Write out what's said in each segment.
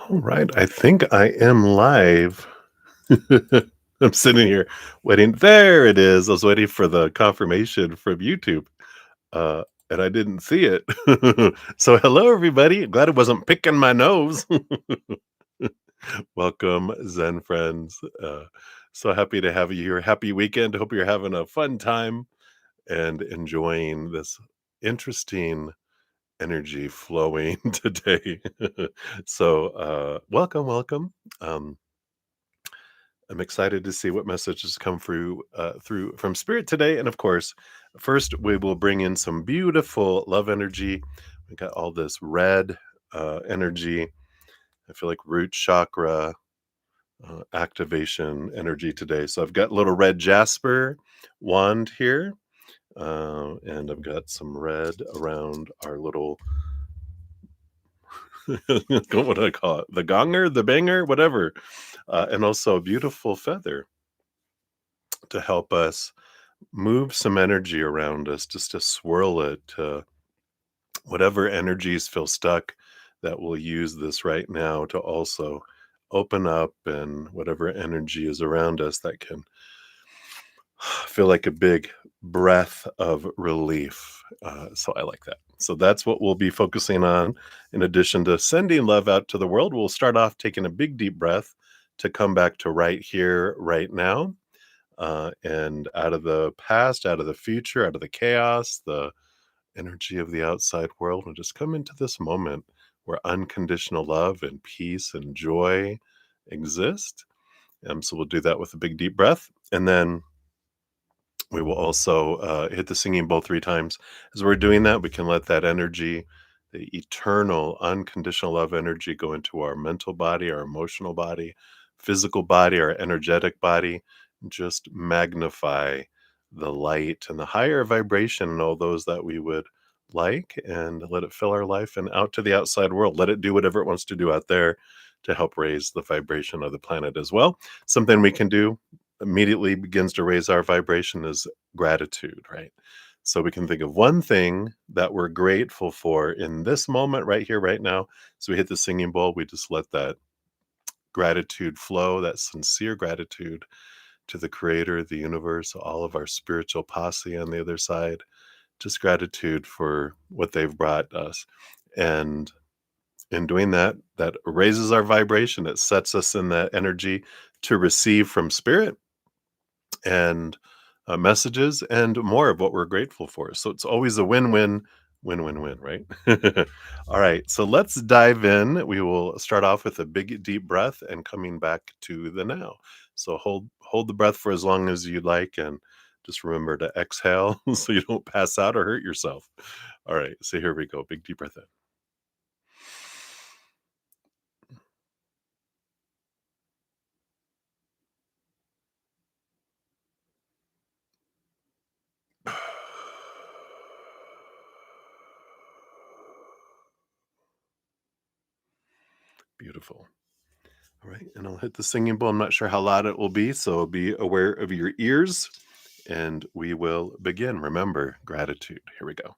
All right, I think I am live. I'm sitting here waiting. There it is. I was waiting for the confirmation from YouTube, and I didn't see it. So, hello, everybody. Glad it wasn't picking my nose. Welcome, Zen friends. So happy to have you here. Happy weekend. Hope you're having a fun time and enjoying this interesting energy flowing today. So, welcome, welcome. Um, I'm excited to see what messages come through from Spirit today, and of course, first we will bring in some beautiful love energy. We got all this red energy. I feel like root chakra activation energy today. So I've got little red jasper wand here, and I've got some red around our little what do I call it? The gonger, the banger, whatever. And also a beautiful feather to help us move some energy around us, just to swirl it to whatever energies feel stuck, that we'll use this right now to also open up, and whatever energy is around us that can feel like a big breath of relief. So I like that. So that's what we'll be focusing on. In addition to sending love out to the world, we'll start off taking a big deep breath to come back to right here, right now, and out of the past, out of the future, out of the chaos, the energy of the outside world, and just come into this moment where unconditional love and peace and joy exist. So we'll do that with a big deep breath. And then we will also hit the singing bowl 3 times. As we're doing that, we can let that energy, the eternal, unconditional love energy, go into our mental body, our emotional body, physical body, our energetic body, and just magnify the light and the higher vibration and all those that we would like, and let it fill our life and out to the outside world. Let it do whatever it wants to do out there to help raise the vibration of the planet as well. Something we can do immediately begins to raise our vibration is gratitude, right? So we can think of one thing that we're grateful for in this moment, right here, right now. So we hit the singing bowl, we just let that gratitude flow, that sincere gratitude to the creator, the universe, all of our spiritual posse on the other side, just gratitude for what they've brought us. And in doing that, that raises our vibration. It sets us in that energy to receive from spirit and messages and more of what we're grateful for. So it's always a win-win, win-win-win, right? All right, so let's dive in. We will start off with a big deep breath and coming back to the now. So hold the breath for as long as you'd like, and just remember to exhale so you don't pass out or hurt yourself. All right, so here we go. Big deep breath in. Beautiful. All right, and I'll hit the singing bowl. I'm not sure how loud it will be, so be aware of your ears, and we will begin. Remember, gratitude. Here we go.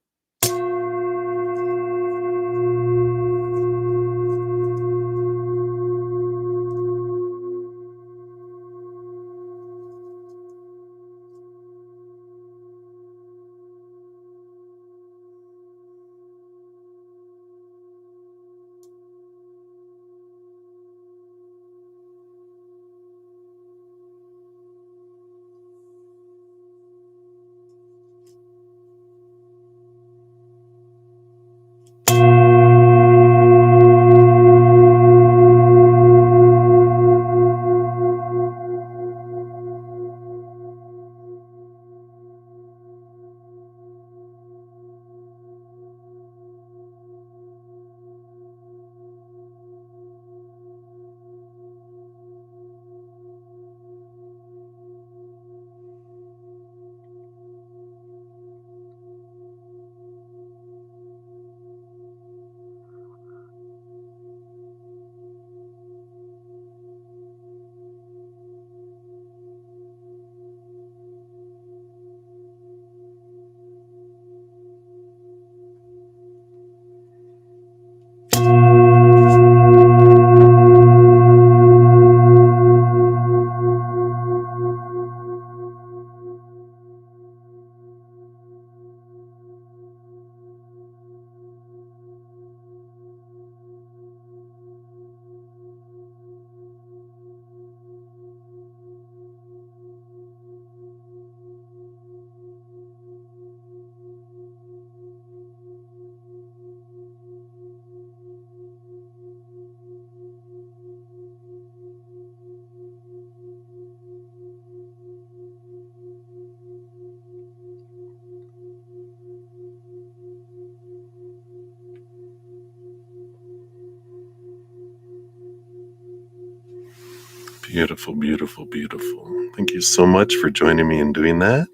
Beautiful, beautiful, beautiful. Thank you so much for joining me in doing that.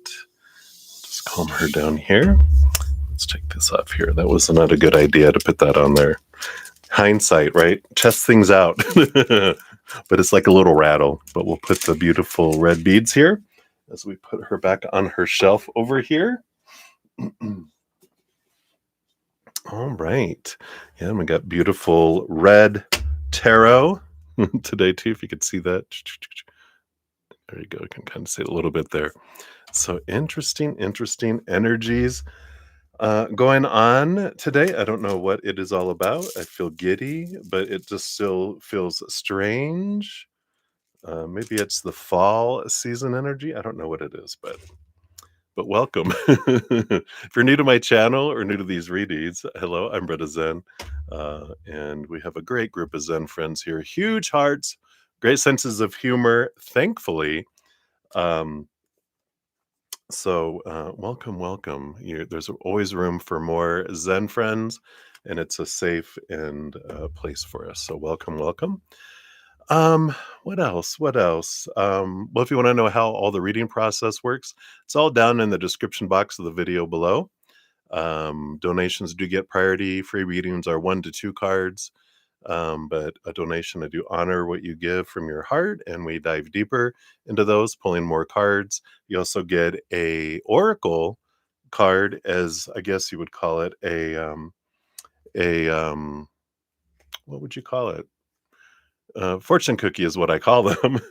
Just calm her down here. Let's take this off here. That was not a good idea to put that on there. Hindsight, right? Test things out. But it's like a little rattle. But we'll put the beautiful red beads here as we put her back on her shelf over here. All right. Yeah, and we got beautiful red tarot today too, if you could see that. There you go. I can kind of see it a little bit there. So interesting energies going on today. I don't know what it is all about. I feel giddy, but it just still feels strange. Maybe it's the fall season energy. I don't know what it is, but welcome. If you're new to my channel or new to these readings, hello, I'm Bretta Zen. And we have a great group of Zen friends here. Huge hearts, great senses of humor, thankfully. Welcome. There's always room for more Zen friends, and it's a safe and place for us. So welcome. What else? Well, if you want to know how all the reading process works, it's all down in the description box of the video below. Donations do get priority. Free readings are 1 to 2 cards. But a donation, I do honor what you give from your heart, and we dive deeper into those, pulling more cards. You also get a oracle card, as I guess you would call it, what would you call it? Fortune cookie is what I call them.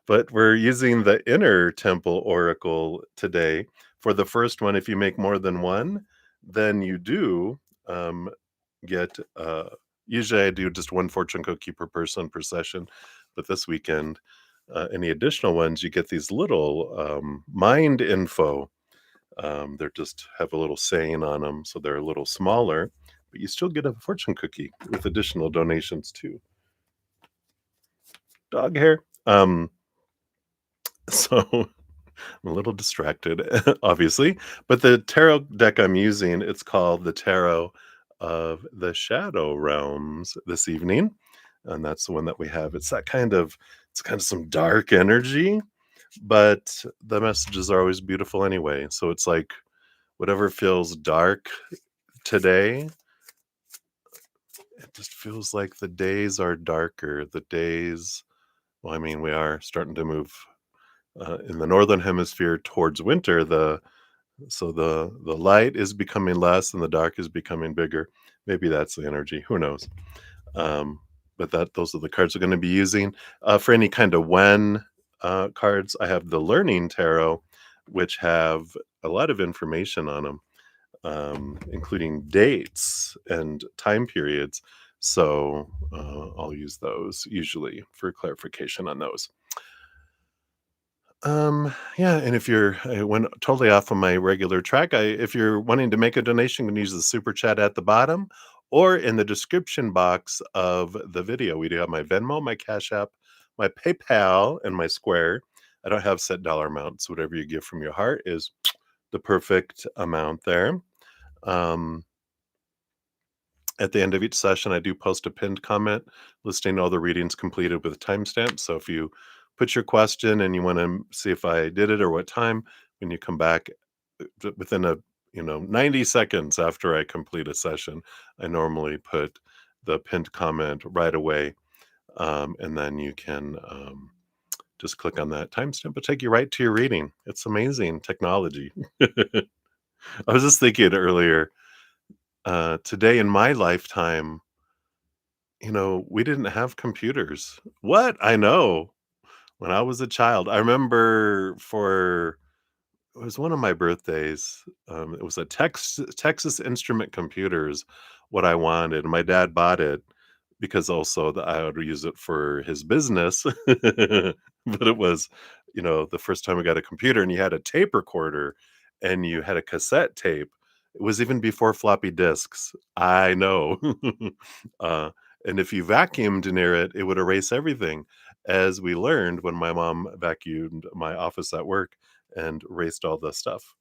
But we're using the Inner Temple Oracle today. For the first one, if you make more than one, then you do get, usually I do just 1 fortune cookie per person per session, but this weekend, any additional ones, you get these little mind info. They're just have a little saying on them, so they're a little smaller, but you still get a fortune cookie with additional donations too. Dog hair. So I'm a little distracted, obviously, but the tarot deck I'm using, it's called the Tarot of the Shadow Realms this evening, and that's the one that we have. It's kind of some dark energy, but the messages are always beautiful anyway. So it's like whatever feels dark today, it just feels like the days are darker. Well, I mean, we are starting to move in the northern hemisphere towards winter. So the light is becoming less and the dark is becoming bigger. Maybe that's the energy. Who knows? But those are the cards we're going to be using for any kind of when cards. I have the Learning Tarot, which have a lot of information on them, including dates and time periods. So I'll use those usually for clarification on those. Yeah, and if I went totally off on my regular track. If you're wanting to make a donation, you can use the super chat at the bottom or in the description box of the video. We do have my Venmo, my Cash App, my PayPal, and my Square. I don't have set dollar amounts. Whatever you give from your heart is the perfect amount there. At the end of each session, I do post a pinned comment listing all the readings completed with timestamps. So if you put your question and you want to see if I did it or what time, when you come back within 90 seconds after I complete a session, I normally put the pinned comment right away. And then you can just click on that timestamp. It'll take you right to your reading. It's amazing technology. I was just thinking earlier, today in my lifetime, we didn't have computers. What? I know. When I was a child, I remember it was one of my birthdays. It was a Texas Instrument Computers, what I wanted. My dad bought it because also I would use it for his business. But it was, the first time I got a computer and you had a tape recorder and you had a cassette tape. It was even before floppy disks. I know. uh, and if you vacuumed near it, it would erase everything. As we learned when my mom vacuumed my office at work and erased all the stuff.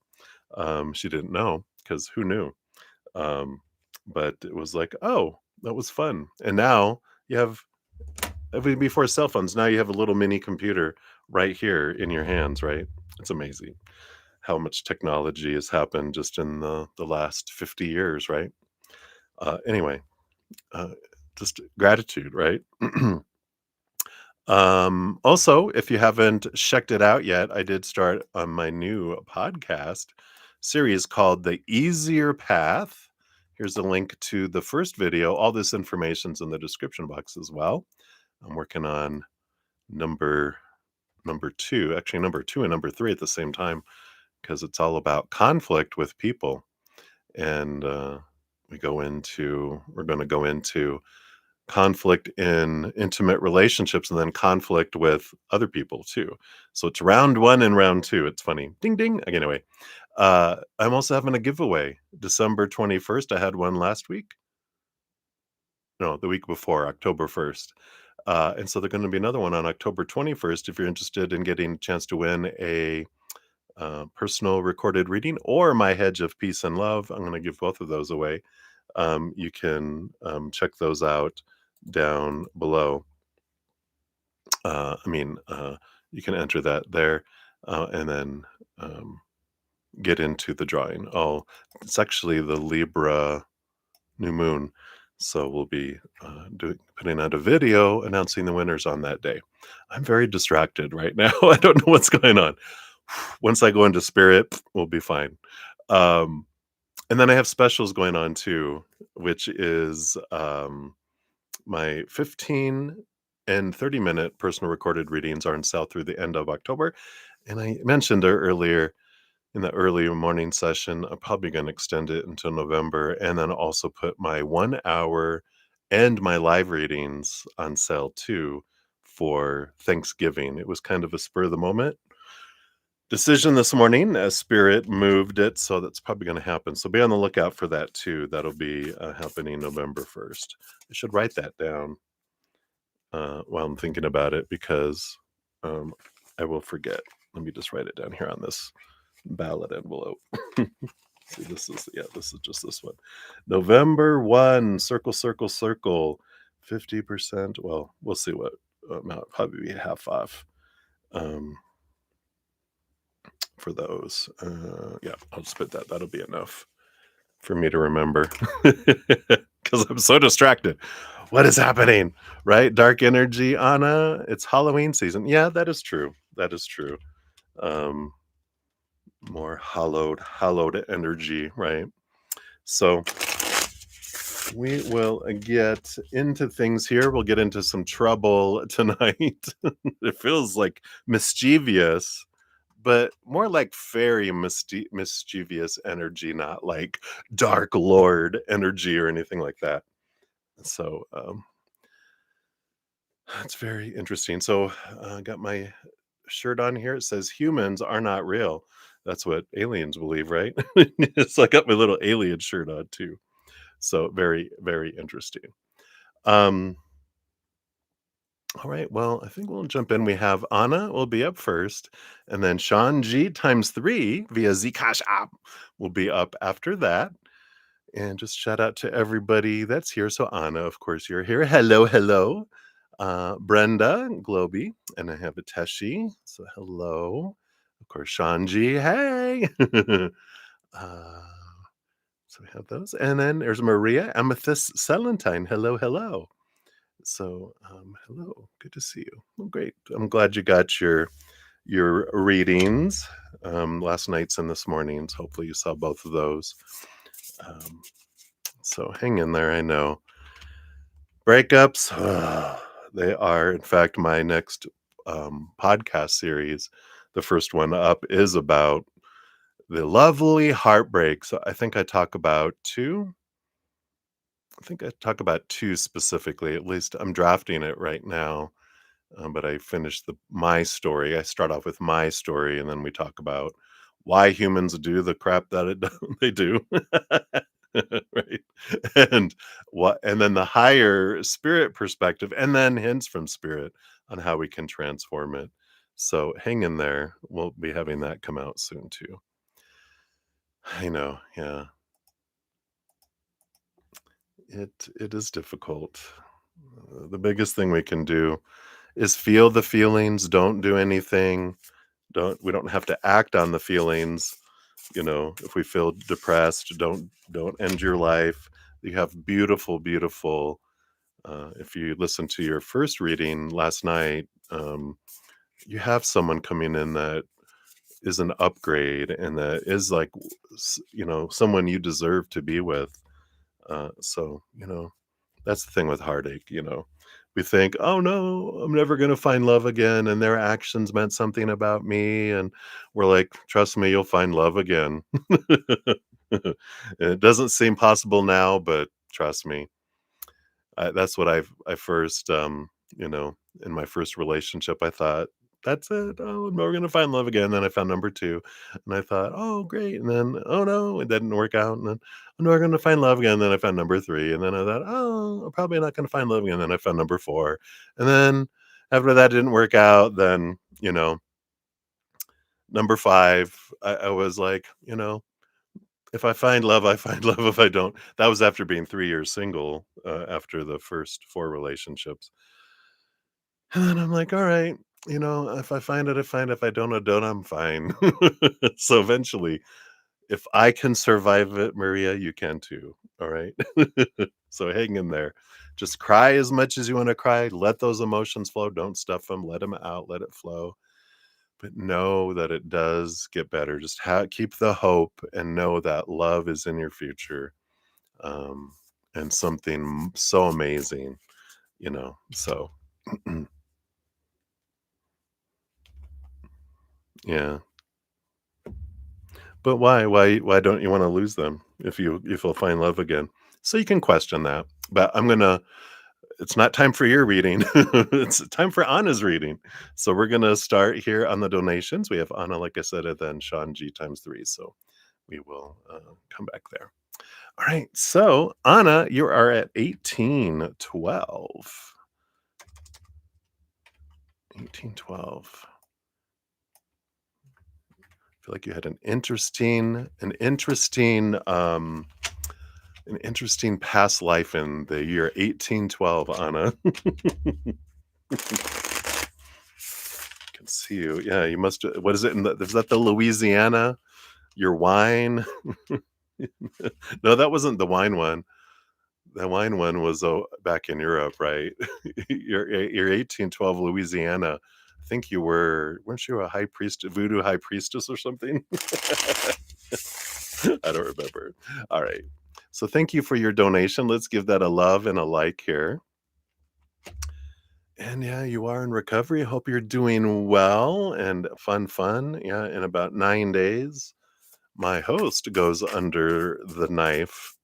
She didn't know because who knew? But it was like, oh, that was fun. And now you have I mean, before cell phones, now you have a little mini computer right here in your hands, right? It's amazing how much technology has happened just in the last 50 years, right? Anyway, uh, just gratitude, right? Also, if you haven't checked it out yet, I did start on my new podcast series called The Easier Path. Here's a link to the first video. All this information's in the description box as well. I'm working on number number 2, actually number 2 and number 3 at the same time, because it's all about conflict with people. And we're going to go into conflict in intimate relationships and then conflict with other people too. So it's round 1 and round 2. It's funny. Ding ding. Anyway, I'm also having a giveaway. December 21st. I had one last week. No, the week before, October 1st. And so there's going to be another one on October 21st if you're interested in getting a chance to win a personal recorded reading or my hedge of peace and love. I'm going to give both of those away. You can check those out down below. You can enter that there and then get into the drawing. It's actually the Libra new moon. So we'll be putting out a video announcing the winners on that day. I'm very distracted right now. I don't know what's going on. Once I go into spirit, we'll be fine. And then I have specials going on too, which is my 15 and 30-minute personal recorded readings are on sale through the end of October. And I mentioned earlier in the early morning session, I'm probably going to extend it until November and then also put my 1 hour and my live readings on sale too for Thanksgiving. It was kind of a spur of the moment decision this morning as spirit moved it, so that's probably going to happen. So be on the lookout for that too. That'll be happening November 1st. I should write that down while I'm thinking about it because I will forget. Let me just write it down here on this ballot envelope. See, this is just this one. November 1, circle, circle, circle, 50%. Well, we'll see what amount, probably be half off for those. Yeah, I'll just put that. That'll be enough for me to remember because I'm so distracted. What is happening? Right? Dark energy, Anna. It's Halloween season. Yeah, that is true. That is true. More hallowed energy, right? So we will get into things here. We'll get into some trouble tonight. It feels like mischievous, but more like fairy mischievous energy, not like dark lord energy or anything like that. So it's very interesting. So I got my shirt on here. It says humans are not real. That's what aliens believe, right? So I got my little alien shirt on too. So very, very interesting. All right. Well, I think we'll jump in. We have Anna will be up first, and then Sean G times 3 via Zcash app will be up after that. And just shout out to everybody that's here. So Anna, of course, you're here. Hello, hello. Brenda, Globy, and I have a Teshi. So hello. Of course, Sean G. Hey. So we have those. And then there's Maria Amethyst Celentine. Hello, hello. So, hello, good to see you. Well, great. I'm glad you got your readings, last night's and this morning's. Hopefully, you saw both of those. So hang in there. I know breakups. They are, in fact, my next podcast series. The first one up is about the lovely heartbreak. So I think I talk about two. I think I talk about two specifically. At least I'm drafting it right now. But I finished my story. I start off with my story, and then we talk about why humans do the crap that they do, right? And and then the higher spirit perspective, and then hints from spirit on how we can transform it. So hang in there. We'll be having that come out soon too. I know, yeah. It is difficult. The biggest thing we can do is feel the feelings, don't do anything. We don't have to act on the feelings. If we feel depressed, don't end your life. You have beautiful, beautiful if you listen to your first reading last night, you have someone coming in that is an upgrade and that is like someone you deserve to be with. So that's the thing with heartache. We think, oh no, I'm never going to find love again, and their actions meant something about me, and we're like, trust me, you'll find love again. It doesn't seem possible now, but trust me. That's what I first, in my first relationship, I thought, "That's it. Oh, no, we're gonna find love again." Then I found number 2, and I thought, "Oh, great." And then, "Oh, no, it didn't work out." And then, "Oh, no, we're gonna find love again." Then I found number 3, and then I thought, "Oh, I'm probably not gonna find love again." Then I found number 4. And then after that didn't work out, then, number 5, I was like, if I find love, I find love. If I don't, that was after being 3 years single, after the first 4 relationships. And then I'm like, "All right, if I find it, I find it. If I don't, I don't. I'm fine." So eventually, if I can survive it, Maria, you can too. All right. So hang in there. Just cry as much as you want to cry. Let those emotions flow. Don't stuff them. Let them out. Let it flow. But know that it does get better. Just keep the hope and know that love is in your future, um, and something so amazing. So yeah. But why don't you wanna lose them if you'll find love again? So you can question that, but it's not time for your reading. It's time for Anna's reading. So we're gonna start here on the donations. We have Anna, like I said, and then Sean G times 3, so we will, come back there. Alright, so Anna, you are at 1812. 1812. Feel like you had an interesting past life in the year 1812, Anna. Can see you. Yeah, you must. What is it? Is that the Louisiana? Your wine? No, that wasn't the wine one. The wine one was back in Europe, right? Your 1812 Louisiana. I think weren't you a high priest, voodoo high priestess or something? I don't remember. All right. So thank you for your donation. Let's give that a love and a like here. And yeah, you are in recovery. Hope you're doing well and fun. Yeah, in about 9 days, my host goes under the knife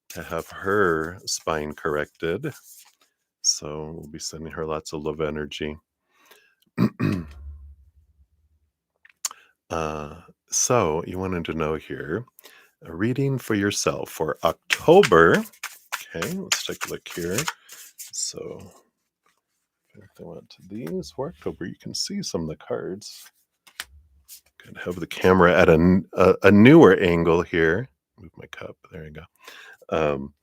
to have her spine corrected. So we'll be sending her lots of love energy. uh, so you wanted to know here a reading for yourself for October. Okay, let's take a look here. So if I went to these for October, you can see some of the cards. Could have the camera at a newer angle here. Move my cup. There you go. Um,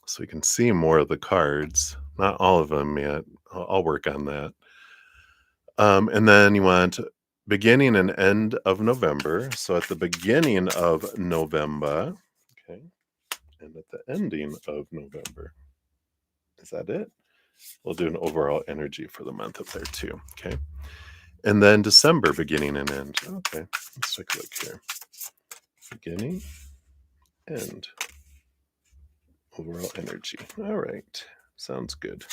so you can see more of the cards. Not all of them yet. I'll work on that. And then you want beginning and end of November. So at the beginning of November, okay, and at the ending of November. Is that it? We'll do an overall energy for the month up there too. Okay. And then December, beginning and end. Okay. Let's take a look here. Beginning, end, overall energy. All right. Sounds good.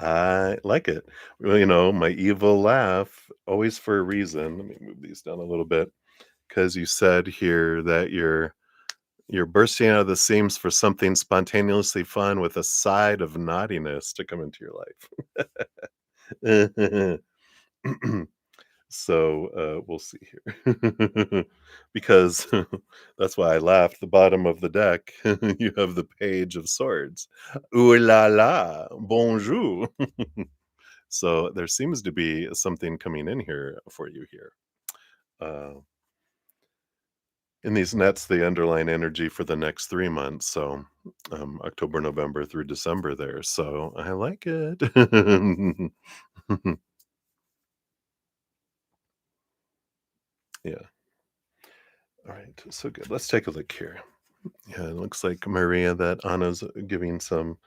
I like it. Well, my evil laugh, always for a reason. Let me move these down a little bit because you said here that you're bursting out of the seams for something spontaneously fun with a side of naughtiness to come into your life. So we'll see here. Because that's why I laughed. The bottom of the deck, you have the Page of Swords. Ooh la la, bonjour. So there seems to be something coming in here for you here. Uh, in these nets, the underlying energy for the next 3 months, so, October, November through December there, so I like it. Yeah. Alright, so good. Let's take a look here. Yeah, it looks like, Maria, that Anna's giving some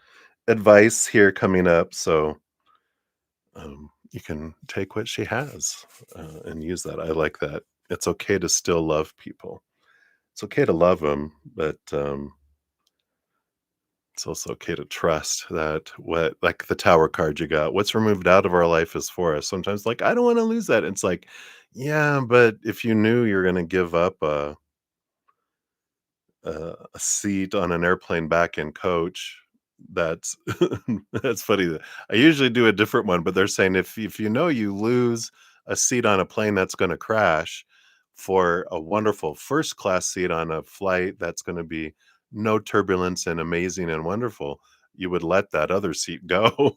advice here coming up, so, you can take what she has, and use that. I like that. It's okay to still love people. It's okay to love them, but, it's also okay to trust that what like the tower card you got, what's removed out of our life is for us. Sometimes, like, I don't wanna lose that. It's like, yeah, but if you knew you're gonna give up a seat on an airplane back in coach, that's that's funny that I usually do a different one, but they're saying if you know you lose a seat on a plane that's gonna crash for a wonderful first class seat on a flight that's gonna be no turbulence and amazing and wonderful, you would let that other seat go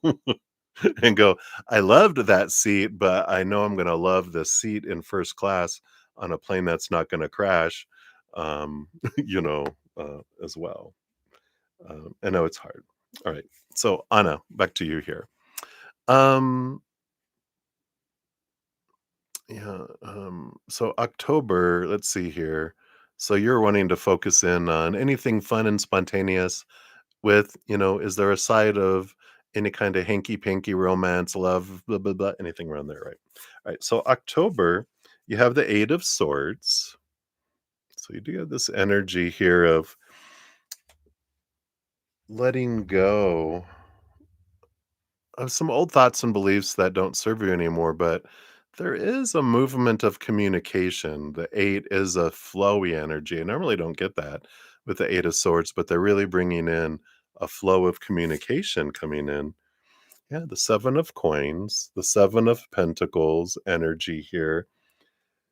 and go, "I loved that seat, but I know I'm gonna love the seat in first class on a plane that's not gonna crash." Um, you know, as well. I know it's hard. All right. So Anna, back to you here. Um, yeah. So October, let's see here. So you're wanting to focus in on anything fun and spontaneous with, is there a side of any kind of hanky panky romance, love, blah, blah, blah, anything around there, right? All right. So October, you have the Eight of Swords. So you do have this energy here of letting go of some old thoughts and beliefs that don't serve you anymore, but there is a movement of communication. The eight is a flowy energy. I normally don't get that with the Eight of Swords, but they're really bringing in a flow of communication coming in. Yeah, the Seven of Coins, the Seven of Pentacles energy here.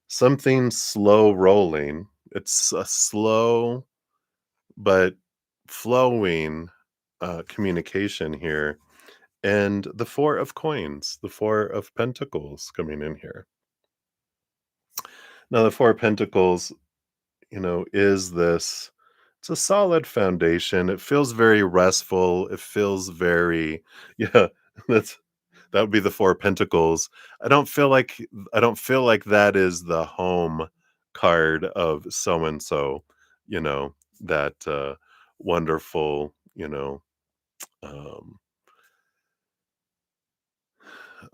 Something slow rolling. It's a slow but flowing communication here. And the Four of Coins, the Four of Pentacles coming in here. Now, the Four of Pentacles, is this it's a solid foundation. It feels very restful. It feels very, yeah, that's that would be the Four of Pentacles. I don't feel like that is the home card of so and so, that wonderful, um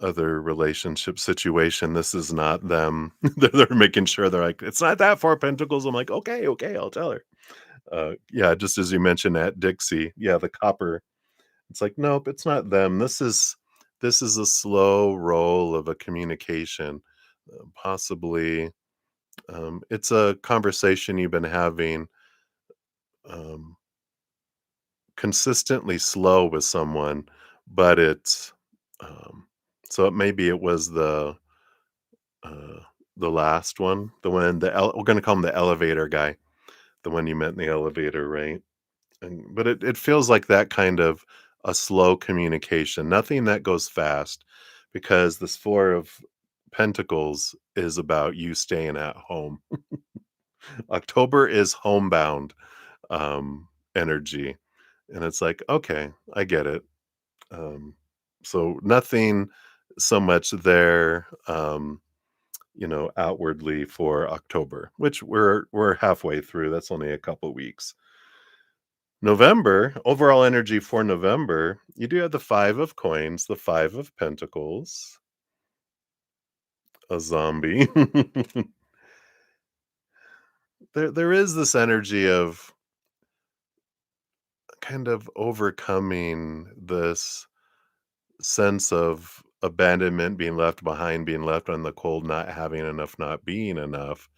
other relationship situation. This is not them. They're making sure they're like, "It's not that 4 pentacles." I'm like, "Okay, okay, I'll tell her." Yeah, just as you mentioned at Dixie, yeah, the copper. It's like, "Nope, it's not them. This is a slow roll of a communication." Possibly, it's a conversation you've been having, um, consistently slow with someone, but it's, so maybe it was Uh, the last one, the one we're gonna call him the elevator guy, the one you met in the elevator, right? But it feels like that kind of a slow communication, nothing that goes fast, because this Four of Pentacles is about you staying at home. October is homebound, energy, and it's like, "Okay, I get it." Um, so nothing so much there, outwardly for October, which we're halfway through. That's only a couple weeks. November, overall energy for November, you do have the Five of Coins, the Five of Pentacles, a zombie. There is this energy of kind of overcoming this sense of abandonment, being left behind, being left on the cold, not having enough, not being enough.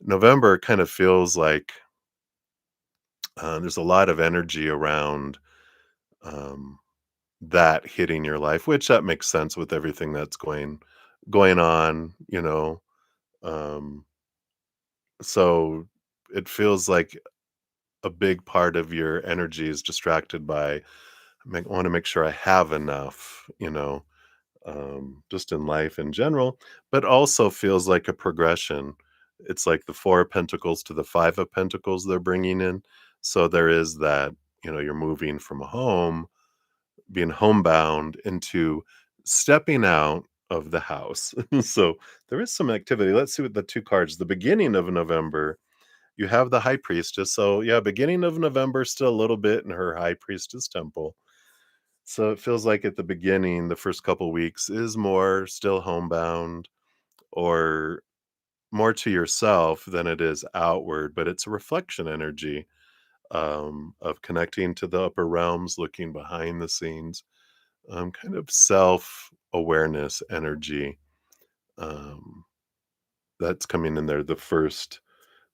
November kind of feels like there's a lot of energy around um, that hitting your life, which that makes sense with everything that's going on, Um, so it feels like a big part of your energy is distracted by want to make sure I have enough, just in life in general, but also feels like a progression. It's like the 4 of Pentacles to the 5 of Pentacles they're bringing in. So there is that, you're moving from home, being homebound into stepping out of the house. So there is some activity. Let's see what the 2 cards. The beginning of November, you have the High Priestess. So yeah, beginning of November, still a little bit in her High Priestess temple. So it feels like at the beginning, the first couple weeks is more still homebound or more to yourself than it is outward, but it's a reflection energy of connecting to the upper realms, looking behind the scenes, kind of self awareness energy um, that's coming in there the first,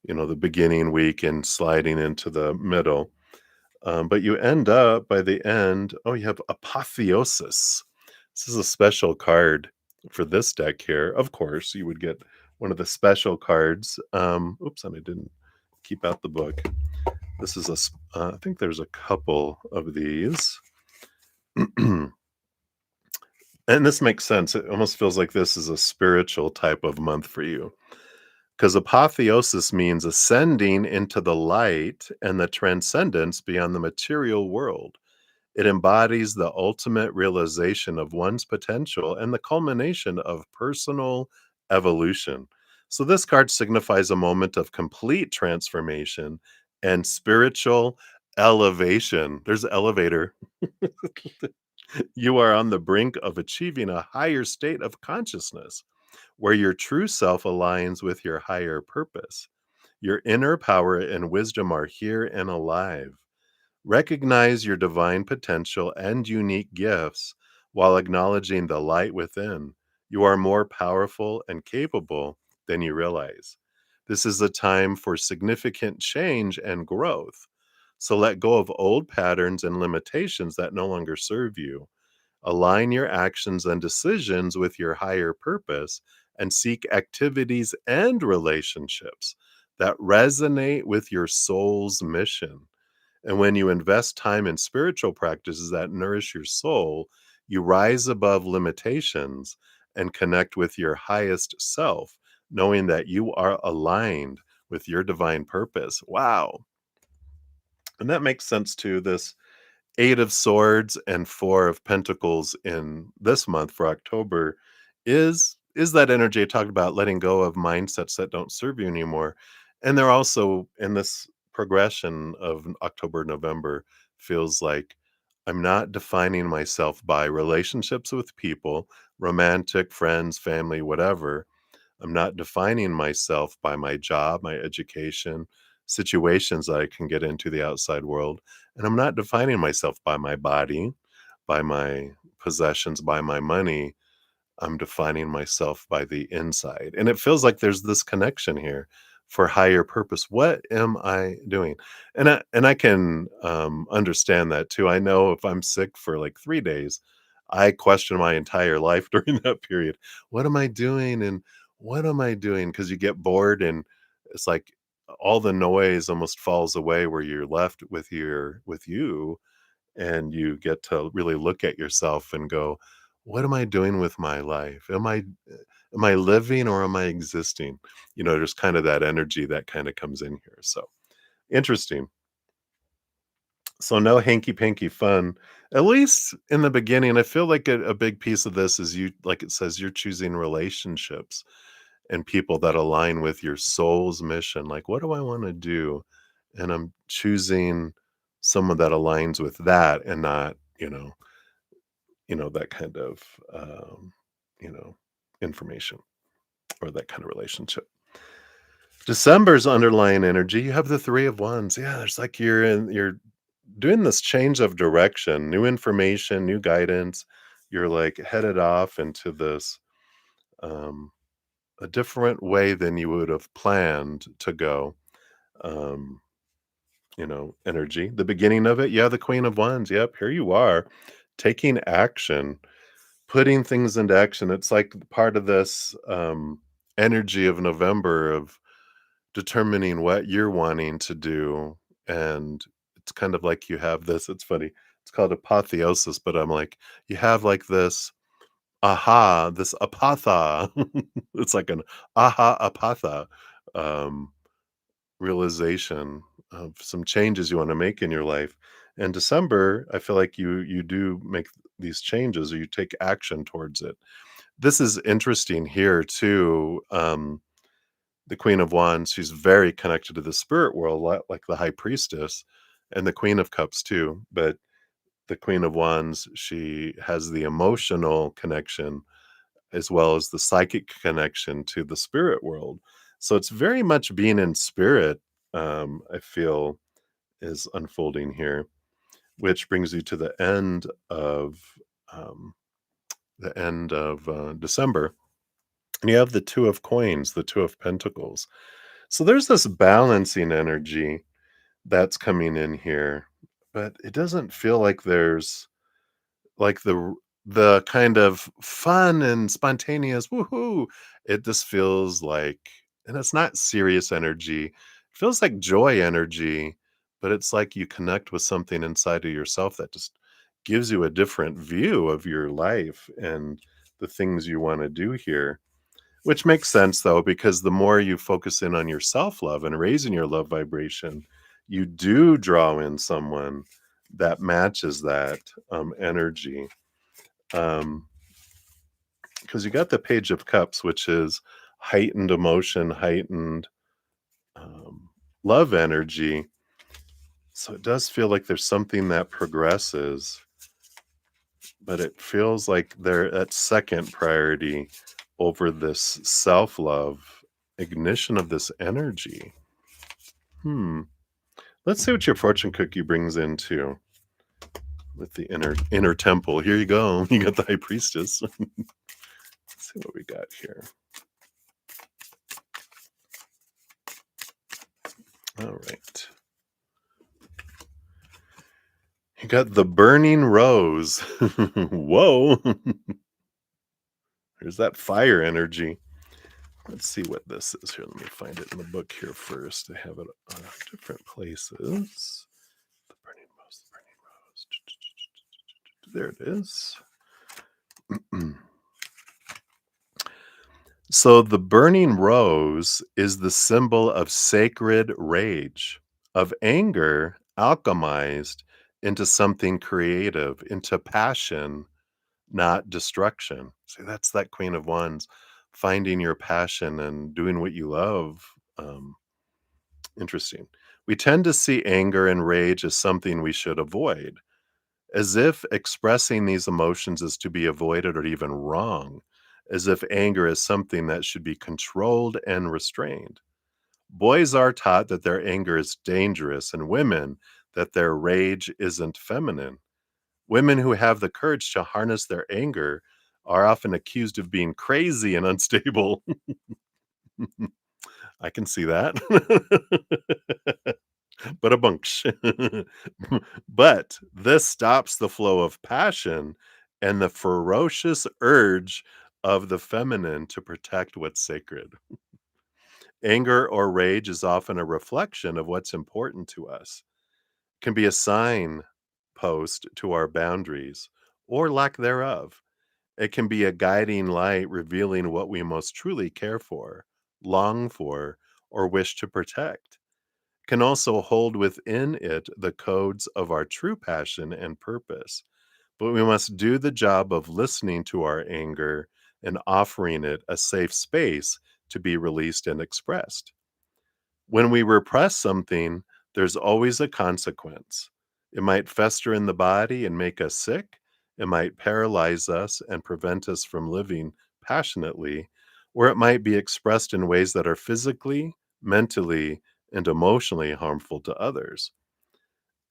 the beginning week and sliding into the middle. But you end up by the end, oh, you have apotheosis. This is a special card for this deck here. Of course, you would get one of the special cards. Oops, and I didn't keep out the book. This is I think there's a couple of these. And this makes sense. It almost feels like this is a spiritual type of month for you. Because apotheosis means ascending into the light and the transcendence beyond the material world. It embodies the ultimate realization of one's potential and the culmination of personal evolution. So, this card signifies a moment of complete transformation and spiritual elevation. There's the elevator. You are on the brink of achieving a higher state of consciousness where your true self aligns with your higher purpose. Your inner power and wisdom are here and alive. Recognize your divine potential and unique gifts while acknowledging the light within. You are more powerful and capable than you realize. This is a time for significant change and growth. So let go of old patterns and limitations that no longer serve you. Align your actions and decisions with your higher purpose and seek activities and relationships that resonate with your soul's mission. And when you invest time in spiritual practices that nourish your soul, you rise above limitations and connect with your highest self, knowing that you are aligned with your divine purpose. Wow. And that makes sense too. This 8 of Swords and 4 of Pentacles in this month for October is that energy I talked about, letting go of mindsets that don't serve you anymore. And they're also in this progression of October, November, feels like I'm not defining myself by relationships with people, romantic, friends, family, whatever. I'm not defining myself by my job, my education, situations that I can get into the outside world. And I'm not defining myself by my body, by my possessions, by my money. I'm defining myself by the inside. And it feels like there's this connection here for higher purpose. What am I doing? And I can understand that too. I know if I'm sick for like 3 days, I question my entire life during that period. What am I doing? And what am I doing? Because you get bored and it's like all the noise almost falls away where you're left with you and you get to really look at yourself and go, what am I doing with my life? Am I living or am I existing? There's kind of that energy that kind of comes in here. So interesting. So no hanky panky fun, at least in the beginning. I feel like a big piece of this is you, like it says, you're choosing relationships and people that align with your soul's mission. Like, what do I want to do? And I'm choosing someone that aligns with that and not, that kind of, you know, information or that kind of relationship. December's underlying energy, you have the 3 of Wands. Yeah, there's like you're doing this change of direction, new information, new guidance. You're like headed off into this um a different way than you would have planned to go. Um, energy. The beginning of it, yeah, the Queen of Wands. Yep, here you are taking action, putting things into action. It's like part of this energy of November of determining what you're wanting to do. And it's kind of like you have this, it's funny, it's called apotheosis, but I'm like, you have like this aha, this apatha. It's like an aha apatha um, realization of some changes you want to make in your life. And December, I feel like you do make these changes or you take action towards it. This is interesting here too. The Queen of Wands, she's very connected to the spirit world, like the High Priestess, and the Queen of Cups too. But the Queen of Wands, she has the emotional connection as well as the psychic connection to the spirit world. So it's very much being in spirit, I feel, is unfolding here, which brings you to um, the end of December. And you have the Two of Coins, the Two of Pentacles. So there's this balancing energy that's coming in here, but it doesn't feel like there's like the kind of fun and spontaneous woohoo. It just feels like, and it's not serious energy. It feels like joy energy, but it's like you connect with something inside of yourself that just gives you a different view of your life and the things you want to do here. Which makes sense though, because the more you focus in on your self-love and raising your love vibration, you do draw in someone that matches that energy. Um, because you got the Page of Cups, which is heightened emotion, heightened um, love energy. So it does feel like there's something that progresses, but it feels like they're at second priority over this self love ignition of this energy. Hmm. Let's see what your fortune cookie brings into with the inner temple. Here you go. You got the High Priestess. Let's see what we got here. All right. You got the Burning Rose. Whoa. There's that fire energy. Let's see what this is here. Let me find it in the book here first. I have it on different places. The Burning Rose, the Burning Rose. There it is. So the burning rose is the symbol of sacred rage, of anger alchemized into something creative, into passion, not destruction. See, that's that Queen of Wands, finding your passion and doing what you love. Interesting. We tend to see anger and rage as something we should avoid, as if expressing these emotions is to be avoided or even wrong, as if anger is something that should be controlled and restrained. Boys are taught that their anger is dangerous, and women that their rage isn't feminine. Women who have the courage to harness their anger are often accused of being crazy and unstable. I can see that. But a bunch. But this stops the flow of passion and the ferocious urge of the feminine to protect what's sacred. Anger or rage is often a reflection of what's important to us, can be a sign post to our boundaries or lack thereof. It can be a guiding light revealing what we most truly care for, long for, or wish to protect. Can also hold within it the codes of our true passion and purpose. But we must do the job of listening to our anger and offering it a safe space to be released and expressed. When we repress something, there's always a consequence. It might fester in the body and make us sick. It might paralyze us and prevent us from living passionately, or it might be expressed in ways that are physically, mentally, and emotionally harmful to others.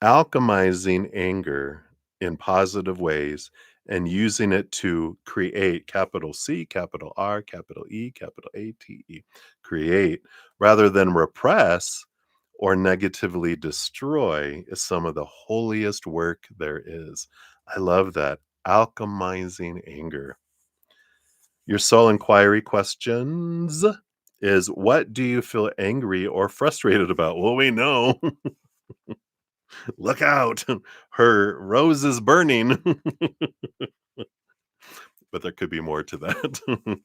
Alchemizing anger in positive ways and using it to create capital C, capital R, capital E, capital A, T, E, create rather than repress or negatively destroy is some of the holiest work there is. I love that. Alchemizing anger. Your soul inquiry questions is what do you feel angry or frustrated about? Well, we know. Look out. Her rose is burning. But there could be more to that.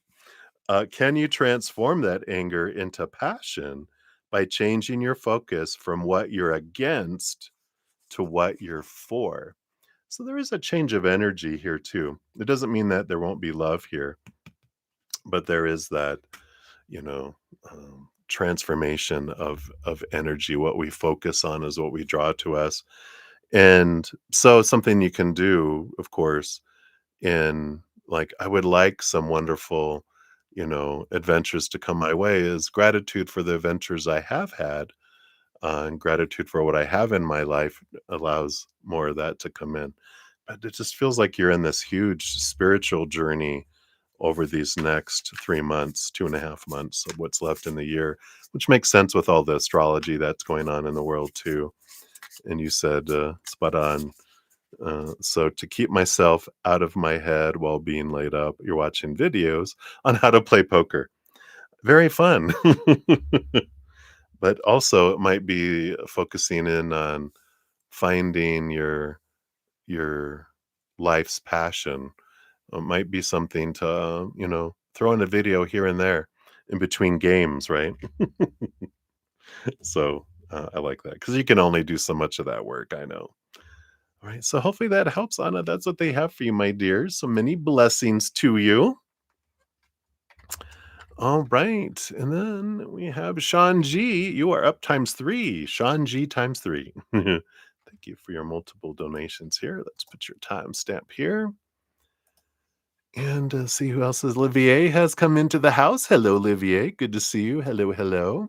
Can you transform that anger into passion by changing your focus from what you're against to what you're for? So there is a change of energy here too. It doesn't mean that there won't be love here, but there is that, you know, transformation of energy. What we focus on is what we draw to us. And so something you can do, of course, in like I would like some wonderful, adventures to come my way is gratitude for the adventures I have had, and gratitude for what I have in my life allows more of that to come in. But it just feels like you're in this huge spiritual journey over these next 3 months, 2.5 months of what's left in the year, which makes sense with all the astrology that's going on in the world too. And you said spot on. So to keep myself out of my head while being laid up, you're watching videos on how to play poker. Very fun. But also it might be focusing in on finding your life's passion. It might be something to, throw in a video here and there in between games, right? So I like that because you can only do so much of that work. I know. All right. So hopefully that helps, Anna. That's what they have for you, my dears. So many blessings to you. All right. And then we have Sean G. You are up times three. Sean G times three. Thank you for your multiple donations here. Let's put your timestamp here. And see who else is. Olivier has come into the house. Hello, Olivier. Good to see you. Hello, hello.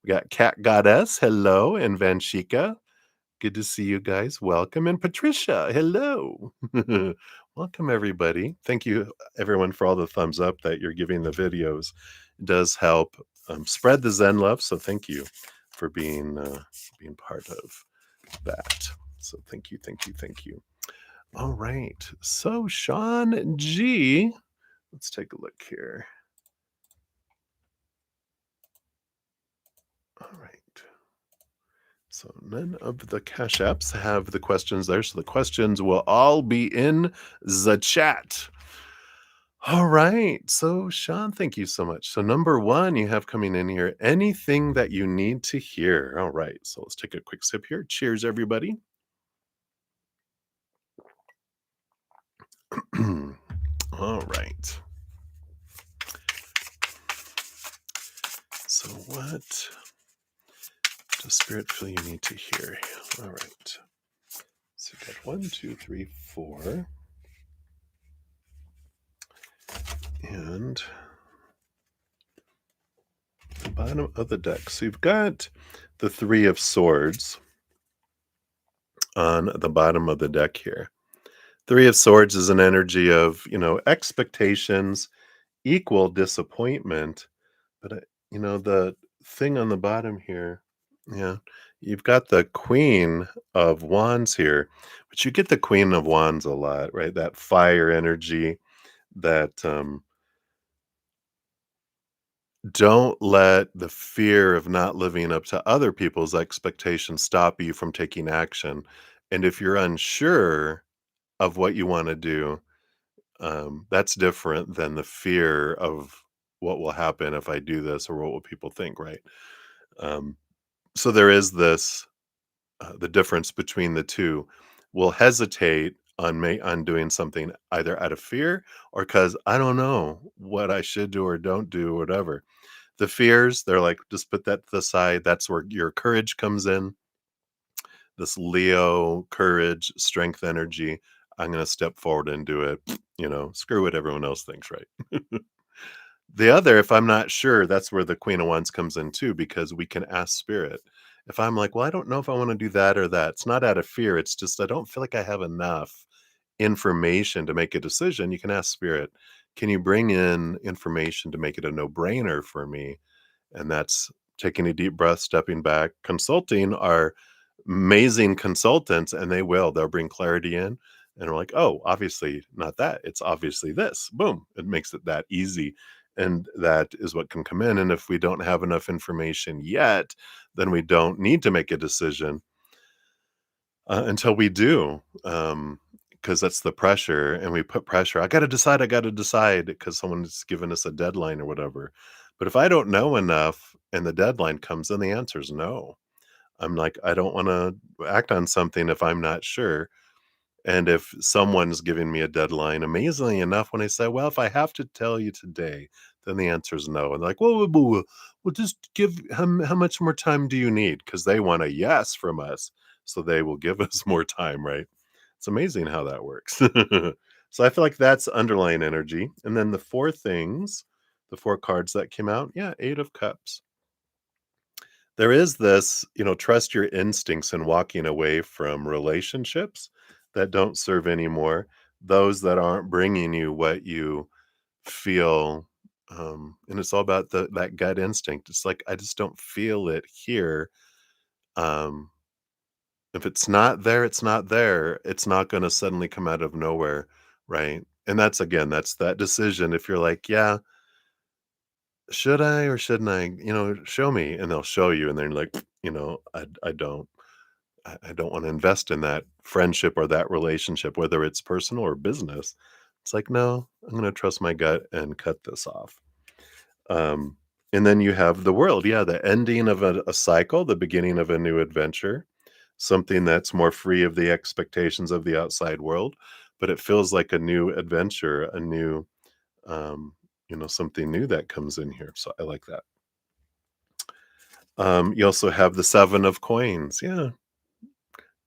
We got Cat Goddess. Hello. And Vanshika. Good to see you guys. Welcome. And Patricia. Hello. Welcome, everybody. Thank you, everyone, for all the thumbs up that you're giving the videos. It does help spread the Zen love. So thank you for being part of that. So thank you, thank you, thank you. All right. So Sean G, let's take a look here. All right. So none of the Cash Apps have the questions there. So the questions will all be in the chat. All right. So Sean, thank you so much. So number one, you have coming in here, anything that you need to hear. All right. So let's take a quick sip here. Cheers, everybody. All right. So what does Spirit feel you need to hear? All right. So we got 1, 2, 3, 4. And the bottom of the deck. So you've got the Three of Swords on the bottom of the deck here. Three of Swords is an energy of, expectations equal disappointment. But, the thing on the bottom here, yeah, you've got the Queen of Wands here, but you get the Queen of Wands a lot, right? That fire energy that don't let the fear of not living up to other people's expectations stop you from taking action. And if you're unsure of what you want to do, that's different than the fear of what will happen if I do this or what will people think, right? Um, so there is this the difference between the two. We'll hesitate on doing something either out of fear or because I don't know what I should do or don't do, whatever. The fears, they're like, just put that to the side. That's where your courage comes in. This Leo courage, strength energy. I'm going to step forward and do it. Screw what everyone else thinks, right? The other, if I'm not sure, that's where the Queen of Wands comes in too, because we can ask Spirit. If I'm like, well, I don't know if I want to do that or that, it's not out of fear. It's just I don't feel like I have enough information to make a decision. You can ask Spirit, can you bring in information to make it a no brainer for me? And that's taking a deep breath, stepping back, consulting our amazing consultants, and they'll bring clarity in. And we're like, oh, obviously not that. It's obviously this. Boom. It makes it that easy. And that is what can come in. And if we don't have enough information yet, then we don't need to make a decision until we do. because that's the pressure, and we put pressure. I gotta decide because someone's given us a deadline or whatever. But if I don't know enough and the deadline comes, then the answer is no. I'm like, I don't want to act on something if I'm not sure. And if someone's giving me a deadline, amazingly enough, when I say, "Well, if I have to tell you today," then the answer is no. And they're like, well, just give how much more time do you need? Because they want a yes from us. So they will give us more time, right? It's amazing how that works. So I feel like that's underlying energy. And then the four things, the four cards that came out, yeah, Eight of Cups. There is this, trust your instincts and walking away from relationships that don't serve anymore, those that aren't bringing you what you feel, and it's all about that gut instinct. It's like, I just don't feel it here. Um, if it's not there, it's not there. It's not gonna suddenly come out of nowhere, right? And that's again, that's that decision. If you're like, "Yeah, should I or shouldn't I? Show me." And they'll show you, and then you're like, I don't. I don't wanna invest in that friendship or that relationship, whether it's personal or business. It's like, "No, I'm gonna trust my gut and cut this off." Um, and then you have the world, yeah, the ending of a cycle, the beginning of a new adventure, something that's more free of the expectations of the outside world, but it feels like a new adventure, a new, um, something new that comes in here, so I like that. You also have the 7 of coins, yeah.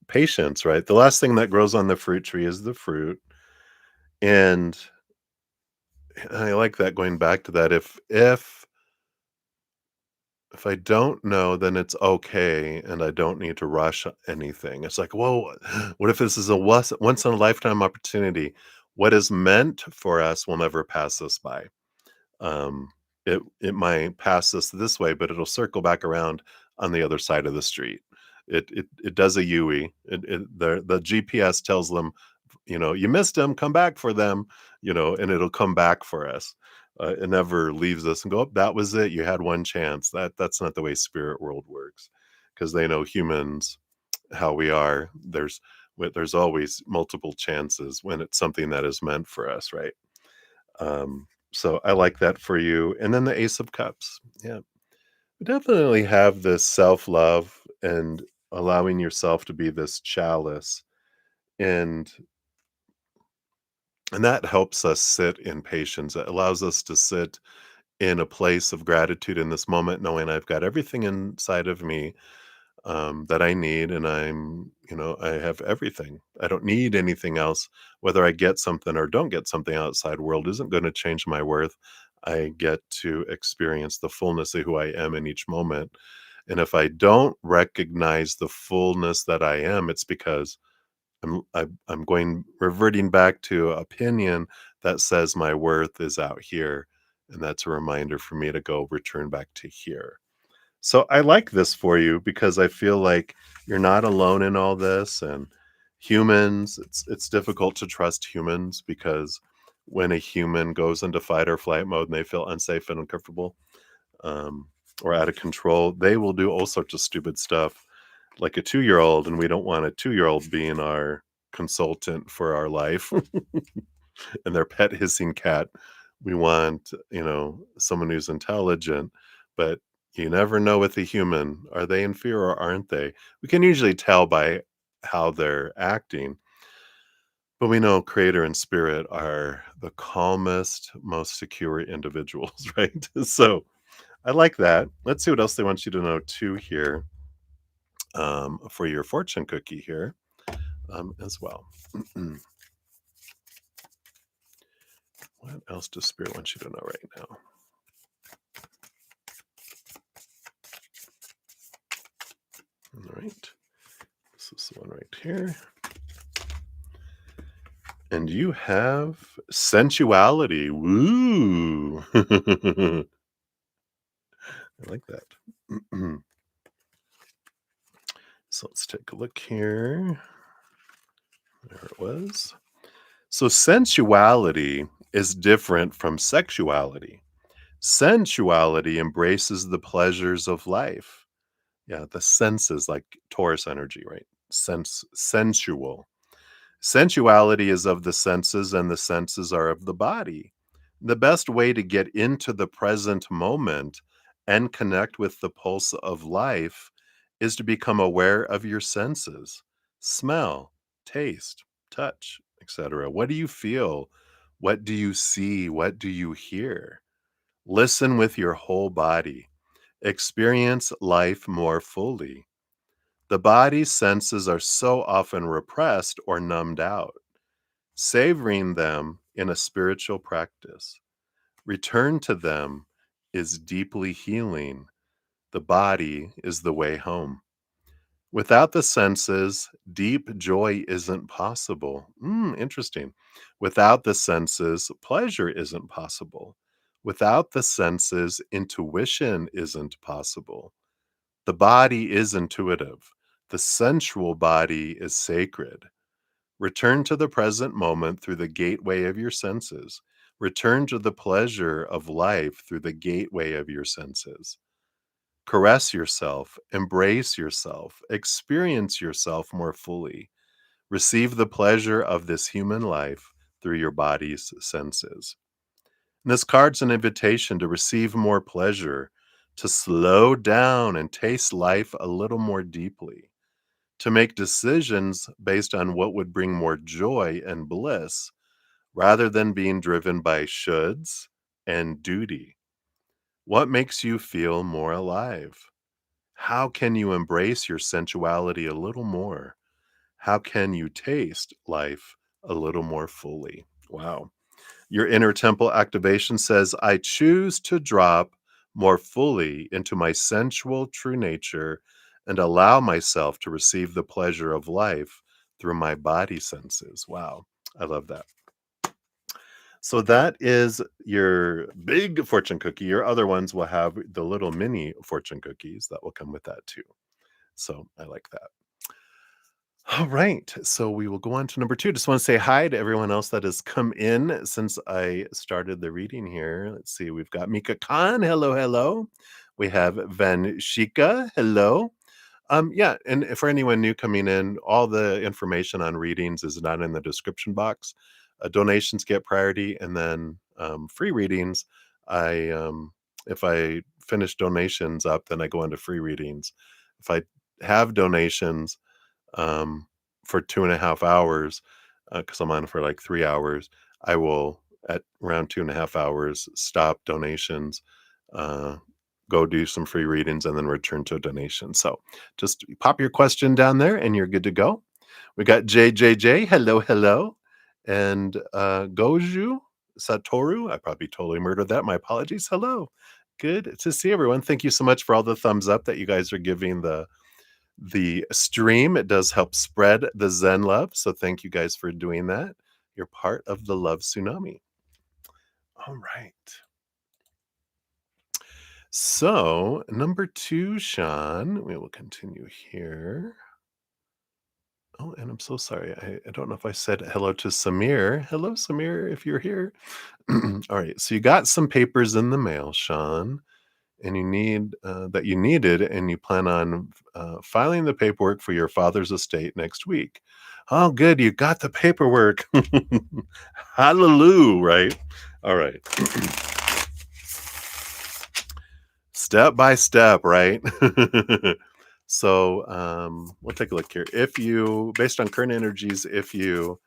Patience, right? The last thing that grows on the fruit tree is the fruit, and I like that going back to that. If I don't know, then it's okay, and I don't need to rush anything. It's like, "Whoa, what if this is a once in a lifetime opportunity? What is meant for us will never pass us by." Um, it might pass us this way, but it'll circle back around on the other side of the street. It does a UE. The GPS tells them, "You missed them, come back for them," and it'll come back for us. It never leaves us and go, "Oh, that was it. You had one chance." That's not the way spirit world works, because they know humans how we are. There's always multiple chances when it's something that is meant for us, right? So I like that for you. And then the Ace of Cups. Yeah. Definitely have this self-love and allowing yourself to be this chalice. And and that helps us sit in patience. It allows us to sit in a place of gratitude in this moment, knowing I've got everything inside of me that I need, and I have everything. I don't need anything else. Whether I get something or don't get something outside world isn't going to change my worth. I get to experience the fullness of who I am in each moment. And if I don't recognize the fullness that I am, it's because I'm going reverting back to opinion that says my worth is out here, and that's a reminder for me to go return back to here. So I like this for you because I feel like you're not alone in all this, and humans, it's difficult to trust humans because when a human goes into fight or flight mode and they feel unsafe and uncomfortable, um, or out of control, they will do all sorts of stupid stuff like a 2-year-old, and we don't want a 2-year-old being our consultant for our life and their pet hissing cat. We want, someone who's intelligent, but you never know with a human. Are they in fear or aren't they? We can usually tell by how they're acting, but we know creator and spirit are the calmest, most secure individuals, right? So I like that. Let's see what else they want you to know too here, for your fortune cookie here, as well. What else does spirit want you to know right now? All right. This is the one right here. And you have sensuality. Woo! I like that. So let's take a look here. There it was. So sensuality is different from sexuality. Sensuality embraces the pleasures of life. Yeah, the senses, like Taurus energy, right? Sensual. Sensuality is of the senses, and the senses are of the body. The best way to get into the present moment and connect with the pulse of life is to become aware of your senses: smell, taste, touch, etc. What do you feel? What do you see? What do you hear? Listen with your whole body. Experience life more fully. The body's senses are so often repressed or numbed out. Savoring them in a spiritual practice. Return to them is deeply healing. The body is the way home. Without the senses, deep joy isn't possible. Interesting. Without the senses, pleasure isn't possible. Without the senses, intuition isn't possible. The body is intuitive. The sensual body is sacred. Return to the present moment through the gateway of your senses. Return to the pleasure of life through the gateway of your senses. Caress yourself, embrace yourself, experience yourself more fully. Receive the pleasure of this human life through your body's senses. And this card's an invitation to receive more pleasure, to slow down and taste life a little more deeply, to make decisions based on what would bring more joy and bliss rather than being driven by shoulds and duty. What makes you feel more alive? How can you embrace your sensuality a little more? How can you taste life a little more fully? Wow. Your inner temple activation says, I choose to drop more fully into my sensual true nature and allow myself to receive the pleasure of life through my body senses. Wow. I love that. So that is your big fortune cookie. Your other ones will have the little mini fortune cookies that will come with that too. So I like that. All right. So we will go on to number 2. Just want to say hi to everyone else that has come in since I started the reading here. Let's see. We've got Mika Khan. Hello, hello. We have Vanshika. Hello. Yeah, and for anyone new coming in, all the information on readings is not in the description box. Donations get priority, and then free readings. If I finish donations up, then I go into free readings. If I have donations um, for 2.5 hours, because I'm on for like 3 hours, I will at around 2.5 hours stop donations, uh, go do some free readings, and then return to a donation. So just pop your question down there and you're good to go. We got JJJ. Hello, hello. And Goju Satoru. I probably totally murdered that. My apologies. Hello. Good to see everyone. Thank you so much for all the thumbs up that you guys are giving the stream. It does help spread the Zen love. So thank you guys for doing that. You're part of the love tsunami. All right. So, number 2, Sean, we will continue here. Oh, and I'm so sorry. I don't know if I said hello to Samir. Hello, Samir, if you're here. All right. So, you got some papers in the mail, Sean, and you need that you needed, and you plan on filing the paperwork for your father's estate next week. Oh, good. You got the paperwork. Hallelujah. Right. All right. Step by step, right? So we'll take a look here. If you, based on current energies, if you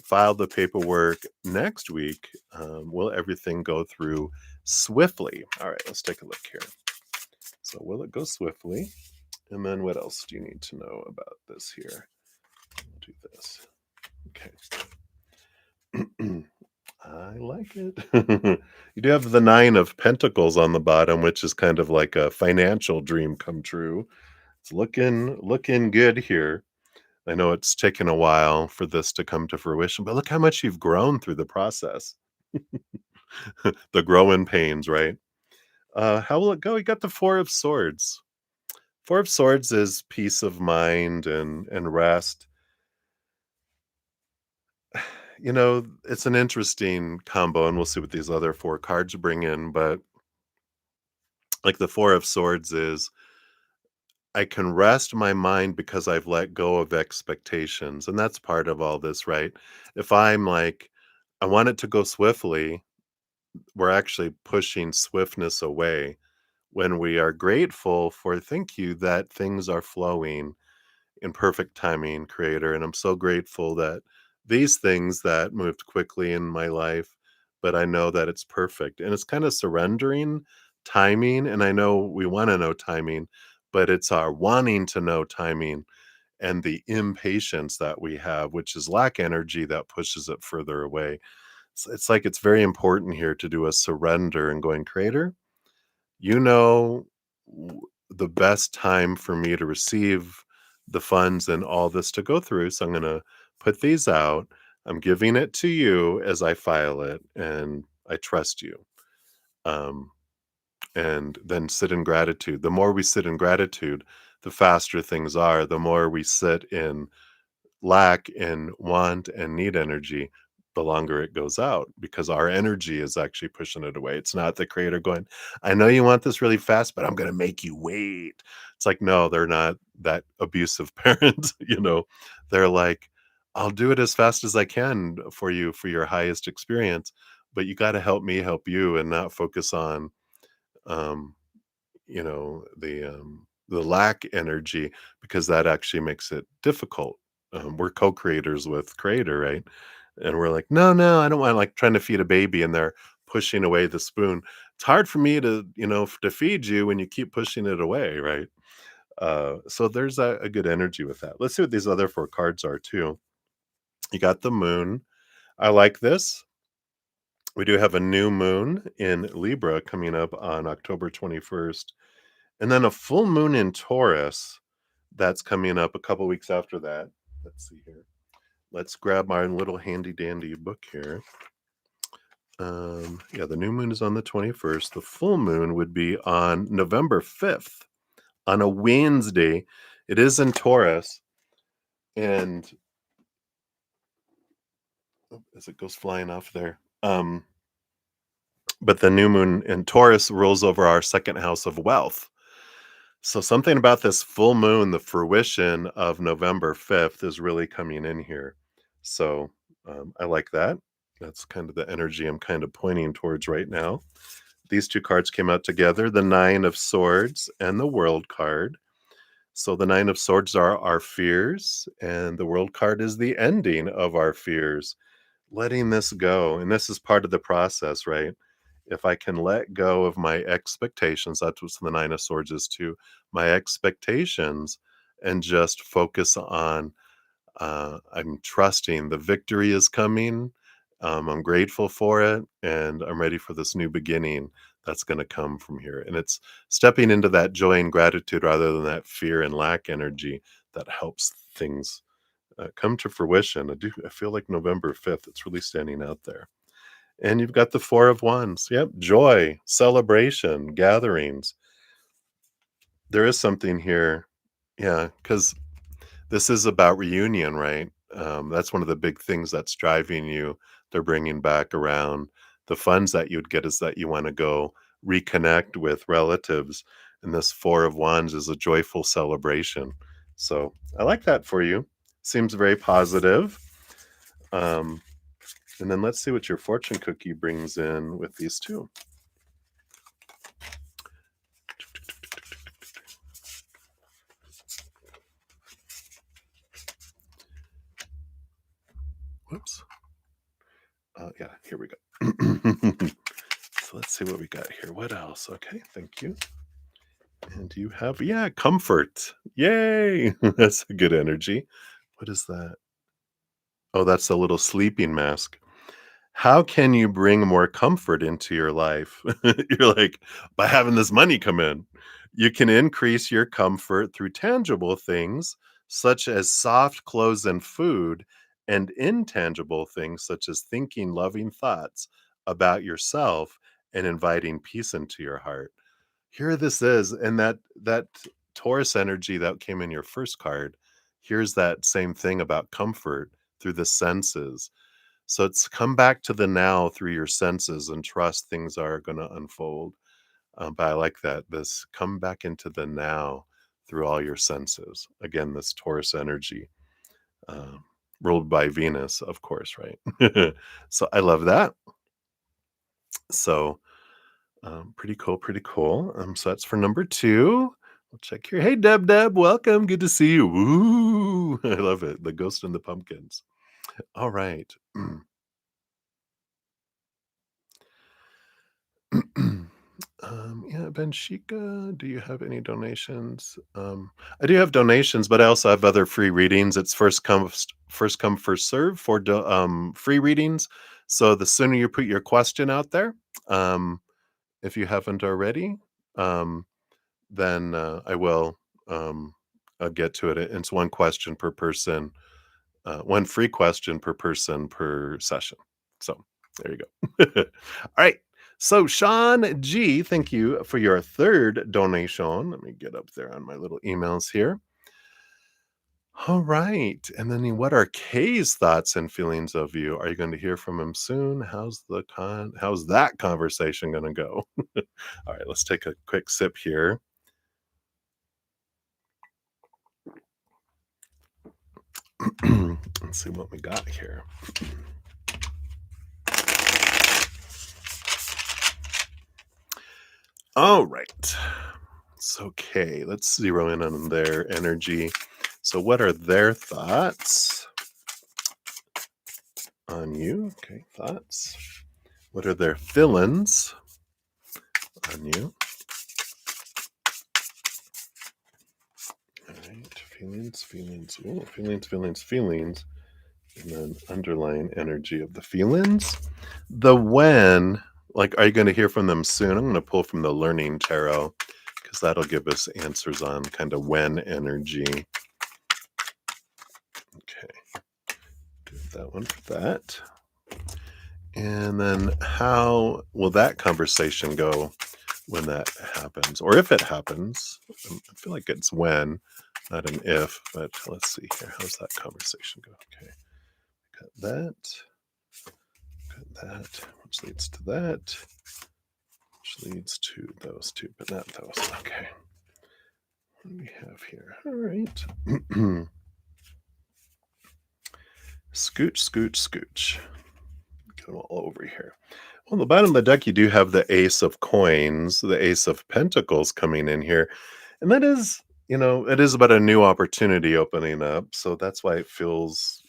file the paperwork next week, will everything go through swiftly? All right, let's take a look here. So will it go swiftly? And then what else do you need to know about this here? We'll do this. Okay. I like it. You do have the 9 of Pentacles on the bottom, which is kind of like a financial dream come true. It's looking good here. I know it's taken a while for this to come to fruition, but look how much you've grown through the process. The growing pains, right? How will it go? You got the 4 of Swords. 4 of Swords is peace of mind and rest. You know, it's an interesting combo, and we'll see what these other 4 cards bring in, but like the 4 of Swords is I can rest my mind because I've let go of expectations, and that's part of all this, right? If I'm like, I want it to go swiftly, we're actually pushing swiftness away. When we are grateful for, thank you, that things are flowing in perfect timing, Creator. And I'm so grateful that these things that moved quickly in my life, but I know that it's perfect. And it's kind of surrendering timing. And I know we want to know timing, but it's our wanting to know timing and the impatience that we have, which is lack energy that pushes it further away. It's like it's very important here to do a surrender and going, Creator, you know the best time for me to receive the funds and all this to go through. So I'm going to put these out. I'm giving it to you as I file it, and I trust you. Um, and then sit in gratitude. The more we sit in gratitude, the faster things are. The more we sit in lack and want and need energy, the longer it goes out because our energy is actually pushing it away. It's not the creator going, I know you want this really fast, but I'm going to make you wait. It's like, no, they're not that abusive parent. They're like, I'll do it as fast as I can for you for your highest experience, but you got to help me help you and not focus on, um, the lack energy because that actually makes it difficult. We're co-creators with creator, right? And we're like, no, no, I don't want, like, trying to feed a baby and they're pushing away the spoon. It's hard for me to, to feed you when you keep pushing it away, right? So there's a good energy with that. Let's see what these other four cards are too. You got the moon. I like this. We do have a new moon in Libra coming up on October 21st. And then a full moon in Taurus that's coming up a couple weeks after that. Let's see here. Let's grab my little handy dandy book here. Yeah, the new moon is on the 21st. The full moon would be on November 5th on a Wednesday. It is in Taurus. And as it goes flying off there. But the new moon in Taurus rules over our second house of wealth. So something about this full moon, the fruition of November 5th is really coming in here. So I like that. That's kind of the energy I'm kind of pointing towards right now. These two cards came out together, the Nine of Swords and the World card. So the Nine of Swords are our fears, and the World card is the ending of our fears, letting this go. And this is part of the process, right? If I can let go of my expectations, that's what the Nine of Swords is too, my expectations, and just focus on, I'm trusting the victory is coming. I'm grateful for it, and I'm ready for this new beginning that's going to come from here. And it's stepping into that joy and gratitude rather than that fear and lack energy that helps things come to fruition. I feel like November 5th, it's really standing out there. And you've got the Four of Wands. Yep, joy, celebration, gatherings. There is something here. Yeah, because this is about reunion, right? That's one of the big things that's driving you. They're bringing back around the funds that you'd get is that you want to go reconnect with relatives. And this Four of Wands is a joyful celebration. So I like that for you. Seems very positive. Um, and then let's see what your fortune cookie brings in with these two. Whoops. Yeah, here we go. So let's see what we got here. What else? Okay, thank you. And you have, yeah, comfort. Yay! That's a good energy. What is that? Oh, that's a little sleeping mask. How can you bring more comfort into your life? You're like, by having this money come in. You can increase your comfort through tangible things such as soft clothes and food, and intangible things such as thinking loving thoughts about yourself and inviting peace into your heart. Here this is, and that Taurus energy that came in your first card, here's that same thing about comfort through the senses. So it's come back to the now through your senses and trust things are going to unfold. But I like that. This come back into the now through all your senses. Again, this Taurus energy, um, ruled by Venus, of course, right? So I love that. So pretty cool, pretty cool. So that's for number two. We'll check here. Hey, Deb, welcome. Good to see you. Woo! I love it. The Ghost and the Pumpkins. All right. Yeah, Benshika, do you have any donations? I do have donations, but I also have other free readings. It's first come, first serve for free readings. So the sooner you put your question out there, um, if you haven't already, um, then I will get to it. It's one question per person, one free question per person per session. So there you go. All right. So Sean G, thank you for your third donation. Let me get up there on my little emails here. All right. And then what are Kay's thoughts and feelings of you? Are you going to hear from him soon? How's that conversation going to go? All right, let's take a quick sip here. Let's see what we got here. All right. It's okay. Let's zero in on their energy. So, what are their thoughts on you? Okay, thoughts. What are their feelings on you? All right, feelings. Oh, feelings. And then underlying energy of the feelings. The when, like, are you going to hear from them soon? I'm going to pull from the Learning Tarot because that'll give us answers on kind of when energy. Okay, do that one for that. And then how will that conversation go when that happens? Or if it happens? I feel like it's when, not an if, but let's see here. How's that conversation go? Okay, got that, which leads to that, which leads to those two, but not those. Okay. What do we have here? All right. Scooch. Get them all over here. On the bottom of the deck, you do have the Ace of Coins, the Ace of Pentacles coming in here. And that is, it is about a new opportunity opening up. So that's why it feels,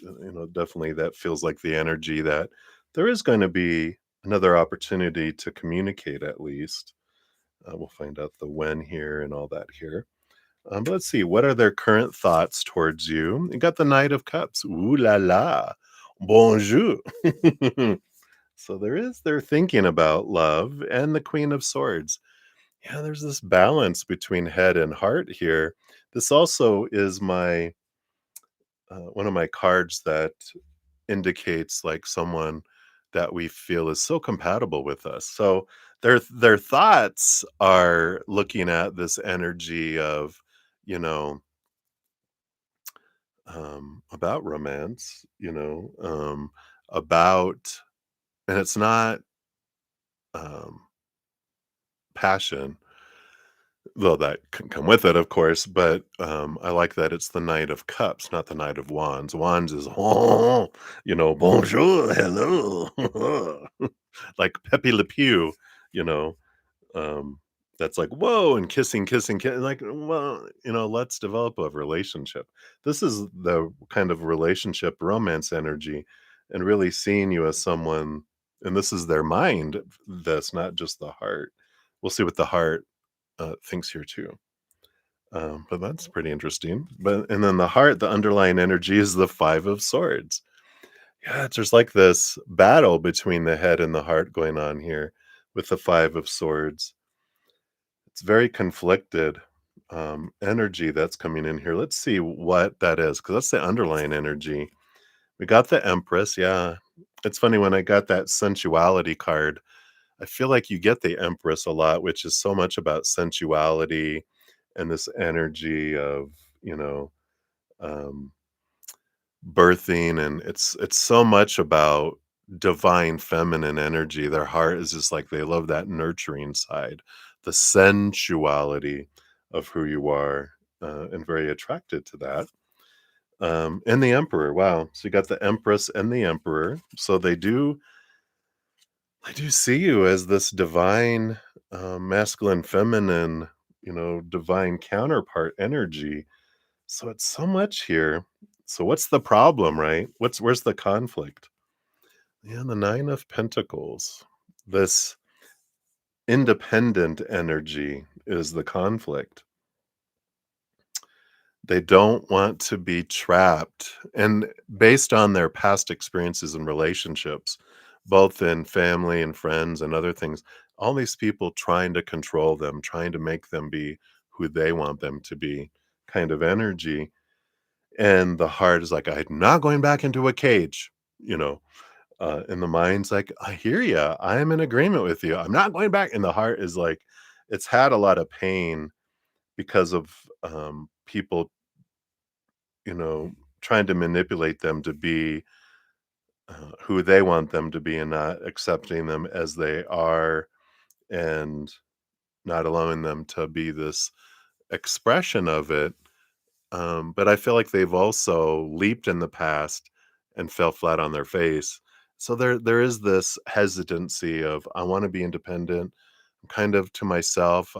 definitely that feels like the energy that there is going to be another opportunity to communicate at least. We'll find out the when here and all that here. But let's see, what are their current thoughts towards you? You got the Knight of Cups. Ooh la la. Bonjour. So they're thinking about love and the Queen of Swords. Yeah, there's this balance between head and heart here. This also is my one of my cards that indicates like someone that we feel is so compatible with us. So their thoughts are looking at this energy of, you know, about romance, about, and it's not um, passion, though that can come with it, of course. But I like that it's the Knight of Cups, not the Knight of Wands. Wands is, oh, bonjour, hello, like Pepe Le Pew, you know. Um, that's like whoa, and like, well, let's develop a relationship. This is the kind of relationship romance energy, and really seeing you as someone, and this is their mind, that's not just the heart. We'll see what the heart thinks here too. But that's pretty interesting. But and then the heart, the underlying energy is the Five of Swords. Yeah, there's like this battle between the head and the heart going on here with the Five of Swords. It's very conflicted energy that's coming in here. Let's see what that is, because that's the underlying energy. We got the Empress. Yeah. It's funny when I got that sensuality card, I feel like you get the Empress a lot, which is so much about sensuality and this energy of, you know, um, birthing, and it's so much about divine feminine energy. Their heart is just like they love that nurturing side, the sensuality of who you are. and very attracted to that. And the emperor. Wow. So you got the empress and the emperor. So they do see you as this divine, masculine, feminine, divine counterpart energy. So it's so much here. So what's the problem, right? Where's the conflict? Yeah, the 9 of Pentacles. This independent energy is the conflict. They don't want to be trapped. And based on their past experiences and relationships, both in family and friends and other things, all these people trying to control them, trying to make them be who they want them to be, kind of energy. And the heart is like, I'm not going back into a cage, you know. And the mind's like, I hear you. I am in agreement with you. I'm not going back. And the heart is like, it's had a lot of pain because of people, you know, trying to manipulate them to be who they want them to be and not accepting them as they are and not allowing them to be this expression of it. But I feel like they've also leaped in the past and fell flat on their face. So there is this hesitancy of I want to be independent. I'm kind of to myself.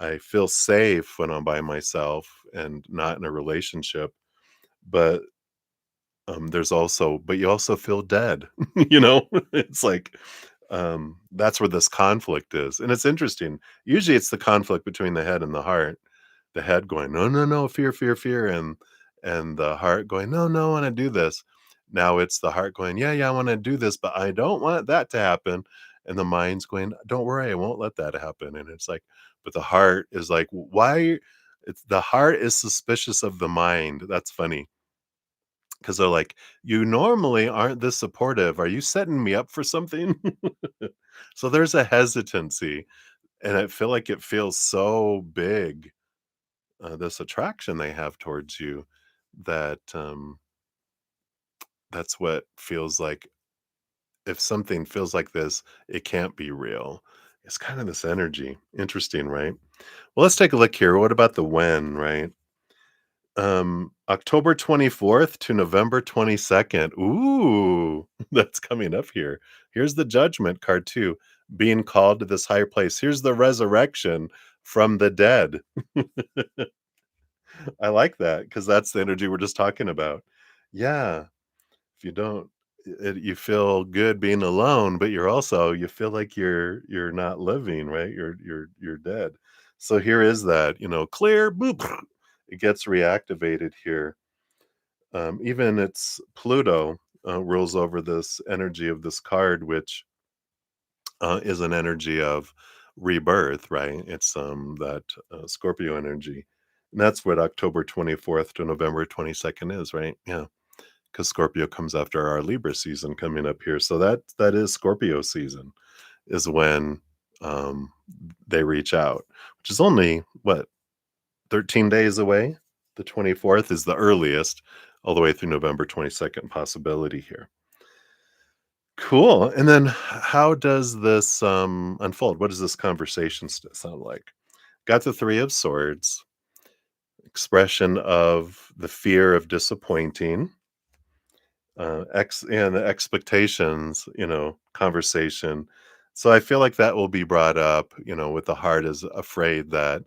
I feel safe when I'm by myself and not in a relationship. But there's also but you also feel dead, you know? It's like, that's where this conflict is, and it's interesting. Usually, it's the conflict between the head and the heart. The head going, "No, no, no, fear, fear, fear," and the heart going, "No, no, I wanna do this." Now it's the heart going, "Yeah, yeah, I wanna do this, but I don't want that to happen," and the mind's going, "Don't worry, I won't let that happen," and it's like but the heart is like, "Why?" It's the heart is suspicious of the mind. That's funny. 'Cause they're like, "You normally aren't this supportive. Are you setting me up for something?" So there's a hesitancy, and I feel like it feels so big, this attraction they have towards you that, that's what feels like if something feels like this, it can't be real. It's kind of this energy. Interesting, right? Well, let's take a look here. What about the when, right? October 24th to November 22nd. Ooh, that's coming up here. Here's the judgment card too, being called to this higher place. Here's the resurrection from the dead. I like that because that's the energy we're just talking about. Yeah, if you don't you feel good being alone, but you feel like you're not living, right? You're dead. So here is that, clear, boop. It gets reactivated here. Even it's Pluto rules over this energy of this card, which is an energy of rebirth, right? It's that Scorpio energy. And that's what October 24th to November 22nd is, right? Yeah, because Scorpio comes after our Libra season coming up here. So that is Scorpio season is when they reach out, which is only what 13 days away. The 24th is the earliest, all the way through November 22nd possibility here. Cool. And then how does this unfold? What does this conversation sound like? Got the 3 of swords, expression of the fear of disappointing, and the expectations, conversation. So I feel like that will be brought up, with the heart is afraid that,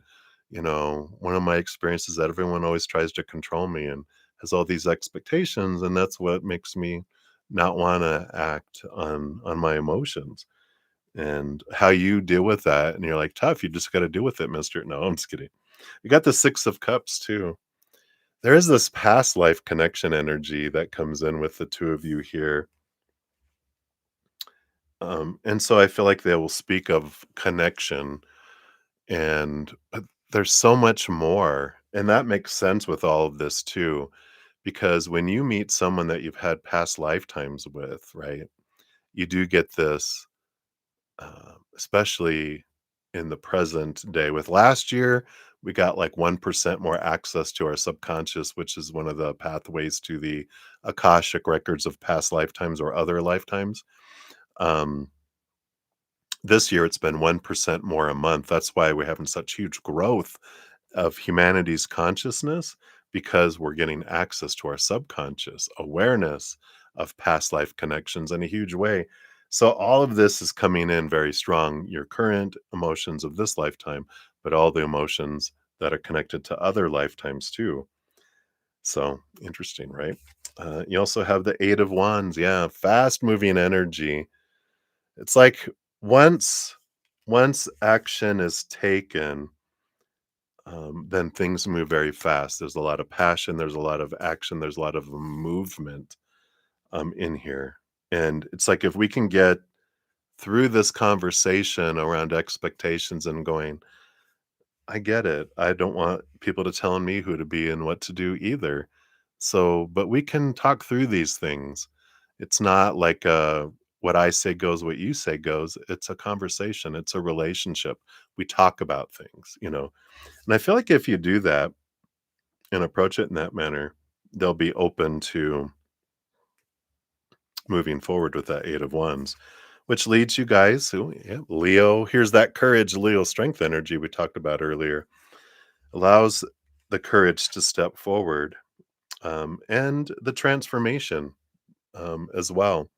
one of my experiences that everyone always tries to control me and has all these expectations, and that's what makes me not want to act on my emotions. And how you deal with that, and you're like, tough, you just got to deal with it, mister. No, I'm just kidding. You got the 6 of Cups too. There is this past life connection energy that comes in with the 2 of you here. And so I feel like they will speak of connection but there's so much more. And that makes sense with all of this too, because when you meet someone that you've had past lifetimes with, right, you do get this, especially in the present day. With last year, we got like 1% more access to our subconscious, which is one of the pathways to the Akashic records of past lifetimes or other lifetimes. Um, this year, it's been 1% more a month. That's why we're having such huge growth of humanity's consciousness because we're getting access to our subconscious awareness of past life connections in a huge way. So all of this is coming in very strong, your current emotions of this lifetime, but all the emotions that are connected to other lifetimes too. So interesting, right? You also have the Eight of Wands. Yeah, fast moving energy. It's like once once action is taken, then things move very fast. There's a lot of passion. There's a lot of action. There's a lot of movement in here, and it's like if we can get through this conversation around expectations and going, I get it. I don't want people to telling me who to be and what to do either. So, but we can talk through these things. It's not like what I say goes, what you say goes. It's a conversation, it's a relationship. We talk about things. And I feel like if you do that and approach it in that manner, they'll be open to moving forward with that Eight of Wands, which leads you guys to yeah, Leo. Here's that courage, Leo strength energy we talked about earlier allows the courage to step forward and the transformation as well.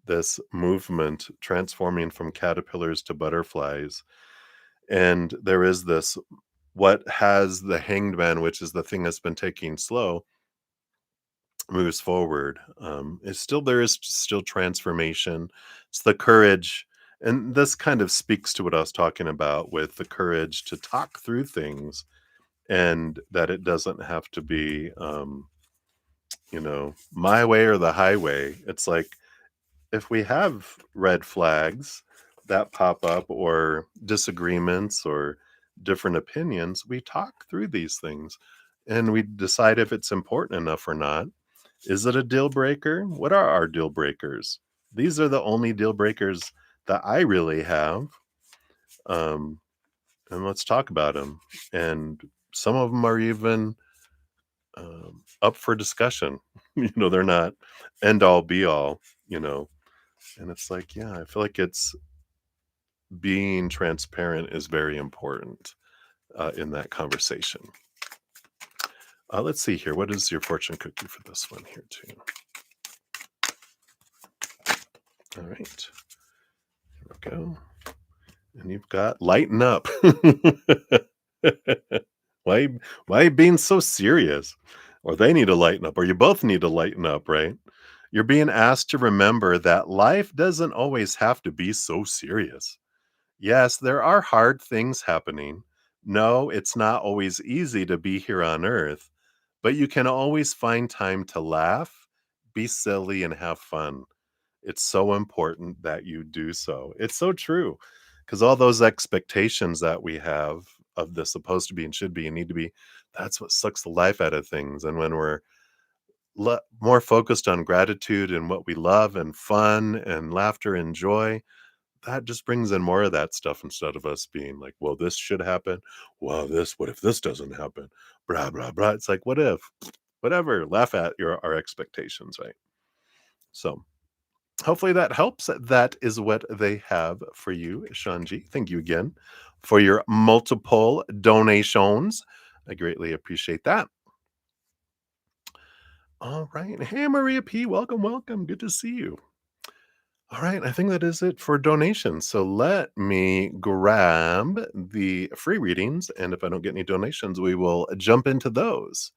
This movement transforming from caterpillars to butterflies. And there is this what has the hanged man, which is the thing that's been taking slow, moves forward. It's still there is still transformation. It's the courage. And this kind of speaks to what I was talking about with the courage to talk through things and that it doesn't have to be my way or the highway. It's like if we have red flags that pop up or disagreements or different opinions, we talk through these things and we decide if it's important enough or not. Is it a deal breaker? What are our deal breakers? These are the only deal breakers that I really have. Um, and let's talk about them. And some of them are even up for discussion. They're not end all be all, you know. And it's like, yeah, I feel like it's being transparent is very important in that conversation. Let's see here. What is your fortune cookie for this one here, too? All right. Here we go. And you've got lighten up. why why being so serious? Or they need to lighten up, or you both need to lighten up, right? You're being asked to remember that life doesn't always have to be so serious. Yes, there are hard things happening. No, it's not always easy to be here on earth, but you can always find time to laugh, be silly, and have fun. It's so important that you do so. It's so true because all those expectations that we have of the supposed to be and should be and need to be, that's what sucks the life out of things. And when we're more focused on gratitude and what we love and fun and laughter and joy, that just brings in more of that stuff instead of us being like, well, this should happen. Well, what if this doesn't happen? Blah, blah, blah. It's like, what if? Whatever. Laugh at our expectations, right? So hopefully that helps. That is what they have for you, Shanji. Thank you again for your multiple donations. I greatly appreciate that. All right. Hey, Maria P. Welcome, welcome. Good to see you. All right, I think that is it for donations. So let me grab the free readings, and if I don't get any donations, we will jump into those.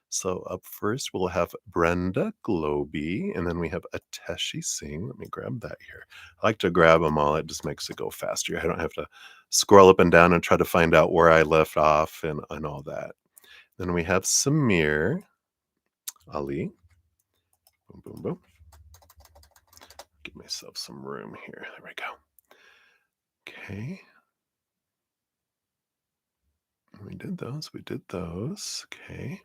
So up first, we'll have Brenda Globy, and then we have Ateshi Singh. Let me grab that here. I like to grab them all. It just makes it go faster. I don't have to scroll up and down and try to find out where I left off and all that. Then we have Samir Ali. Boom, boom, boom. Give myself some room here. There we go. Okay. We did those. We did those. Okay.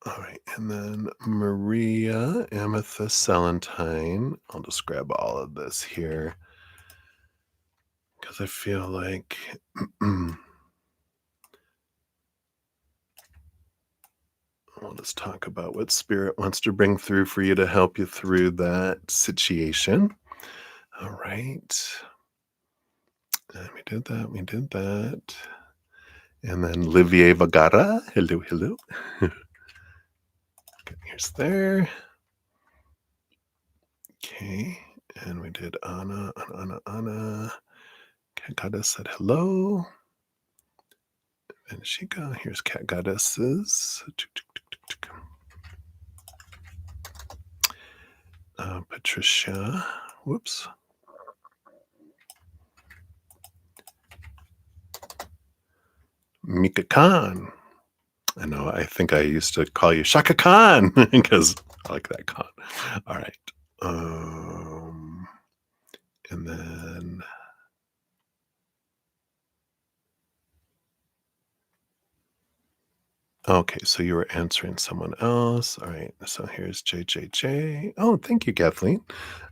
All right. And then Maria Amethyst Celentine. I'll just grab all of this here because I feel like We'll just talk about what spirit wants to bring through for you to help you through that situation. All right. We did that. We did that. And then Livier Vagara. Hello, hello. Okay, here's there. Okay. And we did Anna. Cat Goddess said hello. And Shika. Here's Cat Goddesses. Patricia. Whoops. Mika Khan. I know. I think I used to call you Shaka Khan because I like that Khan. All right. And then okay, so you were answering someone else. All right. So here's JJJ. Oh, thank you, Kathleen.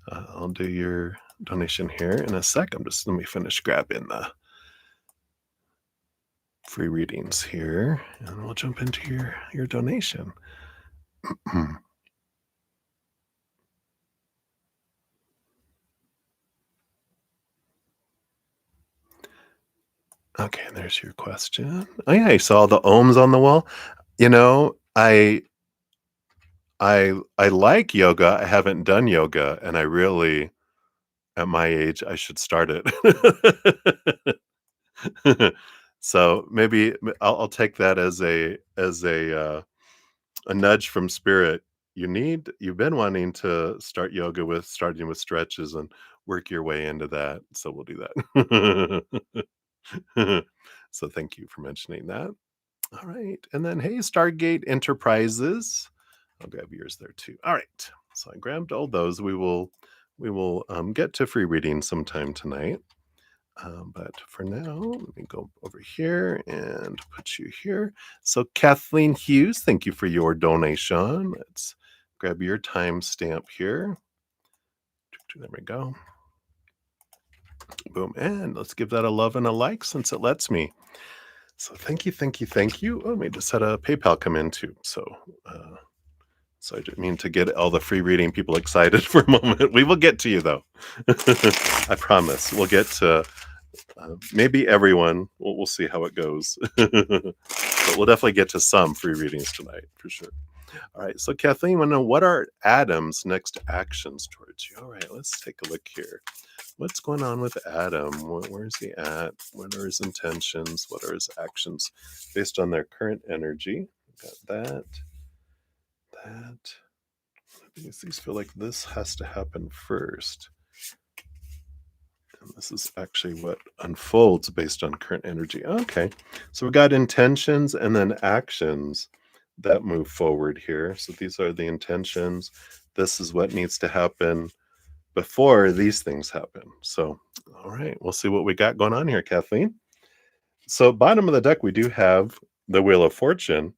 I'll do your donation here in a sec. Let me finish grabbing the free readings here, and we'll jump into your donation. Okay, there's your question. Oh yeah, I saw the ohms on the wall. You know, I like yoga. I haven't done yoga, and I really, at my age, I should start it. So maybe I'll take that as a nudge from spirit. You've been wanting to start yoga starting with stretches and work your way into that. So we'll do that. So thank you for mentioning that. All right. And then, hey, Stargate Enterprises. I'll grab yours there too. All right. So I grabbed all those. We will get to free reading sometime tonight. But for now, let me go over here and put you here. So Kathleen Hughes, thank you for your donation. Let's grab your timestamp here. There we go. Boom. And let's give that a love and a like since it lets me. So thank you, thank you, thank you. Oh, we just had a PayPal come in too. So I didn't mean to get all the free reading people excited for a moment. We will get to you though. I promise. We'll get to maybe everyone. We'll see how it goes. But we'll definitely get to some free readings tonight for sure. All right. So Kathleen, want to know what are Adam's next actions towards you? All right. Let's take a look here. What's going on with Adam? Where's he at? What are his intentions? What are his actions based on their current energy? Got that. These feel like this has to happen first. And this is actually what unfolds based on current energy. Okay. So we got intentions and then actions that move forward here. So these are the intentions. This is what needs to happen before these things happen. So, all right, we'll see what we got going on here, Kathleen. So, bottom of the deck, we do have the Wheel of Fortune.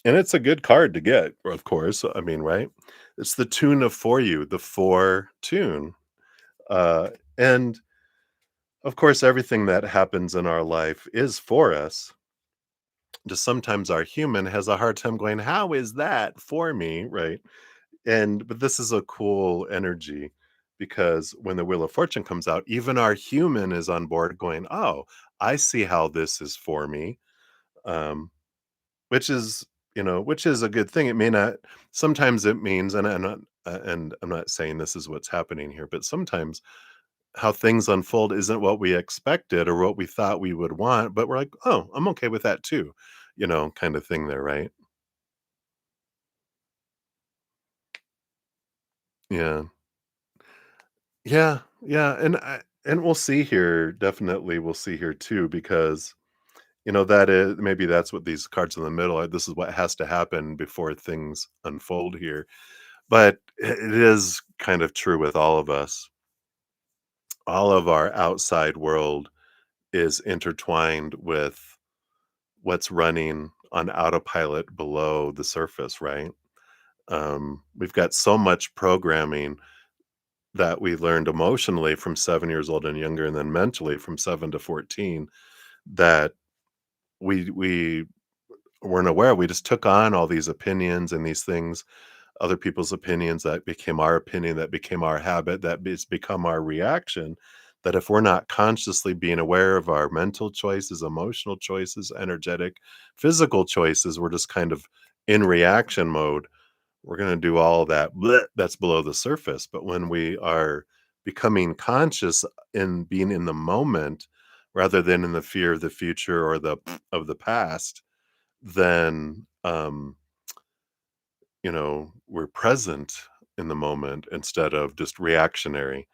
And it's a good card to get, of course. I mean, right? It's the tune of For You, the four tune. And of course, everything that happens in our life is for us. Just sometimes our human has a hard time going, how is that for me? Right. But this is a cool energy because when the Wheel of Fortune comes out, even our human is on board going, oh, I see how this is for me. Um, which is, which is a good thing. It may not, sometimes it means, and I'm not saying this is what's happening here, but sometimes how things unfold isn't what we expected or what we thought we would want, but we're like, oh, I'm okay with that too, kind of thing there, right? Yeah. Yeah, yeah, and we'll see here, definitely we'll see here too, because, that is maybe that's what these cards in the middle are. This is what has to happen before things unfold here. But it is kind of true with all of us. All of our outside world is intertwined with what's running on autopilot below the surface, right? We've got so much programming that we learned emotionally from 7 years old and younger, and then mentally from 7 to 14, that we weren't aware. We just took on all these opinions and these things, other people's opinions that became our opinion, that became our habit, that has become our reaction. That if we're not consciously being aware of our mental choices, emotional choices, energetic, physical choices, we're just kind of in reaction mode. We're going to do all that that's below the surface. But when we are becoming conscious in being in the moment rather than in the fear of the future or the of the past, then we're present in the moment instead of just reactionary.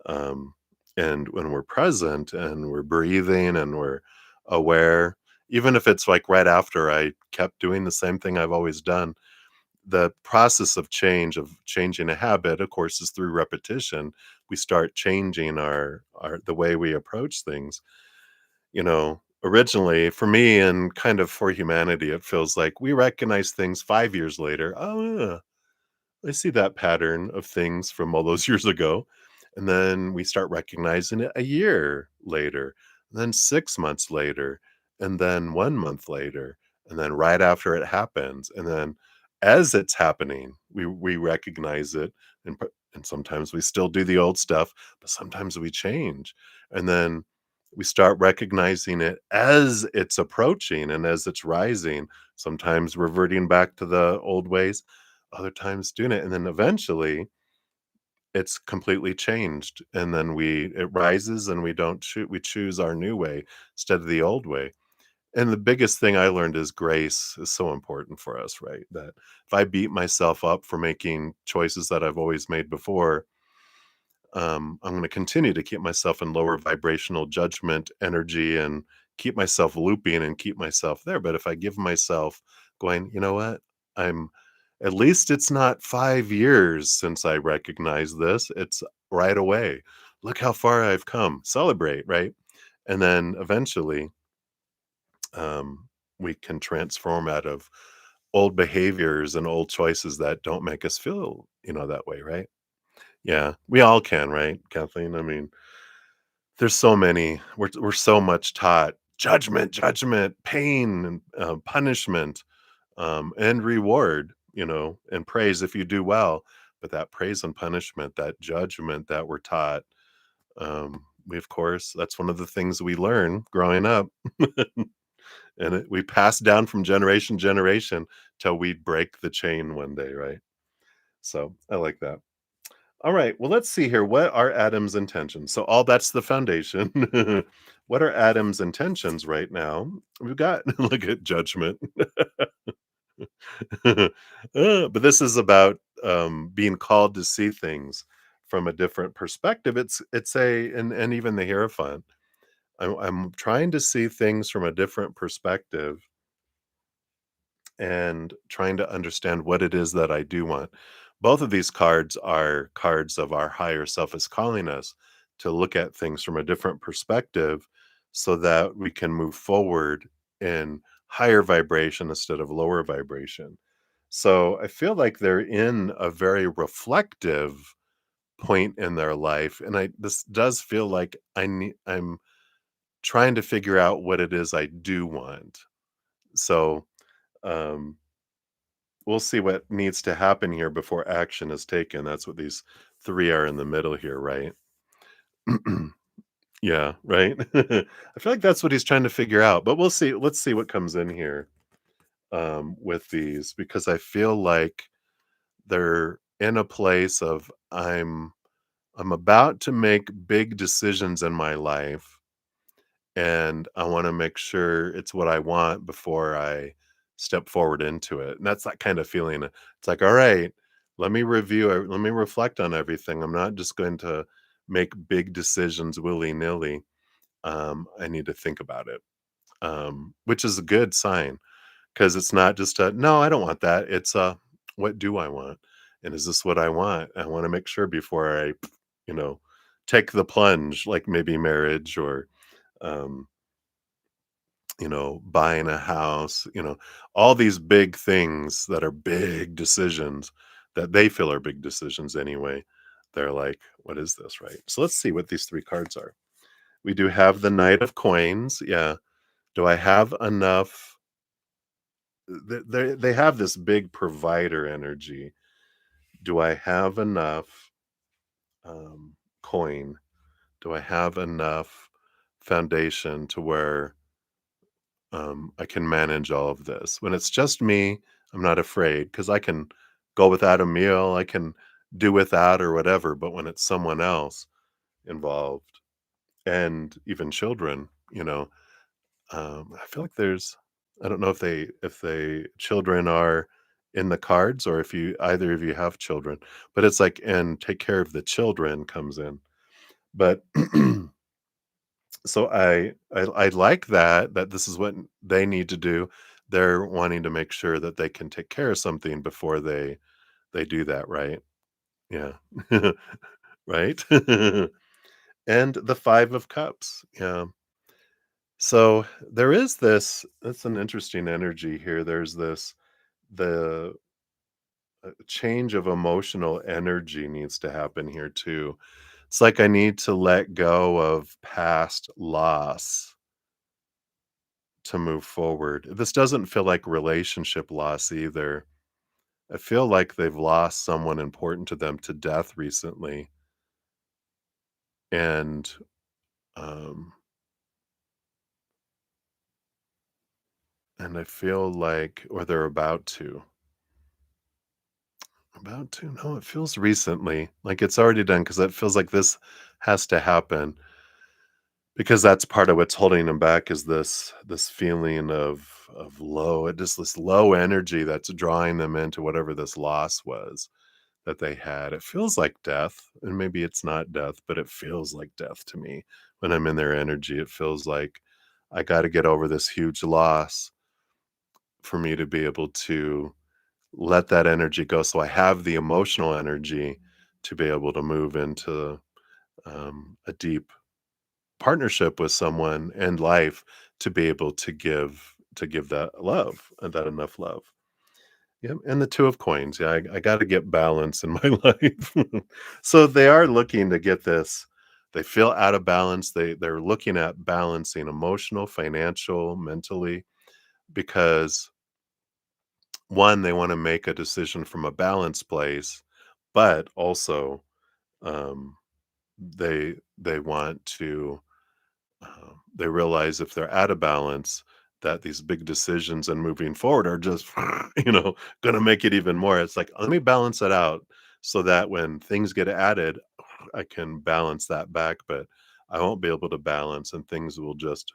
Um, and when we're present and we're breathing and we're aware, even if it's like right after I kept doing the same thing I've always done, the process of change, of changing a habit, of course, is through repetition. We start changing our the way we approach things. Originally for me and kind of for humanity, it feels like we recognize things 5 years later. Oh, yeah, I see that pattern of things from all those years ago. And then we start recognizing it a year later, then 6 months later, and then 1 month later, and then right after it happens. And then as it's happening, we recognize it. And sometimes we still do the old stuff, but sometimes we change. And then we start recognizing it as it's approaching and as it's rising, sometimes reverting back to the old ways, other times doing it, and then eventually it's completely changed, and then we it rises and we don't we choose our new way instead of the old way. And the biggest thing I learned is grace is so important for us, right? That if I beat myself up for making choices that I've always made before, I'm going to continue to keep myself in lower vibrational judgment energy and keep myself looping and keep myself there. But if I give myself going, you know what? I'm At least it's not 5 years since I recognized this. It's right away. Look how far I've come. Celebrate, right? And then eventually, we can transform out of old behaviors and old choices that don't make us feel, that way, right? Yeah, we all can, right, Kathleen? I mean, there's so many. We're so much taught judgment, judgment, pain, and punishment, and reward, and praise if you do well. But that praise and punishment, that judgment that we're taught, we of course that's one of the things we learn growing up, and we pass down from generation to generation till we break the chain one day, right? So I like that. All right. Well, let's see here. What are Adam's intentions? So, all that's the foundation. What are Adam's intentions right now? We've got look at judgment. But this is about being called to see things from a different perspective. It's a and even the Hierophant. I'm trying to see things from a different perspective and trying to understand what it is that I do want. Both of these cards are cards of our higher self is calling us to look at things from a different perspective so that we can move forward in higher vibration instead of lower vibration. So I feel like they're in a very reflective point in their life, and I this does feel like I'm trying to figure out what it is I do want. So um we'll see what needs to happen here before action is taken. That's what these 3 are in the middle here, right? Yeah, right? I feel like that's what he's trying to figure out, but we'll see. Let's see what comes in here, with these, because I feel like they're in a place of I'm about to make big decisions in my life, and I wanna make sure it's what I want before I step forward into it, and that's that kind of feeling. It's like, "All right, let me reflect on everything. I'm not just going to make big decisions willy-nilly. I need to think about it." Which is a good sign because it's not just a, "No, I don't want that." It's a, "What do I want? And is this what I want?" I wanna make sure before I, you know, take the plunge, like maybe marriage or, um buying a house, all these big things that are big decisions that they feel are big decisions anyway. They're like, what is this, right? So let's see what these three cards are. We do have the Knight of Coins. Yeah. Do I have enough they have this big provider energy. Do I have enough coin? Do I have enough foundation to where I can manage all of this? When it's just me, I'm not afraid because I can go without a meal, I can do without or whatever. But when it's someone else involved and even children, I feel like I don't know if they children are in the cards or if you either of you have children, but it's like and take care of the children comes in. But so I like that this is what they need to do. They're wanting to make sure that they can take care of something before they do that, right? Yeah. Right? And the 5 of cups. Yeah. So there is this that's an interesting energy here. There's this the change of emotional energy needs to happen here too. It's like I need to let go of past loss to move forward. This doesn't feel like relationship loss either. I feel like they've lost someone important to them to death recently, and um and I feel like or they're about to. No, it feels recently, like it's already done because it feels like this has to happen because that's part of what's holding them back is this feeling of low, just this low energy that's drawing them into whatever this loss was that they had. It feels like death, and maybe it's not death, but it feels like death to me when I'm in their energy. It feels like I got to get over this huge loss for me to be able to let that energy go so I have the emotional energy to be able to move into a deep partnership with someone and life to be able to give that love and that enough love. Yep, and the 2 of coins. Yeah, I gotta get balance in my life. So they are looking to get this. They feel out of balance. They're looking at balancing emotional, financial, mentally, because 1, they wanna make a decision from a balanced place, but also, um, they want to they realize if they're out of balance, that these big decisions and moving forward are just, gonna make it even more. It's like, let me balance it out so that when things get added, I can balance that back, but I won't be able to balance and things will just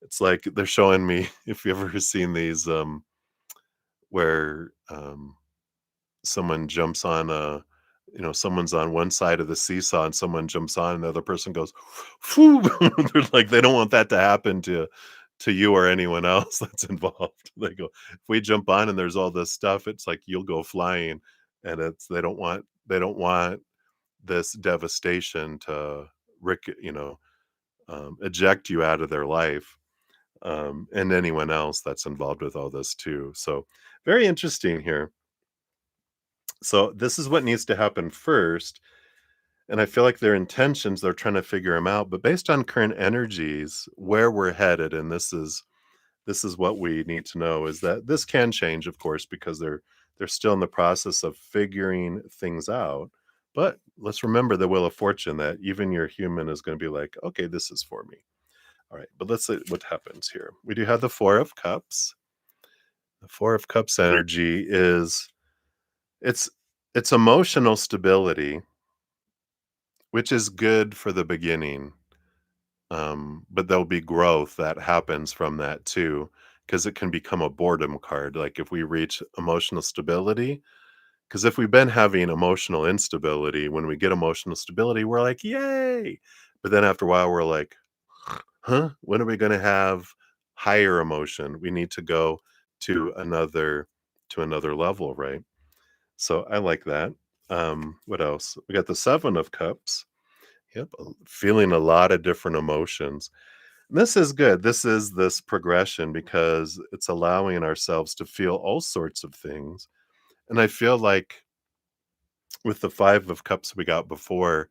it's like they're showing me if you ever seen these where someone jumps on a someone's on one side of the seesaw and someone jumps on and the other person goes, "Phew." They're like, they don't want that to happen to you or anyone else that's involved. They go, "If we jump on and there's all this stuff, it's like you'll go flying." And it's they don't want this devastation to eject you out of their life, and anyone else that's involved with all this too. So very interesting here. So this is what needs to happen first. And I feel like their intentions, they're trying to figure them out. But based on current energies, where we're headed, and this is what we need to know is that this can change, of course, because they're still in the process of figuring things out. But let's remember the wheel of fortune that even your human is going to be like, okay, this is for me. All right, but let's see what happens here. We do have the Four of Cups. The Four of Cups energy is it's it's emotional stability, which is good for the beginning. But there'll be growth that happens from that too, because it can become a boredom card. Like if we reach emotional stability, because if we've been having emotional instability, when we get emotional stability, we're like, yay. But then after a while, we're like, huh, when are we going to have higher emotion? We need to go to another level, right? So I like that. What else? We got the Seven of Cups. Yep, feeling a lot of different emotions. This is good. This is this progression because it's allowing ourselves to feel all sorts of things. And I feel like with the 5 of cups we got before,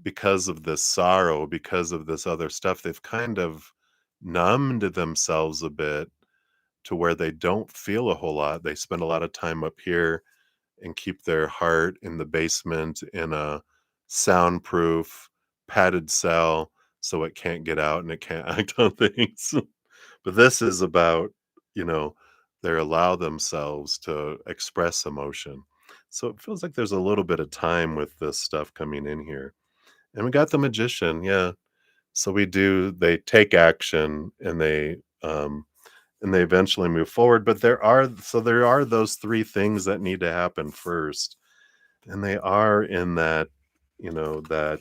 because of this sorrow, because of this other stuff, they've kind of numbed themselves a bit to where they don't feel a whole lot. They spend a lot of time up here and keep their heart in the basement in a soundproof padded cell so it can't get out and it can't act on things. But this is about, you know, they allow themselves to express emotion. So it feels like there's a little bit of time with this stuff coming in here. And we got the magician, yeah. So they take action and they eventually move forward, but there are those 3 things that need to happen first, and they are in that, that,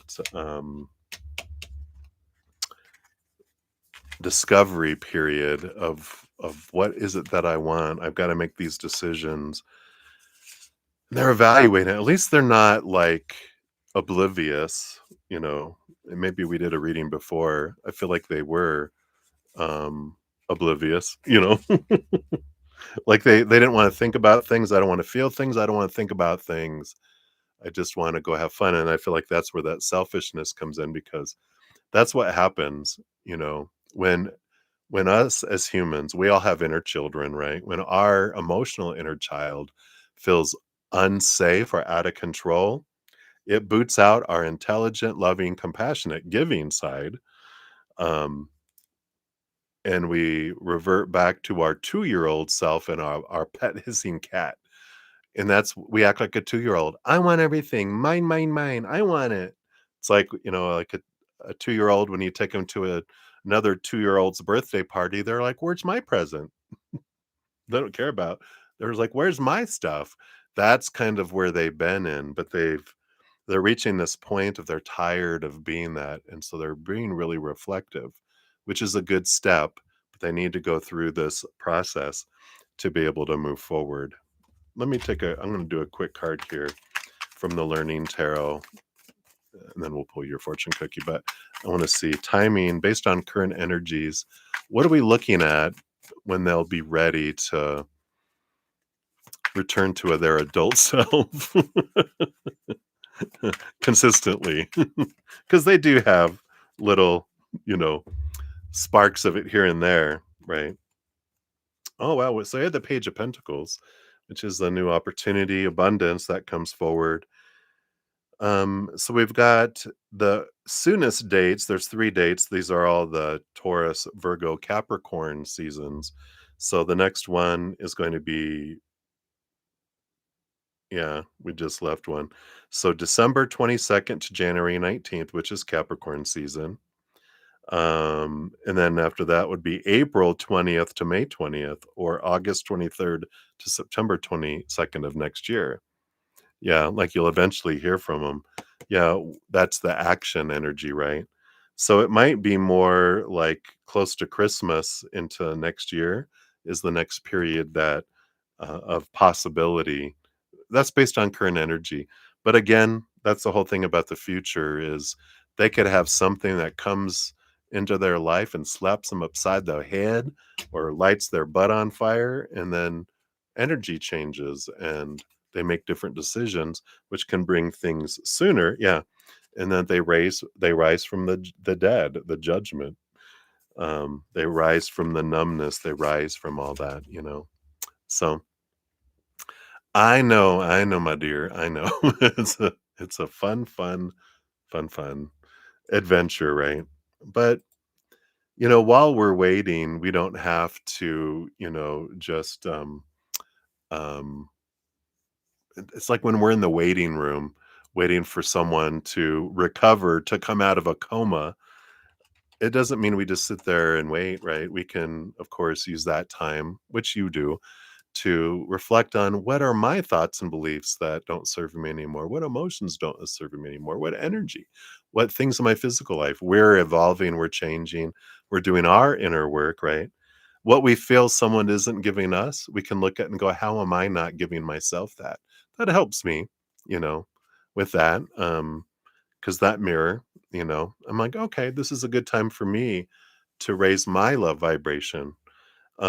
discovery period of what is it that I want? I've gotta make these decisions. They're evaluating, at least they're not, like, oblivious, you know? And maybe we did a reading before. I feel like they were, oblivious, you know? Like, they didn't wanna think about things, I don't wanna feel things, I don't wanna think about things. I just wanna go have fun, and I feel like that's where that selfishness comes in because that's what happens, when us as humans, we all have inner children, right? When our emotional inner child feels unsafe or out of control, it boots out our intelligent, loving, compassionate, giving side, um, and we revert back to our 2-year-old self and our pet hissing cat. And that's we act like a 2-year-old. "I want everything. Mine, mine, mine. I want it." It's like, like a 2-year-old when you take them to another 2-year-old's birthday party, they're like, "Where's my present?" They don't care about they're like, "Where's my stuff?" That's kind of where they've been in, but they're reaching this point of they're tired of being that, and so they're being really reflective, which is a good step, but they need to go through this process to be able to move forward. I'm gonna do a quick card here from the Learning Tarot, and then we'll pull your fortune cookie, but I wanna see timing based on current energies. What are we looking at when they'll be ready to return to their adult self consistently? Because they do have little, you know, sparks of it here and there, right? Oh, wow, so I had the Page of Pentacles, which is the new opportunity, abundance that comes forward. So we've got the soonest dates. There's 3 dates. These are all the Taurus, Virgo, Capricorn seasons. So the next one is going to be, yeah, we just left one. So December 22nd to January 19th, which is Capricorn season. And then after that would be April 20th to May 20th, or August 23rd to September 22nd of next year. Yeah, like you'll eventually hear from them. Yeah, that's the action energy, right? So it might be more like close to Christmas into next year is the next period that of possibility. That's based on current energy. But again, that's the whole thing about the future is they could have something that comes into their life and slaps them upside the head or lights their butt on fire, and then energy changes and they make different decisions, which can bring things sooner. Yeah. And then they rise from the dead, the judgment. They rise from the numbness, they rise from all that. So I know, my dear. I know. It's a fun adventure, right? But while we're waiting, we don't have to, just um it's like when we're in the waiting room waiting for someone to recover to come out of a coma. It doesn't mean we just sit there and wait, right? We can, of course, use that time, which you do, to reflect on what are my thoughts and beliefs that don't serve me anymore? What emotions don't serve me anymore? What energy? What things in my physical life? We're evolving, we're changing, we're doing our inner work, right? What we feel someone isn't giving us, we can look at and go, how am I not giving myself that? That helps me, you know, with that. Because that mirror, I'm like, okay, this is a good time for me to raise my love vibration,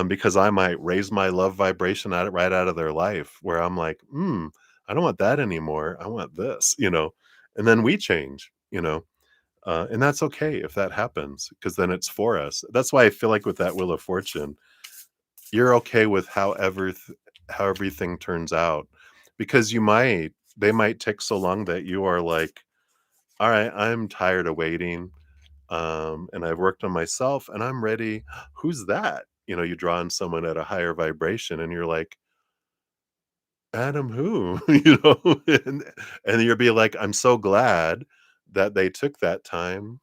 because I might raise my love vibration right out of their life where I'm like, I don't want that anymore. I want this. And then we change. And that's okay if that happens because then it's for us. That's why I feel like with that Wheel of Fortune, you're okay with how everything turns out, because they might take so long that you are like, all right, I'm tired of waiting. And I've worked on myself and I'm ready. Who's that? You draw on someone at a higher vibration and you're like, Adam who? And you'll be like, I'm so glad that they took that time,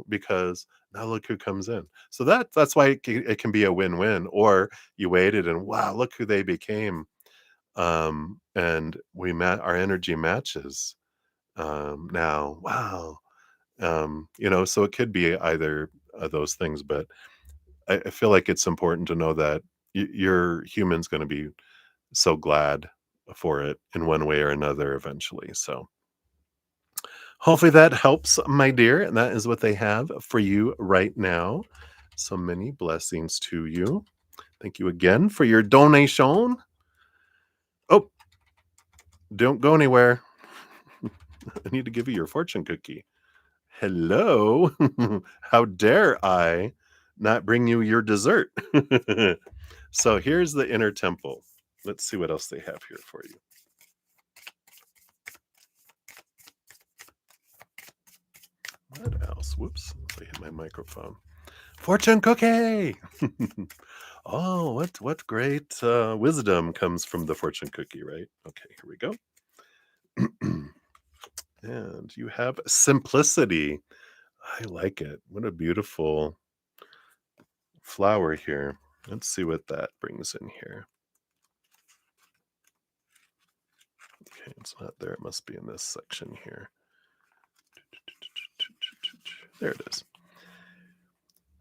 because now look who comes in. So that's why it can be a win-win. Or you waited and wow, look who they became. And our energy matches now. Wow. So it could be either of those things, but I feel like it's important to know that your human's going to be so glad for it in one way or another eventually. So hopefully that helps, my dear. And that is what they have for you right now. So many blessings to you. Thank you again for your donation. Oh, don't go anywhere. I need to give you your fortune cookie. Hello. How dare I not bring you your dessert? So here's the inner temple. Let's see what else they have here for you. What else? Whoops. I hit my microphone. Fortune cookie. Oh, what great wisdom comes from the fortune cookie, right? Okay, here we go. And you have simplicity. I like it. What a beautiful flower here. Let's see what that brings in here. Okay, it's not there. It must be in this section here. There it is.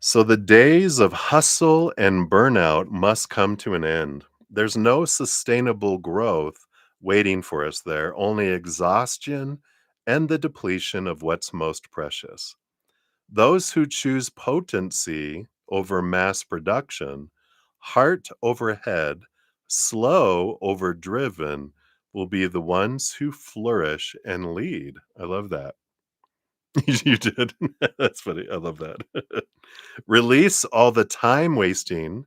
So the days of hustle and burnout must come to an end. There's no sustainable growth waiting for us there, only exhaustion and the depletion of what's most precious. Those who choose potency over mass production, heart over head, slow over driven, will be the ones who flourish and lead. I love that. You did. That's funny. I love that. Release all the time wasting,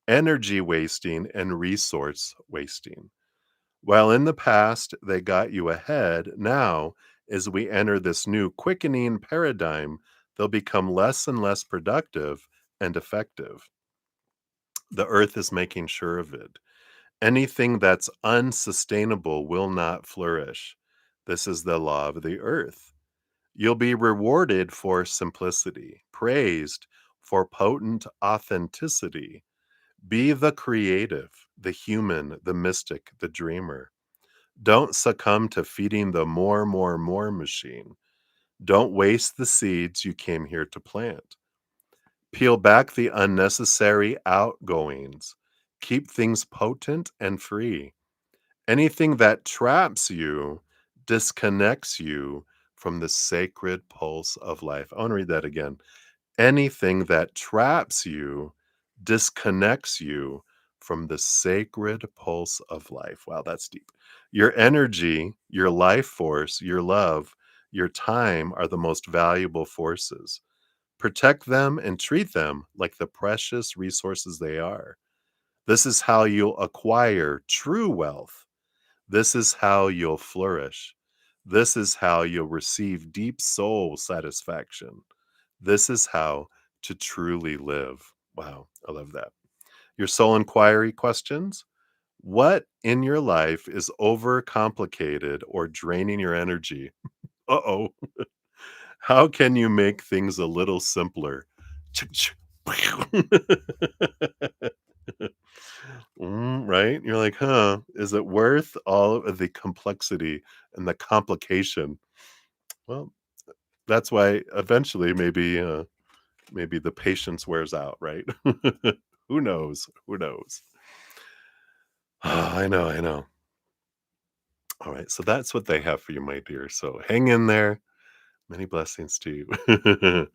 energy wasting, and resource wasting. While in the past they got you ahead, now, as we enter this new quickening paradigm, they'll become less and less productive and effective. The earth is making sure of it. Anything that's unsustainable will not flourish. This is the law of the earth. You'll be rewarded for simplicity, praised for potent authenticity. Be the creative, the human, the mystic, the dreamer. Don't succumb to feeding the more, more, more machine. Don't waste the seeds you came here to plant. Peel back the unnecessary outgoings. Keep things potent and free. Anything that traps you disconnects you from the sacred pulse of life. I want to read that again. Anything that traps you disconnects you from the sacred pulse of life. Wow, that's deep. Your energy, your life force, your love, your time are the most valuable forces. Protect them and treat them like the precious resources they are. This is how you'll acquire true wealth. This is how you'll flourish. This is how you'll receive deep soul satisfaction. This is how to truly live. Wow, I love that. Your soul inquiry questions. What in your life is overcomplicated or draining your energy? Uh oh. How can you make things a little simpler? Right? You're like, huh, is it worth all of the complexity and the complication? Well, that's why eventually maybe the patience wears out, right? Who knows? Who knows? I know, I know. All right, so that's what they have for you, my dear. So hang in there. Many blessings to you.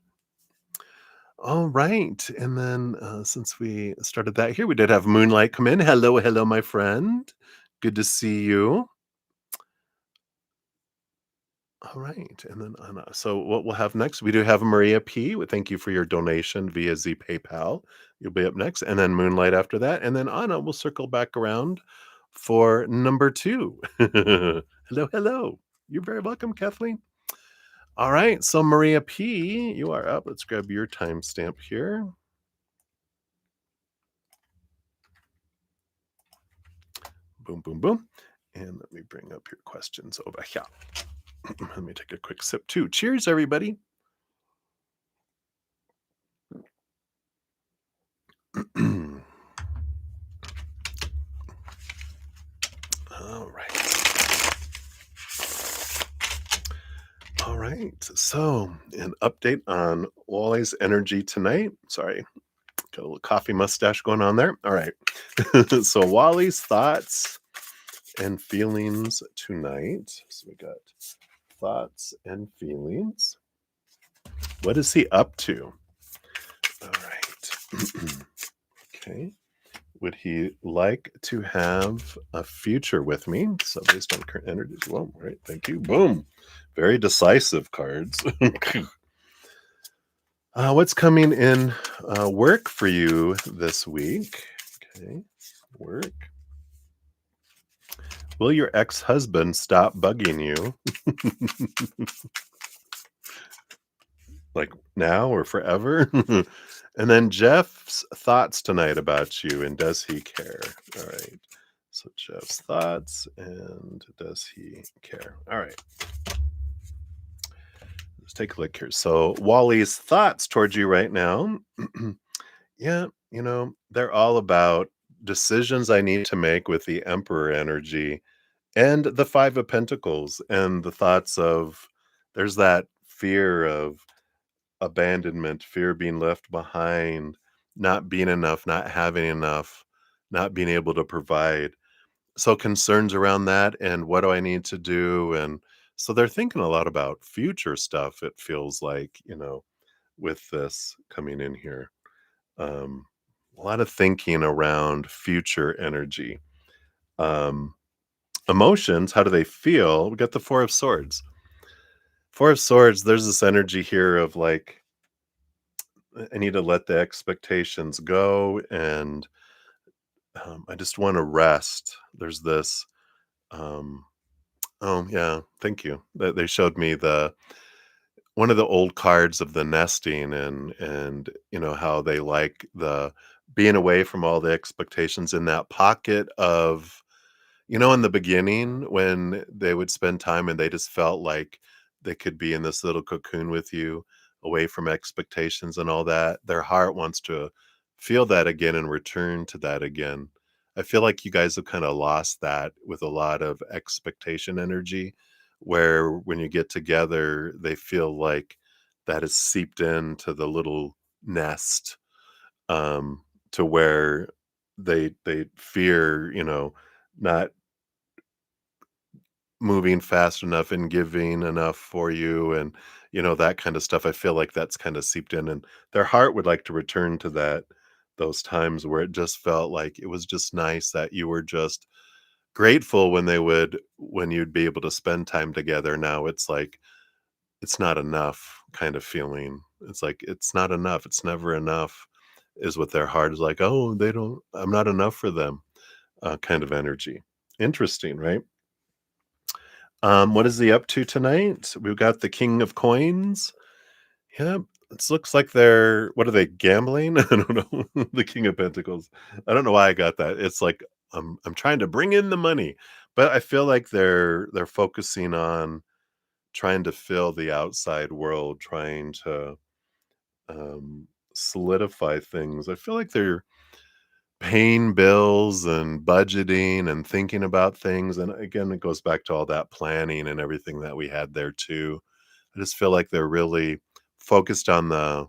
All right, and then since we started that here, we did have Moonlight come in. Hello, hello, my friend. Good to see you. All right. And then Anna. So what we'll have next, we do have Maria P. Thank you for your donation via Z PayPal. You'll be up next. And then Moonlight after that. And then Anna will circle back around for number two. Hello, hello. You're very welcome, Kathleen. All right. So Maria P, you are up. Let's grab your timestamp here. Boom, boom, boom. And let me bring up your questions over here. Let me take a quick sip too. Cheers, everybody. All right. All right. So, an update on Wally's energy tonight. Sorry, got a little coffee mustache going on there. All right. So, Wally's thoughts and feelings tonight. So, we got thoughts and feelings. What is he up to? All right. Okay. Would he like to have a future with me? So based on current energies. Well, right. Thank you. Boom. Very decisive cards. What's coming in work for you this week? Okay. Work. Will your ex-husband stop bugging you? Like now or forever? And then Jeff's thoughts tonight about you, and does he care? All right. So Jeff's thoughts, and does he care? All right. Let's take a look here. So Wally's thoughts towards you right now. Yeah, they're all about decisions I need to make with the Emperor energy and the Five of Pentacles and the thoughts of there's that fear of abandonment, fear of being left behind, not being enough, not having enough, not being able to provide. So concerns around that and what do I need to do? And so they're thinking a lot about future stuff, it feels like, with this coming in here. Um, a lot of thinking around future energy. Um, Emotions, how do they feel? We got the Four of Swords. Four of Swords, there's this energy here of like, I need to let the expectations go and I just want to rest. There's this, um, oh yeah, thank you. They showed me the one of the old cards of the nesting and how they like the being away from all the expectations in that pocket of in the beginning when they would spend time and they just felt like they could be in this little cocoon with you, away from expectations and all that. Their heart wants to feel that again and return to that again. I feel like you guys have kind of lost that with a lot of expectation energy, where when you get together, they feel like that is seeped into the little nest, um, to where they fear, not moving fast enough and giving enough for you and that kind of stuff. I feel like that's kind of seeped in and their heart would like to return to those times where it just felt like it was just nice that you were just grateful when you'd be able to spend time together. Now it's like it's not enough kind of feeling. It's like it's not enough, it's never enough, is what their heart is like. Oh, they don't, I'm not enough for them, kind of energy. Interesting, right? What is he up to tonight? We've got the King of Coins. Yeah, it looks like they're what are they gambling? I don't know. The King of Pentacles. I don't know why I got that. It's like I'm trying to bring in the money, but I feel like they're focusing on trying to fill the outside world, trying to solidify things. I feel like they're paying bills and budgeting and thinking about things. And again, it goes back to all that planning and everything that we had there too. I just feel like they're really focused on the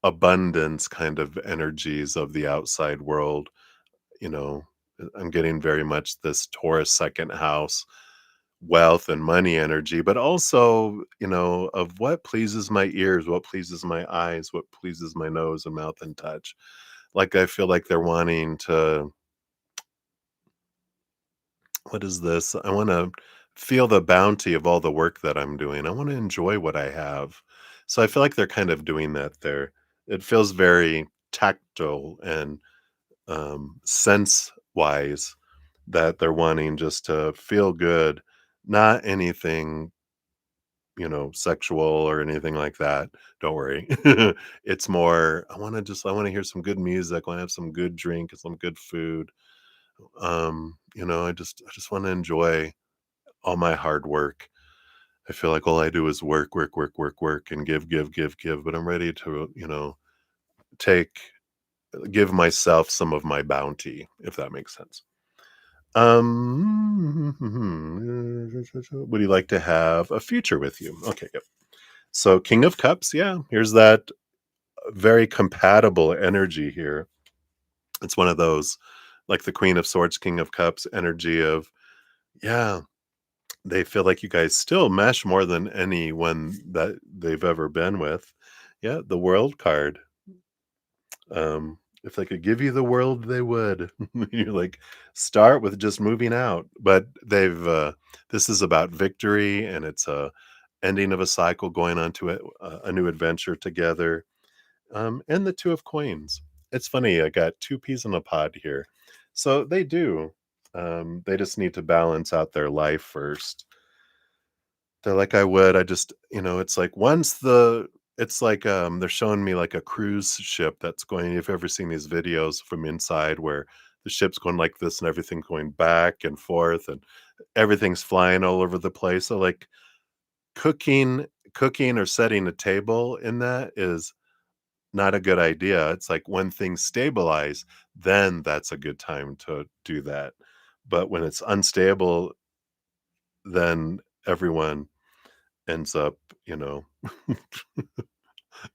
abundance kind of energies of the outside world. You know, I'm getting very much this Taurus second house wealth and money energy, but also, of what pleases my ears, what pleases my eyes, what pleases my nose and mouth and touch. Like, I feel like they're wanting to what is this? I wanna feel the bounty of all the work that I'm doing. I want to enjoy what I have. So I feel like they're kind of doing that there. It feels very tactile and sense wise that they're wanting just to feel good, not anything, sexual or anything like that. Don't worry. It's more, I want to hear some good music, I want to have some good drink and some good food. I just want to enjoy all my hard work. I feel like all I do is work, work, work, work, work, and give, give, give, give. But I'm ready to, take, give myself some of my bounty, if that makes sense. Would you like to have a future with you? Okay, yep. So, King of Cups, yeah, here's that very compatible energy here. It's one of those, like the Queen of Swords, King of Cups energy of, yeah, they feel like you guys still mesh more than anyone that they've ever been with. Yeah, the World card. If they could give you the world, they would. You're like, start with just moving out. But this is about victory, and it's a ending of a cycle, going on to a new adventure together. And the Two of Coins. It's funny, I got two peas in a pod here. So they do. They just need to balance out their life first. They're like, "I would, I just," it's like it's like, they're showing me like a cruise ship that's going, if you've ever seen these videos from inside where the ship's going like this and everything's going back and forth and everything's flying all over the place. So like cooking or setting a table in that is not a good idea. It's like when things stabilize, then that's a good time to do that. But when it's unstable, then everyone ends up, you know,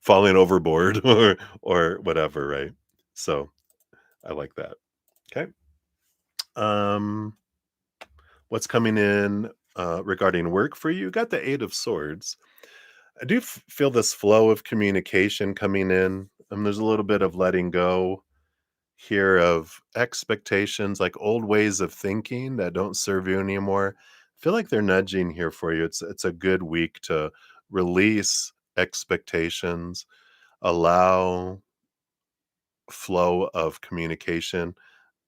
falling overboard or whatever, right? So, I like that. Okay. Um, what's coming in, regarding work for you? Got the 8 of Swords. I do feel this flow of communication coming in. There's a little bit of letting go here of expectations, like old ways of thinking that don't serve you anymore. Feel like they're nudging here for you. It's a good week to release expectations, allow flow of communication.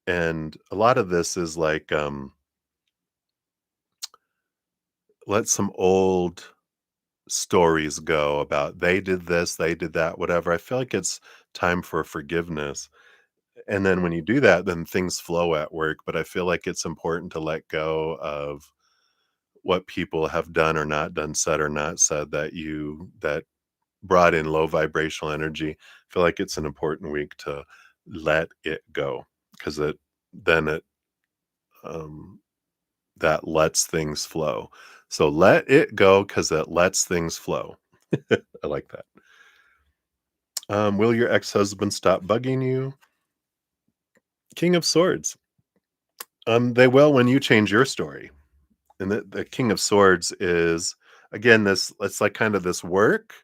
And a lot of this is like, let some old stories go about they did this, they did that, whatever. I feel like it's time for forgiveness. And then when you do that, then things flow at work. But I feel like it's important to let go of what people have done or not done, said or not said, that brought in low vibrational energy. I feel like it's an important week to let it go, because it um that lets things flow. So let it go because it lets things flow. I like that. Will your ex-husband stop bugging you? King of Swords. They will when you change your story. And the King of Swords is, again, this it's like kind of this work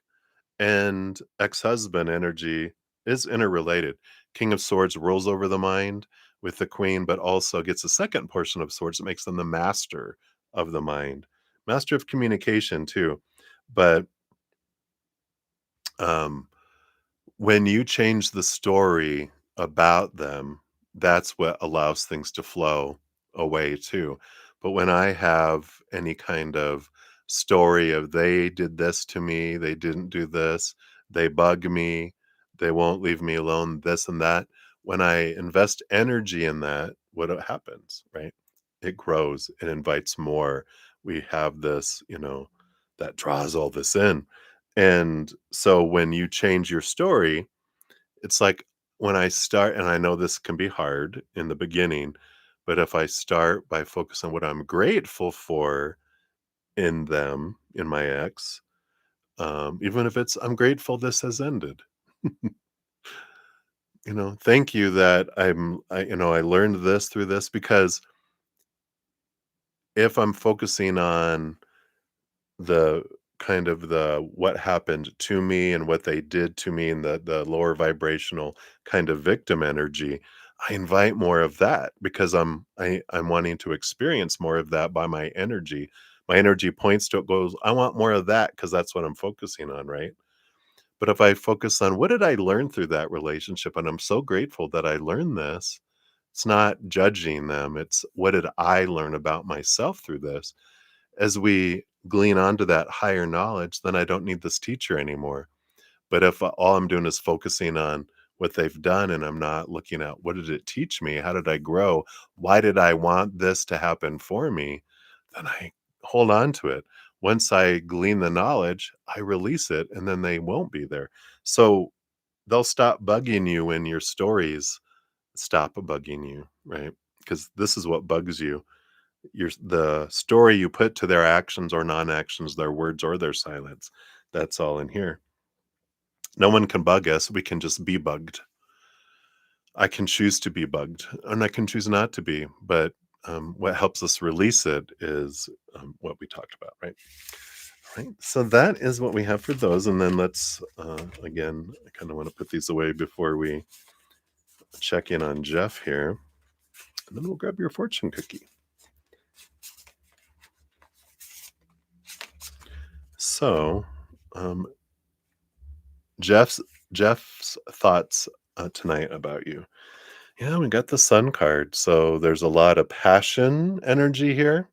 and ex-husband energy is interrelated. King of Swords rolls over the mind with the Queen, but also gets a second portion of swords that makes them the master of the mind, master of communication too. But um, when you change the story about them, that's what allows things to flow away too. But when I have any kind of story of they did this to me, they didn't do this, they bug me, they won't leave me alone, this and that, when I invest energy in that, what happens, right? It grows, it invites more. We have this, that draws all this in. And so when you change your story, it's like when I start, and I know this can be hard in the beginning, but if I start by focusing on what I'm grateful for in them, in my ex, even if it's, I'm grateful this has ended. Thank you that I learned this through this, because if I'm focusing on the kind of the what happened to me and what they did to me and the lower vibrational kind of victim energy, I invite more of that because I'm wanting to experience more of that by my energy. My energy points to it, goes, I want more of that because that's what I'm focusing on, right? But if I focus on what did I learn through that relationship, and I'm so grateful that I learned this, it's not judging them. It's what did I learn about myself through this? As we glean onto that higher knowledge, then I don't need this teacher anymore. But if all I'm doing is focusing on what they've done and I'm not looking at what did it teach me? How did I grow? Why did I want this to happen for me? Then I hold on to it. Once I glean the knowledge, I release it and then they won't be there. So they'll stop bugging you when your stories stop bugging you, right? Because this is what bugs you. The story you put to their actions or non-actions, their words or their silence. That's all in here. No one can bug us, we can just be bugged. I can choose to be bugged, and I can choose not to be, but, what helps us release it is, what we talked about, right? Right, so that is what we have for those, and then let's, again, I kinda wanna put these away before we check in on Jeff here, and then we'll grab your fortune cookie. So, um, Jeff's Jeff's thoughts, tonight about you. Yeah, we got the Sun card, so there's a lot of passion energy here.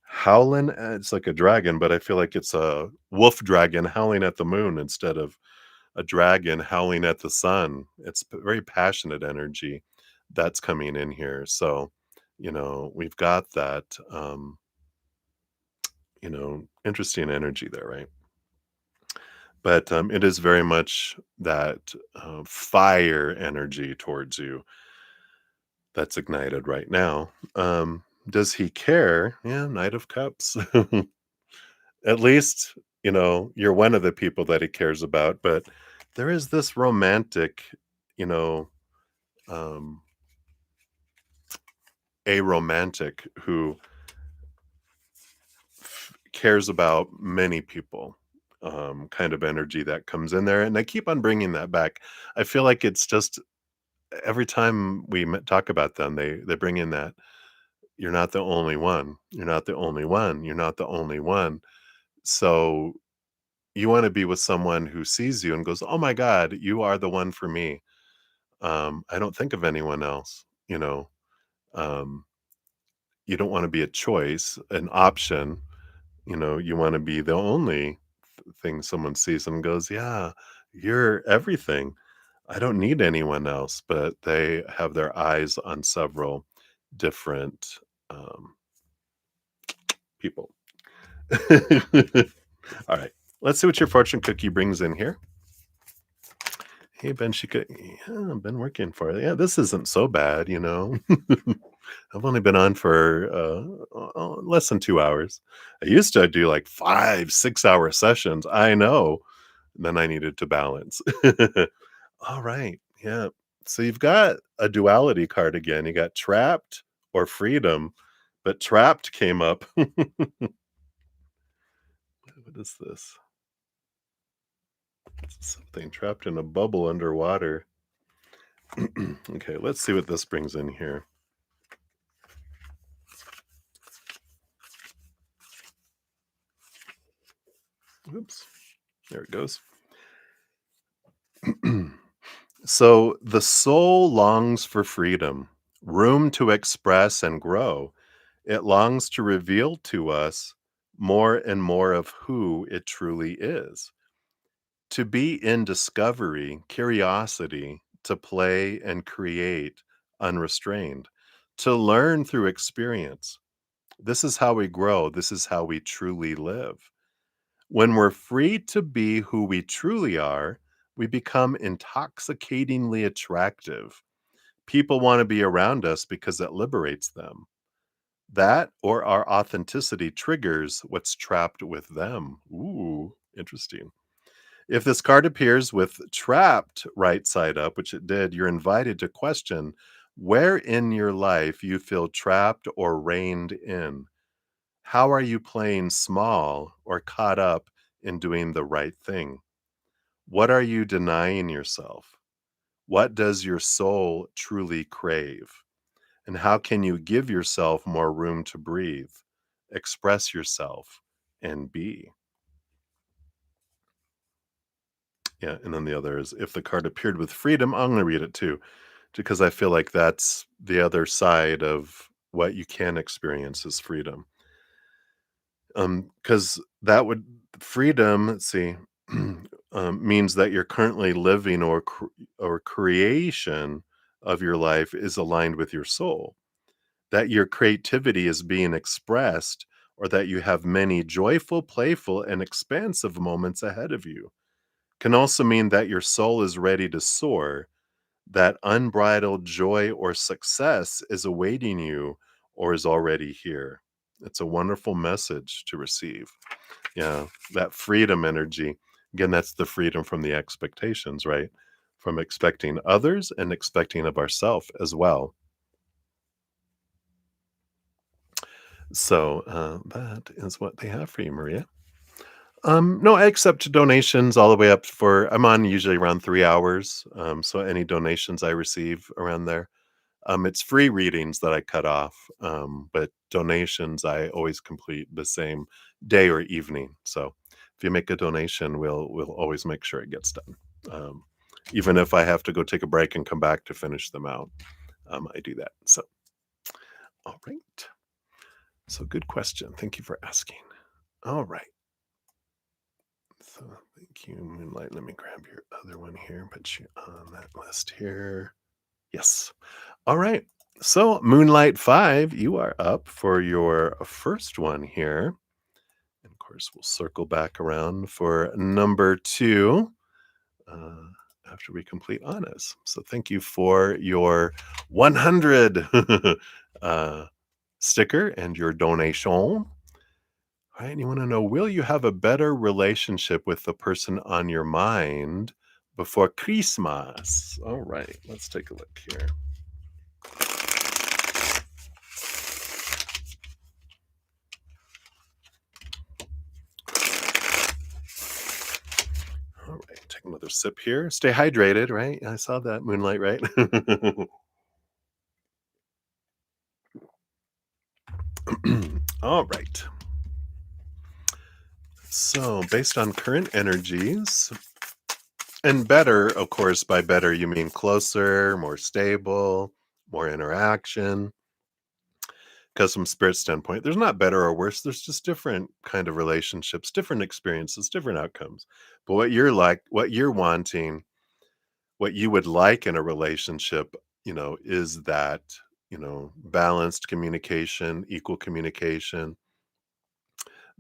Howling it's like a dragon, but I feel like it's a wolf dragon howling at the moon instead of a dragon howling at the sun. It's very passionate energy that's coming in here. So, we've got that, interesting energy there, right? But it is very much that fire energy towards you that's ignited right now. Does he care? Yeah, Knight of Cups. At least, you're one of the people that he cares about, but there is this romantic, you know, um, a romantic who cares about many people, kind of energy that comes in there. And I keep on bringing that back. I feel like it's just every time we talk about them, they bring in that you're not the only one. You're not the only one. You're not the only one. So you want to be with someone who sees you and goes, "Oh my God, you are the one for me." I don't think of anyone else. Um, you don't want to be a choice, an option. You want to be the only thing someone sees and goes, "Yeah, you're everything. I don't need anyone else." But they have their eyes on several different people. All right, let's see what your fortune cookie brings in here. Hey, Ben, yeah, I've been working for it. Yeah, this isn't so bad. I've only been on for less than 2 hours. I used to do like 5, 6 hour sessions. I know. Then I needed to balance. All right. Yeah. So you've got a duality card again. You got trapped or freedom, but trapped came up. What is this? Something trapped in a bubble underwater. Okay, let's see what this brings in here. Oops, there it goes. So the soul longs for freedom, room to express and grow. It longs to reveal to us more and more of who it truly is. To be in discovery, curiosity, to play and create unrestrained, to learn through experience. This is how we grow. This is how we truly live. When we're free to be who we truly are, we become intoxicatingly attractive. People want to be around us because it liberates them. That or our authenticity triggers what's trapped with them. Ooh, interesting. If this card appears with trapped right side up, which it did, you're invited to question where in your life you feel trapped or reined in. How are you playing small or caught up in doing the right thing? What are you denying yourself? What does your soul truly crave? And how can you give yourself more room to breathe, express yourself, and be? Yeah, and then the other is if the card appeared with freedom, I'm gonna read it too, because I feel like that's the other side of what you can experience is freedom. Because that would freedom, let's see, means that you're currently living or creation of your life is aligned with your soul, that your creativity is being expressed, or that you have many joyful, playful, and expansive moments ahead of you. Can also mean that your soul is ready to soar, that unbridled joy or success is awaiting you or is already here. It's a wonderful message to receive. Yeah, that freedom energy. Again, that's the freedom from the expectations, right? From expecting others and expecting of ourselves as well. So that is what they have for you, Maria. No, I accept donations all the way up for I'm on usually around 3 hours. So any donations I receive around there. It's free readings that I cut off, but donations I always complete the same day or evening. So if you make a donation, we'll always make sure it gets done. Um, Even if I have to go take a break and come back to finish them out, I do that. So all right. So good question. Thank you for asking. All right. So thank you, Moonlight. Let me grab your other one here. Put you on that list here. Yes. All right. So, Moonlight 5, you are up for your first one here. And of course, we'll circle back around for number 2 uh, after we complete Anna's. So, thank you for your 100 uh, sticker and your donation. All right. And you want to know, will you have a better relationship with the person on your mind before Christmas? All right. Let's take a look here. All right, take another sip here. Stay hydrated, right? I saw that moonlight, right? All right. So, based on current energies, and better, of course, by better, you mean closer, more stable, more interaction. Because from spirit standpoint, there's not better or worse. There's just different kind of relationships, different experiences, different outcomes. But what you're like, what you're wanting, what you would like in a relationship, is that, balanced communication, equal communication,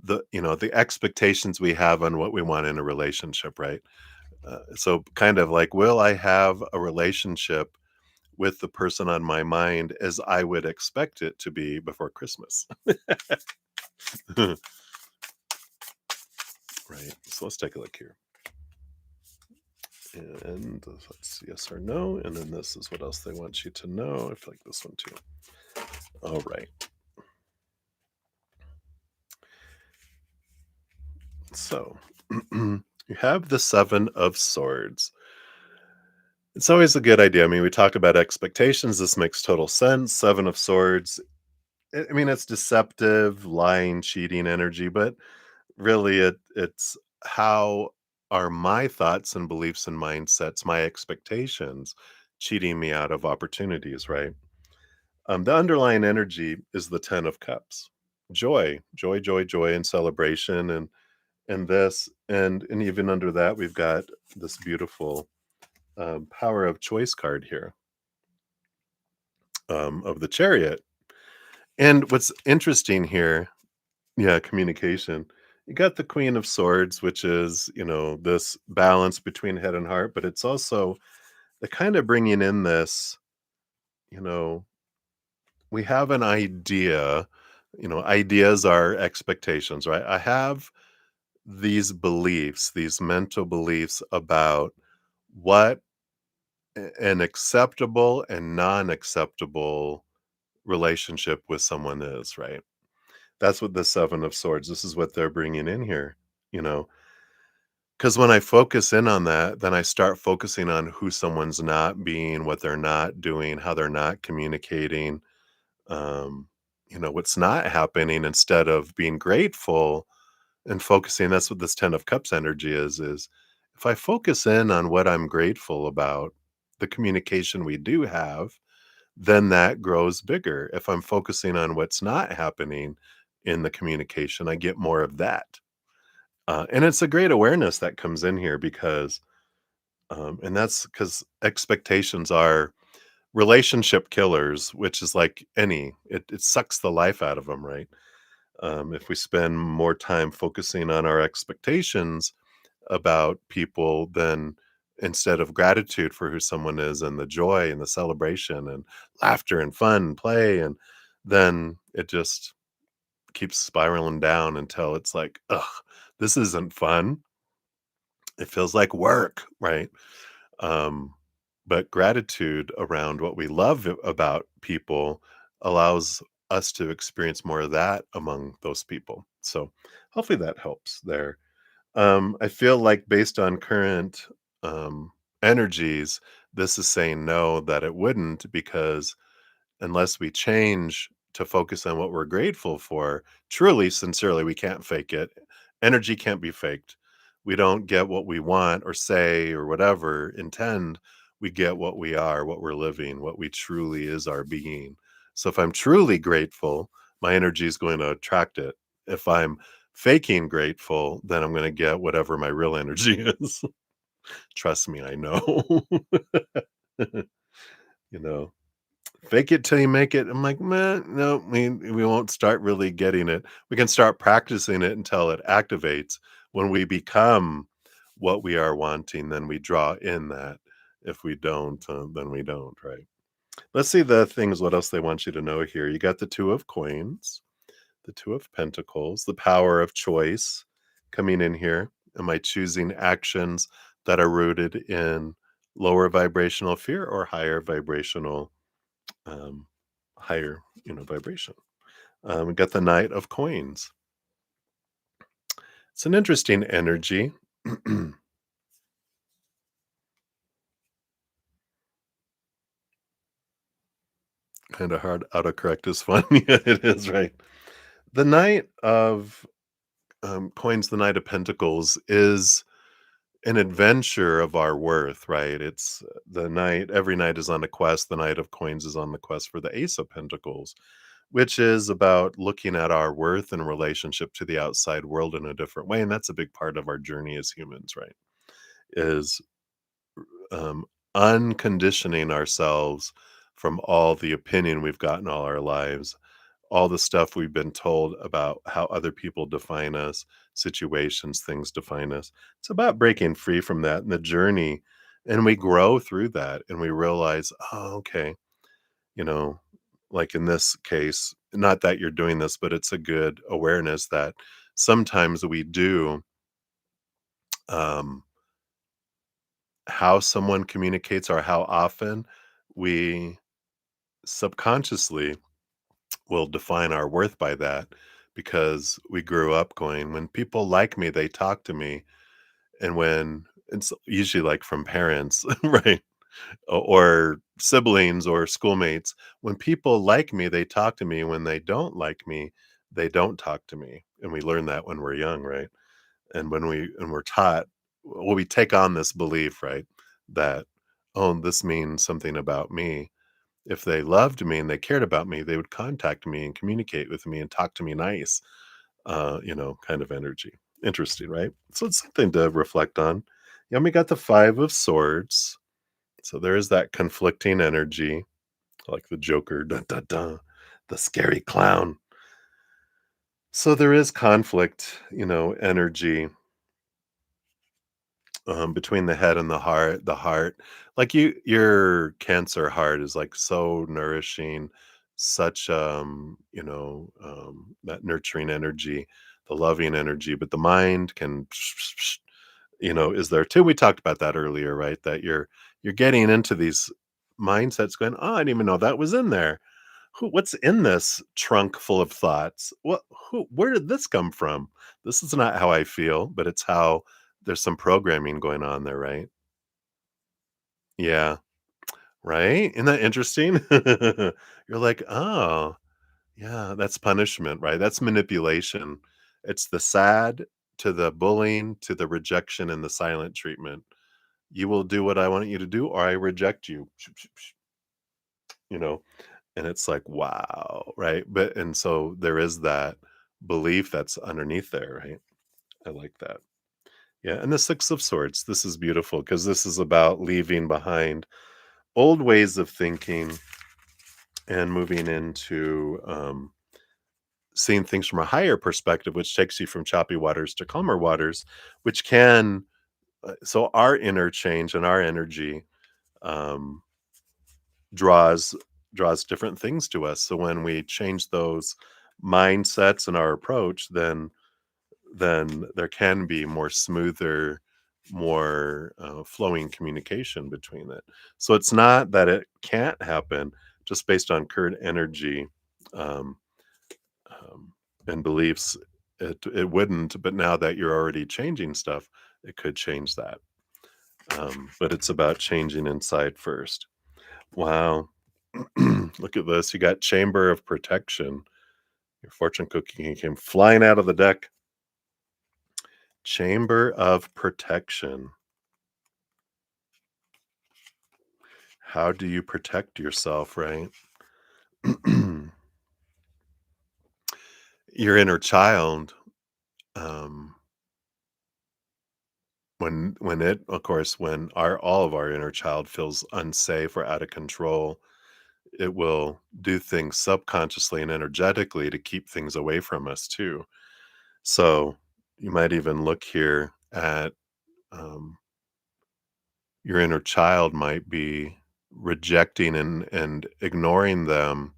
the expectations we have on what we want in a relationship, right? So kind of like, will I have a relationship with the person on my mind as I would expect it to be before Christmas? Right. So let's take a look here. And let's yes or no. And then this is what else they want you to know. I feel like this one too. All right. So you have the Seven of Swords. It's always a good idea. I mean, we talked about expectations. This makes total sense. Seven of Swords. I mean, it's deceptive, lying, cheating energy, but really it's how are my thoughts and beliefs and mindsets, my expectations, cheating me out of opportunities, right? The underlying energy is the Ten of Cups. Joy, joy, joy, joy, and celebration, and this, and even under that, we've got this beautiful power of choice card here of the Chariot. And what's interesting here, yeah, communication. You got the Queen of Swords, which is this balance between head and heart, but it's also the kind of bringing in this, you know, we have an idea. Ideas are expectations, right? I have these beliefs, these mental beliefs about what an acceptable and non-acceptable relationship with someone is, right? That's what the Seven of Swords, this is what they're bringing in here, you know. Because when I focus in on that, then I start focusing on who someone's not being, what they're not doing, how they're not communicating, um, what's not happening instead of being grateful and focusing. That's what this 10 of cups energy is if I focus in on what I'm grateful about, the communication we do have, then that grows bigger. If I'm focusing on what's not happening in the communication, I get more of that. And it's a great awareness that comes in here because, and that's because expectations are relationship killers, which is like it sucks the life out of them, right? If we spend more time focusing on our expectations about people than instead of gratitude for who someone is and the joy and the celebration and laughter and fun and play, and then it just keeps spiraling down until it's like, ugh, this isn't fun. It feels like work, right? Um, but gratitude around what we love about people allows us to experience more of that among those people. So hopefully that helps there. I feel like based on current energies, this is saying no, that it wouldn't, because unless we change to focus on what we're grateful for, truly, sincerely, we can't fake it. Energy can't be faked. We don't get what we want or say or whatever intend. We get what we are, what we're living, what we truly is our being. So if I'm truly grateful, my energy is going to attract it. If I'm faking grateful, then I'm going to get whatever my real energy is. Trust me, I know. you know. Fake it till you make it. I'm like, "Man, no, we won't start really getting it." We can start practicing it until it activates. When we become what we are wanting, then we draw in that. If we don't, then we don't, right? Let's see the things, what else they want you to know here. You got the 2 of coins, the 2 of pentacles, the power of choice coming in here. Am I choosing actions that are rooted in lower vibrational fear or higher vibrational um, higher, vibration. We got the Knight of Coins. It's an interesting energy. kind of hard autocorrect is fun. Yeah, it is, right? The Knight of Coins, the Knight of Pentacles, is an adventure of our worth, right? It's the knight, every knight is on a quest. The Knight of Coins is on the quest for the Ace of Pentacles, which is about looking at our worth in relationship to the outside world in a different way. And that's a big part of our journey as humans, right? Is um, unconditioning ourselves from all the opinion we've gotten all our lives, all the stuff we've been told about how other people define us, situations, things define us. It's about breaking free from that in the journey. And we grow through that and we realize, oh, okay, you know, like in this case, not that you're doing this, but it's a good awareness that sometimes we do um, how someone communicates or how often we subconsciously will define our worth by that because we grew up going, when people like me, they talk to me. And when it's usually like from parents, right? Or siblings or schoolmates, when people like me, they talk to me. When they don't like me, they don't talk to me. And we learn that when we're young, right? And when we're taught, well, we take on this belief, right? That, oh, this means something about me. If they loved me and they cared about me, they would contact me and communicate with me and talk to me nice, kind of energy. Interesting, right? So it's something to reflect on. Yeah, we got the 5 of Swords. So there is that conflicting energy, like the Joker, dun, dun, dun, the scary clown. So there is conflict, energy between the head and the heart. The heart, like your Cancer heart is like so nourishing, such that nurturing energy, the loving energy, but the mind can is there too. We talked about that earlier, right? That you're getting into these mindsets going, oh, I didn't even know that was in there. What's in this trunk full of thoughts? Where did this come from? This is not how I feel, but it's how There's some programming going on there, right? Yeah, right? Isn't that interesting? You're like, "Oh, yeah, that's punishment, right? That's manipulation." It's the sad to the bullying to the rejection and the silent treatment. You will do what I want you to do, or I reject you. You know? And it's like, wow, right? But and so there is that belief that's underneath there, right? I like that. Yeah, and the 6 of Swords, this is beautiful because this is about leaving behind old ways of thinking and moving into, seeing things from a higher perspective, which takes you from choppy waters to calmer waters, which can so our inner change and our energy, um, draws different things to us. So when we change those mindsets and our approach, then there can be more smoother, more flowing communication between it. So it's not that it can't happen, just based on current energy um, um, and beliefs. It wouldn't, but now that you're already changing stuff, it could change that. But it's about changing inside first. Wow. Look at this. You got Chamber of Protection. Your fortune cookie came flying out of the deck. Chamber of Protection. How do you protect yourself, right? Your inner child, um, when it of course, when our all of our inner child feels unsafe or out of control, it will do things subconsciously and energetically to keep things away from us too. So, you might even look here at, um your inner child might be rejecting and ignoring them,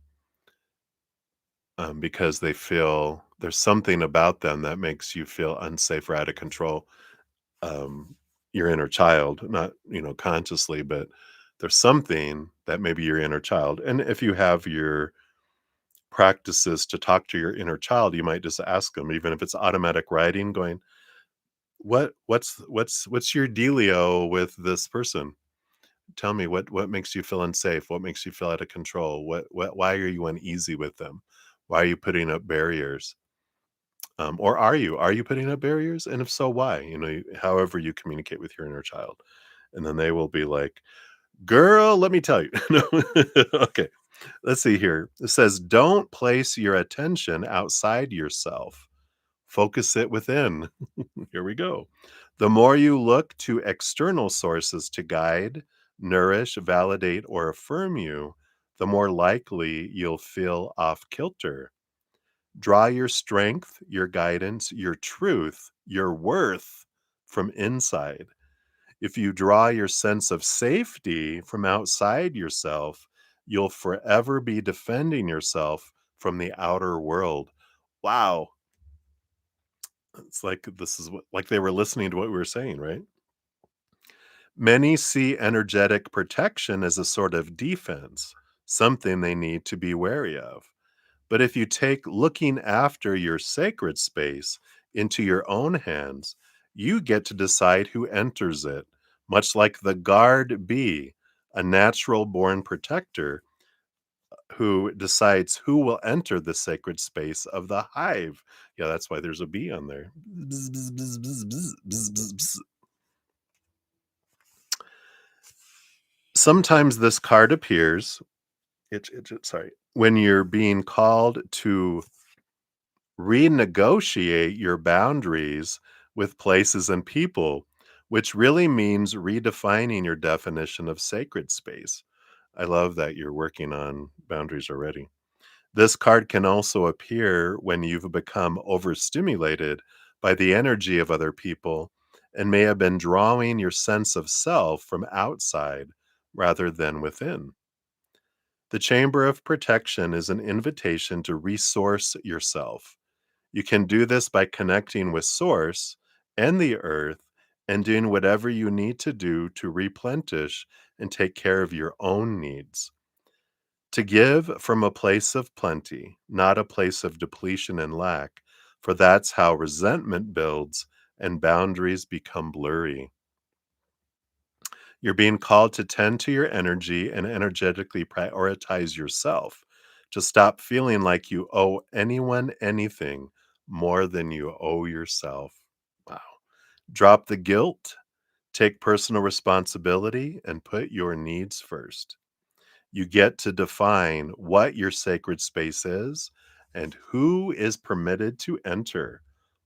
because they feel there's something about them that makes you feel unsafe or out of control. Um, your inner child, not consciously, but there's something that maybe your inner child. And if you have your practices to talk to your inner child, you might just ask them, even if it's automatic writing, going, what's your dealio with this person? Tell me what makes you feel unsafe? What makes you feel out of control? What why are you uneasy with them? Why are you putting up barriers? Or are you putting up barriers? And if so, why? However you communicate with your inner child. And then they will be like, girl, let me tell you. No. Okay. Let's see here. It says, don't place your attention outside yourself. Focus it within. Here we go. The more you look to external sources to guide, nourish, validate, or affirm you, the more likely you'll feel off kilter. Draw your strength, your guidance, your truth, your worth from inside. If you draw your sense of safety from outside yourself, you'll forever be defending yourself from the outer world. Wow. It's like this is what like they were listening to what we were saying, right? Many see energetic protection as a sort of defense, something they need to be wary of. But if you take looking after your sacred space into your own hands, you get to decide who enters it, much like the guard bee, a natural born protector who decides who will enter the sacred space of the hive. Yeah, that's why there's a bee on there. Bzz, bzz, bzz, bzz, bzz, bzz, bzz, bzz. Sometimes this card appears, sorry, when you're being called to renegotiate your boundaries with places and people, which really means redefining your definition of sacred space. I love that you're working on boundaries already. This card can also appear when you've become overstimulated by the energy of other people and may have been drawing your sense of self from outside rather than within. The Chamber of Protection is an invitation to resource yourself. You can do this by connecting with Source and the earth and doing whatever you need to do to replenish and take care of your own needs. To give from a place of plenty, not a place of depletion and lack, for that's how resentment builds and boundaries become blurry. You're being called to tend to your energy and energetically prioritize yourself. To stop feeling like you owe anyone anything more than you owe yourself. Wow. Drop the guilt, take personal responsibility, and put your needs first. You get to define what your sacred space is and who is permitted to enter.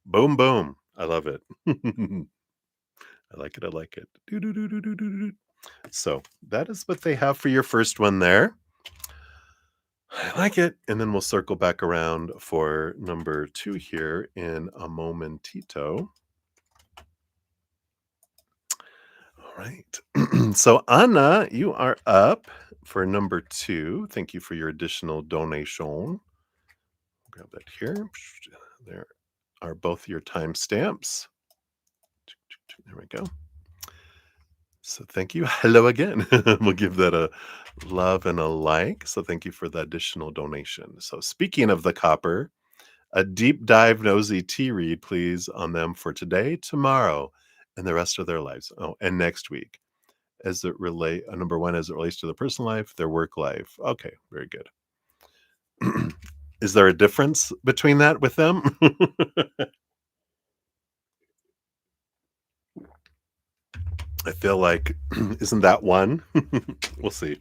Boom, boom. I love it. I like it. I like it. Doo-doo-doo-doo-doo-doo-doo. So that is what they have for your first one there. I like it. And then we'll circle back around for number 2 here in a momentito. All right. So, Anna, you are up for number 2. Thank you for your additional donation. Grab that here. There are both your timestamps. There we go. So thank you. Hello again. We'll give that a love and a like. So thank you for the additional donation. So speaking of the copper, a deep dive nosy tea read, please, on them for today, tomorrow, and the rest of their lives. Oh, and next week. As it relate, number one, as it relates to the personal life, their work life. Okay, very good. Is there a difference between that with them? I feel like, isn't that one? We'll see.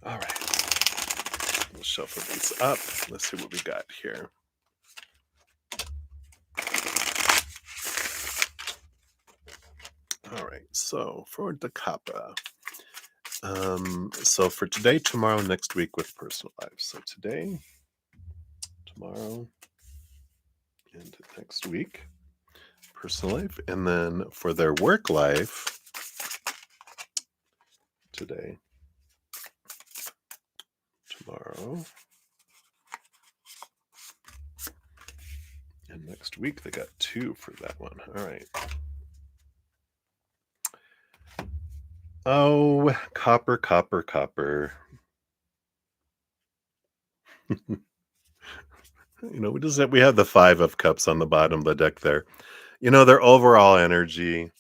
All right. We'll shuffle these up. Let's see what we got here. All right. So for the kappa. So for today, tomorrow, next week with personal life. So today, tomorrow, and next week, personal life. And then for their work life, today, tomorrow, and next week. They got 2 for that one. All right. Oh, copper, copper, copper. We have the 5 of cups on the bottom of the deck there. Their overall energy,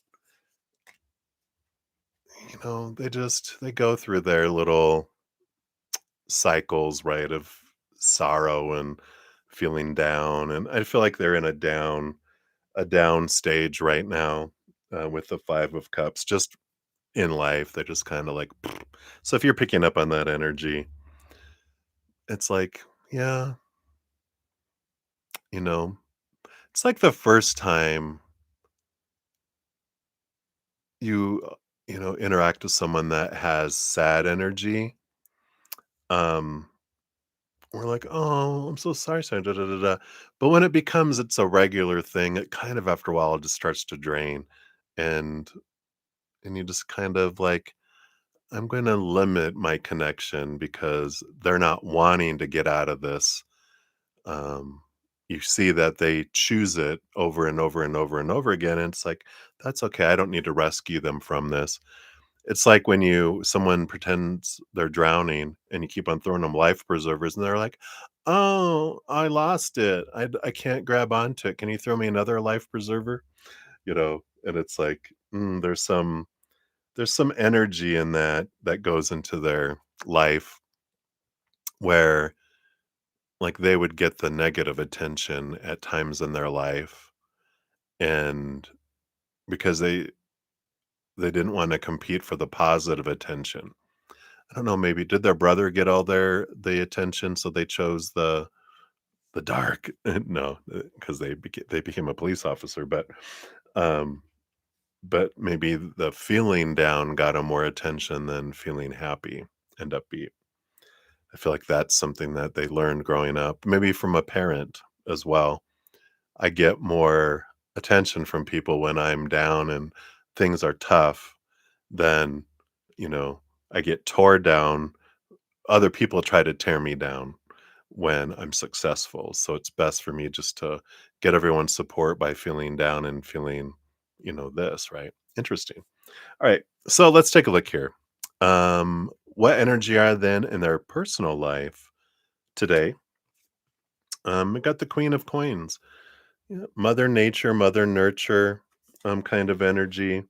they go through their little cycles, right, of sorrow and feeling down, and I feel like they're in a down stage right now, with the 5 of cups, just in life. They're just kinda like, so if you're picking up on that energy, it's like, yeah, you know, it's like the first time you, interact with someone that has sad energy, um, we're like, "Oh, I'm so sorry, sorry, da, da, da, da." But when it's a regular thing, it kind of after a while just starts to drain, and you just kind of like, "I'm gonna limit my connection because they're not wanting to get out of this." Um, you see that they choose it over and over and over and over again, and it's like, "That's okay, I don't need to rescue them from this." It's like when someone pretends they're drowning and you keep on throwing them life preservers and they're like, "Oh, I lost it. I can't grab onto it. Can you throw me another life preserver?" And it's like, there's some energy in that goes into their life where, like, they would get the negative attention at times in their life, and because they didn't wanna compete for the positive attention. I don't know, maybe did their brother get all the attention, so they chose the dark? No, because they became a police officer, um, but maybe the feeling down got 'em more attention than feeling happy and upbeat. I feel like that's something that they learned growing up, maybe from a parent as well. I get more attention from people when I'm down and things are tough than, you know, I get tore down. Other people try to tear me down when I'm successful. So it's best for me just to get everyone's support by feeling down and feeling, this, right? Interesting. All right. So let's take a look here. What energy are then in their personal life today? We got the Queen of Coins. Yeah, mother nature, mother nurture, kind of energy.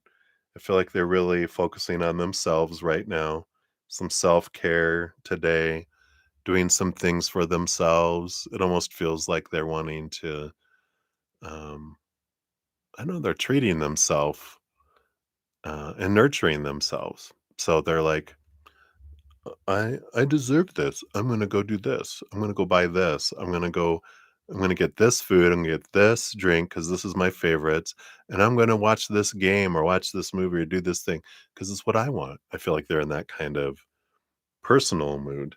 I feel like they're really focusing on themselves right now. Some self-care today, doing some things for themselves. It almost feels like they're wanting to, um, I know they're treating themselves and nurturing themselves. So they're like, I deserve this. I'm gonna go do this. I'm gonna go buy this. I'm gonna get this food. I'm gonna get this drink because this is my favorites. And I'm gonna watch this game or watch this movie or do this thing because it's what I want. I feel like they're in that kind of personal mood.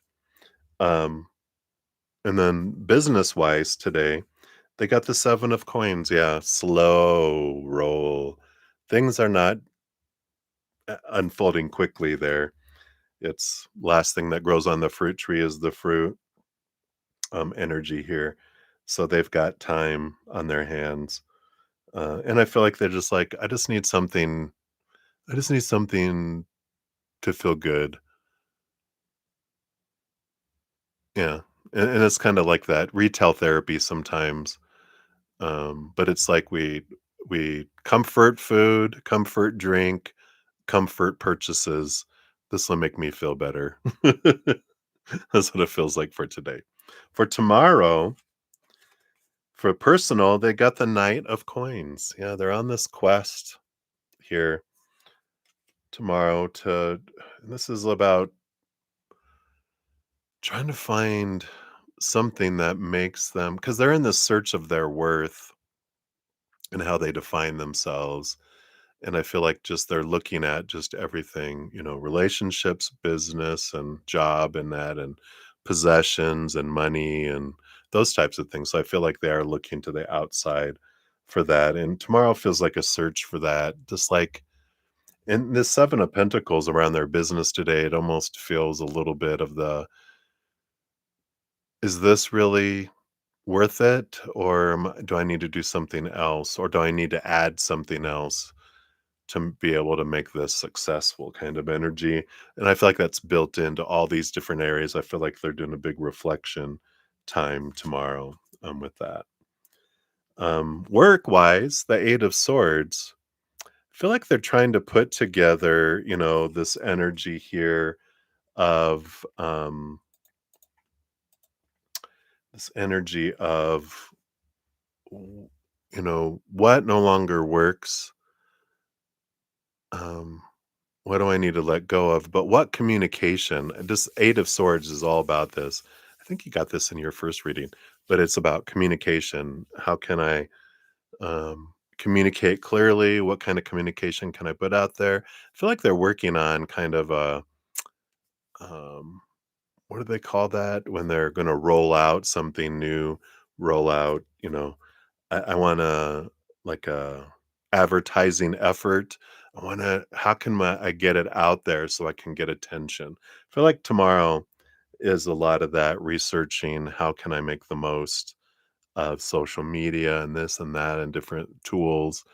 Um, and then business wise today, they got the seven of coins. Yeah, slow roll. Things are not unfolding quickly there. It's last thing that grows on the fruit tree is the fruit energy here. So they've got time on their hands. And I feel like they're just like, I just need something to feel good. Yeah. And it's kind of like that retail therapy sometimes. But it's like we comfort food, comfort drink, comfort purchases. This will make me feel better. That's what it feels like for today. For tomorrow, for personal, they got the Knight of Coins. Yeah, they're on this quest here tomorrow to and this is about trying to find something that makes them because they're in the search of their worth and how they define themselves. And I feel like just they're looking at just everything, relationships, business, and job, and that, and possessions, and money, and those types of things. So I feel like they are looking to the outside for that. And tomorrow feels like a search for that. Just like in the Seven of Pentacles around their business today, it almost feels a little bit of the is this really worth it? Or do I need to do something else? Or do I need to add something else? To be able to make this successful kind of energy. And I feel like that's built into all these different areas. I feel like they're doing a big reflection time tomorrow with that. Work wise, the Eight of Swords, I feel like they're trying to put together, this energy here of this energy of, what no longer works. Um, What do I need to let go of? But what communication? This Eight of Swords is all about this. I think you got this in your first reading, but it's about communication. How can I communicate clearly? What kind of communication can I put out there? I feel like they're working on kind of a, um, what do they call that when they're going to roll out something new? Roll out, I wanna like a advertising effort. I wanna how can I get it out there so I can get attention? I feel like tomorrow is a lot of that researching how can I make the most of social media and this and that and different tools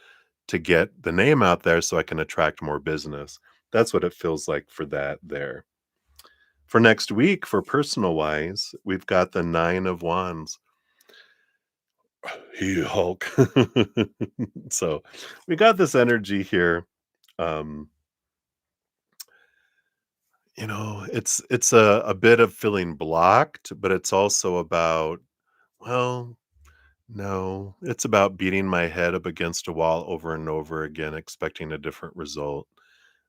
to get the name out there so I can attract more business. That's what it feels like for that there. For next week, for personal wise, we've got the Nine of Wands. He Hulk. So, we got this energy here. Um, it's a bit of feeling blocked, but it's also about, well, no, it's about beating my head up against a wall over and over again, expecting a different result.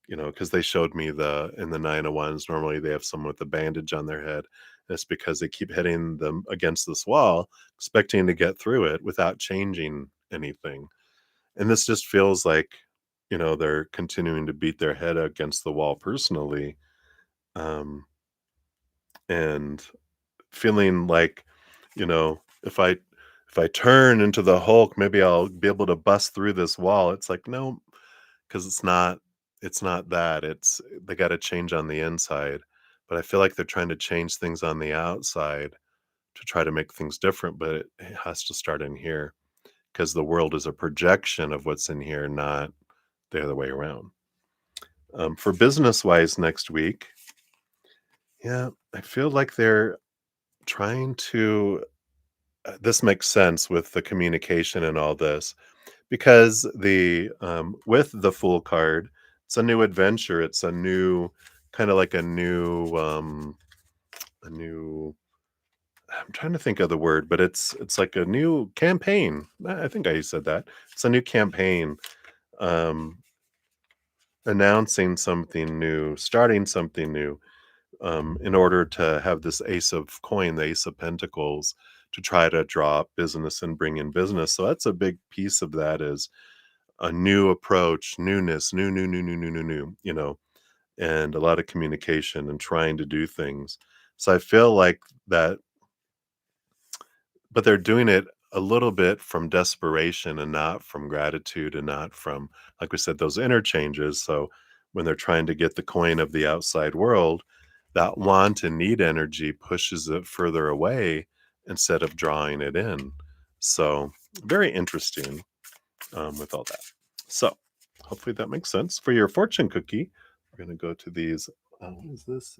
Because they showed me in the Nine of Wands, normally they have someone with a bandage on their head. It's because they keep hitting them against this wall, expecting to get through it without changing anything. And this just feels like, they're continuing to beat their head against the wall personally, and feeling like, if I turn into the Hulk, maybe I'll be able to bust through this wall. It's like, no, because it's not that. It's they got to change on the inside. But I feel like they're trying to change things on the outside to try to make things different, but it has to start in here because the world is a projection of what's in here, not the other way around. For business wise next week, yeah, I feel like they're trying to. this makes sense with the communication and all this because the with the Fool card, it's a new adventure. It's a new kind of like a new I'm trying to think of the word, but it's like a new campaign. I think I said that. It's a new campaign, um, announcing something new, starting something new, in order to have this Ace of Coin, the Ace of Pentacles, to try to draw up business and bring in business. So that's a big piece of that is a new approach, newness, new, and a lot of communication and trying to do things. So I feel like that but they're doing it a little bit from desperation and not from gratitude and not from, like we said, those interchanges. So when they're trying to get the coin of the outside world, that want and need energy pushes it further away instead of drawing it in. So very interesting with all that. So hopefully that makes sense. For your fortune cookie, we're going to go to these. What is this?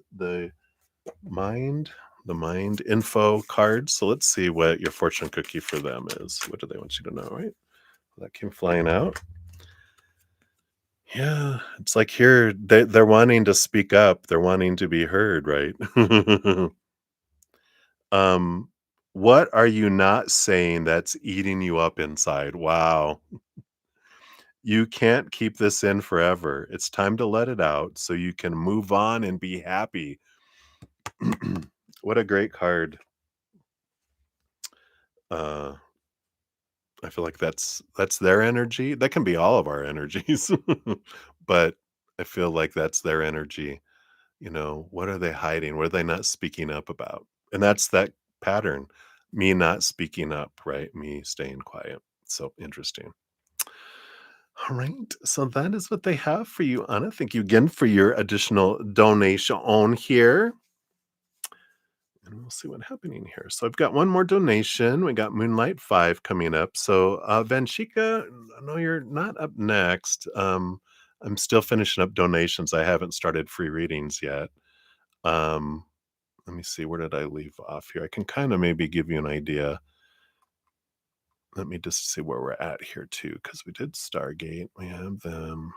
Mind, the mind info cards. So let's see what your fortune cookie for them is. What do they want you to know, right? That came flying out. Yeah, it's like here they're wanting to speak up. They're wanting to be heard, right? um, what are you not saying that's eating you up inside? Wow. You can't keep this in forever. It's time to let it out so you can move on and be happy. What a great card. Uh I feel like that's their energy. That can be all of our energies, but I feel like that's their energy. What are they hiding? What are they not speaking up about? And that's that pattern. Me not speaking up, right? Me staying quiet. So interesting. All right. So that is what they have for you, Anna. Thank you again for your additional donation on here. And we'll see what's happening here. So I've got one more donation. We got Moonlight 5 coming up. So Vanchika, no, you're not up next. I'm still finishing up donations. I haven't started free readings yet. Um, Let me see, where did I leave off here? I can kind of maybe give you an idea. Let me just see where we're at here too, because we did Stargate. We have them.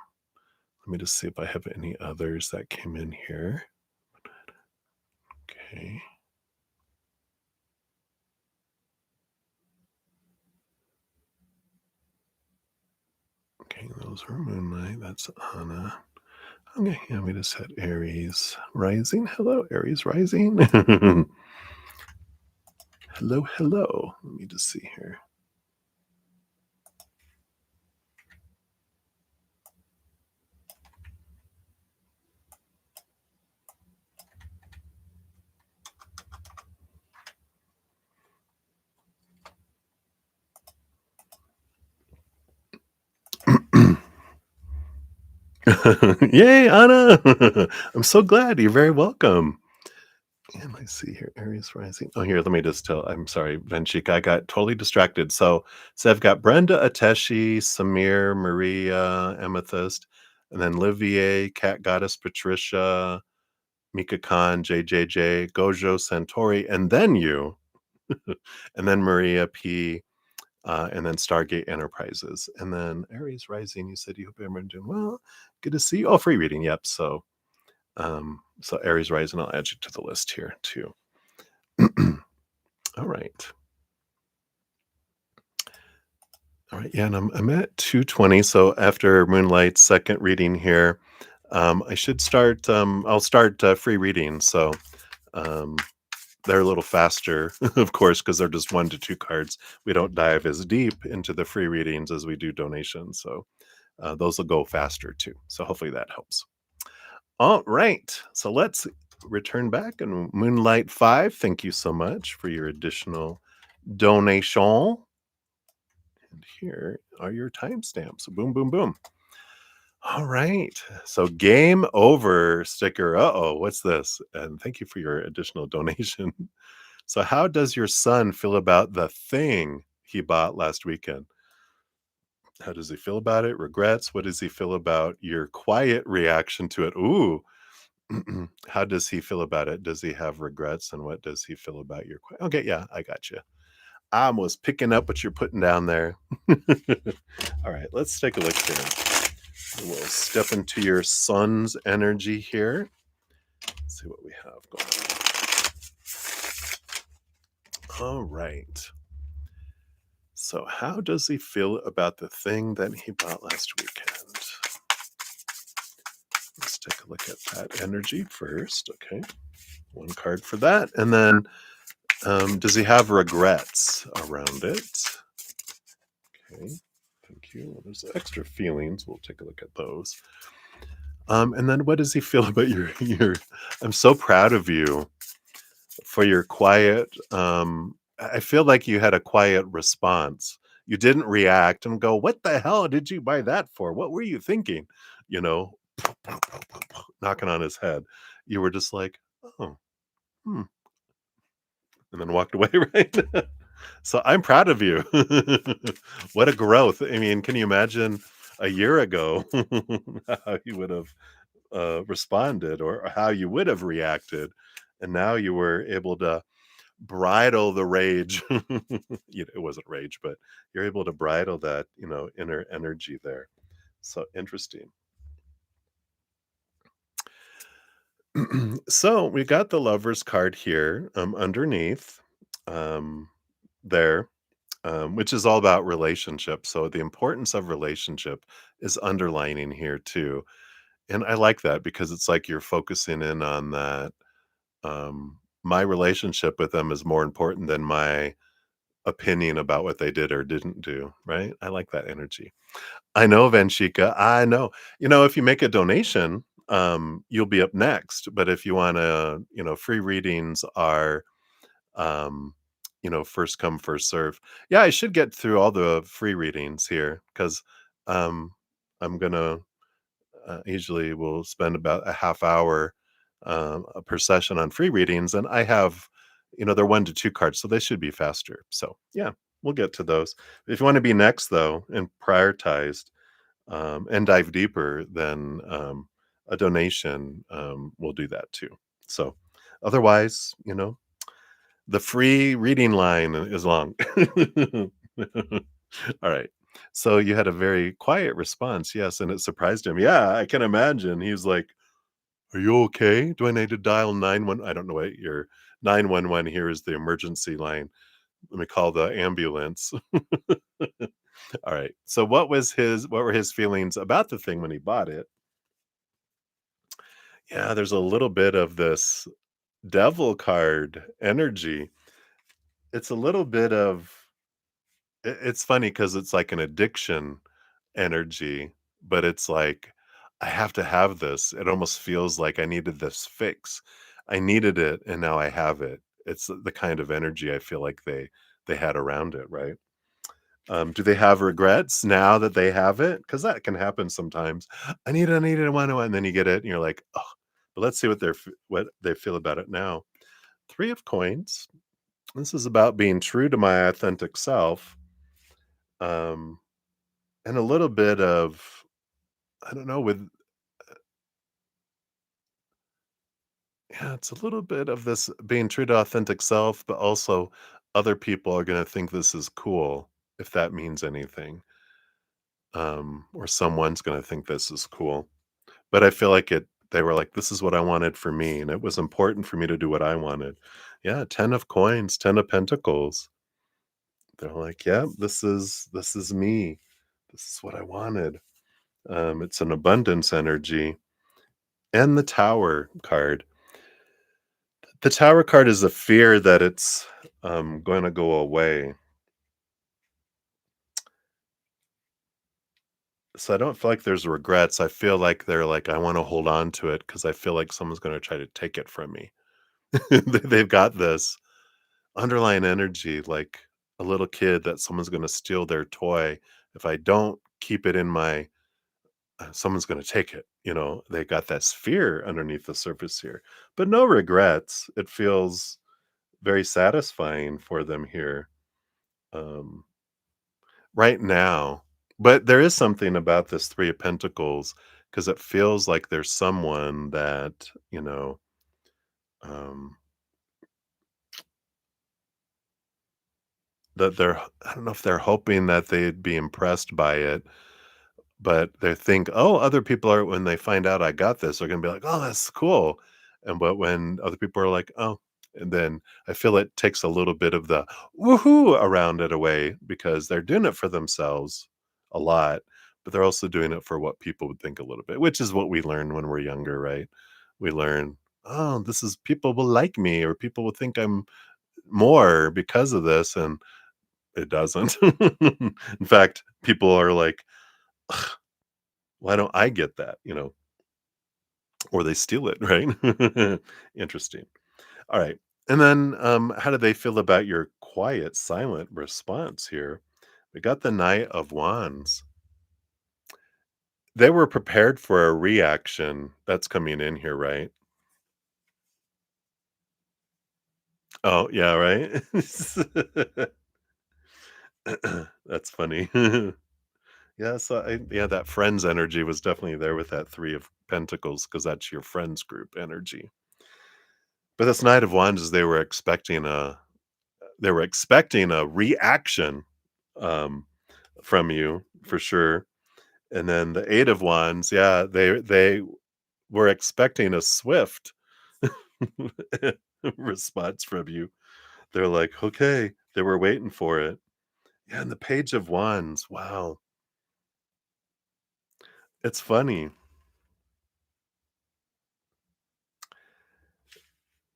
Let me just see if I have any others that came in here. Okay. Okay, those are Moonlight. That's Anna. Okay, yeah, we just had Aries rising. Hello, Aries rising. Hello, hello. Let me just see here. Yay, Anna! I'm so glad. You're very welcome. And I see here, Aries rising. Oh, here, let me just tell. I'm sorry, Vanchika. I got totally distracted. So I've got Brenda, Ateshi, Samir, Maria, Amethyst, and then Livier, Cat Goddess, Patricia, Mika Khan, JJJ, Gojo, Santori, and then you, and then Maria P, and then Stargate Enterprises, and then Aries rising. You said you hope everyone's doing well. Good to see you. Oh, free reading. Yep. So Aries rising. I'll add you to the list here too. All right. All right. Yeah, and I'm at 220. So after Moonlight's second reading here, I should start. I'll start free reading. So um, they're a little faster, of course, because they're just 1 to 2 cards. We don't dive as deep into the free readings as we do donations. So those will go faster too. So hopefully that helps. All right. So let's return back and Moonlight 5. Thank you so much for your additional donation. And here are your timestamps. Boom, boom, boom. All right. So game over sticker. Uh-oh, what's this? And thank you for your additional donation. So how does your son feel about the thing he bought last weekend? How does he feel about it? Regrets? What does he feel about your quiet reaction to it? Ooh. How does he feel about it? Does he have regrets? And what does he feel about your quiet? Okay, yeah, I got you. I'm was picking up what you're putting down there. All right, let's take a look here. We'll step into your sun's energy here. Let's see what we have going on. All right. So, how does he feel about the thing that he bought last weekend? Let's take a look at that energy first. Okay. One card for that. And then, does he have regrets around it? Okay. Thank you. Well, there's extra feelings. We'll take a look at those. And then what does he feel about your I'm so proud of you for your quiet I feel like you had a quiet response. You didn't react and go, "What the hell did you buy that for? What were you thinking?" You know, knocking on his head. You were just like, "Oh, hmm," and then walked away, right? So I'm proud of you. What a growth. I mean, can you imagine a year ago how you would have responded or how you would have reacted? And now you were able to bridle the rage. It wasn't rage, but you're able to bridle that, inner energy there. So interesting. So we got the lovers card here underneath um, there, which is all about relationship. So the importance of relationship is underlining here too. And I like that because it's like you're focusing in on that. My relationship with them is more important than my opinion about what they did or didn't do, right? I like that energy. I know, Vanshika. I know. If you make a donation, you'll be up next. But if you want to, free readings are, um, first come, first serve. Yeah, I should get through all the free readings here because um, I'm gonna usually will spend about a half hour per session on free readings, and I have, they're 1 to 2 cards, so they should be faster. So yeah, we'll get to those. If you want to be next though and prioritized and dive deeper, then a donation will do that too. So otherwise, the free reading line is long. All right. So you had a very quiet response, yes, and it surprised him. Yeah, I can imagine. He's like, "Are you okay? Do I need to dial 911?" I don't know what your 911 here is the emergency line. Let me call the ambulance. All right. So what were his feelings about the thing when he bought it? Yeah, there's a little bit of this devil card energy. It's a little bit of it's funny because it's like an addiction energy, but it's like, I have to have this. It almost feels like I needed this fix. I needed it and now I have it. It's the kind of energy I feel like they had around it, right? Do they have regrets now that they have it? Because that can happen sometimes. I need it, I want to, and then you get it, and you're like, oh. But let's see what they feel about it now. 3 of coins. This is about being true to my authentic self, um, and a little bit of I don't know with yeah, it's a little bit of this being true to authentic self, but also other people are going to think this is cool if that means anything, or someone's going to think this is cool. But I feel like they were like, "This is what I wanted for me, and it was important for me to do what I wanted." Yeah, 10 of coins, 10 of pentacles. They're like, "Yeah, this is me. This is what I wanted." It's an abundance energy. And the Tower card. The Tower card is a fear that it's, gonna go away. So I don't feel like there's regrets. I feel like they're like, "I wanna hold on to it because I feel like someone's gonna try to take it from me." They've got this underlying energy like a little kid that someone's gonna steal their toy. If I don't keep it in my someone's gonna take it, they got that fear underneath the surface here, but no regrets. It feels very satisfying for them here, um, right now. But there is something about this 3 of Pentacles because it feels like there's someone that, um that they're I don't know if they're hoping that they'd be impressed by it, but they think, "Oh, other people are," when they find out I got this, they're gonna be like, "Oh, that's cool." And but when other people are like, "Oh," and then I feel it takes a little bit of the woohoo around it away because they're doing it for themselves a lot, but they're also doing it for what people would think a little bit, which is what we learn when we're younger, right? We learn, "Oh, this is people will like me or people will think I'm more because of this," and it doesn't. In fact, people are like, "Ugh, why don't I get that?" Or they steal it, right? Interesting. All right. And then how do they feel about your quiet, silent response here? We got the Knight of Wands. They were prepared for a reaction that's coming in here, right? Oh, yeah, right. That's funny. Yeah, so yeah, that friends energy was definitely there with that 3 of Pentacles because that's your friends group energy. But this Knight of Wands is they were expecting a reaction, um, from you for sure. And then the 8 of Wands, yeah, they were expecting a swift response from you. They're like, "Okay." They were waiting for it. Yeah, and the Page of Wands, wow. It's funny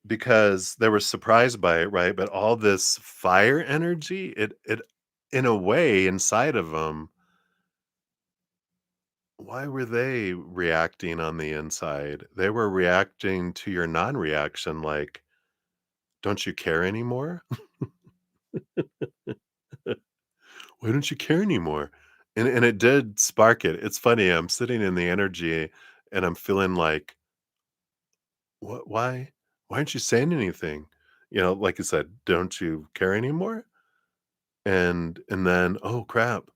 because they were surprised by it, right? But all this fire energy, it in a way inside of them, why were they reacting on the inside? They were reacting to your non-reaction like, "Don't you care anymore? Why don't you care anymore?" And it did spark it. It's funny, I'm sitting in the energy and I'm feeling like, "What why aren't you saying anything?" Like I said, "Don't you care anymore?" And then, "Oh, crap.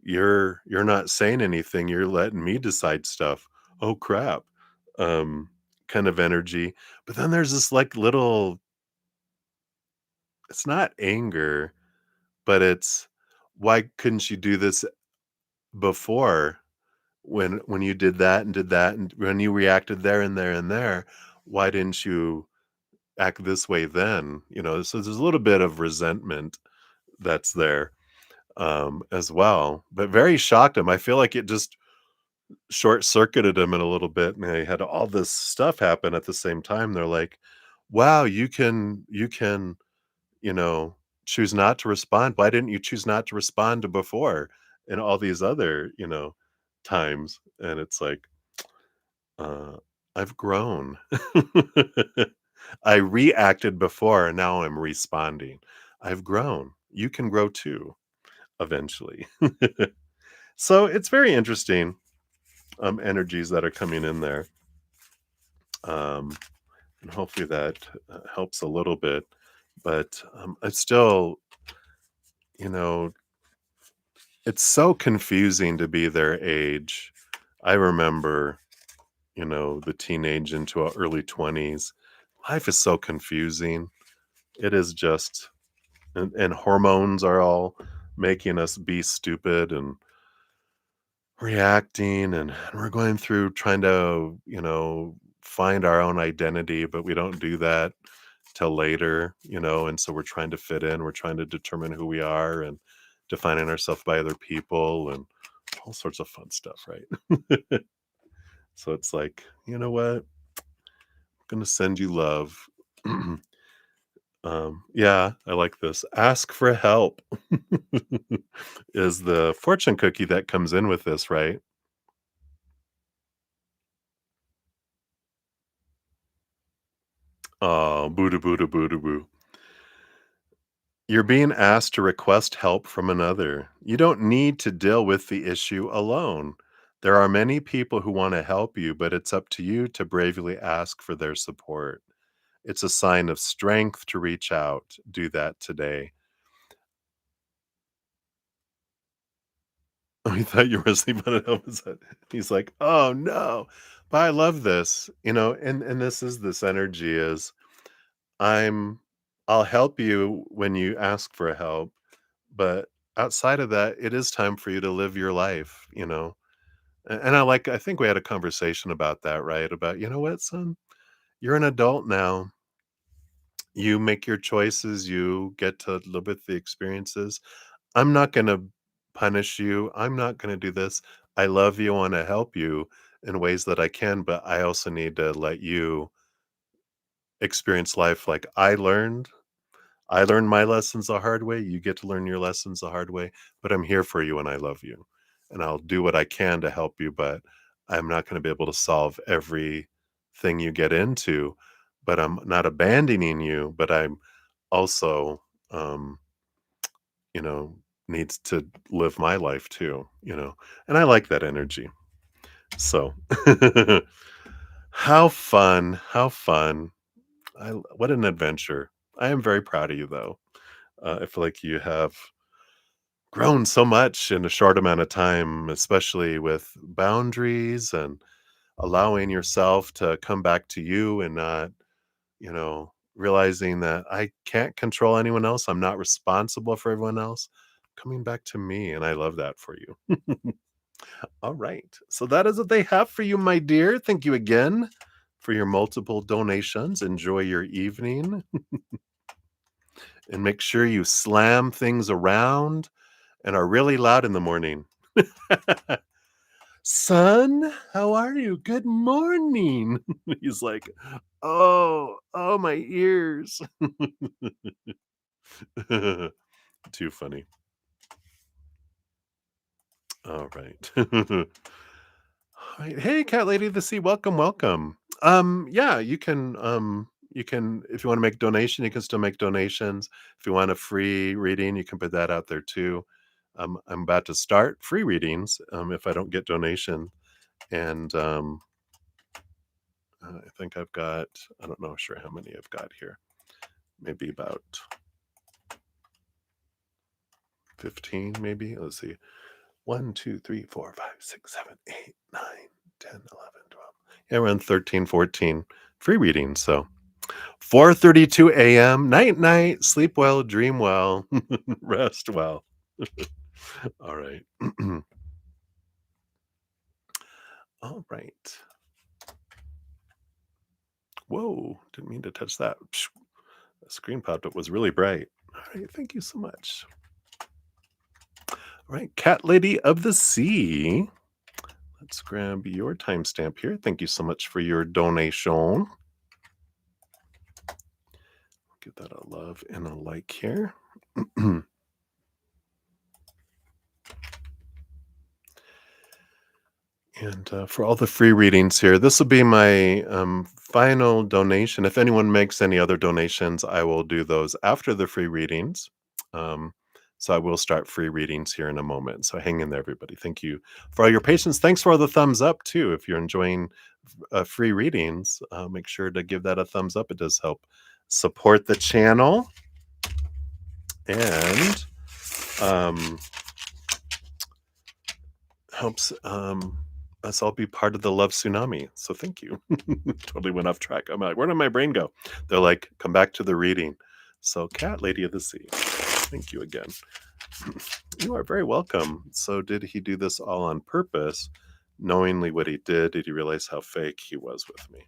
You're not saying anything. You're letting me decide stuff. Oh, crap." Um, kind of energy. But then there's this, like, little it's not anger, but it's, "Why couldn't you do this before? When you did that, and when you reacted there and there and there, why didn't you act this way then?" So there's a little bit of resentment that's there, as well, but very shocked him. I feel like it just short-circuited him in a little bit, and they had all this stuff happen at the same time. They're like, "Wow, you can, you know, choose not to respond. Why didn't you choose not to respond to before and all these other, times?" And it's like, uh, I've grown. I reacted before, and now I'm responding. I've grown. You can grow too, eventually. So it's very interesting, energies that are coming in there. Um, and hopefully that helps a little bit. But it's still, you know, it's so confusing to be their age. I remember, the teenage into our early 20s. Life is so confusing. It is just and hormones are all making us be stupid and reacting and we're going through trying to, find our own identity, but we don't do that till later, and so we're trying to fit in, we're trying to determine who we are and defining ourselves by other people and all sorts of fun stuff, right? So it's like, you know what? I'm gonna send you love. Yeah, I like this. Ask for help is the fortune cookie that comes in with this, right? Oh, boo doo boo doo boo doo boo. You're being asked to request help from another. You don't need to deal with the issue alone. There are many people who want to help you, but it's up to you to bravely ask for their support. It's a sign of strength to reach out. Do that today. Oh, he thought you were asleep on it. He's like, "Oh no." But I love this, and this is this energy is I'm I'll help you when you ask for help. But outside of that, it is time for you to live your life, you know? And I think we had a conversation about that, right? About, you know what, son? You're an adult now. You make your choices, you get to live with the experiences. I'm not gonna punish you. I'm not gonna do this. I love you, I wanna help you in ways that I can, but I also need to let you experience life like I learned. I learned my lessons the hard way. You get to learn your lessons the hard way, but I'm here for you and I love you. And I'll do what I can to help you, but I'm not going to be able to solve everything you get into. But I'm not abandoning you, but I'm also, um, you know, needs to live my life too, you know. And I like that energy. So how fun, how fun. What an adventure. I am very proud of you though. I feel like you have grown so much in a short amount of time, especially with boundaries and allowing yourself to come back to you and not, realizing that I can't control anyone else. I'm not responsible for everyone else. Coming back to me. And I love that for you. All right. So that is what they have for you, my dear. Thank you again for your multiple donations. Enjoy your evening and make sure you slam things around and are really loud in the morning. Son, how are you? Good morning. He's like, oh, my ears. Too funny. All right. All right. Hey, cat lady of the sea, welcome, welcome. Yeah, you can if you want to make donation, you can still make donations. If you want a free reading, you can put that out there too. I'm about to start free readings if I don't get donation. And I think I've got, I don't know sure how many I've got here. Maybe about 15, maybe. Let's see. 1, 2, 3, 4, 5, 6, 7, 8, 9, 10, 11, 12. Yeah, around 13, 14 free readings. So 4:32 a.m. Night, night. Sleep well, dream well, rest well. All right. All right. Whoa, didn't mean to touch that. Psh, the screen popped up, was really bright. All right, thank you so much. All right, Cat Lady of the Sea. Let's grab your timestamp here. Thank you so much for your donation. Give that a love and a like here. And for all the free readings here, this will be my final donation. If anyone makes any other donations, I will do those after the free readings. Um, so I will start free readings here in a moment. So hang in there, everybody. Thank you for all your patience. Thanks for all the thumbs up, too. If you're enjoying free readings, make sure to give that a thumbs up. It does help support the channel. And helps us all be part of the love tsunami. So thank you. Totally went off track. I'm like, where did my brain go? They're like, come back to the reading. So, Cat Lady of the Sea, thank you again. You are very welcome. So, did he do this all on purpose? Knowingly what he did? Did he realize how fake he was with me?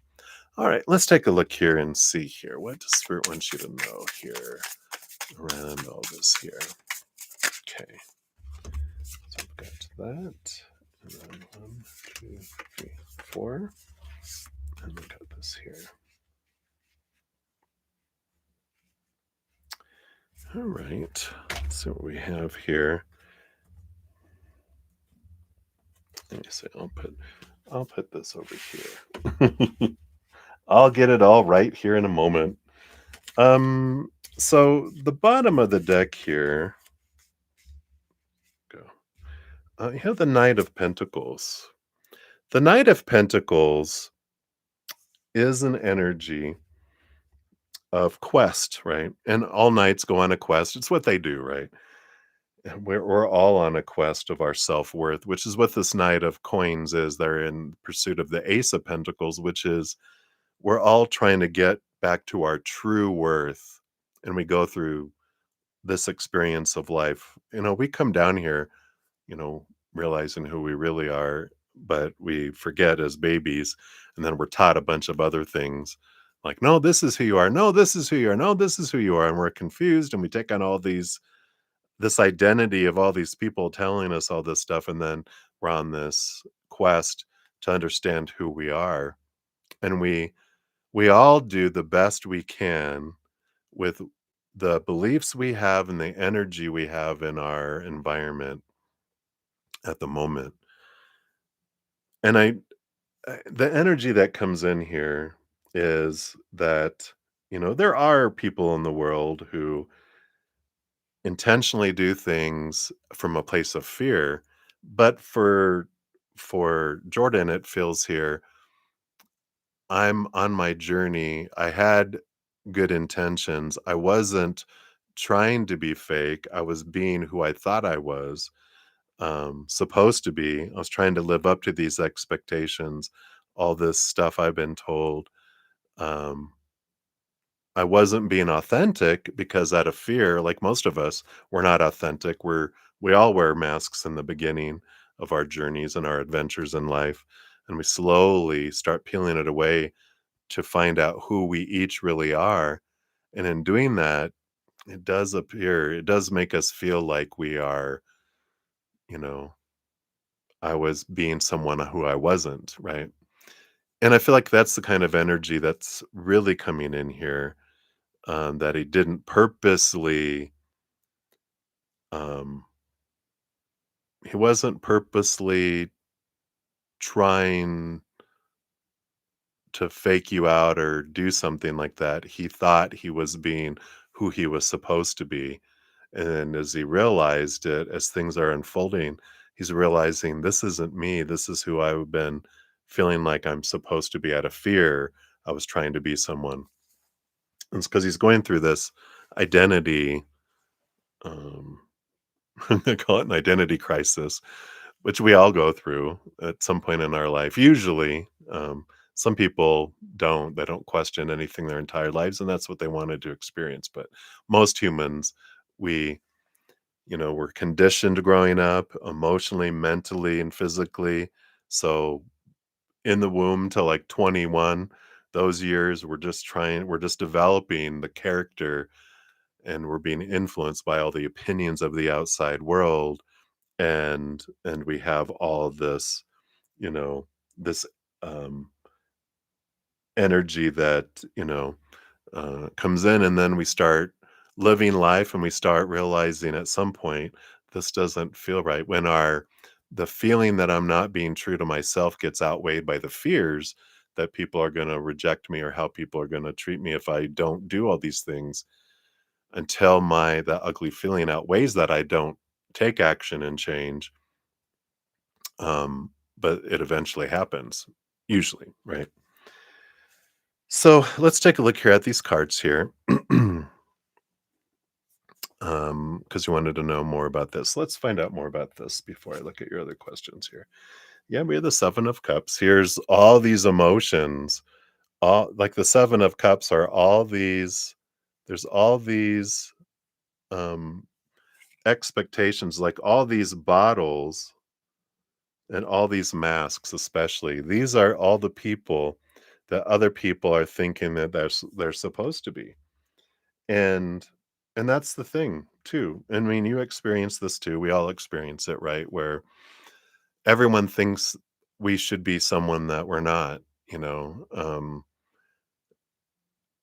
All right, let's take a look here and see here. What does Spirit want you to know here around all this here? Okay. So I've got that. And then 1, 2, 3, 4. And we got this here. All right. Let's see what we have here. Let me see. I'll put this over here. I'll get it all right here in a moment. So the bottom of the deck here. Go. You have the Knight of Pentacles. The Knight of Pentacles is an energy of quest, right? And all knights go on a quest. It's what they do, right? And we're all on a quest of our self-worth, which is what this Knight of Coins is. They're in pursuit of the Ace of Pentacles, which is we're all trying to get back to our true worth. And we go through this experience of life. We come down here, you know, realizing who we really are, but we forget as babies, and then we're taught a bunch of other things like, no, this is who you are. No, this is who you are. No, this is who you are. And we're confused and we take on all this identity of all these people telling us all this stuff. And then we're on this quest to understand who we are. And we all do the best we can with the beliefs we have and the energy we have in our environment at the moment. And the energy that comes in here is that, there are people in the world who intentionally do things from a place of fear, but for Jordan, it feels here, I'm on my journey. I had good intentions. I wasn't trying to be fake. I was being who I thought I was supposed to be. I was trying to live up to these expectations, all this stuff I've been told. Um, I wasn't being authentic because out of fear, like most of us, we're not authentic. We all wear masks in the beginning of our journeys and our adventures in life, and we slowly start peeling it away to find out who we each really are. And in doing that, it does make us feel like we are, you know, I was being someone who I wasn't, right? And I feel like that's the kind of energy that's really coming in here, that he didn't purposely, um, he wasn't purposely trying to fake you out or do something like that. He thought he was being who he was supposed to be. And as he realized it, as things are unfolding, he's realizing this isn't me. This is who I've been feeling like I'm supposed to be out of fear. I was trying to be someone. And it's because he's going through this identity, um, they call it an identity crisis, which we all go through at some point in our life. Usually, some people don't. They don't question anything their entire lives, and that's what they wanted to experience. But most humans, we, we're conditioned growing up emotionally, mentally, and physically. So in the womb till like 21, those years, we're just developing the character, and we're being influenced by all the opinions of the outside world, and we have all this, you know, this, um, energy that, comes in, and then we start living life, and we start realizing at some point, this doesn't feel right. When our the feeling that I'm not being true to myself gets outweighed by the fears that people are gonna reject me or how people are gonna treat me if I don't do all these things, until my that ugly feeling outweighs that, I don't take action and change. But it eventually happens, usually, right? So let's take a look here at these cards here. Because you wanted to know more about this. Let's find out more about this before I look at your other questions here. Yeah, we have the Seven of Cups. Here's all these emotions. All like the Seven of Cups are all these, there's all these um expectations, like all these bottles and all these masks, especially. These are all the people that other people are thinking that they're supposed to be. And that's the thing too. I mean, you experience this too. We all experience it, right? Where everyone thinks we should be someone that we're not, you know.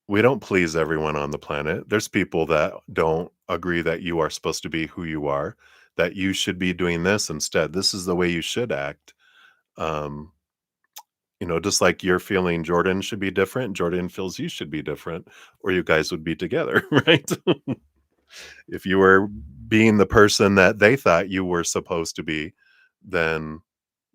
We don't please everyone on the planet. There's people that don't agree that you are supposed to be who you are, that you should be doing this instead. This is the way you should act. Um, just like you're feeling Jordan should be different, Jordan feels you should be different, or you guys would be together, right? If you were being the person that they thought you were supposed to be, then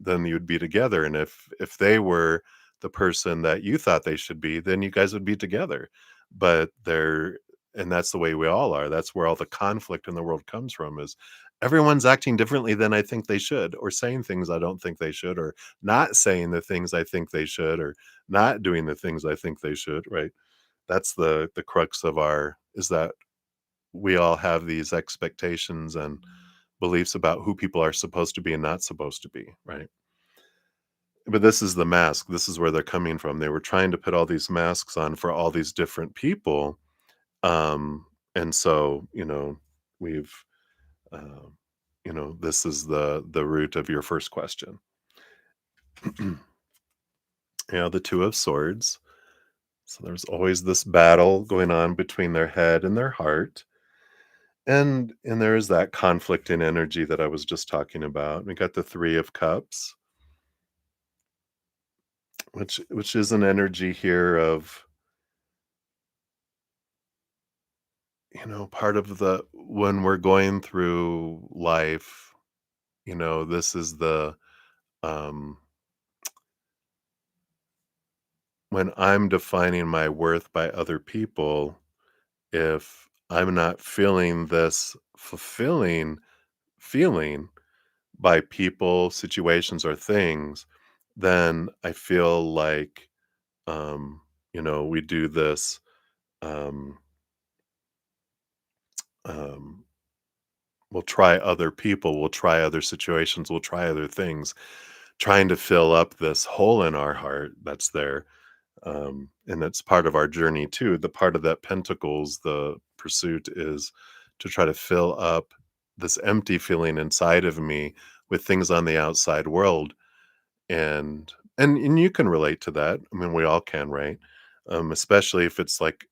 you'd be together. And if they were the person that you thought they should be, then you guys would be together. But they're and that's the way we all are. That's where all the conflict in the world comes from, is everyone's acting differently than I think they should, or saying things I don't think they should, or not saying the things I think they should, or not doing the things I think they should, right? That's the crux of our is that we all have these expectations and beliefs about who people are supposed to be and not supposed to be, right? But this is the mask. This is where they're coming from. They were trying to put all these masks on for all these different people. And so, we've, uh, this is the root of your first question. The Two of Swords. So there's always this battle going on between their head and their heart. And there is that conflict in energy that I was just talking about. We got the Three of Cups, which is an energy here of, part of the when we're going through life, this is the um when I'm defining my worth by other people, if I'm not feeling this fulfilling feeling by people, situations, or things, then I feel like, we do this, um, um, we'll try other people, we'll try other situations, we'll try other things, trying to fill up this hole in our heart that's there. And that's part of our journey too. The part of that pentacles, the pursuit is to try to fill up this empty feeling inside of me with things on the outside world. And you can relate to that. I mean, we all can, right? Especially if it's like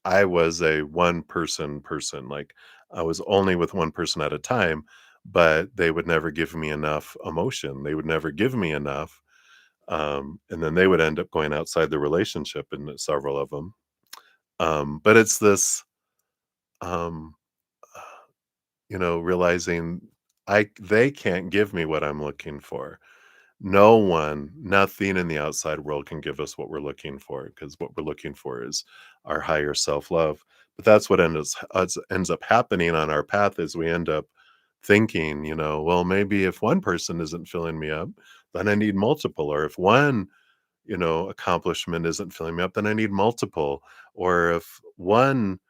I was a one person, like I was only with one person at a time, but they would never give me enough emotion. They would never give me enough, and then they would end up going outside the relationship in several of them. But it's this, um, realizing they can't give me what I'm looking for. No one, nothing in the outside world can give us what we're looking for, because what we're looking for is our higher self love. But that's what ends up happening on our path is we end up thinking, well, maybe if one person isn't filling me up, then I need multiple. Or if one accomplishment isn't filling me up, then I need multiple. Or if one,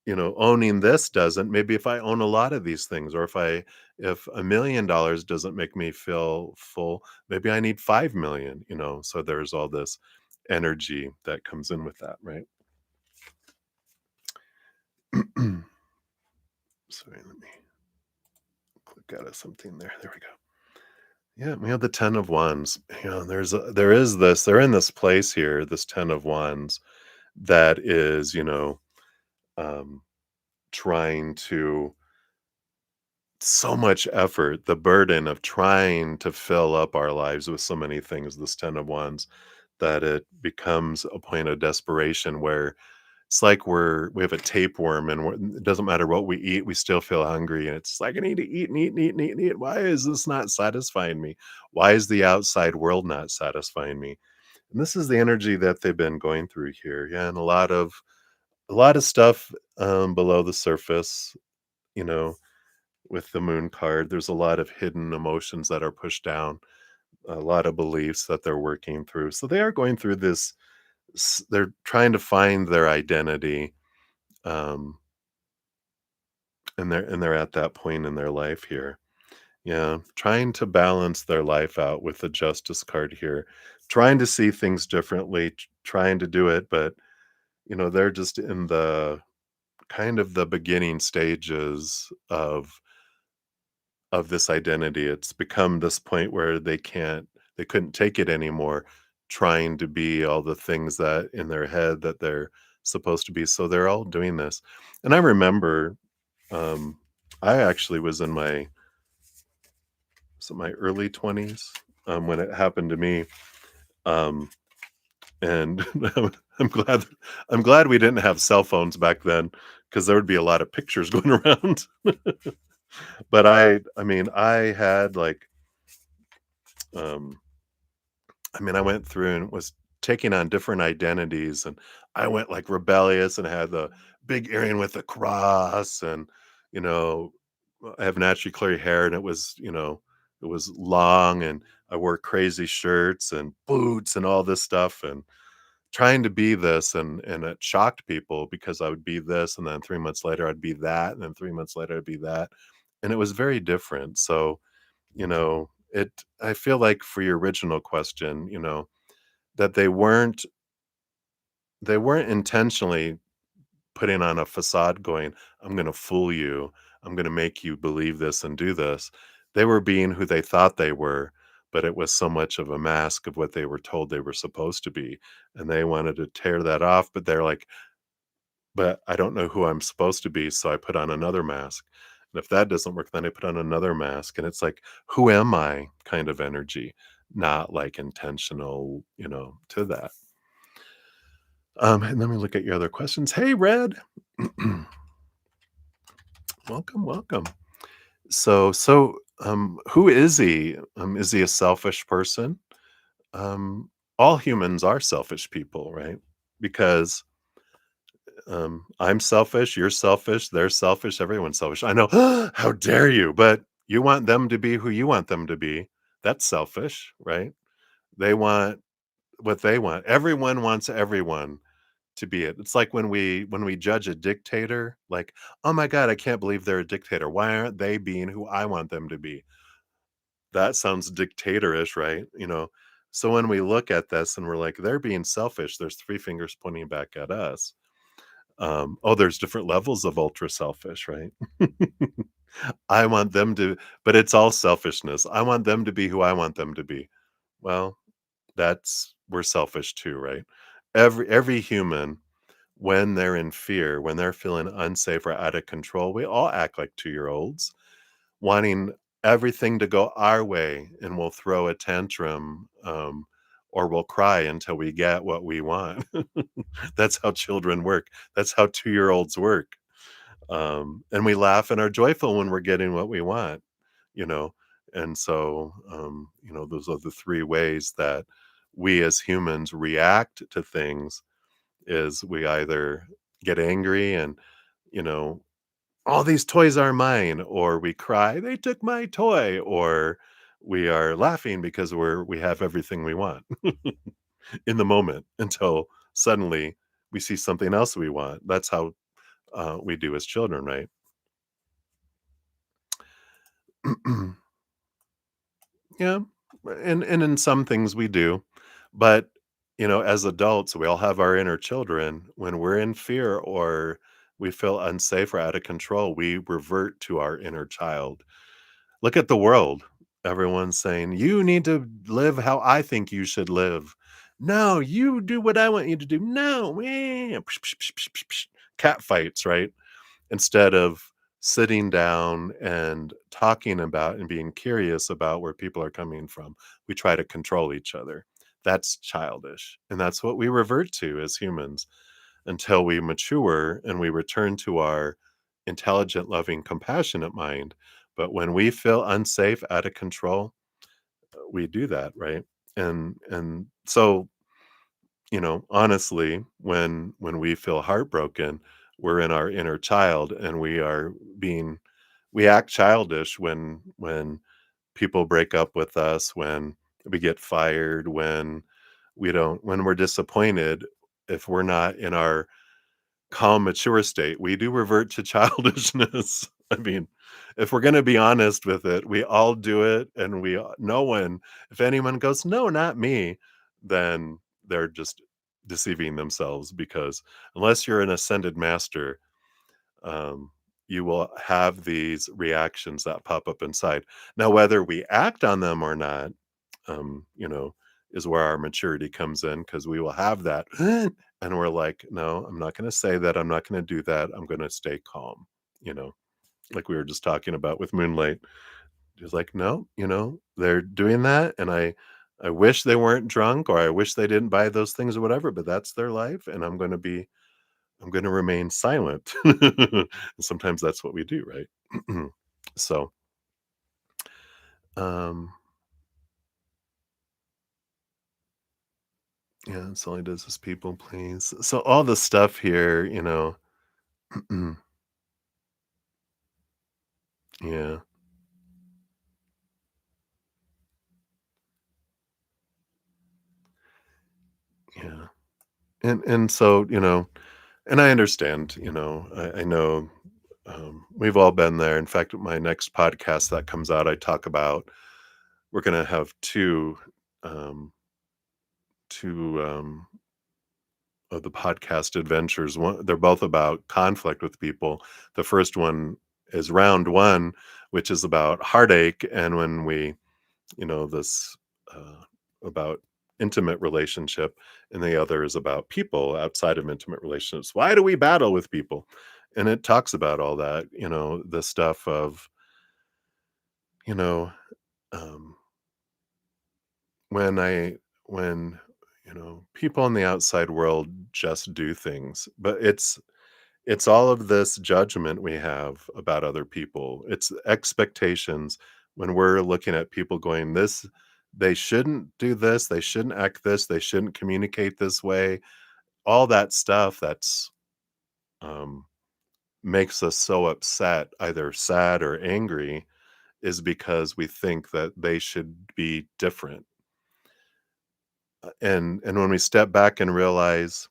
owning this doesn't, maybe if I own a lot of these things, or if $1 million doesn't make me feel full, maybe I need 5 million, so there's all this energy that comes in with that, right? Sorry, let me click out of something there. There we go. Yeah, we have the 10 of Wands. They're in this place here, this 10 of Wands, that is, um, trying to so much effort, the burden of trying to fill up our lives with so many things, this 10 of Wands, that it becomes a point of desperation where it's like we have a tapeworm and it doesn't matter what we eat, we still feel hungry. And it's like, I need to eat and eat and eat and eat and eat. Why is this not satisfying me? Why is the outside world not satisfying me? And this is the energy that they've been going through here. Yeah. And a lot of stuff below the surface, you know, with the moon card, there's a lot of hidden emotions that are pushed down, a lot of beliefs that they're working through. So they are going through this, they're trying to find their identity, um, and they're at that point in their life here. Yeah, trying to balance their life out with the Justice card here, trying to see things differently, trying to do it, but they're just in the kind of the beginning stages of this identity. It's become this point where they couldn't take it anymore, trying to be all the things that in their head that they're supposed to be. So they're all doing this. And I remember, um, I actually was in my early 20s, when it happened to me. Um, and I'm glad I'm glad we didn't have cell phones back then, because there would be a lot of pictures going around. But I mean, I had like, um I went through and was taking on different identities, and I went like rebellious and had the big earring with the cross, and you know, I have naturally curly hair, and it was long, and I wore crazy shirts and boots and all this stuff, and trying to be this, and it shocked people because I would be this, and then 3 months later I'd be that, and then 3 months later I'd be that, and it was very different. So, it I feel like for your original question, that they weren't intentionally putting on a facade going, "I'm gonna fool you. I'm gonna make you believe this and do this." They were being who they thought they were, but it was so much of a mask of what they were told they were supposed to be, and they wanted to tear that off, but they're like, "But I don't know who I'm supposed to be, so I put on another mask." And if that doesn't work, then I put on another mask, and it's like, "Who am I?" kind of energy, not like intentional, to that. And let me look at your other questions. Hey, Red. Welcome, welcome. Who is he? Is he a selfish person? Um, all humans are selfish people, right? Because I'm selfish, you're selfish, they're selfish, everyone's selfish. I know, how dare you? But you want them to be who you want them to be. That's selfish, right? They want what they want. Everyone wants everyone to be it. It's like when we judge a dictator, like, oh my God, I can't believe they're a dictator. Why aren't they being who I want them to be? That sounds dictatorish, right? So when we look at this and we're like, they're being selfish, there's three fingers pointing back at us. Oh, there's different levels of ultra selfish, right? I want them to, but it's all selfishness. I want them to be who I want them to be. Well, we're selfish too, right? Every human, when they're in fear, when they're feeling unsafe or out of control, we all act like 2-year olds wanting everything to go our way, and we'll throw a tantrum, or we'll cry until we get what we want. That's how children work. That's how 2-year-olds work. And we laugh and are joyful when we're getting what we want, you know? And so, those are the three ways that we as humans react to things is we either get angry and, you know, all these toys are mine, or we cry, they took my toy, or we are laughing because we have everything we want in the moment until suddenly we see something else we want. That's how we do as children, right? Yeah, and in some things we do, but as adults, we all have our inner children. When we're in fear or we feel unsafe or out of control, we revert to our inner child. Look at the world. Everyone's saying, "You need to live how I think you should live." "No, you do what I want you to do." "No." Cat fights, right? Instead of sitting down and talking about and being curious about where people are coming from, we try to control each other. That's childish. And that's what we revert to as humans until we mature and we return to our intelligent, loving, compassionate mind. But when we feel unsafe, out of control, we do that, right? And so, honestly, when we feel heartbroken, we're in our inner child and we act childish when people break up with us, when we get fired, when we're disappointed, if we're not in our calm, mature state, we do revert to childishness. I mean, if we're gonna be honest with it, we all do it, and no one if anyone goes, "No, not me," then they're just deceiving themselves because unless you're an ascended master, um, you will have these reactions that pop up inside. Now, whether we act on them or not, is where our maturity comes in because we will have that. And we're like, no, I'm not going to say that. I'm not going to do that. I'm going to stay calm, you know, like we were just talking about with Moonlight. Just like, no, they're doing that. And I wish they weren't drunk or I wish they didn't buy those things or whatever, but that's their life. And I'm going to remain silent. And sometimes that's what we do, right? So, um, yeah, that's all he does is people please. So all the stuff here, yeah, yeah. And so, and I understand, I know, we've all been there. In fact, my next podcast that comes out, I talk about we're gonna have um 2, of the podcast adventures. One they're both about conflict with people. The first one is round 1, which is about heartache, and when we this, uh, about intimate relationship, and the other is about people outside of intimate relationships. Why do we battle with people? And it talks about all that, the stuff of, you know, um, when I when, people in the outside world just do things, but it's all of this judgment we have about other people. It's expectations when we're looking at people going, this, they shouldn't do this, they shouldn't act this, they shouldn't communicate this way. All that stuff that's um, makes us so upset, either sad or angry, is because we think that they should be different. And when we step back and realize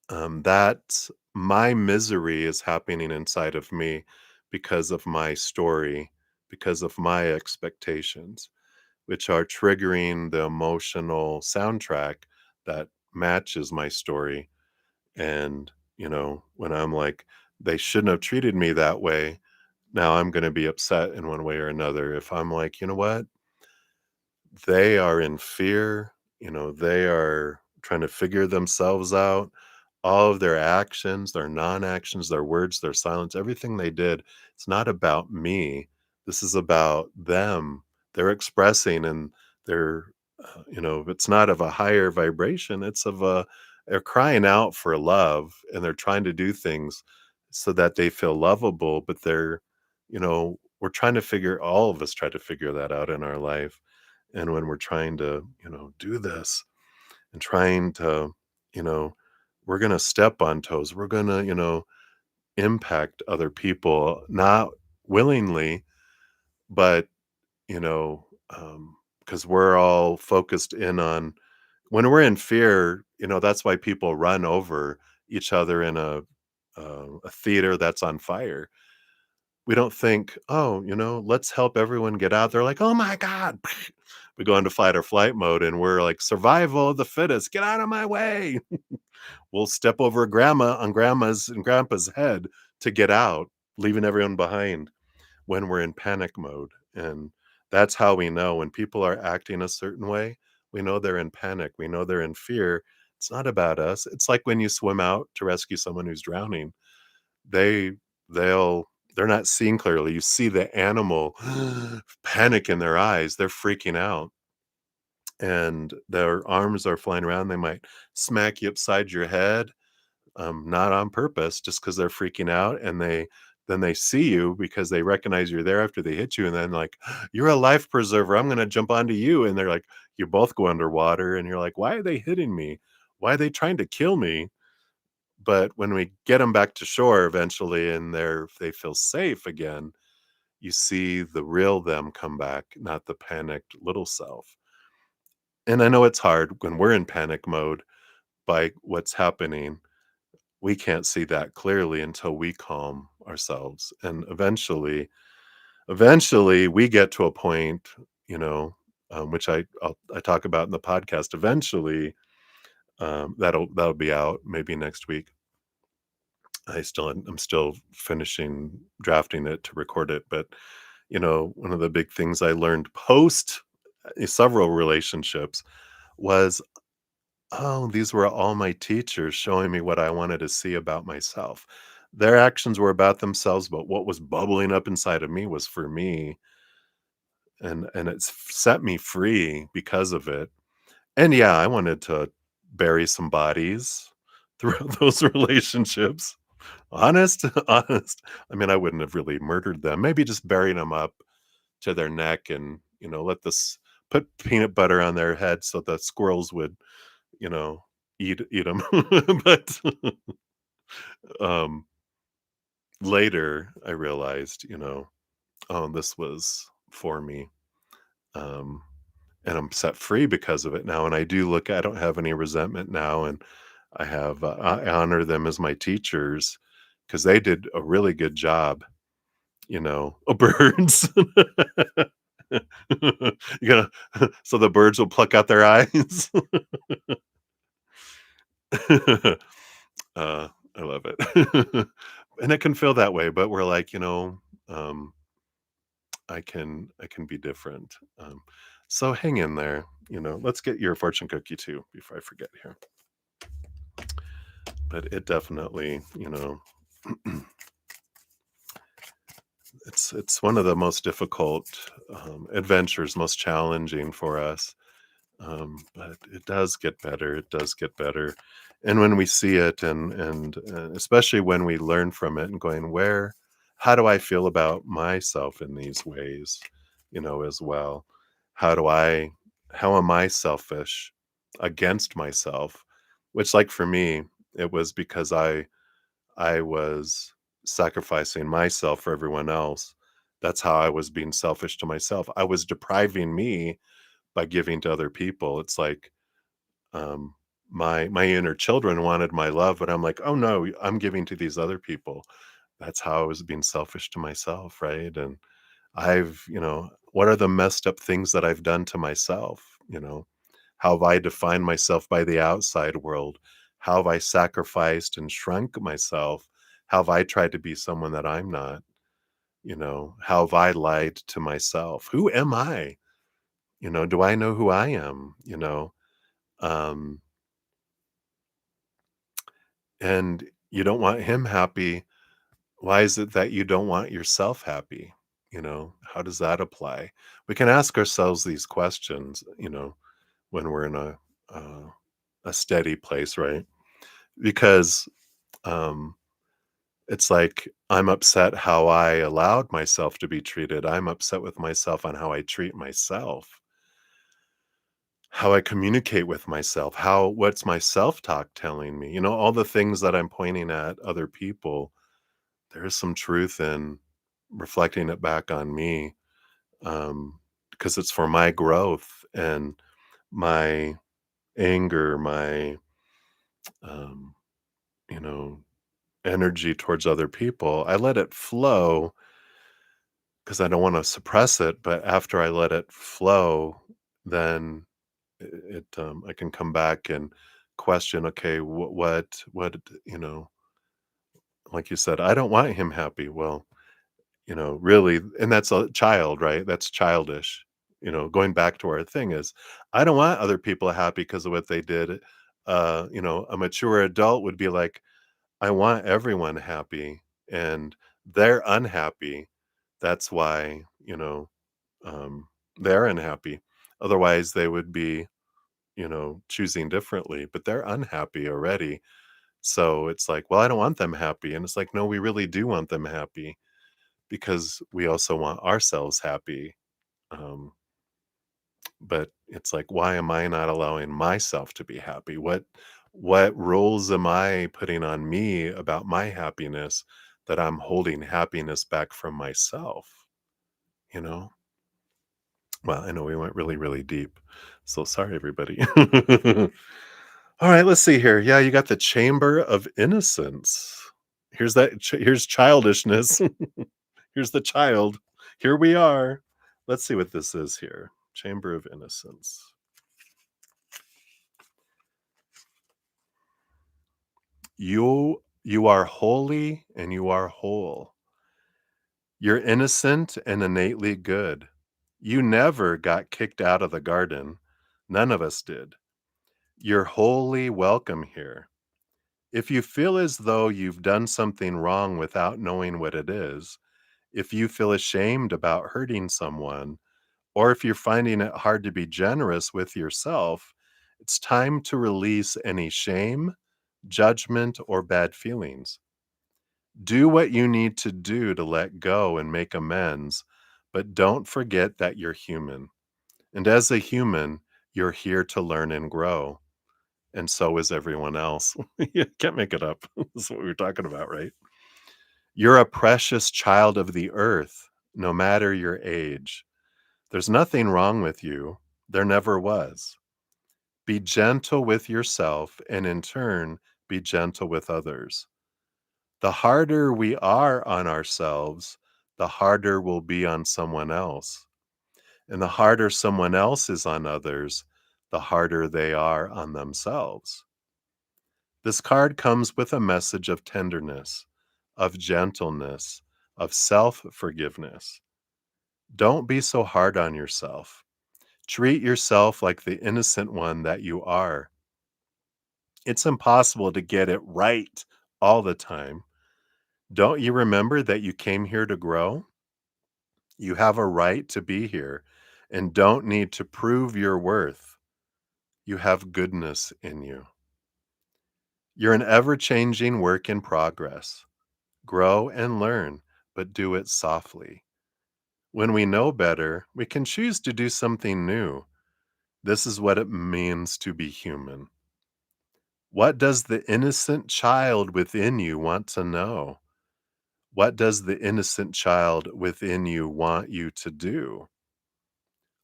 that my misery is happening inside of me because of my story, because of my expectations, which are triggering the emotional soundtrack that matches my story. And, when I'm like, they shouldn't have treated me that way, now I'm going to be upset in one way or another. If I'm like, you know what? They are in fear, they are trying to figure themselves out. All of their actions, their non-actions, their words, their silence, everything they did, it's not about me. This is about them. They're expressing and they're, it's not of a higher vibration. It's of they're crying out for love and they're trying to do things so that they feel lovable, but we're trying to all of us try to figure that out in our life. And when we're trying to, do this and trying to, you know, we're going to step on toes. We're going to, impact other people, not willingly, but, you know, because we're all focused in on when we're in fear, that's why people run over each other in a theater that's on fire. We don't think, "Oh, let's help everyone get out." They're like, "Oh my god." We go into fight or flight mode and we're like, "Survival of the fittest, get out of my way." We'll step over grandma on grandma's and grandpa's head to get out, leaving everyone behind when we're in panic mode. And that's how we know when people are acting a certain way, we know they're in panic, we know they're in fear. It's not about us. It's like when you swim out to rescue someone who's drowning. They they're not seeing clearly. You see the animal panic in their eyes. They're freaking out and their arms are flying around. They might smack you upside your head, not on purpose, just because they're freaking out. And then they see you because they recognize you're there after they hit you. And then like, you're a life preserver. I'm going to jump onto you. And they're like, you both go underwater and you're like, why are they hitting me? Why are they trying to kill me? But when we get them back to shore eventually and they feel safe again, you see the real them come back, not the panicked little self. And I know it's hard when we're in panic mode by what's happening. We can't see that clearly until we calm ourselves. And eventually we get to a point, you know, which I talk about in the podcast. Eventually, that'll be out maybe next week. I'm still finishing drafting it to record it, but one of the big things I learned post several relationships was, oh, these were all my teachers showing me what I wanted to see about myself. Their actions were about themselves, but what was bubbling up inside of me was for me, and it's set me free because of it. And yeah, I wanted to bury some bodies throughout those relationships. Honest, honest. I mean, I wouldn't have really murdered them. Maybe just burying them up to their neck and, let this put peanut butter on their head so the squirrels would, you know, eat them. But, um, later I realized, oh, this was for me. Um, and I'm set free because of it now, and I don't have any resentment now, and I honor them as my teachers because they did a really good job, birds. You gotta so the birds will pluck out their eyes. I love it. And it can feel that way, but we're like, um, I can be different. So hang in there, let's get your fortune cookie too before I forget here. But it definitely, it's one of the most difficult adventures, most challenging for us. But it does get better. It does get better. And when we see it, and especially when we learn from it, and going, how do I feel about myself in these ways, as well? How do I, how am I selfish against myself? Which, like for me, it was because I was sacrificing myself for everyone else. That's how I was being selfish to myself. I was depriving me by giving to other people. It's like, um, my inner children wanted my love, but I'm like, "Oh, no, I'm giving to these other people." That's how I was being selfish to myself, right? And what are the messed up things that I've done to myself, How have I defined myself by the outside world? How have I sacrificed and shrunk myself? How have I tried to be someone that I'm not? How have I lied to myself? Who am I? Do I know who I am? Um, and you don't want him happy. Why is it that you don't want yourself happy? How does that apply? We can ask ourselves these questions, when we're in uh, a steady place, right? Because um, it's like I'm upset how I allowed myself to be treated. I'm upset with myself on how I treat myself, how I communicate with myself, what's my self-talk telling me? All the things that I'm pointing at other people, there is some truth in reflecting it back on me, because it's for my growth and my anger, my, um, you know, energy towards other people. I let it flow because I don't want to suppress it. But after I let it flow, then I can come back and question, okay, like you said, I don't want him happy. Well, really, and that's a child, right? That's childish. Going back to our thing is, I don't want other people happy because of what they did. A mature adult would be like, I want everyone happy, and they're unhappy. That's why, um, they're unhappy. Otherwise, they would be, choosing differently, but they're unhappy already. So it's like, well, I don't want them happy. And it's like, no, we really do want them happy because we also want ourselves happy. Um, but it's like, why am I not allowing myself to be happy? What roles am I putting on me about my happiness that I'm holding happiness back from myself? You know? Well, I know we went really, really deep. So sorry, everybody. All right, let's see here. Yeah, you got the Chamber of Innocence. Here's childishness. Here's the child. Here we are. Let's see what this is here. Chamber of Innocence. You are holy and you are whole. You're innocent and innately good. You never got kicked out of the garden. None of us did. You're wholly welcome here. If you feel as though you've done something wrong without knowing what it is, if you feel ashamed about hurting someone, or if you're finding it hard to be generous with yourself, it's time to release any shame, judgment, or bad feelings. Do what you need to do to let go and make amends, but don't forget that you're human. And as a human, you're here to learn and grow. And so is everyone else. You can't make it up. That's what we were talking about, right? You're a precious child of the earth, no matter your age. There's nothing wrong with you. There never was. Be gentle with yourself and in turn, be gentle with others. The harder we are on ourselves, the harder we'll be on someone else. And the harder someone else is on others, the harder they are on themselves. This card comes with a message of tenderness, of gentleness, of self forgiveness. Don't be so hard on yourself. Treat yourself like the innocent one that you are. It's impossible to get it right all the time. Don't you remember that you came here to grow? You have a right to be here and don't need to prove your worth. You have goodness in you. You're an ever changing work in progress. Grow and learn, but do it softly. When we know better, we can choose to do something new. This is what it means to be human. What does the innocent child within you want to know? What does the innocent child within you want you to do?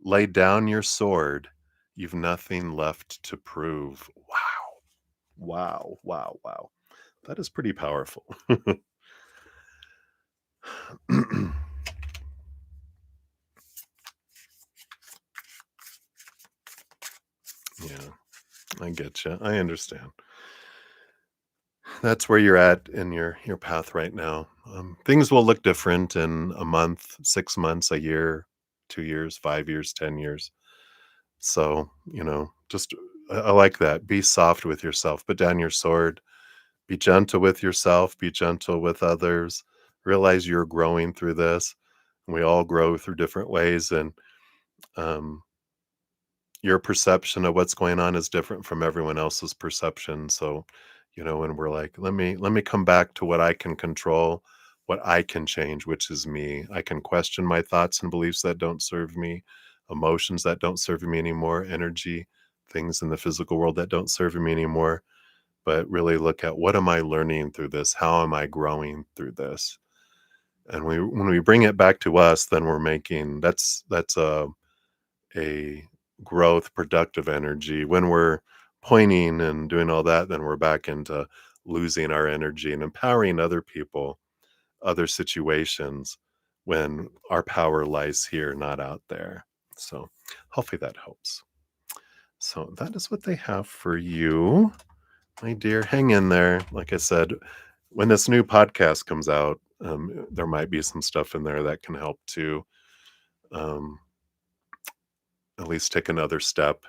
Lay down your sword. You've nothing left to prove. Wow. Wow. Wow. Wow. That is pretty powerful. Yeah, I get you. I understand. That's where you're at in your path right now. Things will look different in a month, 6 months, a year, 2 years, 5 years, 10 years. So, just I like that. Be soft with yourself. Put down your sword. Be gentle with yourself. Be gentle with others. Realize you're growing through this. We all grow through different ways, and um, your perception of what's going on is different from everyone else's perception. So, when we're like, let me come back to what I can control, what I can change, which is me. I can question my thoughts and beliefs that don't serve me, emotions that don't serve me anymore, energy, things in the physical world that don't serve me anymore. But really look at, what am I learning through this? How am I growing through this? And when we bring it back to us, then we're making that's a growth, productive energy. When we're pointing and doing all that, then we're back into losing our energy and empowering other people, other situations, when our power lies here, not out there. So hopefully that helps. So that is what they have for you, my dear. Hang in there. Like I said, when this new podcast comes out, there might be some stuff in there that can help to um, at least take another step,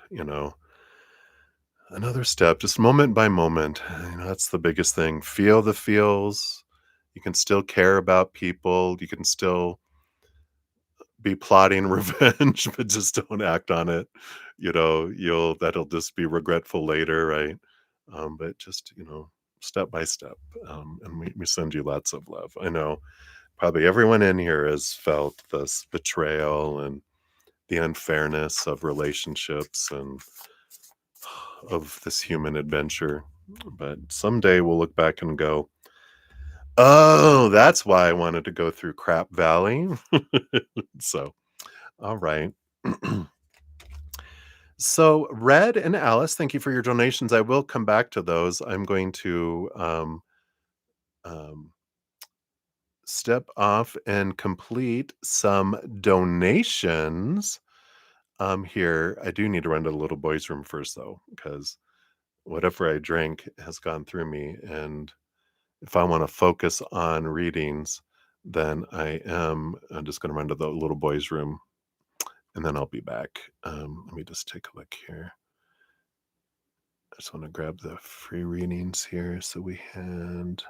just moment by moment. That's the biggest thing. Feel the feels. You can still care about people. You can still be plotting revenge, but just don't act on it. That'll just be regretful later, right? But just, step by step. And we send you lots of love. I know probably everyone in here has felt this betrayal and the unfairness of relationships and of this human adventure. But someday we'll look back and go, oh, that's why I wanted to go through Crap Valley. So, all right. So, Red and Alice, thank you for your donations. I will come back to those. I'm going to um, step off and complete some donations here. I do need to run to the little boys' room first, though, because whatever I drank has gone through me. And if I want to focus on readings, then I'm just going to run to the little boys' room and then I'll be back. Let me just take a look here. I just want to grab the free readings here. So we had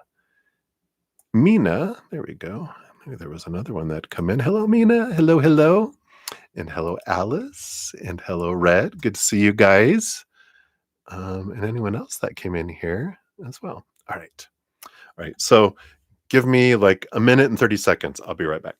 Mina. There we go. Maybe there was another one that come in. Hello, Mina. Hello, hello. And hello, Alice. And hello, Red. Good to see you guys. And anyone else that came in here as well. All right. All right. So give me like a minute and 30 seconds. I'll be right back.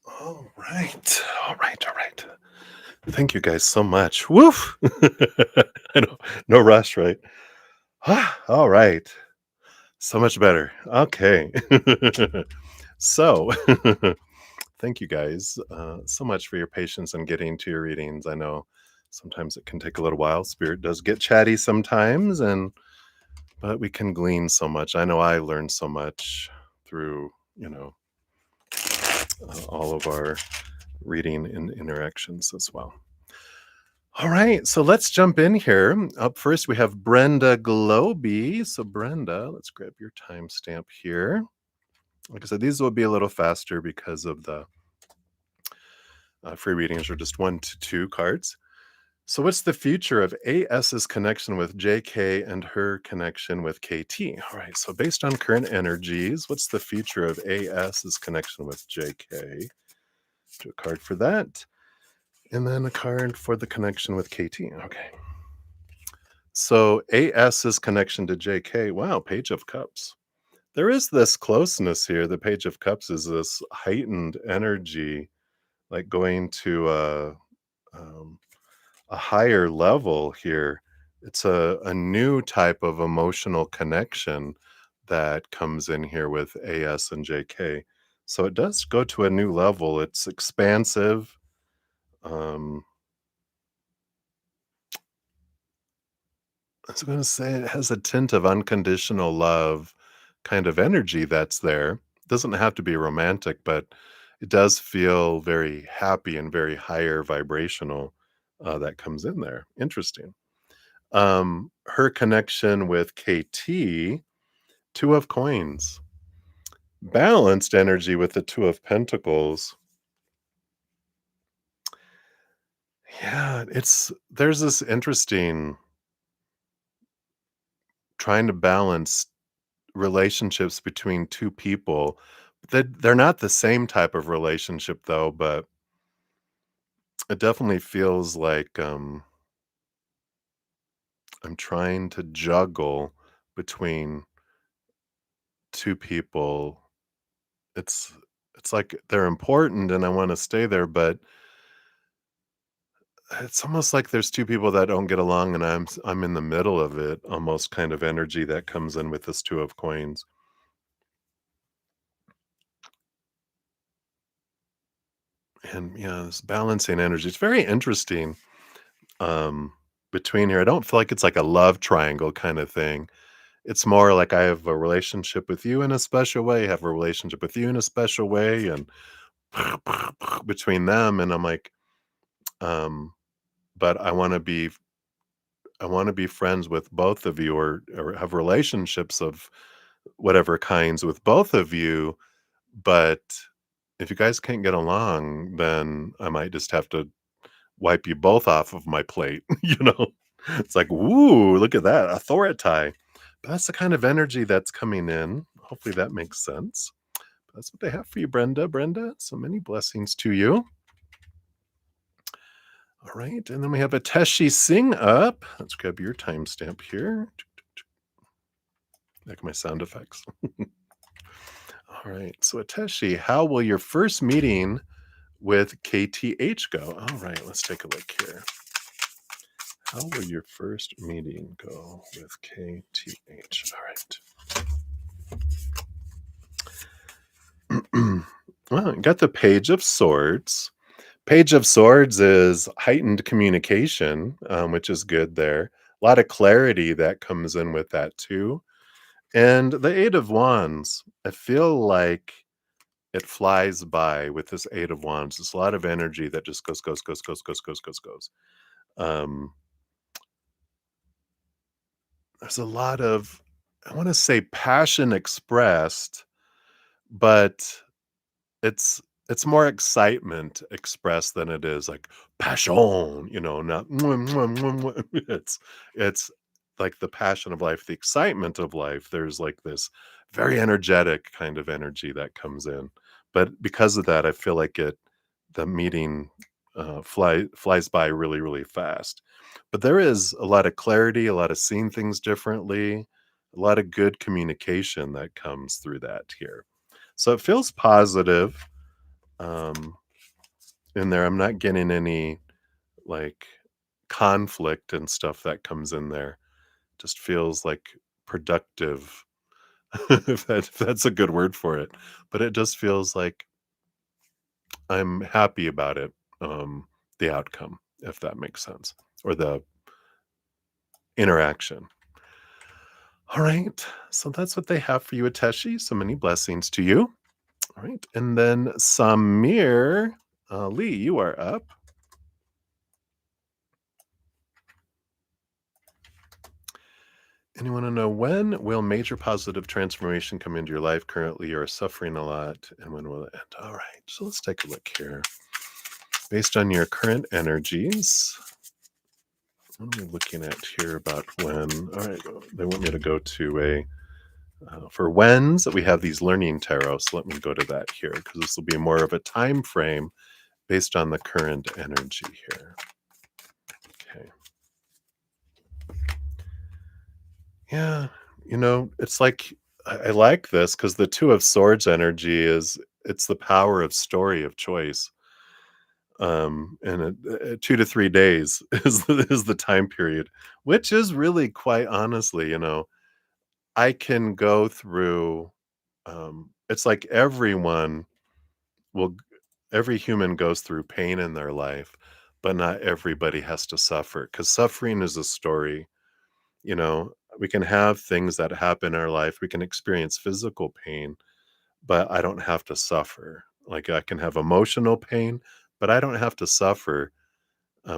All right. All right. All right. Thank you guys so much. Woof. I know. No rush, right? All right. So much better. Okay. So, thank you guys so much for your patience in getting to your readings. I know sometimes it can take a little while. Spirit does get chatty sometimes, and but we can glean so much. I know I learned so much through, all of our reading and interactions as well. All right, so let's jump in here. Up first, we have Brenda Globy. So, Brenda, let's grab your timestamp here. Like I said, these will be a little faster because of the free readings are just 1 to 2 cards. So, what's the future of AS's connection with JK and her connection with KT? All right, so based on current energies, what's the future of AS's connection with JK? Do a card for that. And then a card for the connection with KT. Okay. So AS's connection to JK. Wow, Page of Cups. There is this closeness here. The Page of Cups is this heightened energy, like going to um, a higher level here. It's a new type of emotional connection that comes in here with AS and JK. So it does go to a new level. It's expansive. Um, I was going to say it has a tint of unconditional love kind of energy that's there. Doesn't have to be romantic, but it does feel very happy and very higher vibrational that comes in there. Interesting. Her connection with KT, Two of Coins, balanced energy with the Two of Pentacles. Yeah, there's this interesting trying to balance relationships between 2 people. They're not the same type of relationship though, but it definitely feels like, I'm trying to juggle between 2 people. It's it's like they're important and I wanna stay there, but it's almost like there's 2 people that don't get along and I'm in the middle of it, almost kind of energy that comes in with this 2 of coins. And, yeah, this balancing energy. It's very interesting. um, Between here. I don't feel like it's like a love triangle kind of thing. It's more like I have a relationship with you in a special way, have a relationship with you in a special way, and between them, and I'm like, um, but I want to be friends with both of you, or have relationships of whatever kinds with both of you. But if you guys can't get along, then I might just have to wipe you both off of my plate, you know? It's like, "Ooh, look at that, authority." But that's the kind of energy that's coming in. Hopefully that makes sense. That's what they have for you, Brenda. Brenda, so many blessings to you. All right, and then we have Ateshi Singh up. Let's grab your timestamp here. Like my sound effects. All right, so Ateshi, how will your first meeting with KTH go? All right, let's take a look here. How will your first meeting go with KTH? All right. Well, you got the Page of Swords. Page of Swords is heightened communication, which is good there. A lot of clarity that comes in with that too. And the Eight of Wands, I feel like it flies by with this Eight of Wands. There's a lot of energy that just goes, goes, goes, goes, goes, goes, goes, goes. Um, there's a lot of, I want to say, passion expressed, but it's it's more excitement expressed than it is like passion, not it's like the passion of life, the excitement of life. There's like this very energetic kind of energy that comes in. But because of that, I feel like the meeting flies by really, really fast. But there is a lot of clarity, a lot of seeing things differently, a lot of good communication that comes through that here. So it feels positive um, in there. I'm not getting any like conflict and stuff that comes in there. Just feels like productive, if that's a good word for it. But it just feels like I'm happy about it, the outcome, if that makes sense, or the interaction. All right. So that's what they have for you, Ateshi. So many blessings to you. All right. And then Samir Lee, you are up. And you want to know, when will major positive transformation come into your life? Currently, you're suffering a lot. And when will it end? All right. So let's take a look here. Based on your current energies, what am I looking at here about when? All right. They want me to go to for whens, we have these learning tarot. So let me go to that here, because this will be more of a time frame based on the current energy here. Okay. Yeah, it's like I like this because the Two of Swords energy it's the power of story of choice. And 2 to 3 days is the time period, which is really, quite honestly, I can go through. It's like will, every human goes through pain in their life, but not everybody has to suffer, because suffering is a story. You know, we can have things that happen in our life. We can experience physical pain, but I don't have to suffer. Like, I can have emotional pain, but I don't have to suffer.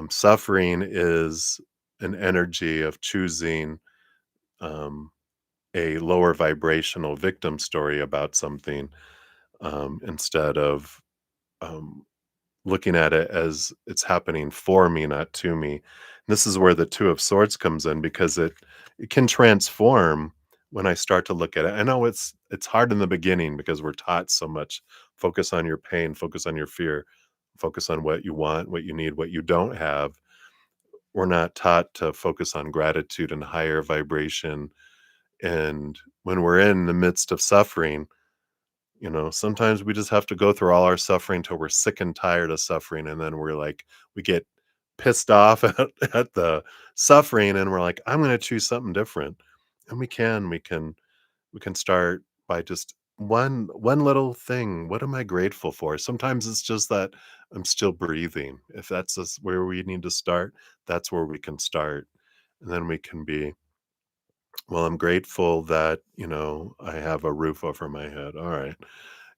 Suffering is an energy of choosing um, a lower vibrational victim story about something, instead of um, looking at it as it's happening for me, not to me. And this is where the Two of Swords comes in, because it can transform when I start to look at it. I know it's hard in the beginning because we're taught so much. Focus on your pain, focus on your fear, focus on what you want, what you need, what you don't have. We're not taught to focus on gratitude and higher vibration. And when we're in the midst of suffering, sometimes we just have to go through all our suffering till we're sick and tired of suffering. And then we get pissed off at the suffering, and we're like, I'm going to choose something different. And we can start by just one little thing. What am I grateful for? Sometimes it's just that I'm still breathing. If that's where we need to start, that's where we can start. And then we can be, well, I'm grateful that, I have a roof over my head. All right.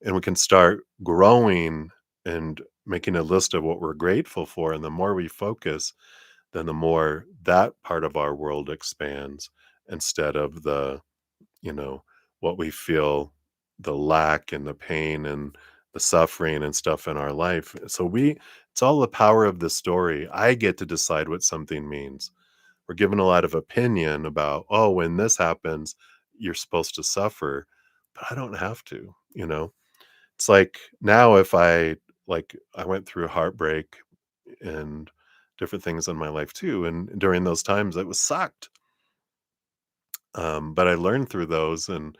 And we can start growing and making a list of what we're grateful for. And the more we focus, then the more that part of our world expands, instead of you know, what we feel, the lack and the pain and the suffering and stuff in our life. So it's all the power of the story. I get to decide what something means. We're given a lot of opinion about, oh, when this happens, you're supposed to suffer. but I don't have to, you know? It's like now if I went through heartbreak and different things in my life too, and during those times it was sucked. But I learned through those, and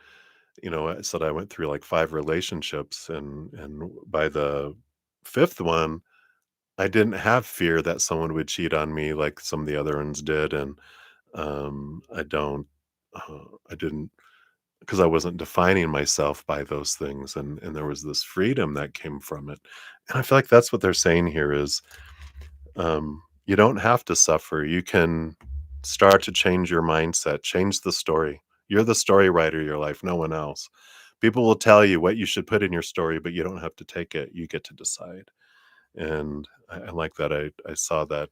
I said I went through like 5 relationships, and by the 5th one, I didn't have fear that someone would cheat on me like some of the other ones did, and I don't I didn't, because I wasn't defining myself by those things, and there was this freedom that came from it. And I feel like that's what they're saying here is, you don't have to suffer. You can start to change your mindset, change the story. You're the story writer of your life, no one else. People will tell you what you should put in your story, but you don't have to take it. You get to decide. And I like that. I saw that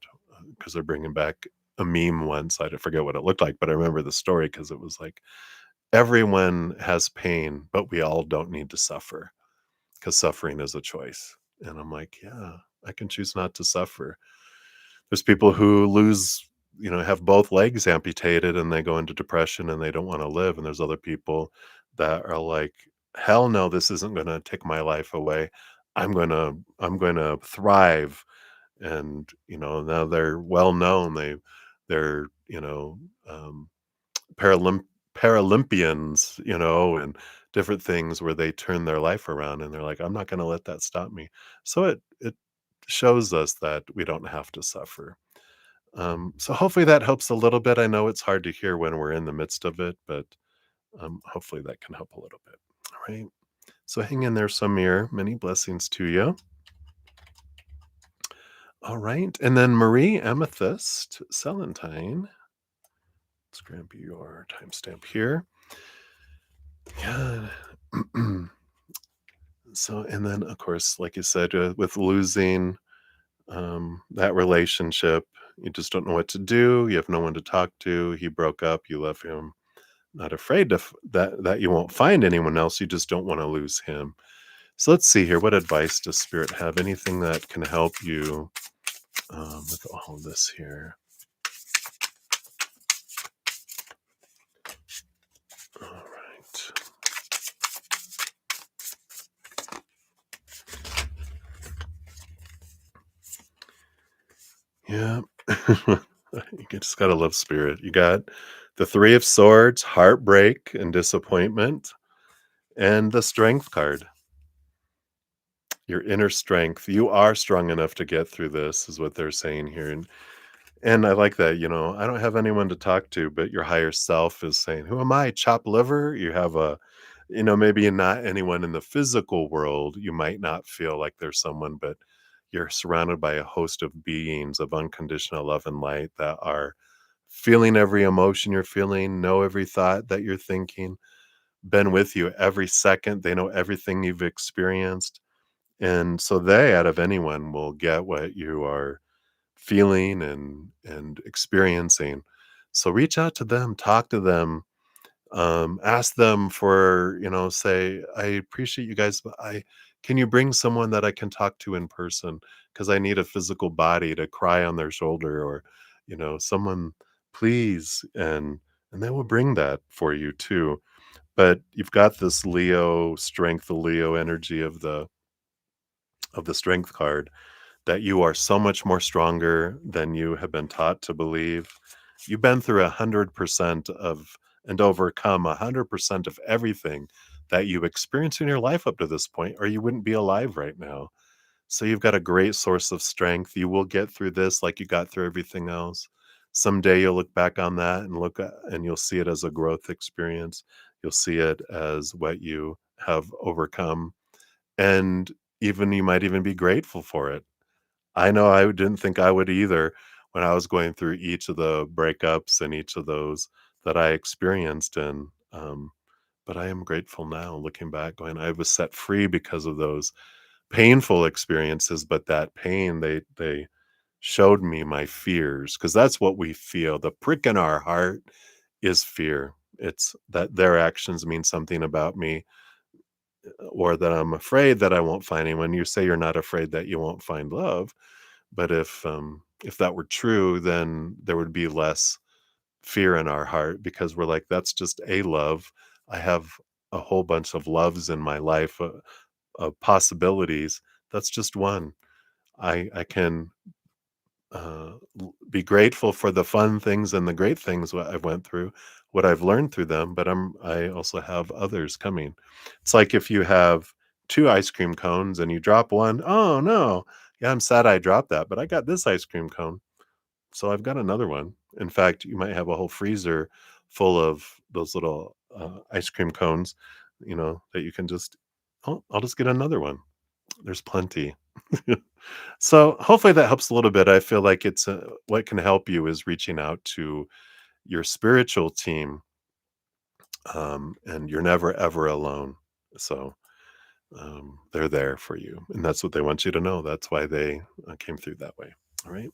because they're bringing back a meme once. I forget what it looked like, but I remember the story because it was like, everyone has pain, but we all don't need to suffer because suffering is a choice. And I'm like, yeah, I can choose not to suffer. There's people who have both legs amputated and they go into depression and they don't want to live. And there's other people that are like, hell no, this isn't going to take my life away. I'm going to thrive. And, now they're well known. They're, Paralymp Paralympians, and different things where they turn their life around and they're like, "I'm not gonna let that stop me." So it shows us that we don't have to suffer. So hopefully that helps a little bit. I know it's hard to hear when we're in the midst of it, but, hopefully that can help a little bit. All right. So hang in there, Samir. Many blessings to you. All right. And then Marie Amethyst Celentine. Let's grab your timestamp here. Yeah. So, and then, of course, like you said, with losing that relationship, you just don't know what to do. You have no one to talk to. He broke up. You love him. Not afraid that you won't find anyone else. You just don't want to lose him. So let's see here. What advice does Spirit have? Anything that can help you with all of this here? All right. Yeah. You just gotta love Spirit. You got the Three of Swords, heartbreak and disappointment, and the Strength card. Your inner strength. You are strong enough to get through this, is what they're saying here. And I like that, I don't have anyone to talk to, but your higher self is saying, "Who am I? Chopped liver?" You have maybe not anyone in the physical world. You might not feel like there's someone, but you're surrounded by a host of beings of unconditional love and light that are feeling every emotion you're feeling, know every thought that you're thinking, been with you every second. They know everything you've experienced. And so they, out of anyone, will get what you are feeling and experiencing. So reach out to them, talk to them, ask them for, say, "I appreciate you guys, but I can you bring someone that I can talk to in person? Because I need a physical body to cry on their shoulder," or, someone, please. And they will bring that for you too. But you've got this Leo strength, the Leo energy of the strength card, that you are so much more stronger than you have been taught to believe. You've been through 100% of and overcome 100% of everything that you've experienced in your life up to this point, or you wouldn't be alive right now. So you've got a great source of strength. You will get through this like you got through everything else. Someday you'll look back on that and you'll see it as a growth experience. You'll see it as what you have overcome. And even you might even be grateful for it. I know I didn't think I would either when I was going through each of the breakups and each of those that I experienced, but I am grateful now looking back, going, I was set free because of those painful experiences, but that pain, they showed me my fears, because that's what we feel. The prick in our heart is fear. It's that their actions mean something about me, or that I'm afraid that I won't find anyone. You say you're not afraid that you won't find love, but if that were true, then there would be less fear in our heart, because we're like, that's just a love. I have a whole bunch of loves in my life, of possibilities. That's just one. I can be grateful for the fun things and the great things what I've went through, what I've learned through them, but I also have others coming. It's like if you have two ice cream cones and you drop one, oh no, yeah, I'm sad I dropped that, but I got this ice cream cone, so I've got another one. In fact, you might have a whole freezer full of those little ice cream cones, that you can just, oh, I'll just get another one. There's plenty. So hopefully that helps a little bit. I feel like what can help you is reaching out to your spiritual team, and you're never ever alone. So they're there for you, and that's what they want you to know. That's why they came through that way. All right.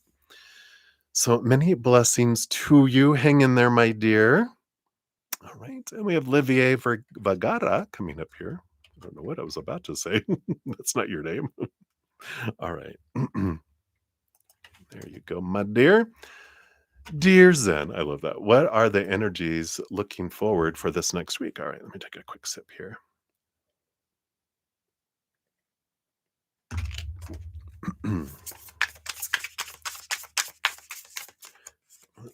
So many blessings to you. Hang in there, my dear. All right, and we have Livier Vagara coming up here. I don't know what I was about to say. That's not your name. All right. There you go, my dear. Dear Zen, I love that. What are the energies looking forward for this next week? All right, let me take a quick sip here.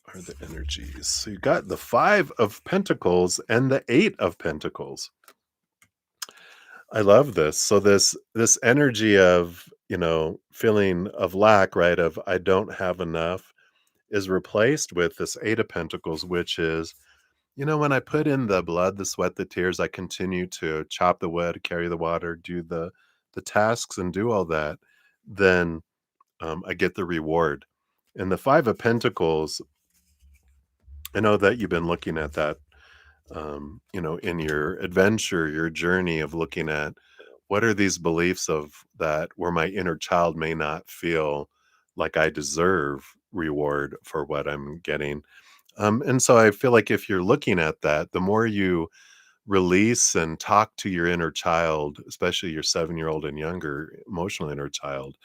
What are the energies? So you got the Five of Pentacles and the Eight of Pentacles. I love this. So this energy of, feeling of lack, right? Of I don't have enough is replaced with this Eight of Pentacles, which is, when I put in the blood, the sweat, the tears, I continue to chop the wood, carry the water, do the tasks, and do all that, then I get the reward. And the Five of Pentacles, I know that you've been looking at that, in your adventure, your journey of looking at what are these beliefs of that where my inner child may not feel like I deserve reward for what I'm getting. And so I feel like if you're looking at that, the more you release and talk to your inner child, especially your 7-year-old and younger emotional inner child,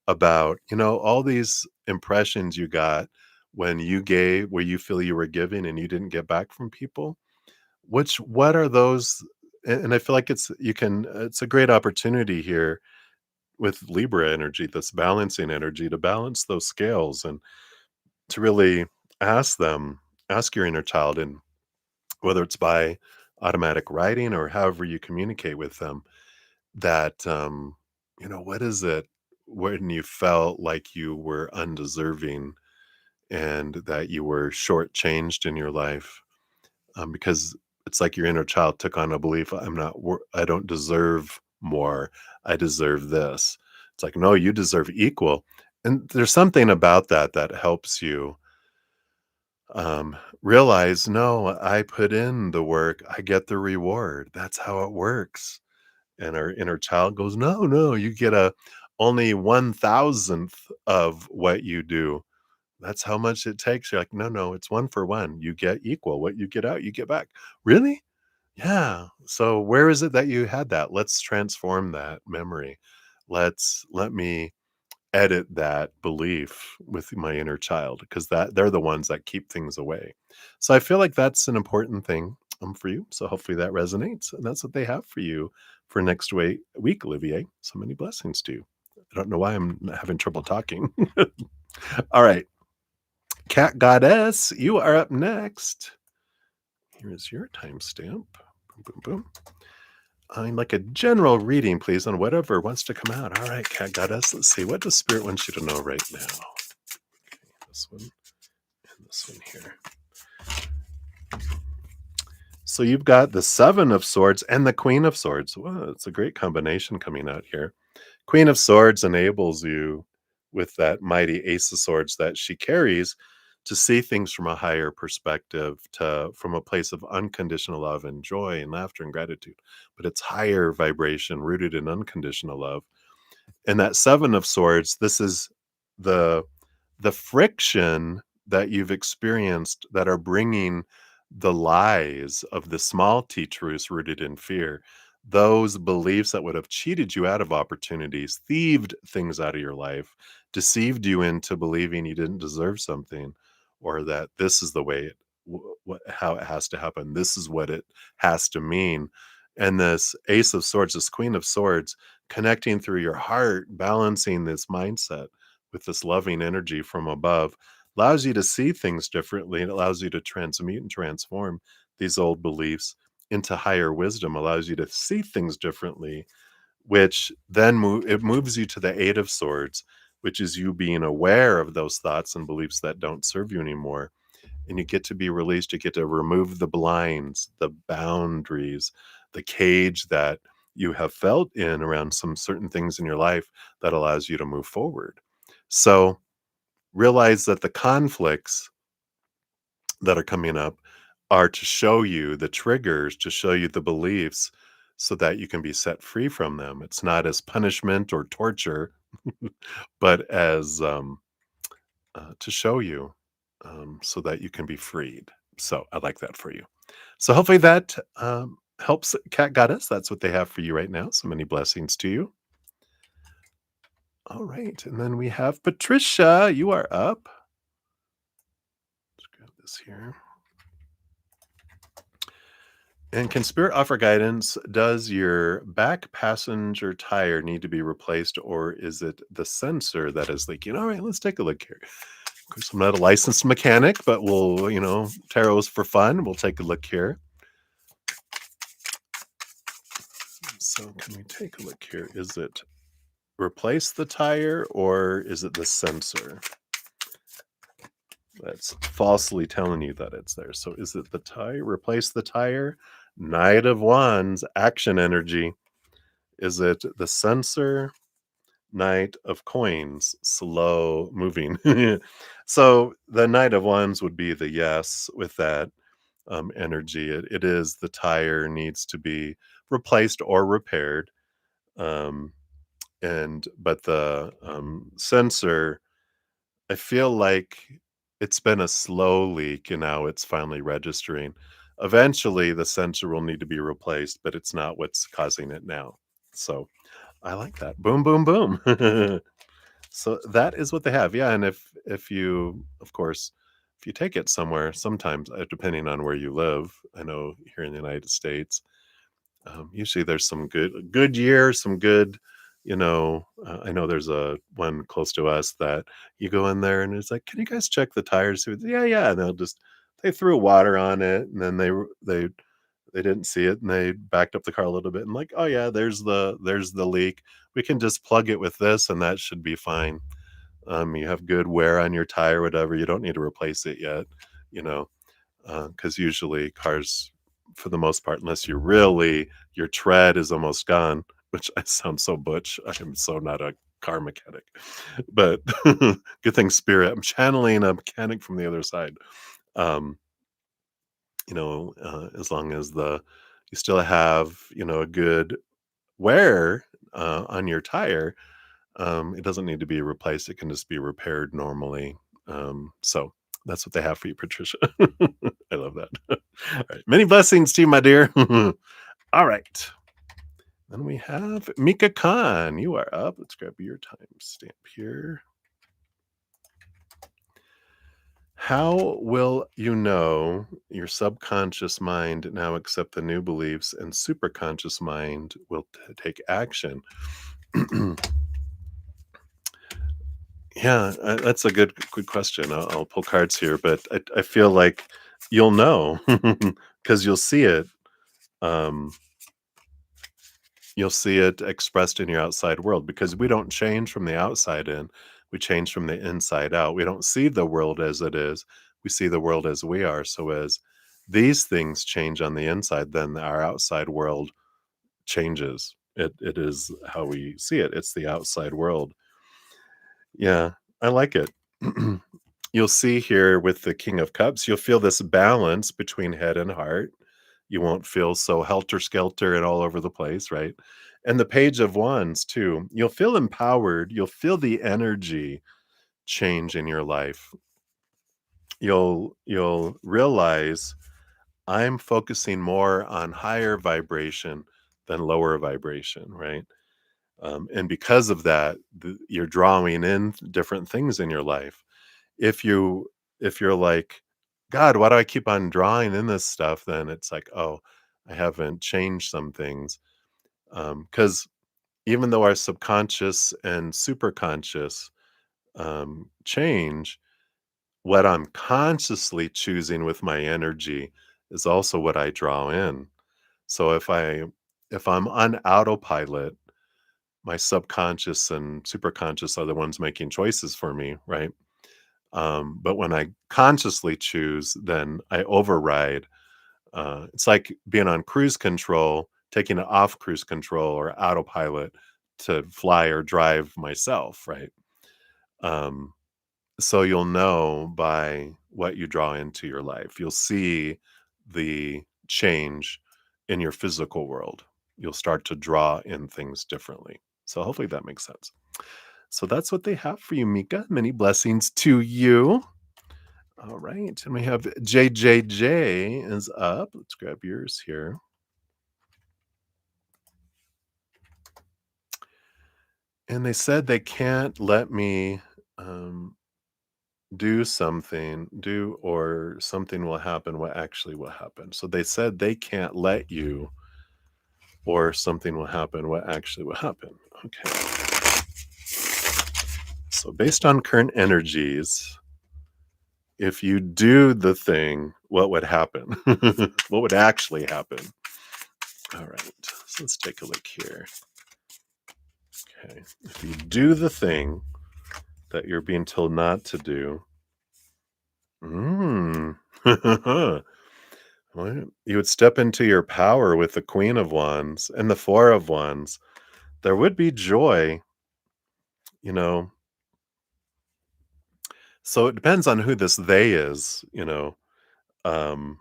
about, all these impressions you got when you gave, where you feel you were giving and you didn't get back from people. What are those? And I feel like it's a great opportunity here with Libra energy, this balancing energy, to balance those scales and to really ask them, ask your inner child, and whether it's by automatic writing or however you communicate with them, that, what is it when you felt like you were undeserving and that you were shortchanged in your life? Because it's like your inner child took on a belief, I don't deserve more. I deserve this. It's like, no, you deserve equal. And there's something about that that helps you realize, no, I put in the work, I get the reward. That's how it works. And our inner child goes, no, no, you get a only 1,000th of what you do. That's how much it takes. You're like, no, no, it's one for one. You get equal. What you get out, you get back. Really? Yeah. So where is it that you had that? Let's transform that memory. Let me edit that belief with my inner child, because that they're the ones that keep things away. So I feel like that's an important thing for you. So hopefully that resonates. And that's what they have for you for next week, Olivier. So many blessings to you. I don't know why I'm having trouble talking. All right. Cat Goddess, you are up next. Here is your timestamp. Boom, boom, boom. I'd like a general reading, please, on whatever wants to come out. All right, Cat Goddess, let's see. What does Spirit want you to know right now? Okay, this one and this one here. So you've got the Seven of Swords and the Queen of Swords. Wow, it's a great combination coming out here. Queen of Swords enables you with that mighty Ace of Swords that she carries to see things from a higher perspective, from a place of unconditional love and joy and laughter and gratitude. But it's higher vibration rooted in unconditional love. And that Seven of Swords, this is the friction that you've experienced that are bringing the lies of the small T truths rooted in fear, those beliefs that would have cheated you out of opportunities, thieved things out of your life, deceived you into believing you didn't deserve something, or that this is the way how it has to happen. This is what it has to mean. And this Ace of Swords, this Queen of Swords, connecting through your heart, balancing this mindset with this loving energy from above, allows you to see things differently. It allows you to transmute and transform these old beliefs into higher wisdom, allows you to see things differently, which then it moves you to the Eight of Swords, which is you being aware of those thoughts and beliefs that don't serve you anymore. And you get to be released. You get to remove the blinds, the boundaries, the cage that you have felt in around some certain things in your life that allows you to move forward. So realize that the conflicts that are coming up are to show you the triggers, to show you the beliefs so that you can be set free from them. It's not as punishment or torture, but as to show you so that you can be freed. So I like that for you. So hopefully that helps, Cat Goddess. That's what they have for you right now. So many blessings to you. All right. And then we have Patricia. You are up. Let's grab this here. And can Spirit offer guidance? Does your back passenger tire need to be replaced, or is it the sensor that is leaking? All right, let's take a look here. Of course, I'm not a licensed mechanic, but we'll, tarot's for fun. We'll take a look here. So can we take a look here? Is it replace the tire, or is it the sensor that's falsely telling you that it's there? So is it the tire? Replace the tire? Knight of Wands, action energy. Is it the sensor? Knight of Coins, slow moving. So the Knight of Wands would be the yes with that energy. It is the tire needs to be replaced or repaired. Um, but the sensor, I feel like it's been a slow leak and now it's finally registering. Eventually, the sensor will need to be replaced, but it's not what's causing it now. So I like that. Boom, boom, boom. So that is what they have. Yeah, and if you, of course, if you take it somewhere, sometimes depending on where you live, I know here in the United States, usually there's some good year, some good, I know there's a one close to us that you go in there and it's like, can you guys check the tires? Yeah, yeah. And they threw water on it and then they didn't see it and they backed up the car a little bit and like, oh yeah, there's the leak. We can just plug it with this and that should be fine. You have good wear on your tire, whatever. You don't need to replace it yet, you know, because usually cars, for the most part, unless your tread is almost gone, which I sound so butch. I am so not a car mechanic, but good thing spirit. I'm channeling a mechanic from the other side. Um, as long as you still have, a good wear on your tire, it doesn't need to be replaced. It can just be repaired normally. So that's what they have for you, Patricia. I love that. All right. Many blessings to you, my dear. All right. Then we have Mika Khan. You are up. Let's grab your time stamp here. How will you know your subconscious mind now accept the new beliefs and superconscious mind will take action? Yeah, that's a good question. I'll pull cards here, but I feel like you'll know because you'll see it. Um, you'll see it expressed in your outside world because we don't change from the outside in. We change from the inside out. We don't see the world as it is. We see the world as we are. So as these things change on the inside, then our outside world changes. It is how we see it. It's the outside world. Yeah, I like it. You'll see here with the King of Cups, you'll feel this balance between head and heart. You won't feel so helter-skelter and all over the place, right? And the Page of Wands too. You'll feel empowered. You'll feel the energy change in your life. You'll realize I'm focusing more on higher vibration than lower vibration, right? And because of that, you're drawing in different things in your life. If you're like, God, why do I keep on drawing in this stuff? Then it's like, oh, I haven't changed some things. Because even though our subconscious and superconscious change, what I'm consciously choosing with my energy is also what I draw in. So if I'm on autopilot, my subconscious and superconscious are the ones making choices for me, right? But when I consciously choose, then I override. It's like being on cruise control, taking it off cruise control or autopilot to fly or drive myself, right? Um, so you'll know by what you draw into your life. You'll see the change in your physical world. You'll start to draw in things differently. So hopefully that makes sense. So that's what they have for you, Mika. Many blessings to you. All right. And we have JJJ is up. Let's grab yours here. And they said they can't let me um, do or something will happen. What actually will happen? So they said they can't let you or something will happen. What actually will happen? Okay. So based on current energies, if you do the thing, what would happen? What would actually happen? All right. So let's take a look here. Okay. If you do the thing that you're being told not to do, mm, well, you would step into your power with the Queen of Wands and the Four of Wands. There would be joy, you know. So it depends on who this they is, you know. Um,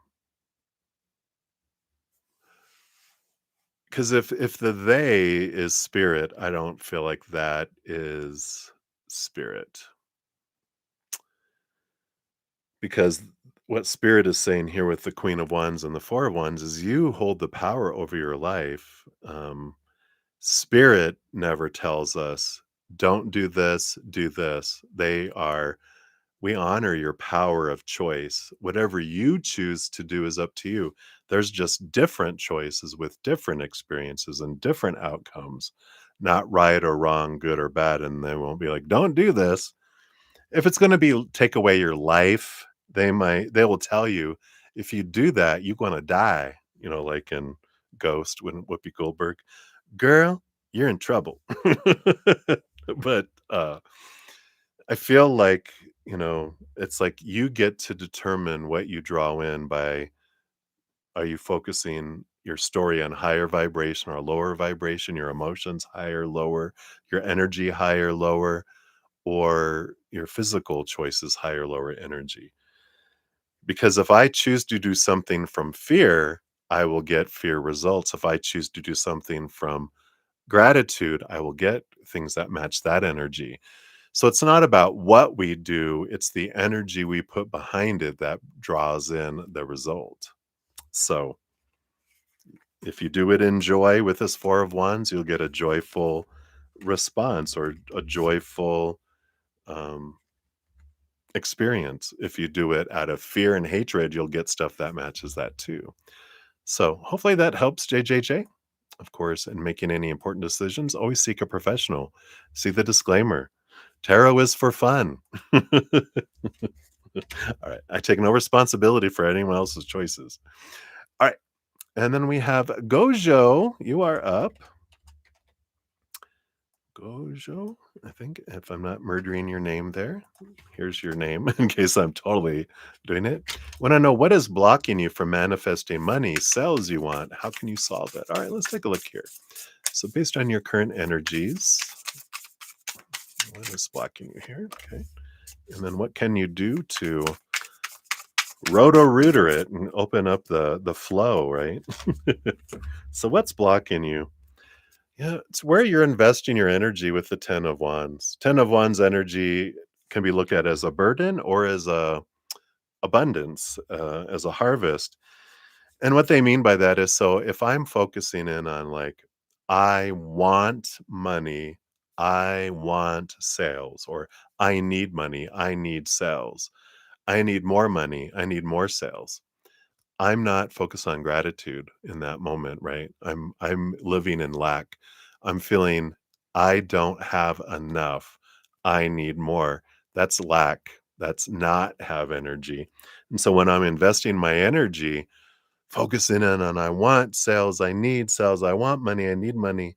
because if the they is spirit, I don't feel like that is spirit. Because what spirit is saying here with the Queen of Wands and the Four of Wands is you hold the power over your life. Spirit never tells us, don't do this, do this. We honor your power of choice. Whatever you choose to do is up to you. There's just different choices with different experiences and different outcomes, not right or wrong, good or bad. And they won't be like, don't do this. If it's going to be take away your life, they will tell you if you do that, you're going to die. Like in Ghost when Whoopi Goldberg, girl, you're in trouble. But I feel like, it's like you get to determine what you draw in by are you focusing your story on higher vibration or lower vibration, your emotions higher, lower, your energy higher, lower, or your physical choices higher, lower energy. Because if I choose to do something from fear, I will get fear results. If I choose to do something from gratitude, I will get things that match that energy. So it's not about what we do, it's the energy we put behind it that draws in the result. So if you do it in joy with this Four of Wands, you'll get a joyful response or a joyful um, experience. If you do it out of fear and hatred, you'll get stuff that matches that too. So hopefully that helps, JJJ. Of course, in making any important decisions, always seek a professional. See the disclaimer. Tarot is for fun. All right. I take no responsibility for anyone else's choices. All right. And then we have Gojo. You are up. Gojo, I think, if I'm not murdering your name there. Here's your name in case I'm totally doing it. Want to know what is blocking you from manifesting money, sales you want? How can you solve it? All right, let's take a look here. So, based on your current energies, what is blocking you here? Okay. And then what can you do to roto-rooter it and open up the flow, right? So, what's blocking you? Yeah, it's where you're investing your energy with the 10 of Wands. 10 of Wands energy can be looked at as a burden or as a abundance, as a harvest. And what they mean by that is so if I'm focusing in on like, I want money, I want sales, or I need money, I need sales, I need more money, I need more sales. I'm not focused on gratitude in that moment, right? I'm living in lack. I'm feeling I don't have enough. I need more. That's lack. That's not have energy. And so when I'm investing my energy, focusing in on I want sales, I need sales, I want money, I need money,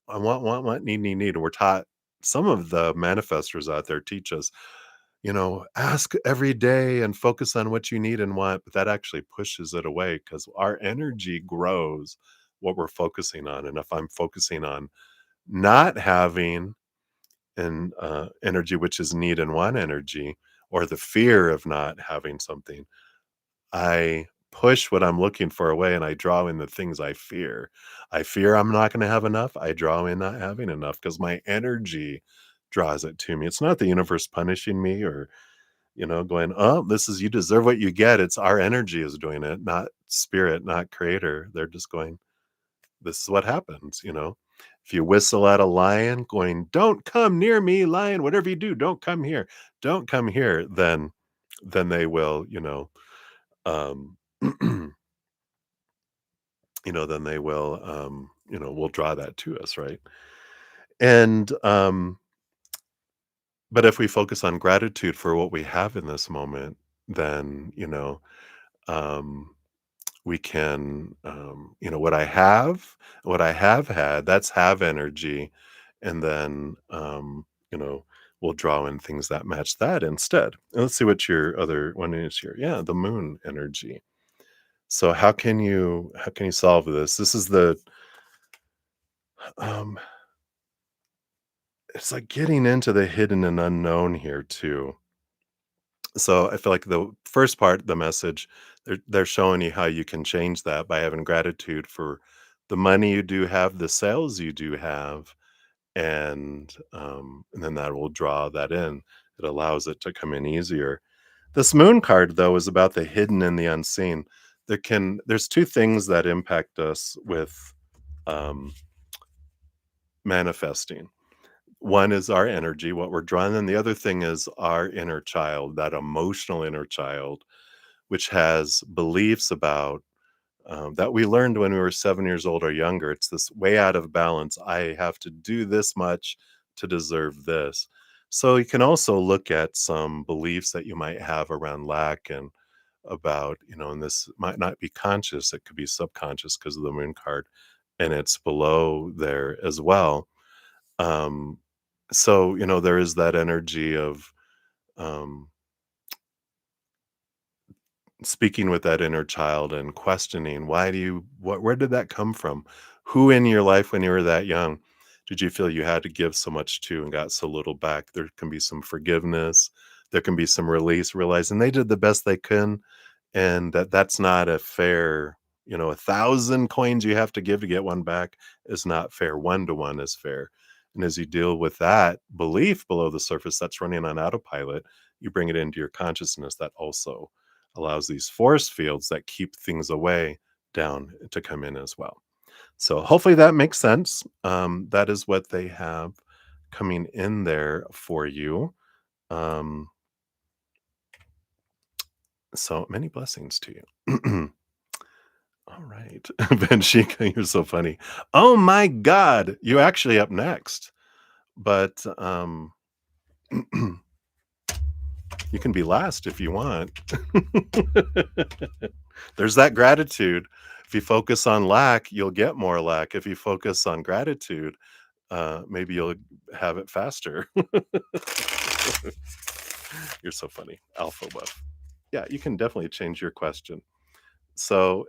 I want, need. And we're taught some of the manifestors out there teach us, ask every day and focus on what you need and want, but that actually pushes it away because our energy grows what we're focusing on. And if I'm focusing on not having an energy, which is need and want energy, or the fear of not having something, I push what I'm looking for away and I draw in the things I fear. I fear I'm not going to have enough. I draw in not having enough because my energy draws it to me. It's not the universe punishing me or going, "Oh, this is you deserve what you get." It's our energy is doing it, not spirit, not creator. They're just going, "This is what happens." If you whistle at a lion going, "Don't come near me, lion. Whatever you do, don't come here. Don't come here." Then they will, um, then they will draw that to us, right? And but if we focus on gratitude for what we have in this moment, then um we can what I have had, that's have energy, and then we'll draw in things that match that instead. And let's see what your other one is here. Yeah, the moon energy. So how can you solve this? This is the um it's like getting into the hidden and unknown here too. So I feel like the first part, the message, they're showing you how you can change that by having gratitude for the money you do have, the sales you do have, and then that will draw that in. It allows it to come in easier. This moon card though is about the hidden and the unseen. There's two things that impact us with um, manifesting. One is our energy, what we're drawing, and the other thing is our inner child, that emotional inner child which has beliefs about that we learned when we were 7 years old or younger. It's this way out of balance. I have to do this much to deserve this. So you can also look at some beliefs that you might have around lack and about, and this might not be conscious, it could be subconscious because of the moon card, and it's below there as well. Um, so, there is that energy of um, speaking with that inner child and questioning where did that come from? Who in your life when you were that young did you feel you had to give so much to and got so little back? There can be some forgiveness, there can be some release, realizing they did the best they can, and that's not a fair. 1,000 coins you have to give to get one back is not fair. 1 to 1 is fair. And as you deal with that belief below the surface that's running on autopilot, you bring it into your consciousness that also allows these force fields that keep things away down to come in as well. So hopefully that makes sense. That is what they have coming in there for you. Um, so many blessings to you. All right. Benshika, you're so funny. Oh my God. You actually up next. But you can be last if you want. There's that gratitude. If you focus on lack, you'll get more lack. If you focus on gratitude, maybe you'll have it faster. You're so funny. Alpha buff. Yeah, you can definitely change your question. So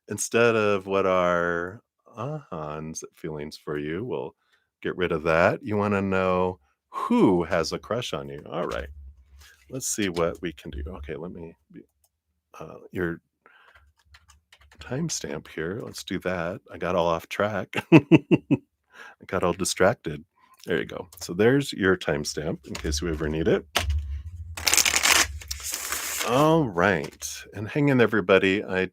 instead of what are ahans feelings for you, we'll get rid of that. You want to know who has a crush on you. All right. Let's see what we can do. Okay, let me your timestamp here. Let's do that. I got all off track. I got all distracted. There you go. So there's your timestamp in case we ever need it. All right. And hang in, everybody. I have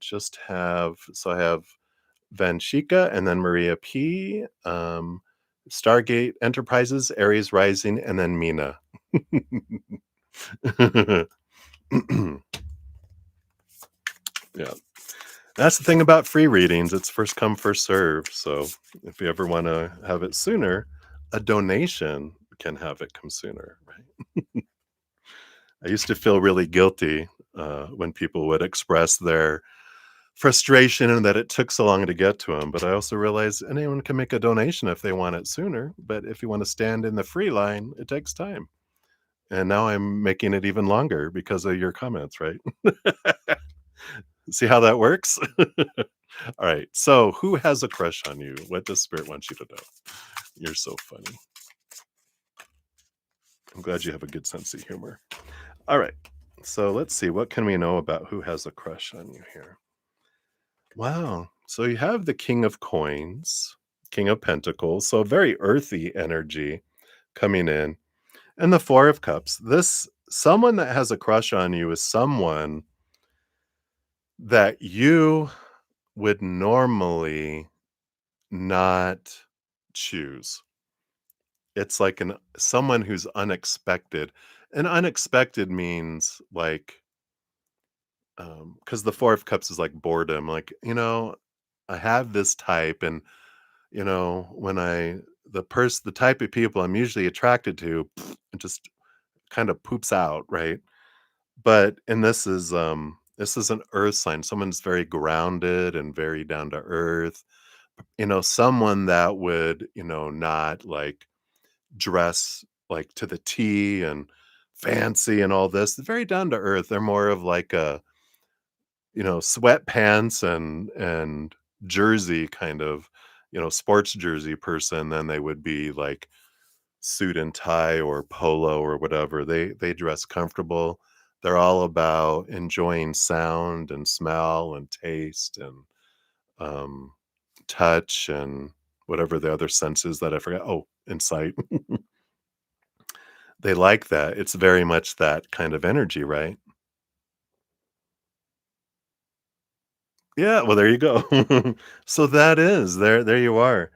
Vanshika and then Maria P. Stargate Enterprises, Aries Rising, and then Mina. Yeah. That's the thing about free readings, it's first come, first serve, so if you ever wanna have it sooner, a donation can have it come sooner, right? I used to feel really guilty, when people would express their frustration and that it took so long to get to them. But I also realized anyone can make a donation if they want it sooner, but if you wanna stand in the free line, it takes time, and now I'm making it even longer because of your comments, right? See how that works? Alright, so who has a crush on you? What does spirit want you to know? You're so funny. I'm glad you have a good sense of humor. Alright, so let's see, what can we know about who has a crush on you here? Wow. So you have the King of Coins, King of Pentacles, so very earthy energy coming in, and the Four of Cups. This someone that has a crush on you is someone that you would normally not choose. It's like an someone who's unexpected. And unexpected means like because the Four of Cups is like boredom. Like, I have this type, and when the type of people I'm usually attracted to, it just kind of poops out, right? But and this is an earth sign. Someone's very grounded and very down to earth. Someone that would, not like dress like to the T and fancy and all this. They're very down to earth. They're more of like a, sweatpants and jersey kind of, sports jersey person than they would be like suit and tie or polo or whatever. They dress comfortable. They're all about enjoying sound and smell and taste and um, touch and whatever the other senses that I forgot. Oh, and sight. They like that. It's very much that kind of energy, right? Yeah, well, there you go. So that is there you are.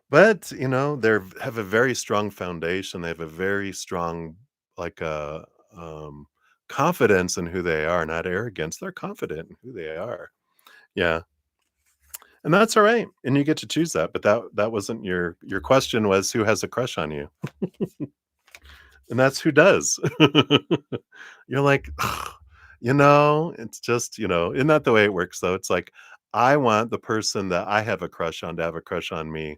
But, they're have a very strong foundation. They have a very strong, like, um, confidence in who they are, not arrogance. They're confident in who they are. Yeah, and that's alright, and you get to choose that, but that wasn't your question was who has a crush on you, and that's who does. You're like, "Ugh," it's just, isn't that the way it works, though? It's like, I want the person that I have a crush on to have a crush on me.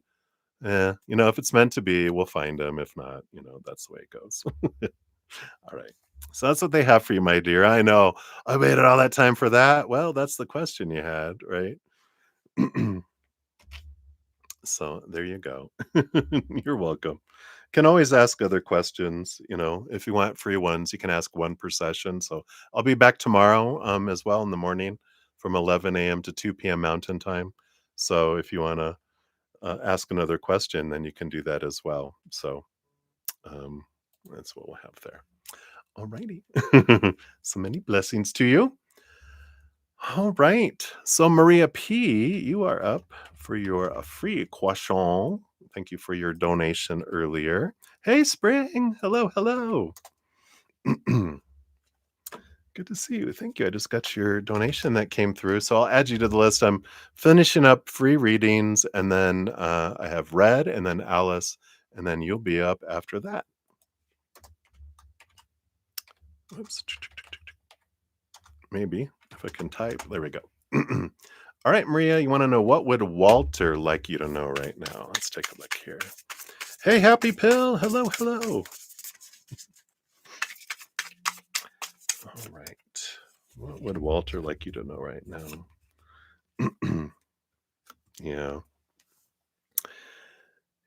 Yeah, if it's meant to be, we'll find him. If not, that's the way it goes. All right. So that's what they have for you, my dear. I know. I waited all that time for that. Well, that's the question you had, right? So there you go. You're welcome. Can always ask other questions. If you want free ones, you can ask one per session. So I'll be back tomorrow as well in the morning from 11 a.m. to 2 p.m. Mountain Time. So if you want to ask another question, then you can do that as well. So um, that's what we'll have there. All righty. So many blessings to you. All right. So Maria P, you are up for your free croissant. Thank you for your donation earlier. Hey, Spring. Hello, hello. Good to see you. Thank you. I just got your donation that came through. So I'll add you to the list. I'm finishing up free readings, and then I have Red, and then Alice, and then you'll be up after that. Oops. Maybe if I can type. There we go. All right, Maria, you want to know what would Walter like you to know right now? Let's take a look here. Hey, Happy Pill. Hello, hello. All right. What would Walter like you to know right now? Yeah.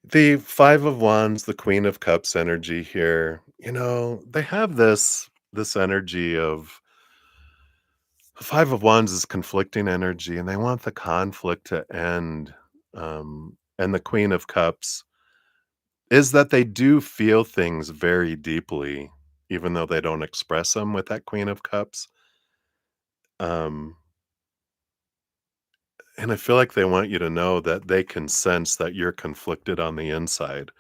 The 5 of Wands, the Queen of Cups energy here, they have this energy of 5 of Wands is conflicting energy, and they want the conflict to end. And the Queen of Cups is that they do feel things very deeply, even though they don't express them with that Queen of Cups. Um, and I feel like they want you to know that they can sense that you're conflicted on the inside,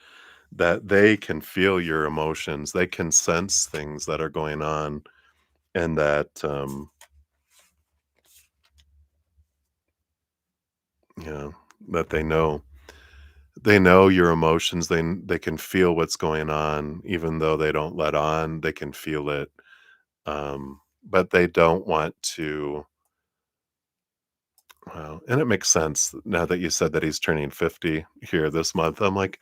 that they can feel your emotions, they can sense things that are going on, and that Yeah, that they know your emotions. They can feel what's going on, even though they don't let on. They can feel it, but they don't want to. Wow, and it makes sense now that you said that he's turning 50 here this month. I'm like,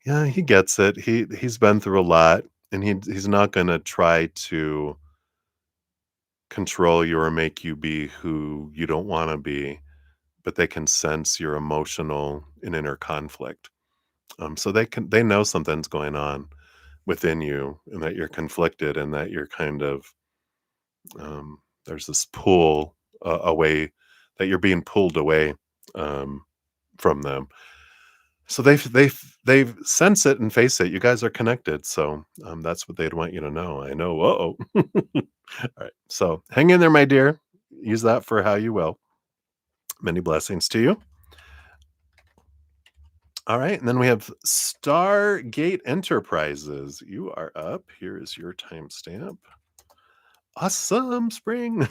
yeah, he gets it. He's been through a lot, and he's not gonna try to control you or make you be who you don't wanna be, but they can sense your emotional and inner conflict. So they know something's going on within you, and that you're conflicted, and that you're kind of, there's this pull, away, that you're being pulled away, um, from them. So they've sense it and face it. You guys are connected, so, that's what they'd want you to know. I know, uh-oh. Alright, so hang in there, my dear. Use that for how you will. Many blessings to you. Alright, and then we have Stargate Enterprises. You are up. Here is your timestamp. Awesome, spring.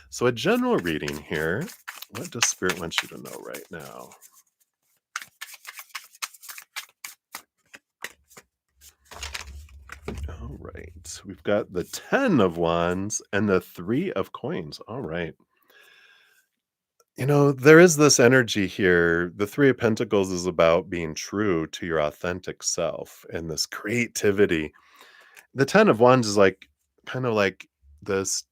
So a general reading here. What does Spirit want you to know right now? All right. We've got the 10 of wands and the 3 of coins. All right. There is this energy here. The 3 of pentacles is about being true to your authentic self and this creativity. The 10 of wands is like kind of like this,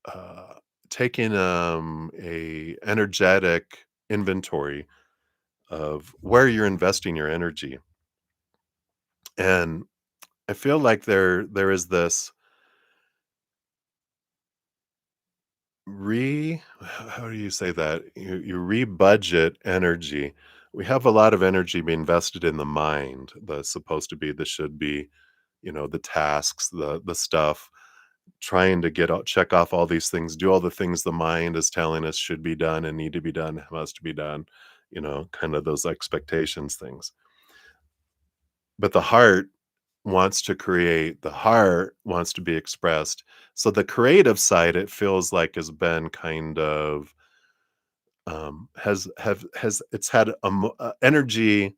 uh taking a energetic inventory of where you're investing your energy. And I feel like there is this how do you say that? You re-budget energy. We have a lot of energy being invested in the mind, the supposed to be, the should be, the tasks, the stuff, trying to check off all these things, do all the things the mind is telling us should be done and need to be done, must be done, kind of those expectations things. But the heart wants to create, the heart wants to be expressed. So the creative side, it feels like, has been kind of, has it's had energy,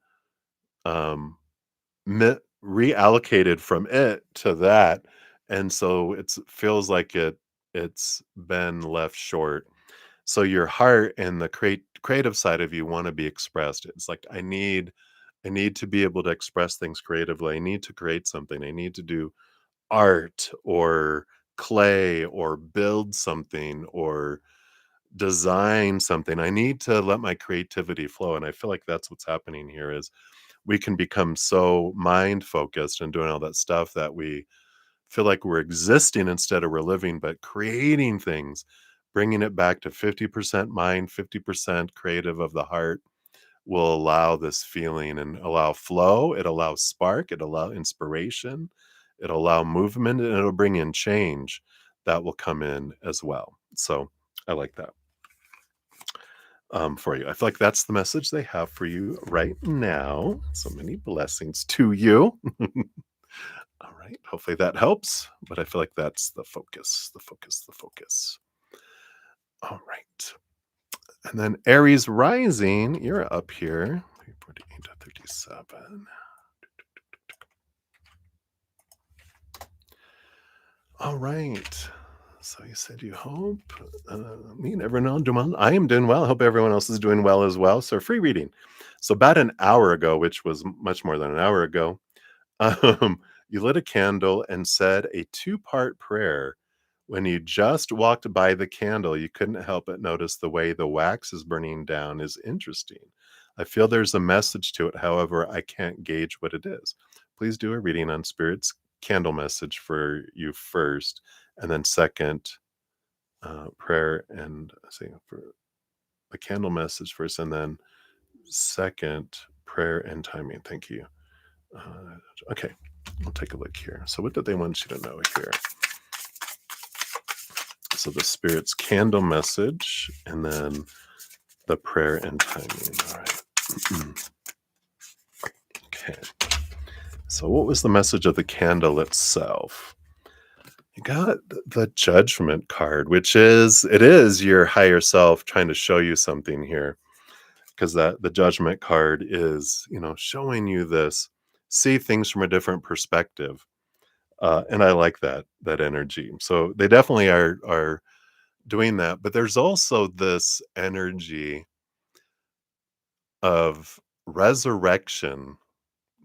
um reallocated from it to that, and so it feels like it's been left short. So your heart and the creative side of you want to be expressed. It's like, I need to be able to express things creatively. I need to create something. I need to do art or clay or build something or design something. I need to let my creativity flow. And I feel like that's what's happening here is we can become so mind focused and doing all that stuff that we feel like we're existing instead of we're living, but creating things, bringing it back to 50% mind, 50% creative of the heart will allow this feeling and allow flow. It allows spark, it allow inspiration, it'll allow movement, and it'll bring in change that will come in as well. So I like that, for you. I feel like that's the message they have for you right now. So many blessings to you. All right. Hopefully that helps. But I feel like that's the focus, the focus, the focus. All right. And then Aries rising, you're up here. 348 to 37. All right. So you said you hope, me and everyone else doing well. I am doing well. I hope everyone else is doing well as well. So free reading. So about an hour ago, which was much more than an hour ago, you lit a candle and said a two-part prayer. When you just walked by the candle, you couldn't help but notice the way the wax is burning down is interesting. I feel there's a message to it. However, I can't gauge what it is. Please do a reading on Spirit's candle message for you first, and then second, prayer and see for the candle message first, and then second, prayer and timing. Thank you. Okay, we'll take a look here. So what did they want you to know here? So the Spirit's candle message, and then the prayer and timing. All right. Okay. So what was the message of the candle itself? You got the Judgment card, which is, it is your higher self trying to show you something here. because that the judgment card is, showing you this, see things from a different perspective. And I like that energy. So they definitely are doing that. But there's also this energy of resurrection,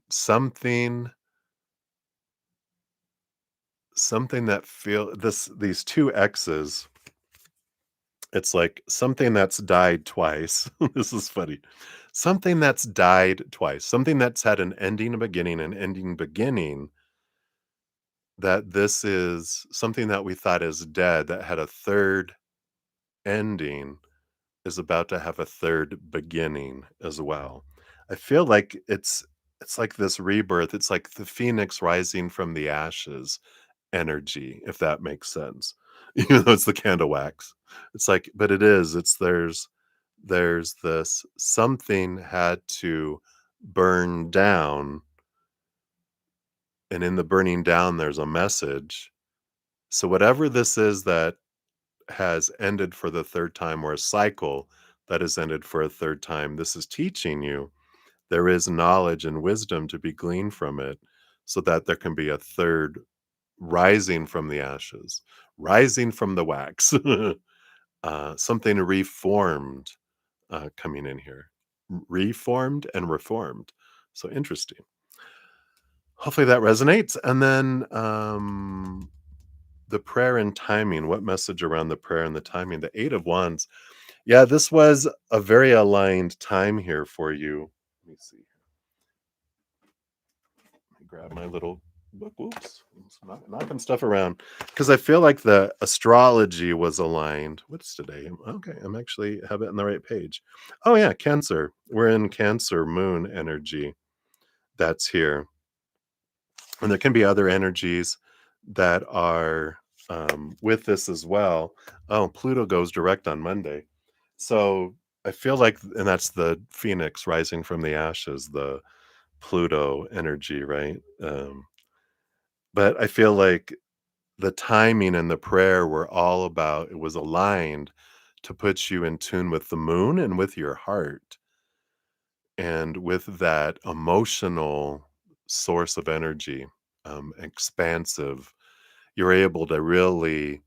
something something that feel this these two X's. It's like something that's died twice. This is funny. Something that's died twice, something that's had an ending, a beginning, an ending, beginning, that this is something that we thought is dead that had a third ending is about to have a third beginning as well. I feel like it's like this rebirth. It's like the phoenix rising from the ashes energy, if that makes sense. Even though it's the candle wax. It's like, but it is, it's there's this something had to burn down, and in the burning down there's a message. So whatever this is that has ended for the third time, or a cycle that has ended for a third time, this is teaching you there is knowledge and wisdom to be gleaned from it, so that there can be a third rising from the ashes, rising from the wax, something reformed coming in here, reformed and reformed. So interesting. Hopefully that resonates. And then the prayer and timing. What message around the prayer and the timing? The Eight of Wands. Yeah, this was a very aligned time here for you. Let me see. Let me grab my little book. Whoops. Knocking stuff around. Because I feel like the astrology was aligned. What's today? Okay, I'm actually have it on the right page. Oh, yeah, Cancer. We're in Cancer moon energy. That's here. And there can be other energies that are with this as well. Oh, Pluto goes direct on Monday. So I feel like, and that's the phoenix rising from the ashes, the Pluto energy, right? But I feel like the timing and the prayer were all about, it was aligned to put you in tune with the moon and with your heart and with that emotional source of energy, expansive. You're able to really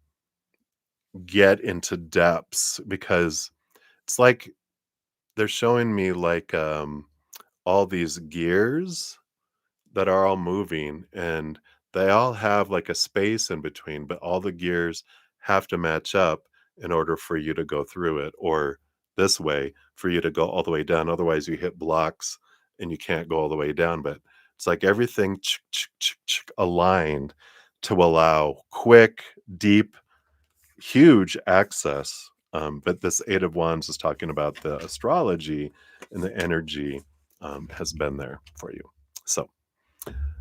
get into depths, because it's like they're showing me like all these gears that are all moving, and they all have like a space in between, but all the gears have to match up in order for you to go through it, or this way for you to go all the way down. Otherwise you hit blocks and you can't go all the way down. But it's like everything aligned to allow quick, deep, huge access. But this Eight of Wands is talking about the astrology, and the energy has been there for you. So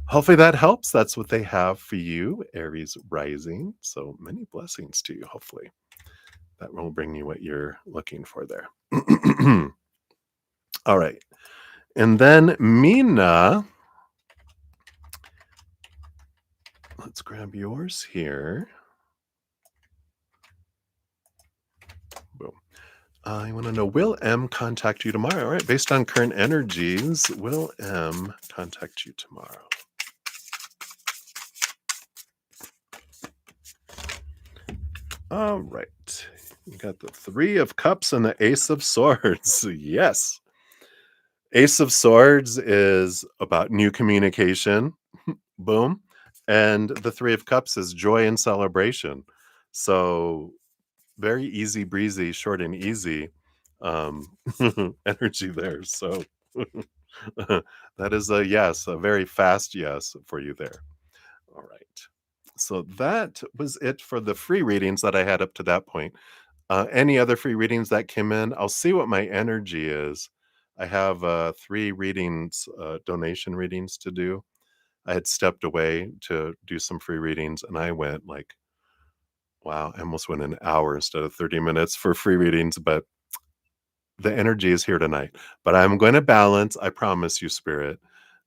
hopefully that helps. That's what they have for you, Aries rising. So many blessings to you. Hopefully that will bring you what you're looking for there. All right. And then Mina, let's grab yours here. Boom. I want to know, will M contact you tomorrow? All right. Based on current energies, will M contact you tomorrow? All right. You got the Three of Cups and the Ace of Swords. Yes. Ace of Swords is about new communication. Boom. And the Three of Cups is joy and celebration. So very easy breezy, short and easy energy there. So that is a yes, a very fast yes for you there. All right. So that was it for the free readings that I had up to that point. Any other free readings that came in, I'll see what my energy is. I have 3 readings, donation readings to do. I had stepped away to do some free readings, and I went like, wow, I almost went an hour instead of 30 minutes for free readings, but the energy is here tonight. But I'm going to balance, I promise you, Spirit.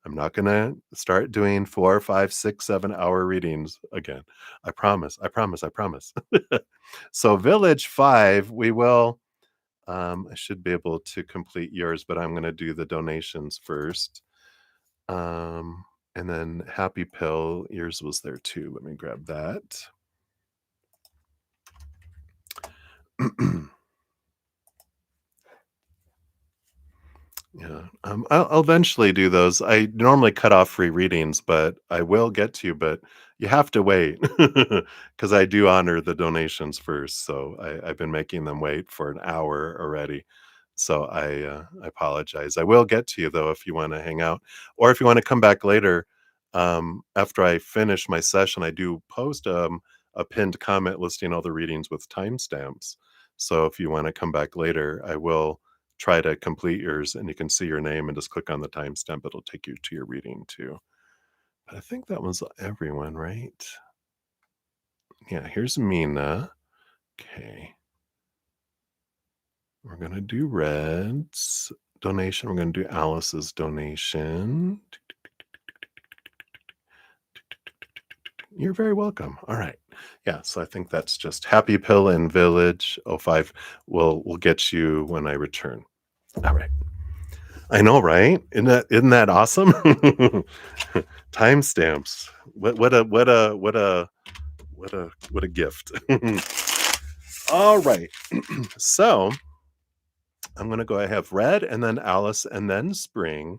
I'm not going to start doing 4, 5, 6, 7 hour readings again. I promise. I promise. I promise. So, Village 5, we will I should be able to complete yours, but I'm gonna do the donations first. And then Happy Pill, yours was there too. Let me grab that. Yeah, I'll eventually do those. I normally cut off free readings, but I will get to you, but you have to wait because I do honor the donations first. So I've been making them wait for an hour already. So I apologize. I will get to you though if you want to hang out, or if you want to come back later. After I finish my session, I do post a pinned comment listing all the readings with timestamps. So if you want to come back later, I will try to complete yours, and you can see your name and just click on the timestamp. It'll take you to your reading too. But I think that was everyone, right? Yeah, here's Mina. Okay. We're going to do Red's donation. We're going to do Alice's donation. You're very welcome. All right. Yeah, so I think that's just Happy Pill and Village '05 will get you when I return. All right. I know, right? Isn't that awesome? Timestamps. What a gift. All right. So I'm gonna go. I have Red and then Alice and then Spring.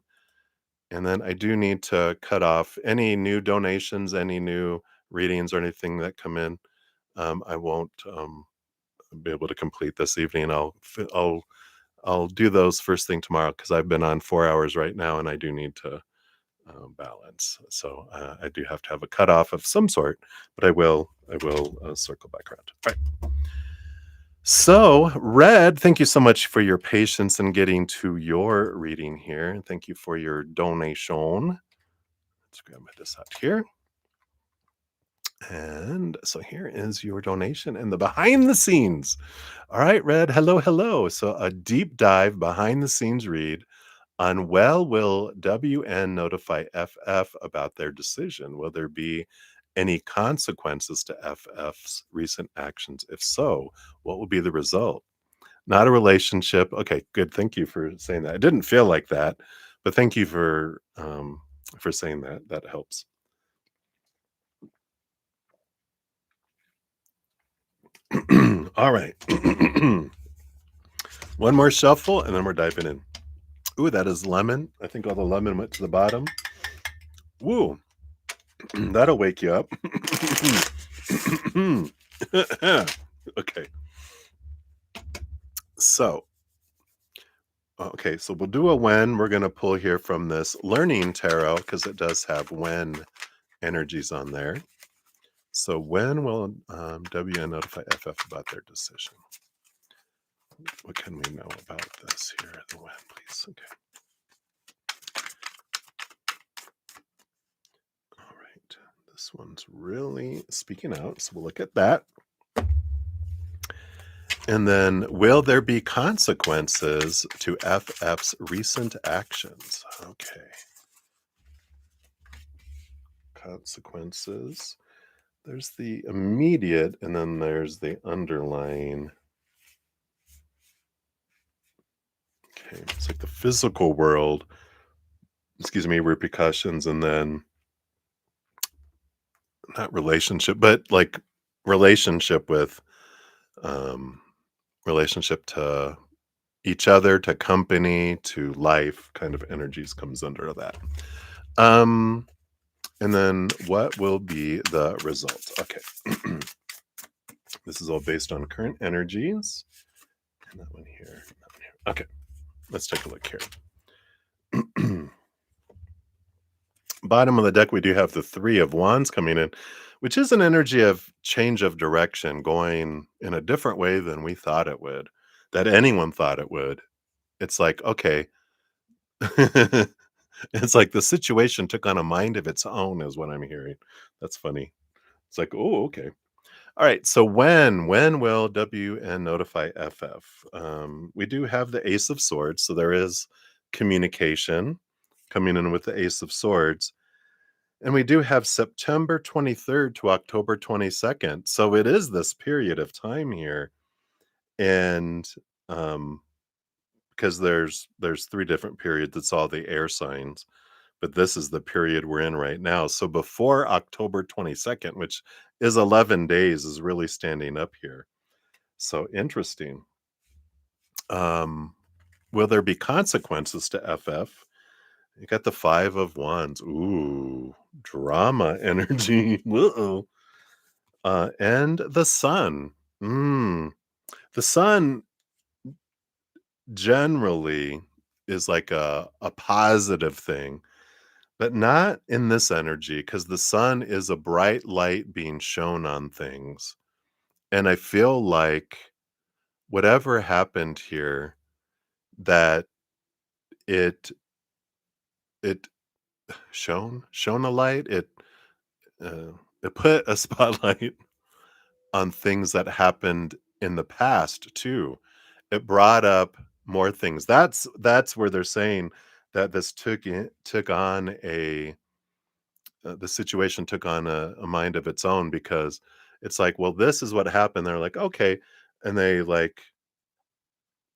And then I do need to cut off any new donations, any new readings or anything that come in. I won't be able to complete this evening. I'll do those first thing tomorrow because I've been on 4 hours right now, and I do need to balance. So I do have to have a cutoff of some sort, but I will circle back around. All right. So, Red, thank you so much for your patience in getting to your reading here. And thank you for your donation. Let's grab this out here. And so here is your donation and the behind the scenes. All right, Red, hello, hello. So a deep dive behind the scenes read on, well, will WN notify FF about their decision? Will there be any consequences to FF's recent actions? If so, what will be the result? Not a relationship. Okay, good. Thank you for saying that. It didn't feel like that, but thank you for saying that. That helps. All right. One more shuffle, and then we're diving in. Ooh, that is lemon. I think all the lemon went to the bottom. Woo. That'll wake you up. Okay. So, okay, so we'll do a when. We're going to pull here from this Learning Tarot because it does have when energies on there. So, when will WN notify FF about their decision? What can we know about this here? The when, please. Okay. All right. This one's really speaking out. So, we'll look at that. And then, will there be consequences to FF's recent actions? Okay. Consequences. There's the immediate, and then there's the underlying. Okay. It's like the physical world, excuse me, repercussions, and then not relationship, but like relationship with, um, relationship to each other, to company, to life kind of energies comes under that. And then what will be the result? Okay. This is all based on current energies. And that one here, that one here. Okay. Let's take a look here. Bottom of the deck, we do have the Three of Wands coming in, which is an energy of change of direction, going in a different way than we thought it would, that anyone thought it would. It's like, okay, it's like the situation took on a mind of its own, is what I'm hearing. That's funny. It's like, oh, okay. All right. So when will WN notify FF? We do have the Ace of Swords, so there is communication coming in with the Ace of Swords. And we do have September 23rd to October 22nd. So it is this period of time here. And um, because there's 3 different periods, it's all the air signs, but this is the period we're in right now. So before October 22nd, which is 11 days, is really standing up here. So interesting. Um, will there be consequences to FF? You got the 5 of Wands. Ooh, drama energy. Uh-oh. And the Sun. Mm. The Sun generally is like a positive thing, but not in this energy because the Sun is a bright light being shown on things. And I feel like whatever happened here, that it it shone a light, it put a spotlight on things that happened in the past too. It brought up more things. That's where they're saying that this took on a the situation took on a mind of its own because it's like, well, this is what happened. They're like, okay, and they like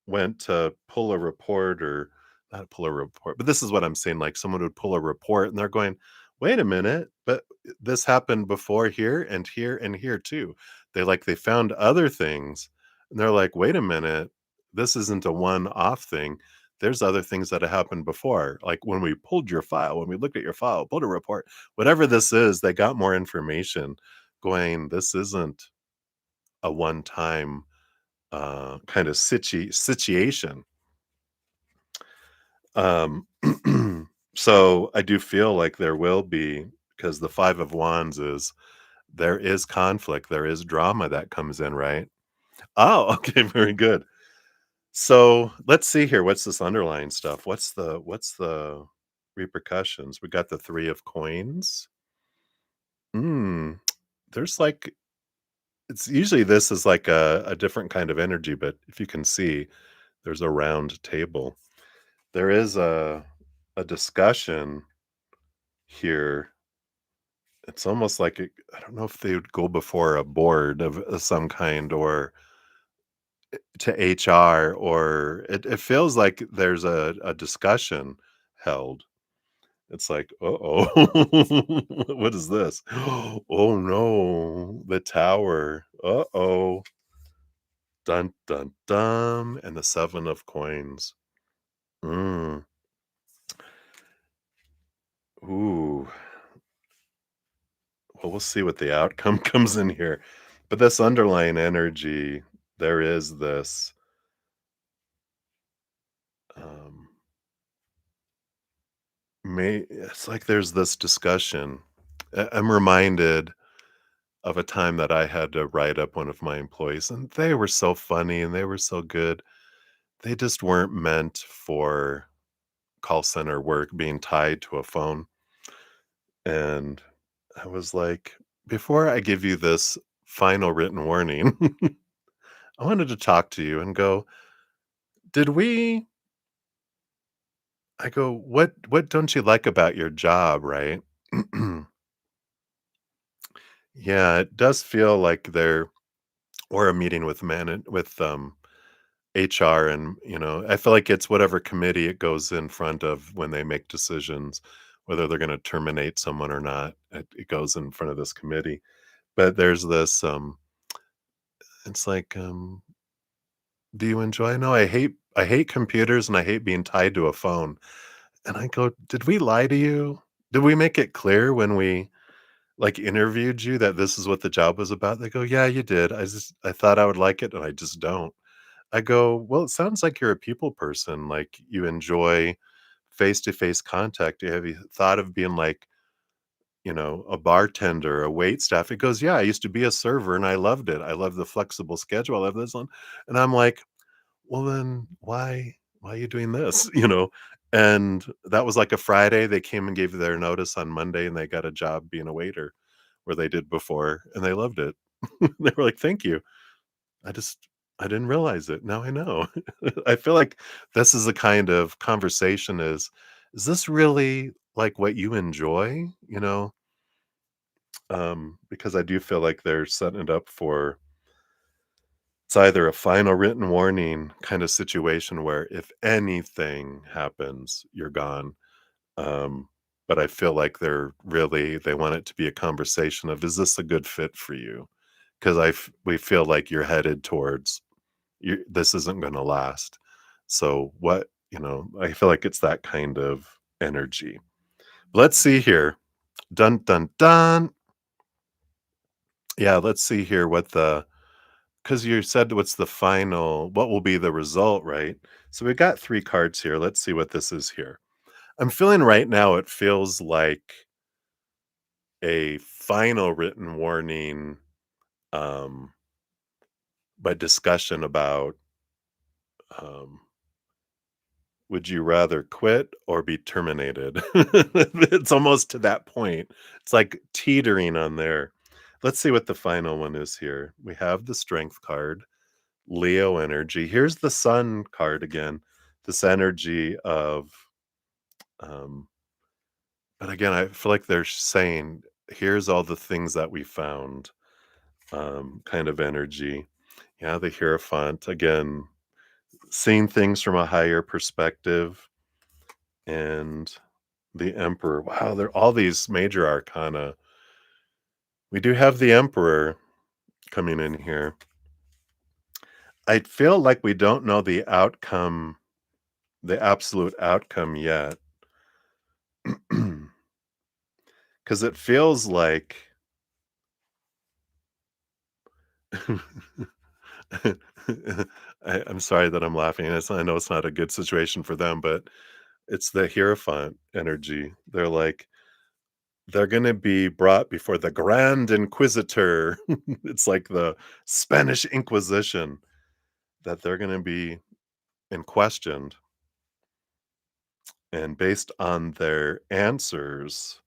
went to pull a report or not pull a report, but this is what I'm saying. Like someone would pull a report and they're going, wait a minute, but this happened before here and here and here too. They found other things and they're like, wait a minute, this isn't a one-off thing. There's other things that have happened before. Like when we pulled your file, when we looked at your file, pulled a report, whatever this is, they got more information going, this isn't a one-time kind of situation. Um, so I do feel like there will be, because the 5 of Wands is there is conflict, there is drama that comes in, right? Oh, okay, very good. So let's see here. What's this underlying stuff? What's the repercussions? We got the 3 of coins. Mm, there's like it's usually this is like a different kind of energy, but if you can see, there's a round table. There is a discussion here. It's almost like I don't know if they would go before a board of some kind or to HR, or it feels like there's a discussion held. It's like, uh-oh, what is this? Oh no, the tower. Uh-oh. Dun dun dun. And the 7 of coins. Mm. Ooh. Well, we'll see what the outcome comes in here. But this underlying energy, there is this um it's like there's this discussion. I'm reminded of a time that I had to write up one of my employees, and they were so funny and they were so good. They just weren't meant for call center work being tied to a phone. And I was like, before I give you this final written warning, I wanted to talk to you and go, did we I go, what don't you like about your job, right? Yeah, it does feel like there or a meeting with HR, and I feel like it's whatever committee it goes in front of when they make decisions, whether they're going to terminate someone or not. It goes in front of this committee. But there's this it's like do you enjoy? No, I hate computers and I hate being tied to a phone. And I go, did we lie to you? Did we make it clear when we like interviewed you that this is what the job was about? They go, yeah, you did. I thought I would like it and I just don't. I go, well, it sounds like you're a people person. Like you enjoy face to face contact. Have you thought of being like, a bartender, a wait staff? It goes, yeah, I used to be a server and I loved it. I love the flexible schedule. I love this one. And I'm like, well, then why are you doing this? And that was like a Friday. They came and gave their notice on Monday and they got a job being a waiter where they did before and they loved it. They were like, thank you. I just I didn't realize it. Now I know. I feel like this is the kind of conversation is this really like what you enjoy? Because I do feel like they're setting it up for It's either a final written warning kind of situation where if anything happens, you're gone. Um, but I feel like they want it to be a conversation of, is this a good fit for you? Because we feel like you're headed towards this isn't going to last. So I feel like it's that kind of energy. Let's see here. Dun dun dun. Yeah, let's see here because you said what will be the result, right? So we got three cards here. Let's see what this is here. I'm feeling right now, it feels like a final written warning, um, by discussion about, um, would you rather quit or be terminated? It's almost to that point. It's like teetering on there. Let's see what the final one is here. We have the strength card, Leo energy. Here's the sun card again. This energy of, um, but again, I feel like they're saying, here's all the things that we found, kind of energy. Yeah, the Hierophant, again, seeing things from a higher perspective, and the Emperor. Wow, there are all these major arcana. We do have the Emperor coming in here. I feel like we don't know the outcome, the absolute outcome yet. Because it feels like I'm sorry that I'm laughing. I know it's not a good situation for them, but it's the Hierophant energy. They're gonna be brought before the Grand Inquisitor. It's like the Spanish Inquisition, that they're gonna be and questioned, and based on their answers,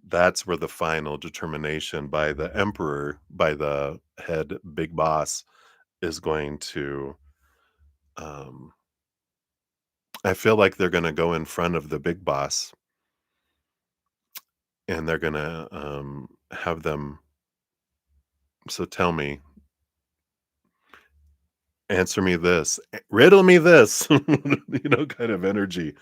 that's where the final determination by the emperor, by the head big boss, is going to, um I feel like they're gonna go in front of the big boss, and they're gonna, have them, "So tell me, answer me this, riddle me this," kind of energy.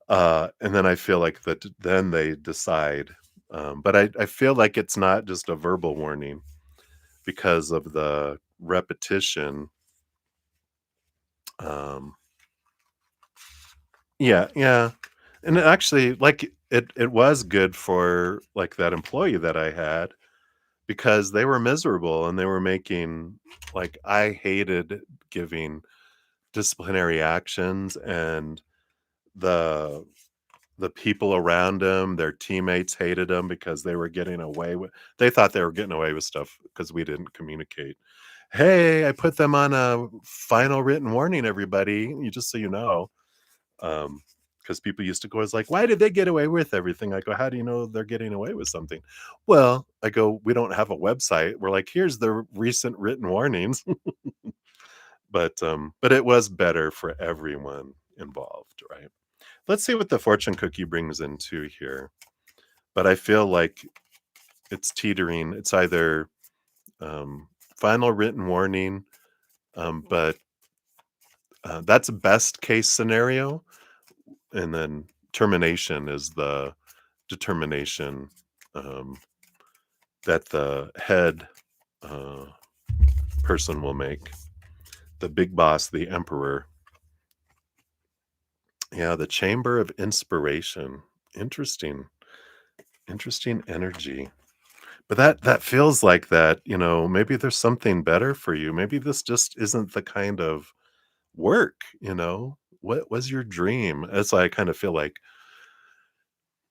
And then I feel like that then they decide, but I feel like it's not just a verbal warning because of the repetition. Um, yeah, yeah, and actually, like, it was good for, like, that employee that I had, because they were miserable and they were making, like, I hated giving disciplinary actions, and the the people around him, their teammates hated him because they thought they were getting away with stuff because we didn't communicate. "Hey, I put them on a final written warning, everybody, you just so you know." Because people used to go, "Is like, why did they get away with everything?" I go, "How do you know they're getting away with something?" "Well," I go, "we don't have a website." We're like, "Here's the recent written warnings." But it was better for everyone involved, right? Let's see what the fortune cookie brings into here. But I feel like it's teetering. It's either, um, final written warning, but that's a best case scenario, and then termination is the determination, um, that the head, uh, person will make. The big boss, the emperor. Yeah, the chamber of inspiration. Interesting, interesting energy. But that feels like maybe there's something better for you. Maybe this just isn't the kind of work. What was your dream? As I kind of feel like,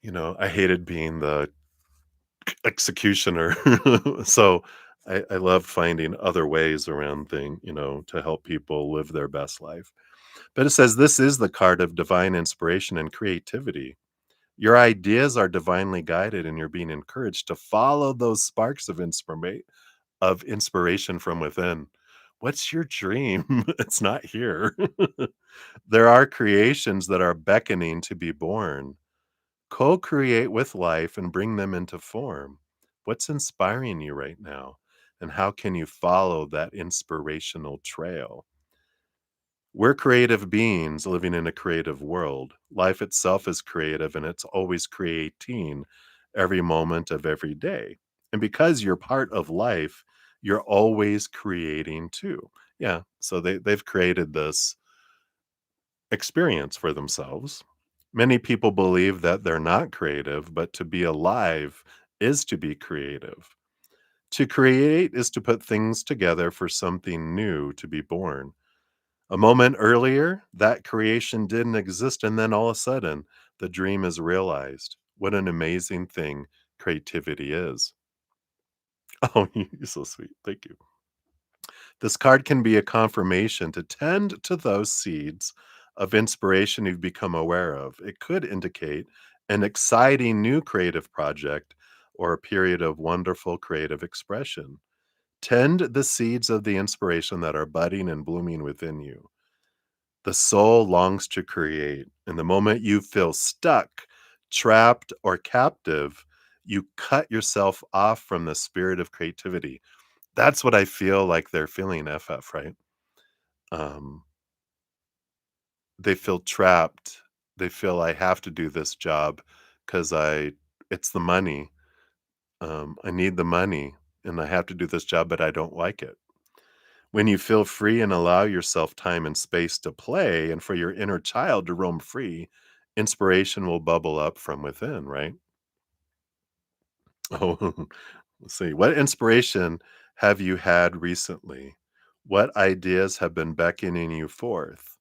I hated being the executioner. So I love finding other ways around to help people live their best life. But it says this is the card of divine inspiration and creativity. Your ideas are divinely guided and you're being encouraged to follow those sparks of inspiration from within. What's your dream? It's not here. There are creations that are beckoning to be born. Co create with life and bring them into form. What's inspiring you right now? And how can you follow that inspirational trail? We're creative beings living in a creative world. Life itself is creative and it's always creating every moment of every day. And because you're part of life, you're always creating too. Yeah. So they've created this experience for themselves. Many people believe that they're not creative, but to be alive is to be creative. To create is to put things together for something new to be born. A moment earlier, that creation didn't exist, and then all of a sudden, the dream is realized. What an amazing thing creativity is. Oh, you're so sweet. Thank you. This card can be a confirmation to tend to those seeds of inspiration you've become aware of. It could indicate an exciting new creative project or a period of wonderful creative expression. Tend the seeds of the inspiration that are budding and blooming within you. The soul longs to create. And the moment you feel stuck, trapped, or captive, you cut yourself off from the spirit of creativity. That's what I feel like they're feeling, FF, right? Um, they feel trapped. They feel I have to do this job because it's the money. I need the money and I have to do this job, but I don't like it. When you feel free and allow yourself time and space to play and for your inner child to roam free, inspiration will bubble up from within, right? Oh, let's see. What inspiration have you had recently? What ideas have been beckoning you forth?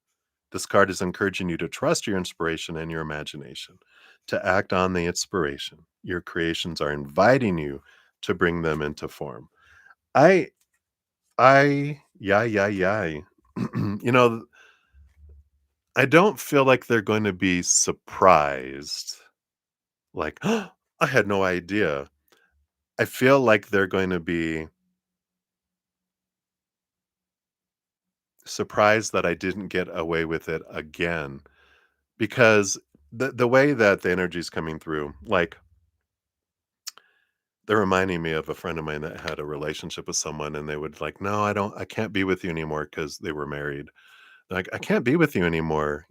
This card is encouraging you to trust your inspiration and your imagination, to act on the inspiration. Your creations are inviting you to bring them into form. I, yeah. I don't feel like they're going to be surprised. Like, "Oh, I had no idea." I feel like they're going to be surprised that I didn't get away with it again because the way that the energy is coming through, like they're reminding me of a friend of mine that had a relationship with someone and they would like, "No, I can't be with you anymore," because they were married. Like, "I can't be with you anymore."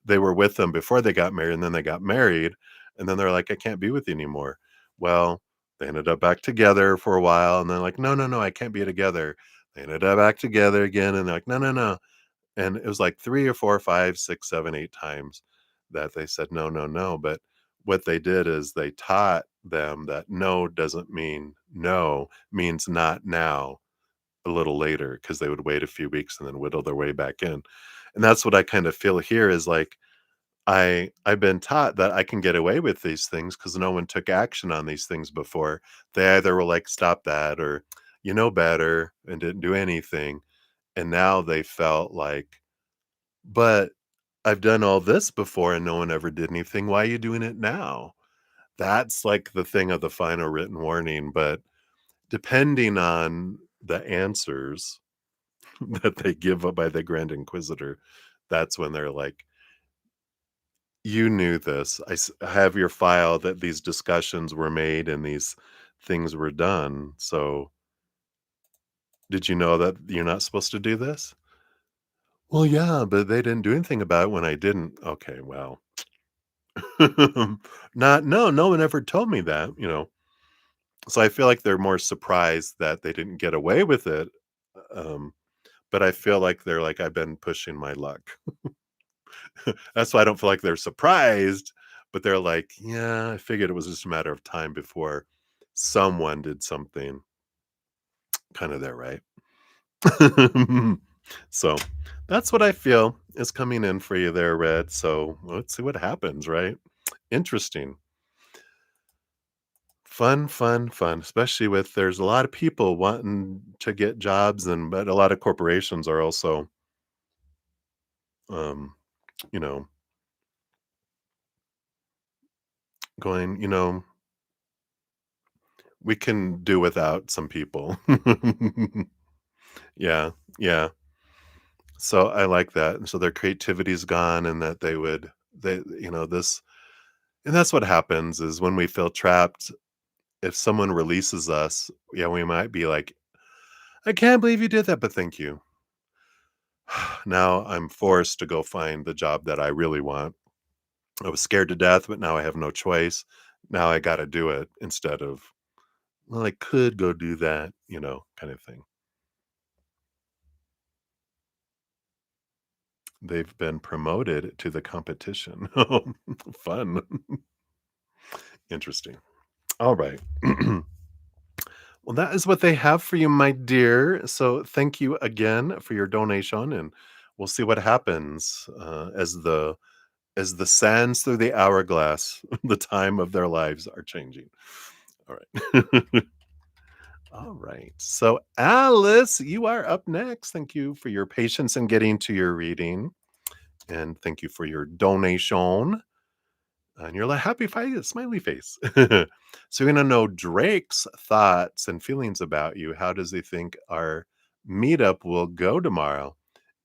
They were with them before they got married, and then they got married, and then they're like, "I can't be with you anymore." Well, they ended up back together for a while, and they're like, "No, no, no, I can't be together." They ended up back together again, and they're like, "No, no, no." And it was like 3 or 4, 5, 6, 7, 8 times that they said, "No, no, no," but what they did is they taught them that no doesn't mean no, means not now, a little later, because they would wait a few weeks and then whittle their way back in. And that's what I kind of feel here is like I've been taught that I can get away with these things because no one took action on these things before. They either were like, "Stop that," or "You know better," and didn't do anything. And now they felt like, "But I've done all this before and no one ever did anything. Why are you doing it now?" That's like the thing of the final written warning. But depending on the answers that they give up by the Grand Inquisitor, that's when they're like, "You knew this. I have your file that these discussions were made and these things were done. So, did you know that you're not supposed to do this?" "Well, yeah, but they didn't do anything about it when I didn't." "Okay, well, not no one ever told me that. So I feel like they're more surprised that they didn't get away with it, um, but I feel like they're like, "I've been pushing my luck." That's why I don't feel like they're surprised, but they're like, "Yeah, I figured it was just a matter of time before someone did something." Kinda there, right? So, that's what I feel is coming in for you there, Red, so let's see what happens, right? Interesting. Fun, fun, fun, especially with there's a lot of people wanting to get jobs but a lot of corporations are also, um, you know, going, "We can do without some people." Yeah, yeah. So I like that, and so their creativity's gone and that this and that's what happens is when we feel trapped, if someone releases us, yeah, we might be like I can't believe you did that, but thank you. Now I'm forced to go find the job that I really want. I was scared to death, but now I have no choice. Now I got to do it instead of, well, I could go do that, kind of thing. They've been promoted to the competition. Fun. Interesting. All right. Well, that is what they have for you, my dear. So thank you again for your donation, and we'll see what happens as the sands through the hourglass, the time of their lives are changing. All right. All right. So, Alice, you are up next. Thank you for your patience in getting to your reading. And thank you for your donation. And you're like happy face, smiley face. So you're gonna know Drake's thoughts and feelings about you. How does he think our meetup will go tomorrow?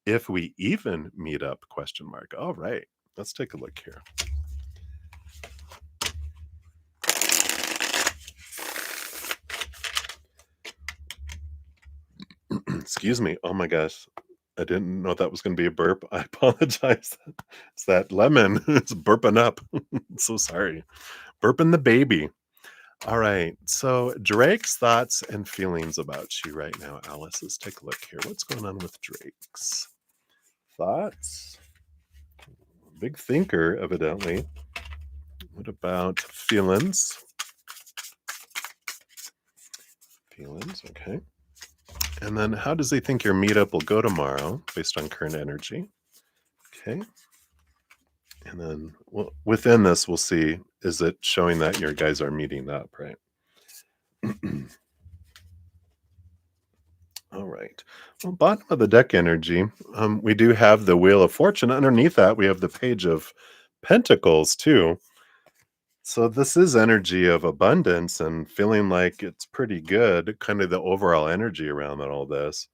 If we even meet up? Question mark. All right. Let's take a look here. Excuse me. Oh my gosh. I didn't know that was going to be a burp. I apologize. It's that lemon. It's burping up. So sorry. Burping the baby. All right. So Drake's thoughts and feelings about you right now, Alice. Let's take a look here. What's going on with Drake's thoughts? Big thinker, evidently. What about feelings? Feelings, okay. And then how does he think your meetup will go tomorrow based on current energy? Okay. And then within this, we'll see, is it showing that your guys are meeting up, right? All right. Well, bottom of the deck energy, we do have the Wheel of Fortune. Underneath that, we have the Page of Pentacles, too. So this is energy of abundance and feeling like it's pretty good, kind of the overall energy around all this.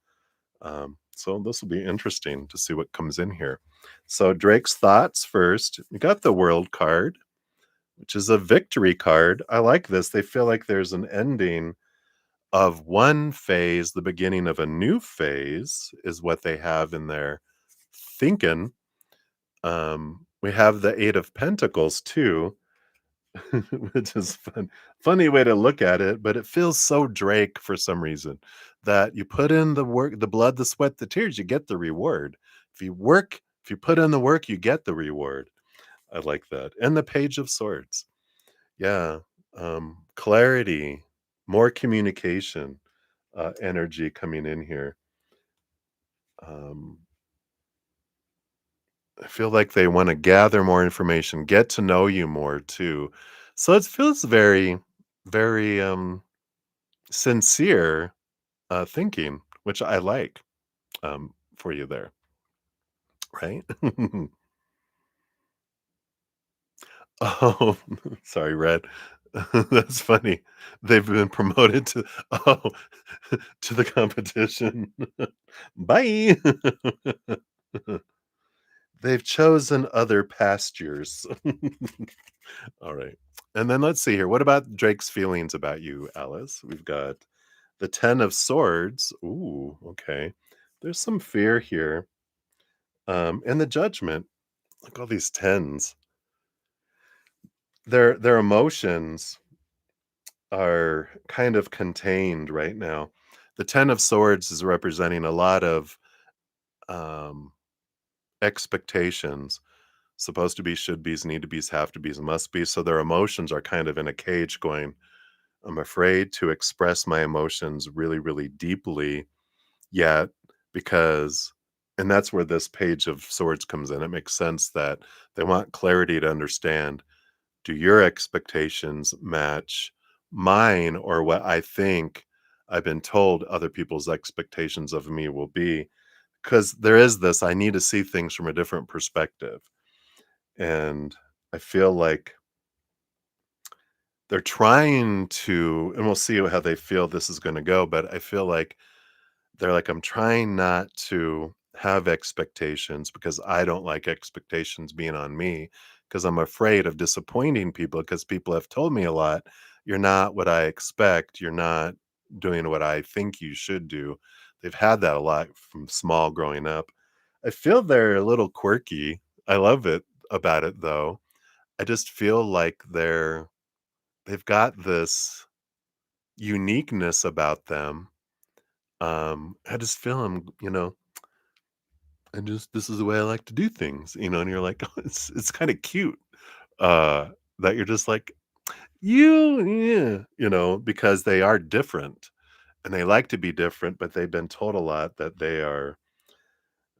So this will be interesting to see what comes in here. So Drake's thoughts first. We got the World card, which is a victory card. I like this. They feel like there's an ending of one phase, the beginning of a new phase is what they have in their thinking. We have the Eight of Pentacles too, which is fun. Funny way to look at it, but it feels so Drake for some reason that you put in the work, the blood, the sweat, the tears, you get the reward. If you put in the work, you get the reward. I like that. And the Page of Swords. Yeah. Clarity, more communication, energy coming in here. Um, I feel like they want to gather more information, get to know you more too. So it feels very, very sincere thinking, which I like for you there, right? Oh, sorry, Red. That's funny. They've been promoted to to the competition. Bye. They've chosen other pastures. All right. And then let's see here. What about Drake's feelings about you, Alice? We've got the 10 of swords. Ooh, okay. There's some fear here. And the judgment. Look, all these tens. Their emotions are kind of contained right now. The 10 of swords is representing a lot of um, expectations. Supposed to be, should be's, need to be's, have to be's, must be. So their emotions are kind of in a cage going, I'm afraid to express my emotions really, really deeply yet because, and that's where this Page of Swords comes in. It makes sense that they want clarity to understand, do your expectations match mine or what I think I've been told other people's expectations of me will be? Because there is this, I need to see things from a different perspective. And I feel like they're trying to, and we'll see how they feel this is going to go, but I feel like they're like, I'm trying not to have expectations because I don't like expectations being on me because I'm afraid of disappointing people because people have told me a lot. You're not what I expect. You're not, doing what I think you should do. They've had that a lot from small growing up. I feel they're a little quirky. I love it about it though. I just feel like they've got this uniqueness about them. I just feel them, this is the way I like to do things, and you're like, oh, it's kind of cute. That you're just like, yeah, because they are different and they like to be different, but they've been told a lot that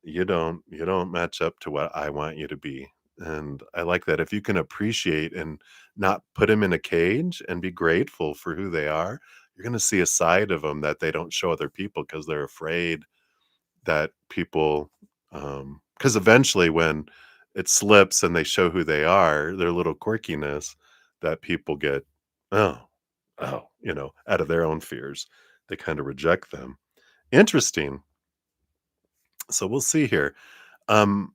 you don't match up to what I want you to be. And I like that if you can appreciate and not put them in a cage and be grateful for who they are, you're going to see a side of them that they don't show other people because they're afraid that people, because eventually when it slips and they show who they are, their little quirkiness, that people get, oh, oh, out of their own fears, they kind of reject them. Interesting. So we'll see here. Um,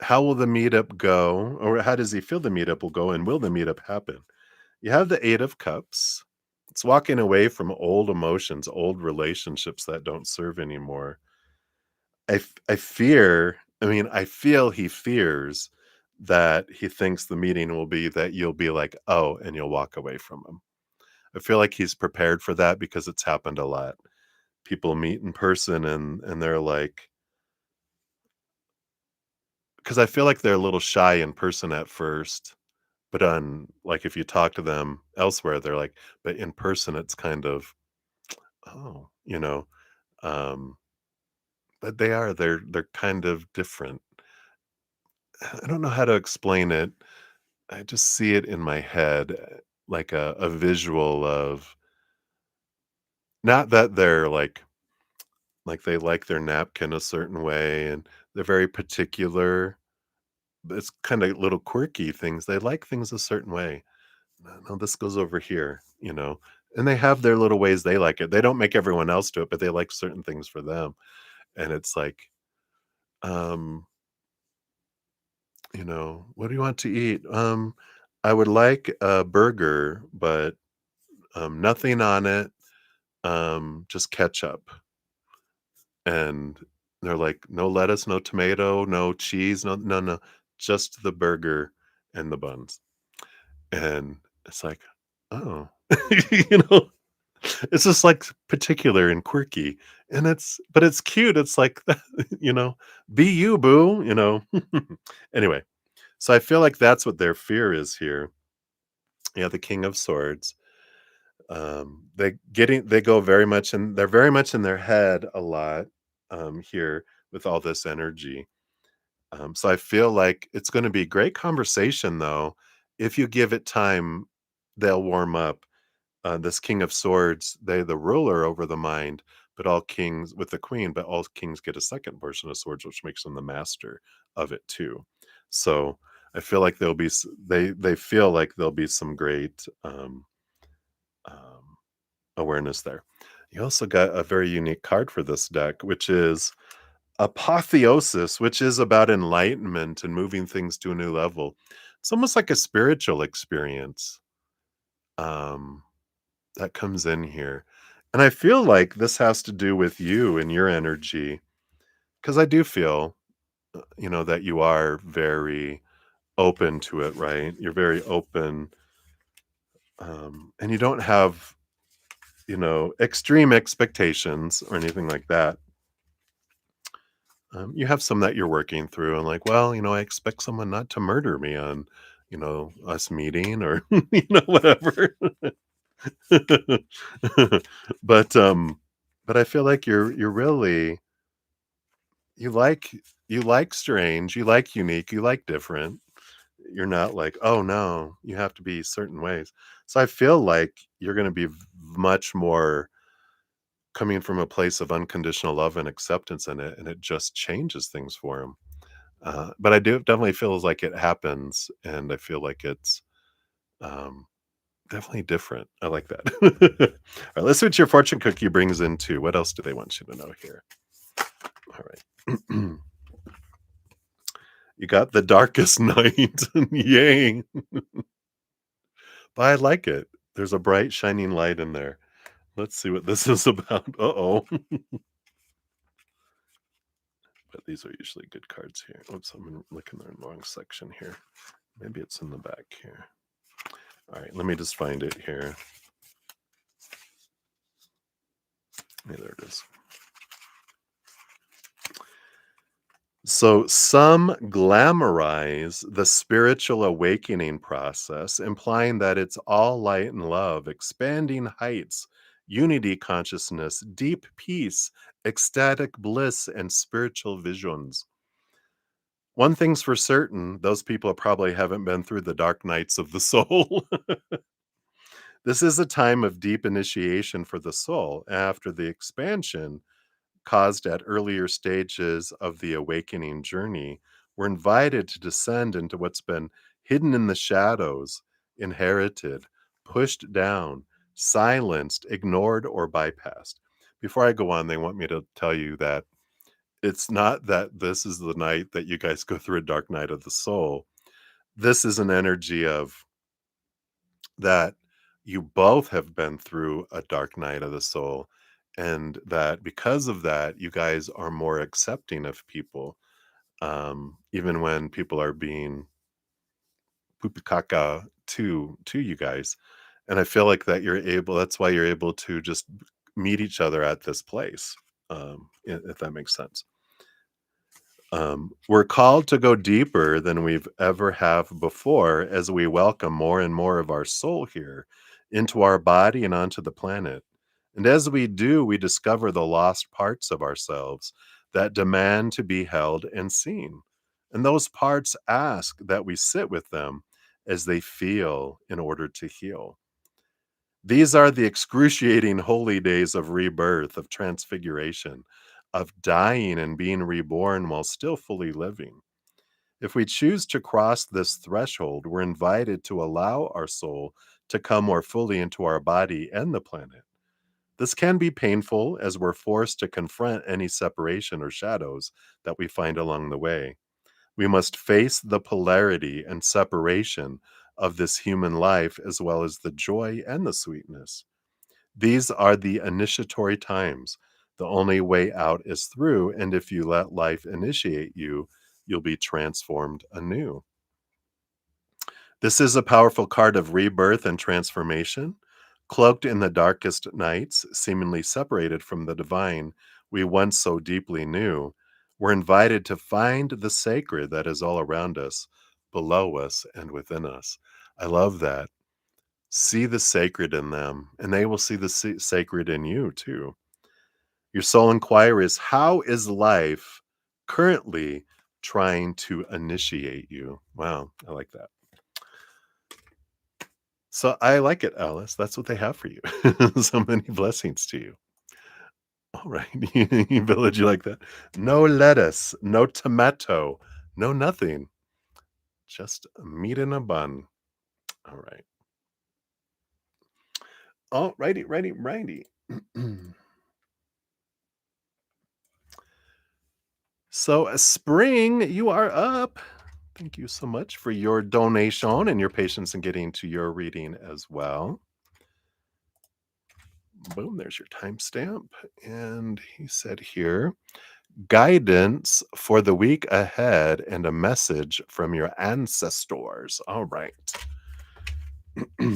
how will the meetup go, or how does he feel the meetup will go, and will the meetup happen? You have the Eight of Cups. It's walking away from old emotions, old relationships that don't serve anymore. I feel he fears that he thinks the meeting will be that you'll be like, "Oh," and you'll walk away from him. I feel like he's prepared for that because it's happened a lot. People meet in person and they're like, because I feel like they're a little shy in person at first, but on like if you talk to them elsewhere, they're like, but in person it's kind of, oh, um, but they're kind of different. I don't know how to explain it. I just see it in my head, like a visual of, not that they're like they like their napkin a certain way and they're very particular, but it's kind of little quirky things. They like things a certain way. No, no, this goes over here. And they have their little ways they like it. They don't make everyone else do it, but they like certain things for them. And it's like, um, what do you want to eat? I would like a burger, but nothing on it, just ketchup. And they're like, no lettuce, no tomato, no cheese, no, no, no, just the burger and the buns. And it's like, oh, you know, it's just like particular and quirky. And but it's cute. It's like, you know, be you, boo. Anyway, so I feel like that's what their fear is here. Yeah, the King of Swords. They go very much and they're very much in their head a lot here with all this energy. So I feel like it's going to be great conversation though. If you give it time, they'll warm up. This King of Swords, they the ruler over the mind, but all kings with the queen, but all kings get a second portion of swords, which makes them the master of it too. So I feel like they feel like there'll be some great um, awareness there. You also got a very unique card for this deck, which is Apotheosis, which is about enlightenment and moving things to a new level. It's almost like a spiritual experience um, that comes in here. And I feel like this has to do with you and your energy, because I do feel, that you are very open to it, right? You're very open, and you don't have, extreme expectations or anything like that. You have some that you're working through and like, well, I expect someone not to murder me on, us meeting or, whatever. But, but I feel like you're really, you like, you like strange, you like unique, you like different. You're not like, oh no, you have to be certain ways. So I feel like you're going to be much more coming from a place of unconditional love and acceptance in it, and it just changes things for him. But I do definitely feels like it happens, and I feel like it's um, definitely different. I like that. All right, let's see what your fortune cookie brings into. What else do they want you to know here? All right. You got the darkest night. Yay. But I like it. There's a bright, shining light in there. Let's see what this is about. Uh-oh. But these are usually good cards here. Oops, I'm looking in the wrong section here. Maybe it's in the back here. All right, let me just find it here. Yeah, there it is. So some glamorize the spiritual awakening process, implying that it's all light and love, expanding heights, unity consciousness, deep peace, ecstatic bliss, and spiritual visions. One thing's for certain, those people probably haven't been through the dark nights of the soul. This is a time of deep initiation for the soul after the expansion caused at earlier stages of the awakening journey. We're invited to descend into what's been hidden in the shadows, inherited, pushed down, silenced, ignored, or bypassed. Before I go on, they want me to tell you that it's not that this is the night that you guys go through a dark night of the soul. This is an energy of that you both have been through a dark night of the soul, and that because of that, you guys are more accepting of people, even when people are being pupikaka to you guys. And I feel like that you're able that's why you're able to just meet each other at this place, if that makes sense. We're called to go deeper than we've ever have before as we welcome more and more of our soul here into our body and onto the planet. And as we do, we discover the lost parts of ourselves that demand to be held and seen. And those parts ask that we sit with them as they feel in order to heal. These are the excruciating holy days of rebirth, of transfiguration, of dying and being reborn while still fully living. If we choose to cross this threshold, we're invited to allow our soul to come more fully into our body and the planet. This can be painful as we're forced to confront any separation or shadows that we find along the way. We must face the polarity and separation of this human life, as well as the joy and the sweetness. These are the initiatory times. The only way out is through, and if you let life initiate you, you'll be transformed anew. This is a powerful card of rebirth and transformation. Cloaked in the darkest nights, seemingly separated from the divine we once so deeply knew, we're invited to find the sacred that is all around us, below us, and within us. I love that. See the sacred in them, and they will see the sacred in you too. Your soul inquiry is, how is life currently trying to initiate you? Wow, I like that. So I like it, Alice. That's what they have for you. So many blessings to you. All right. Village, you like that? No lettuce, no tomato, no nothing. Just meat in a bun. All right. All righty, righty, righty. So, Spring, you are up. Thank you so much for your donation and your patience in getting to your reading as well. Boom, there's your timestamp. And he said here, guidance for the week ahead and a message from your ancestors. All right. Let's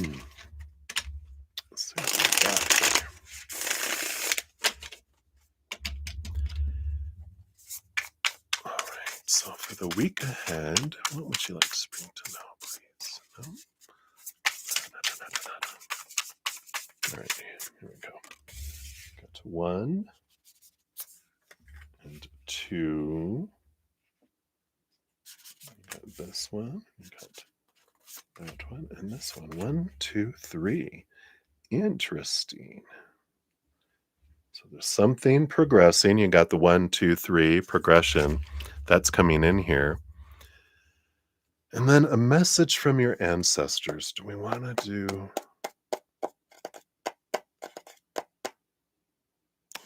see what we got here. All right. So for the week ahead, what would you like Spring to know, please? No? All right. Here we go. Got 1 and 2. Got this one. Got that one and this one. 1, 2, 3. Interesting. So there's something progressing. You got the 1, 2, 3 progression that's coming in here. And then a message from your ancestors. Do we want to do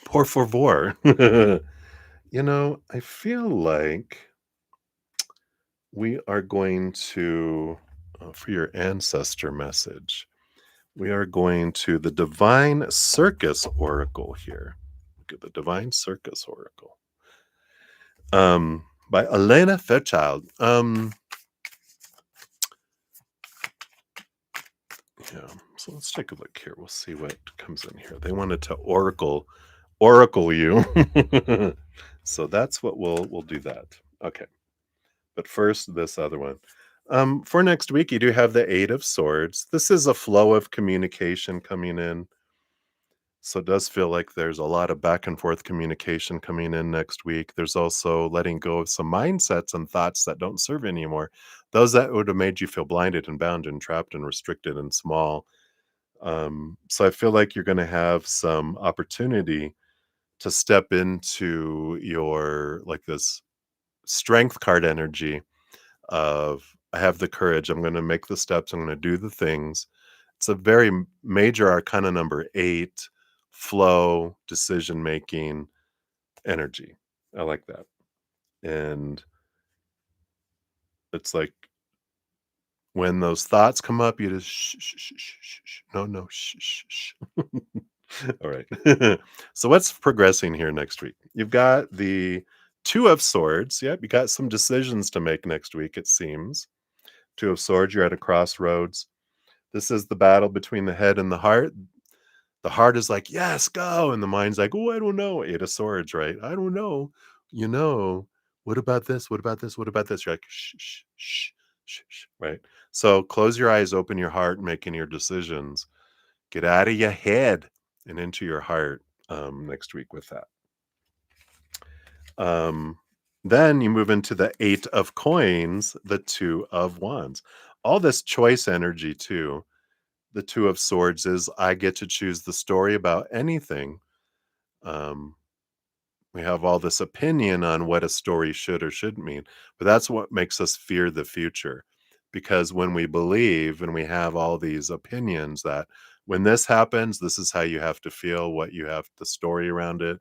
por favor? I feel like we are going to, for your ancestor message, We are going to the Divine Circus Oracle here. Look at the Divine Circus Oracle. By Elena Fairchild. Yeah. So let's take a look here. We'll see what comes in here. They wanted to oracle you. So that's what we'll do that. Okay. But first, this other one. For next week, you do have the Eight of Swords. This is a flow of communication coming in. So it does feel like there's a lot of back and forth communication coming in next week. There's also letting go of some mindsets and thoughts that don't serve anymore. Those that would have made you feel blinded and bound and trapped and restricted and small. So I feel like you're going to have some opportunity to step into your like this strength card energy of I have the courage. I'm going to make the steps. I'm going to do the things. It's a very major arcana number 8, flow, decision making, energy. I like that. And it's like when those thoughts come up, you just shh, shh, shh, shh, shh, shh. No, no, shh, shh, shh. All right. So what's progressing here next week? You've got the Two of Swords. Yep, you got some decisions to make next week, it seems. Two of Swords, you're at a crossroads. This is the battle between the head and the heart. The heart is like, yes, go. And the mind's like, oh, I don't know. Eight of Swords, right? I don't know. You know, what about this? What about this? What about this? You're like, shh, shh, shh, shh, shh, right? So close your eyes, open your heart, making your decisions. Get out of your head and into your heart next week with that. Um, then you move into the Eight of Coins, the Two of Wands. All this choice energy, too. The Two of Swords is I get to choose the story about anything. Um, we have all this opinion on what a story should or shouldn't mean, but that's what makes us fear the future. Because when we believe and we have all these opinions that when this happens, this is how you have to feel, what you have, the story around it,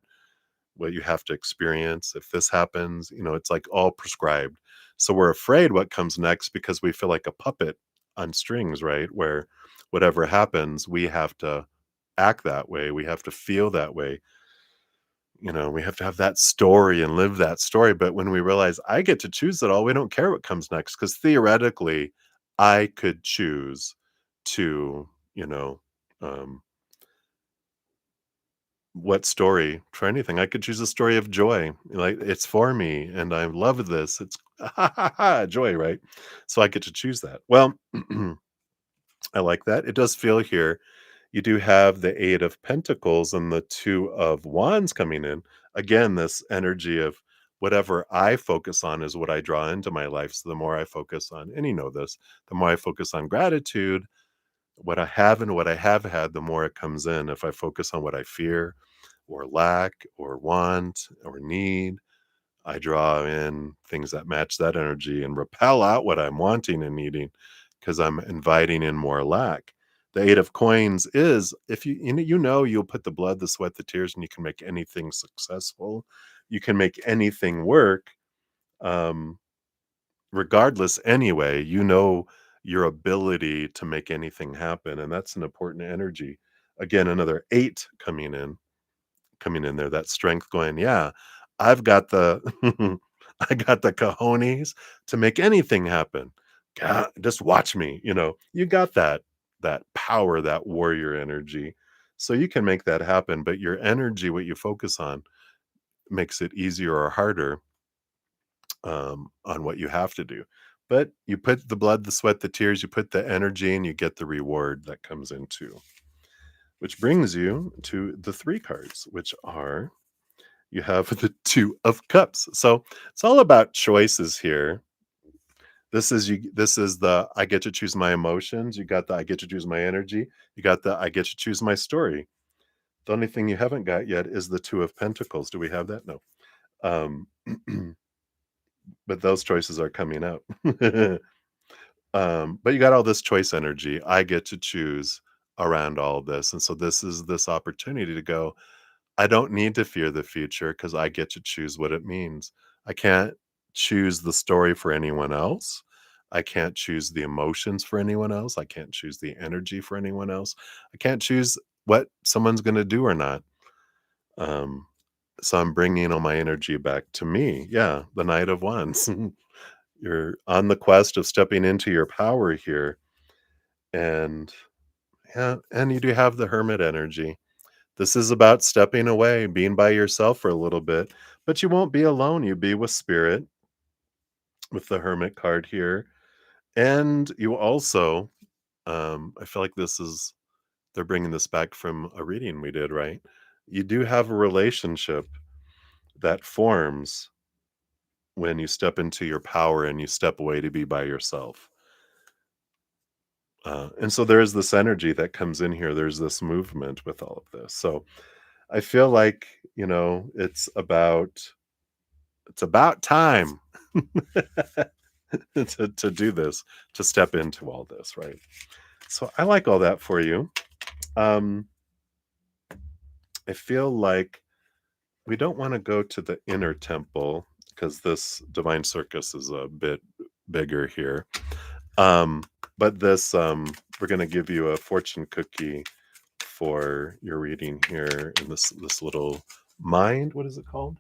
what you have to experience. If this happens, it's like all prescribed. So we're afraid what comes next because we feel like a puppet on strings, right? Where whatever happens, we have to act that way. We have to feel that way. We have to have that story and live that story. But when we realize I get to choose it all, we don't care what comes next because theoretically, I could choose to, um, what story for anything. I could choose a story of joy. Like it's for me and I love this. It's joy, right? So I get to choose that. Well, I like that. It does feel here. You do have the Eight of Pentacles and the Two of Wands coming in. Again, this energy of whatever I focus on is what I draw into my life. So the more I focus on, and you know this, the more I focus on gratitude, what I have and what I have had, the more it comes in. If I focus on what I fear or lack or want or need, I draw in things that match that energy and repel out what I'm wanting and needing because I'm inviting in more lack. The Eight of Coins is if you'll put the blood, the sweat, the tears, and you can make anything successful. You can make anything work. Um, Regardless anyway, your ability to make anything happen, and that's an important energy. Again, another 8 coming in there, that strength going, yeah, I've got the I got the cojones to make anything happen. God, just watch me, you got that power, that warrior energy. So you can make that happen, but your energy, what you focus on, makes it easier or harder on what you have to do. But you put the blood, the sweat, the tears, you put the energy, and you get the reward that comes into. Which brings you to the 3 cards, which are you have the Two of Cups. So it's all about choices here. This is the I get to choose my emotions. You got the I get to choose my energy. You got the I get to choose my story. The only thing you haven't got yet is the Two of Pentacles. Do we have that? No. Um, but those choices are coming out. But you got all this choice energy. I get to choose around all of this. And so this is this opportunity to go, I don't need to fear the future because I get to choose what it means. I can't choose the story for anyone else. I can't choose the emotions for anyone else. I can't choose the energy for anyone else. I can't choose what someone's going to do or not. Um, so I'm bringing all my energy back to me. Yeah, the Knight of Wands. You're on the quest of stepping into your power here, and yeah, and you do have the Hermit energy. This is about stepping away, being by yourself for a little bit, but you won't be alone. You be with spirit with the Hermit card here. And you also, I feel like they're bringing this back from a reading we did, right? You do have a relationship that forms when you step into your power and you step away to be by yourself. And so there is this energy that comes in here. There's this movement with all of this. So I feel like, it's about time to do this, to step into all this, right? So I like all that for you. Um, I feel like we don't want to go to the inner temple because this divine circus is a bit bigger here. Um, but we're going to give you a fortune cookie for your reading here in this little mind. What is it called?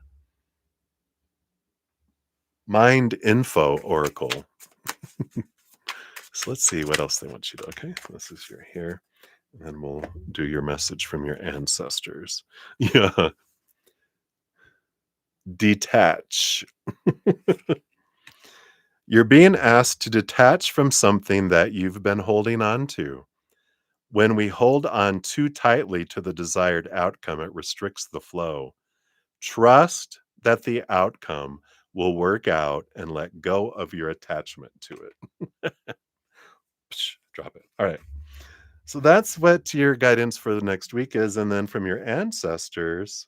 Mind Info Oracle. So let's see what else they want you to. Okay, this is your here, and then we'll do your message from your ancestors. Yeah, detach. You're being asked to detach from something that you've been holding on to. When we hold on too tightly to the desired outcome, it restricts the flow. Trust that the outcome will work out and let go of your attachment to it. Psh, drop it. All right. So that's what your guidance for the next week is. And then from your ancestors,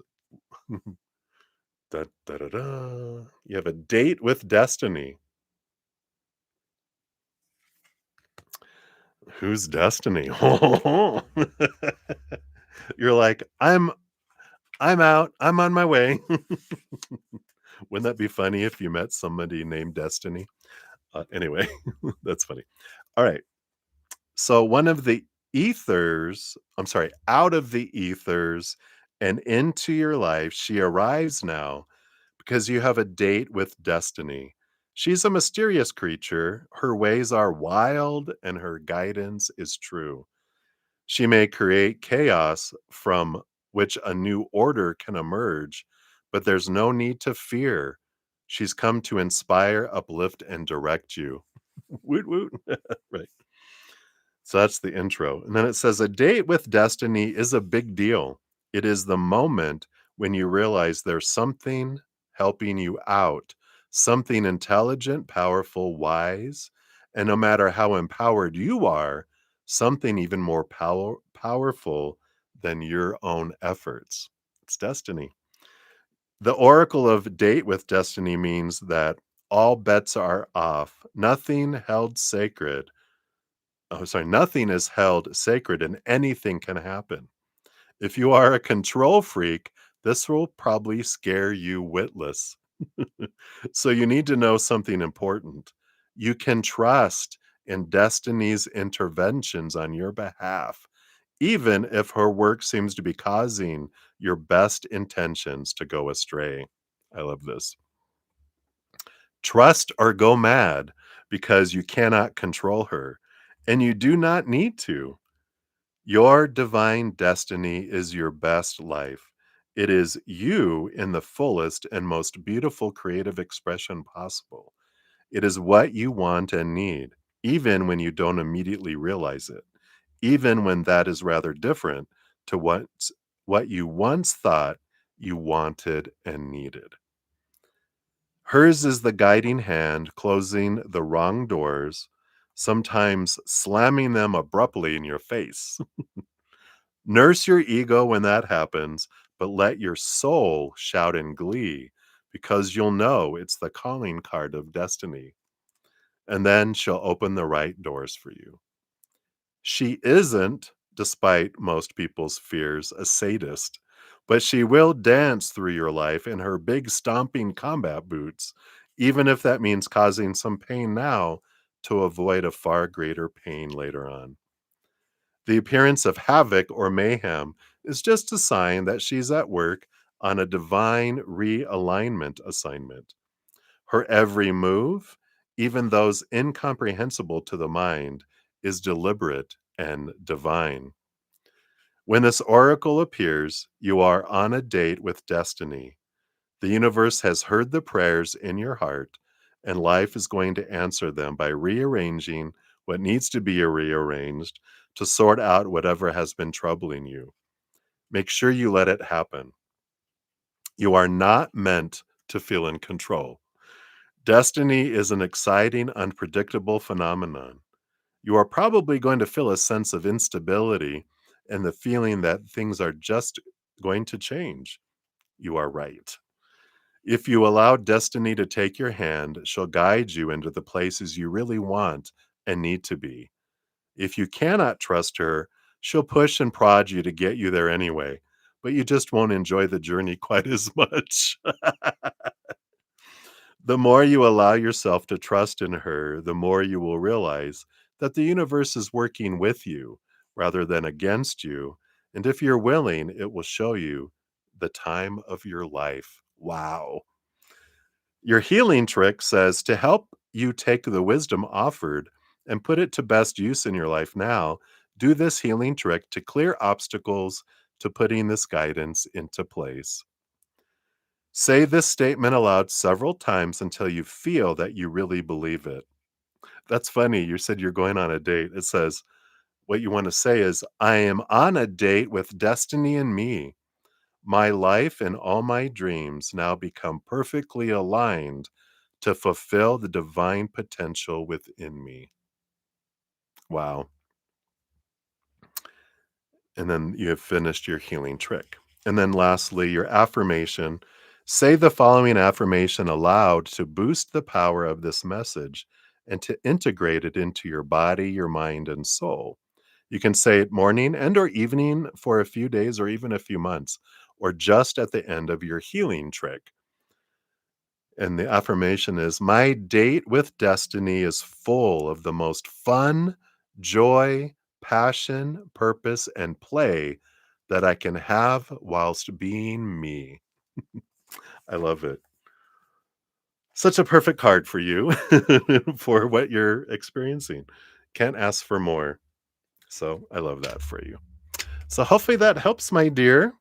da, da, da, da, you have a date with destiny. Who's destiny? You're like, I'm out. I'm on my way. Wouldn't that be funny if you met somebody named Destiny? Anyway, that's funny. All right. So one of the out of the ethers and into your life, she arrives now because you have a date with destiny. She's a mysterious creature. Her ways are wild and her guidance is true. She may create chaos from which a new order can emerge, but there's no need to fear. She's come to inspire, uplift, and direct you. Woot woot. Right. So that's the intro. And then it says a date with destiny is a big deal. It is the moment when you realize there's something helping you out, something intelligent, powerful, wise, and no matter how empowered you are, something even more powerful than your own efforts. It's destiny. The oracle of date with destiny means that all bets are off, nothing is held sacred and anything can happen. If you are a control freak, this will probably scare you witless. So you need to know something important. You can trust in destiny's interventions on your behalf, even if her work seems to be causing your best intentions to go astray. I love this. Trust or go mad because you cannot control her, and you do not need to. Your divine destiny is your best life. It is you in the fullest and most beautiful creative expression possible. It is what you want and need, even when you don't immediately realize it, even when that is rather different to what you once thought you wanted and needed. Hers is the guiding hand closing the wrong doors, sometimes slamming them abruptly in your face. Nurse your ego when that happens, but let your soul shout in glee because you'll know it's the calling card of destiny. And then she'll open the right doors for you. She isn't, despite most people's fears, a sadist, but she will dance through your life in her big stomping combat boots, even if that means causing some pain now to avoid a far greater pain later on. The appearance of havoc or mayhem is just a sign that she's at work on a divine realignment assignment. Her every move, even those incomprehensible to the mind, is deliberate and divine. When this oracle appears, you are on a date with destiny. The universe has heard the prayers in your heart, and life is going to answer them by rearranging what needs to be rearranged to sort out whatever has been troubling you. Make sure you let it happen. You are not meant to feel in control. Destiny is an exciting, unpredictable phenomenon. You are probably going to feel a sense of instability and the feeling that things are just going to change. You are right. If you allow destiny to take your hand, she'll guide you into the places you really want and need to be. If you cannot trust her, she'll push and prod you to get you there anyway, but you just won't enjoy the journey quite as much. The more you allow yourself to trust in her, the more you will realize that the universe is working with you rather than against you. And if you're willing, it will show you the time of your life. Wow. Your healing trick says to help you take the wisdom offered and put it to best use in your life now, do this healing trick to clear obstacles to putting this guidance into place. Say this statement aloud several times until you feel that you really believe it. That's funny. You said you're going on a date. It says, what you want to say is, I am on a date with destiny and me. My life and all my dreams now become perfectly aligned to fulfill the divine potential within me. Wow. And then you have finished your healing trick. And then lastly, your affirmation. Say the following affirmation aloud to boost the power of this message and to integrate it into your body, your mind, and soul. You can say it morning and or evening for a few days or even a few months, or just at the end of your healing trick. And the affirmation is, my date with destiny is full of the most fun, joy, passion, purpose, and play that I can have whilst being me. I love it. Such a perfect card for you for what you're experiencing. Can't ask for more. So I love that for you. So hopefully that helps, my dear.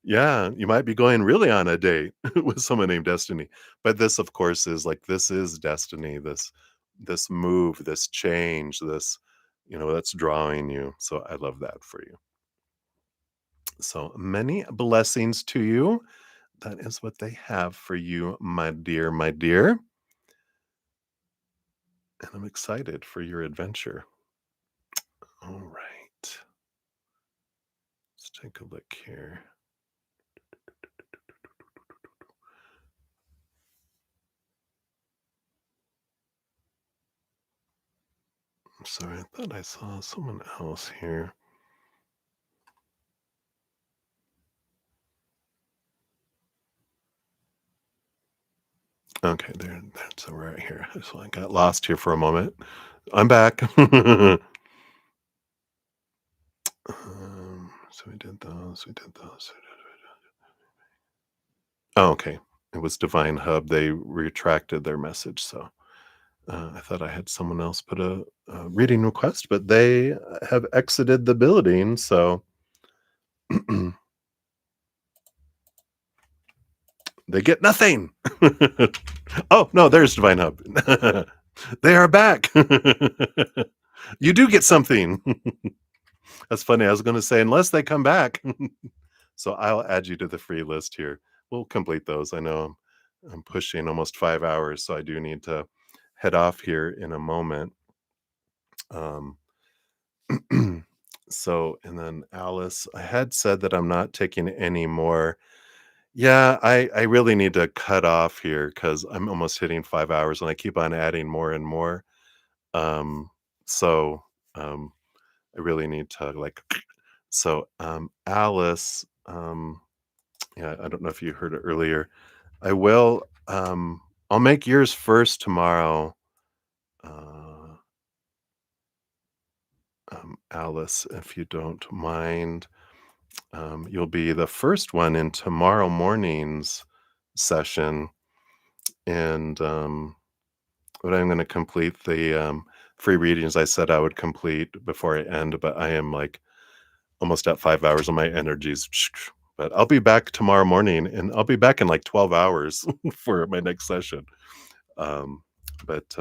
Yeah, you might be going really on a date with someone named Destiny. But this, of course, is like this is destiny, this move, this change, this, that's drawing you. So I love that for you. So many blessings to you. That is what they have for you, my dear, my dear. And I'm excited for your adventure. All right. Let's take a look here. I'm sorry, I thought I saw someone else here. Okay, that's right here. So I got lost here for a moment. I'm back. So we did those. We did those. Oh, okay. It was Divine Hub. They retracted their message. So I thought I had someone else put a reading request, but they have exited the building. So they get nothing. Oh, no, there's Divine Hub. They are back. You do get something. That's funny. I was going to say, unless they come back. So I'll add you to the free list here. We'll complete those. I know I'm pushing almost 5 hours, so I do need to head off here in a moment. Um, so, and then Alice, I had said that I'm not taking any more. Yeah, I really need to cut off here because I'm almost hitting 5 hours and I keep on adding more and more. Um, so um, I really need to like, so Alice, yeah, I don't know if you heard it earlier. I will, I'll make yours first tomorrow. uh, Alice, if you don't mind. You'll be the first one in tomorrow morning's session, and but I'm going to complete the free readings I said I would complete before I end. But I am like almost at 5 hours of my energies. But I'll be back tomorrow morning, and I'll be back in like 12 hours for my next session. Um, but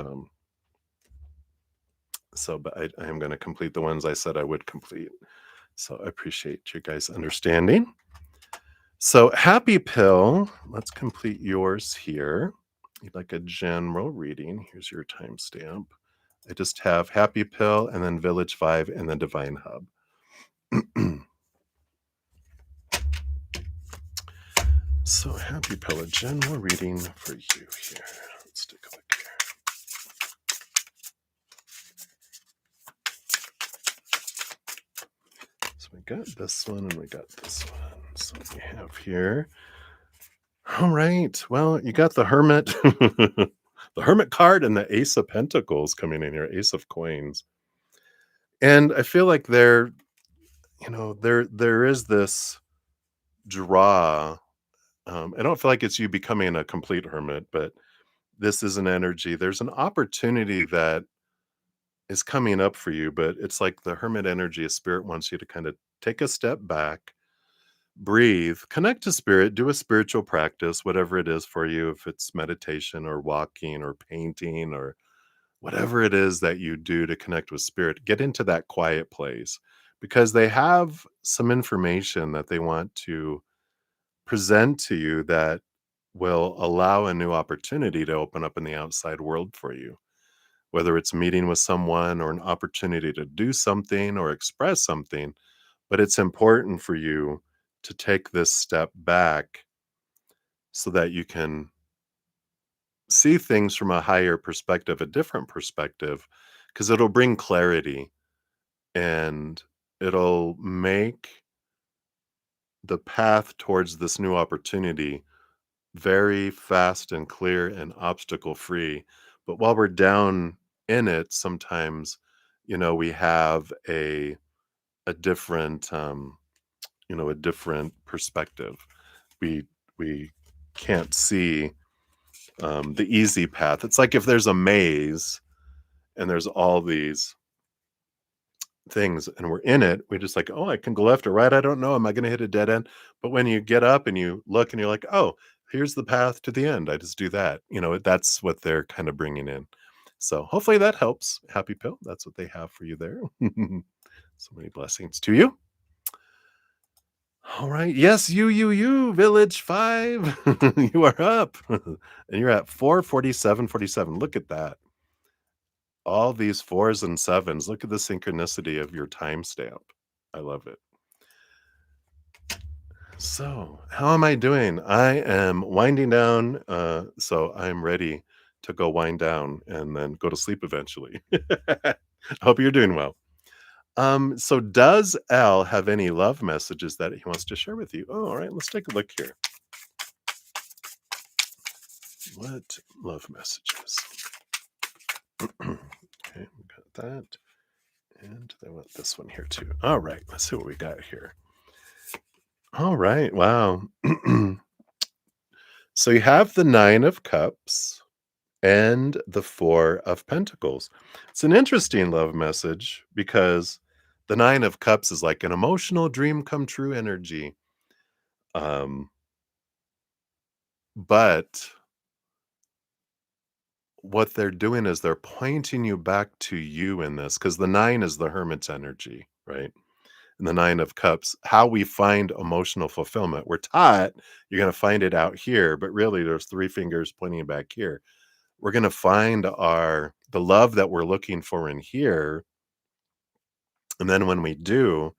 but I am going to complete the ones I said I would complete. So I appreciate you guys understanding. So happy pill. Let's complete yours here. You'd like a general reading. Here's your timestamp. I just have happy pill and then village 5 and then divine hub. So happy pill, a general reading for you here. Let's take a look here. So we got this one and we got this one. So we have here. All right. Well, you got the Hermit, the Hermit card, and the Ace of Pentacles coming in here, Ace of Coins. And I feel like there is this draw. I don't feel like it's you becoming a complete hermit, but this is an energy. There's an opportunity that is coming up for you, but it's like the hermit energy of spirit wants you to kind of take a step back, breathe, connect to spirit, do a spiritual practice, whatever it is for you, if it's meditation or walking or painting or whatever it is that you do to connect with spirit, get into that quiet place because they have some information that they want to present to you that will allow a new opportunity to open up in the outside world for you, whether it's meeting with someone or an opportunity to do something or express something. But it's important for you to take this step back so that you can see things from a higher perspective, a different perspective, because it'll bring clarity and it'll make the path towards this new opportunity very fast and clear and obstacle free. But while we're down in it, sometimes, we have a different, a different perspective. We can't see the easy path. It's like if there's a maze and there's all these things and we're in it, we just like, oh, I can go left or right. I don't know. Am I going to hit a dead end? But when you get up and you look and you're like, oh, here's the path to the end. I just do that. That's what they're kind of bringing in. So hopefully that helps. Happy pill. That's what they have for you there. So many blessings to you. All right. Yes, you, Village 5. You are up. And you're at 44747. Look at that. All these 4s and 7s. Look at the synchronicity of your timestamp. I love it. So, how am I doing? I am winding down. So I'm ready to go wind down and then go to sleep eventually. I hope you're doing well. So does Al have any love messages that he wants to share with you? Oh, all right, let's take a look here. What love messages? Okay, we got that. And I want this one here too. All right, let's see what we got here. All right, wow. So you have the 9 of Cups and the 4 of Pentacles. It's an interesting love message because the 9 of Cups is like an emotional dream come true energy. But what they're doing is they're pointing you back to you in this because the 9 is the hermit's energy, right? And the 9 of Cups, how we find emotional fulfillment. We're taught you're going to find it out here, but really there's 3 fingers pointing back here. We're going to find the love that we're looking for in here. And then when we do,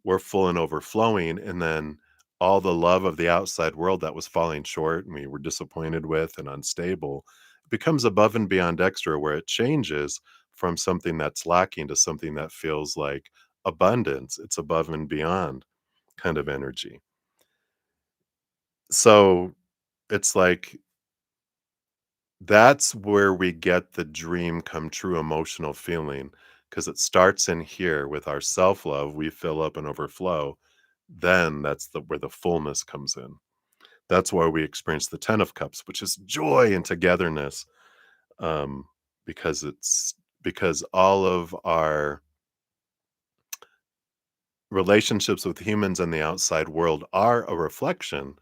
we're full and overflowing. And then all the love of the outside world that was falling short and we were disappointed with and unstable becomes above and beyond extra, where it changes from something that's lacking to something that feels like abundance. It's above and beyond kind of energy. So it's like That's where we get the dream come true emotional feeling, because it starts in here with our self-love, we fill up and overflow, then that's where the fullness comes in. That's why we experience the 10 of cups, which is joy and togetherness, um, because all of our relationships with humans and the outside world are a reflection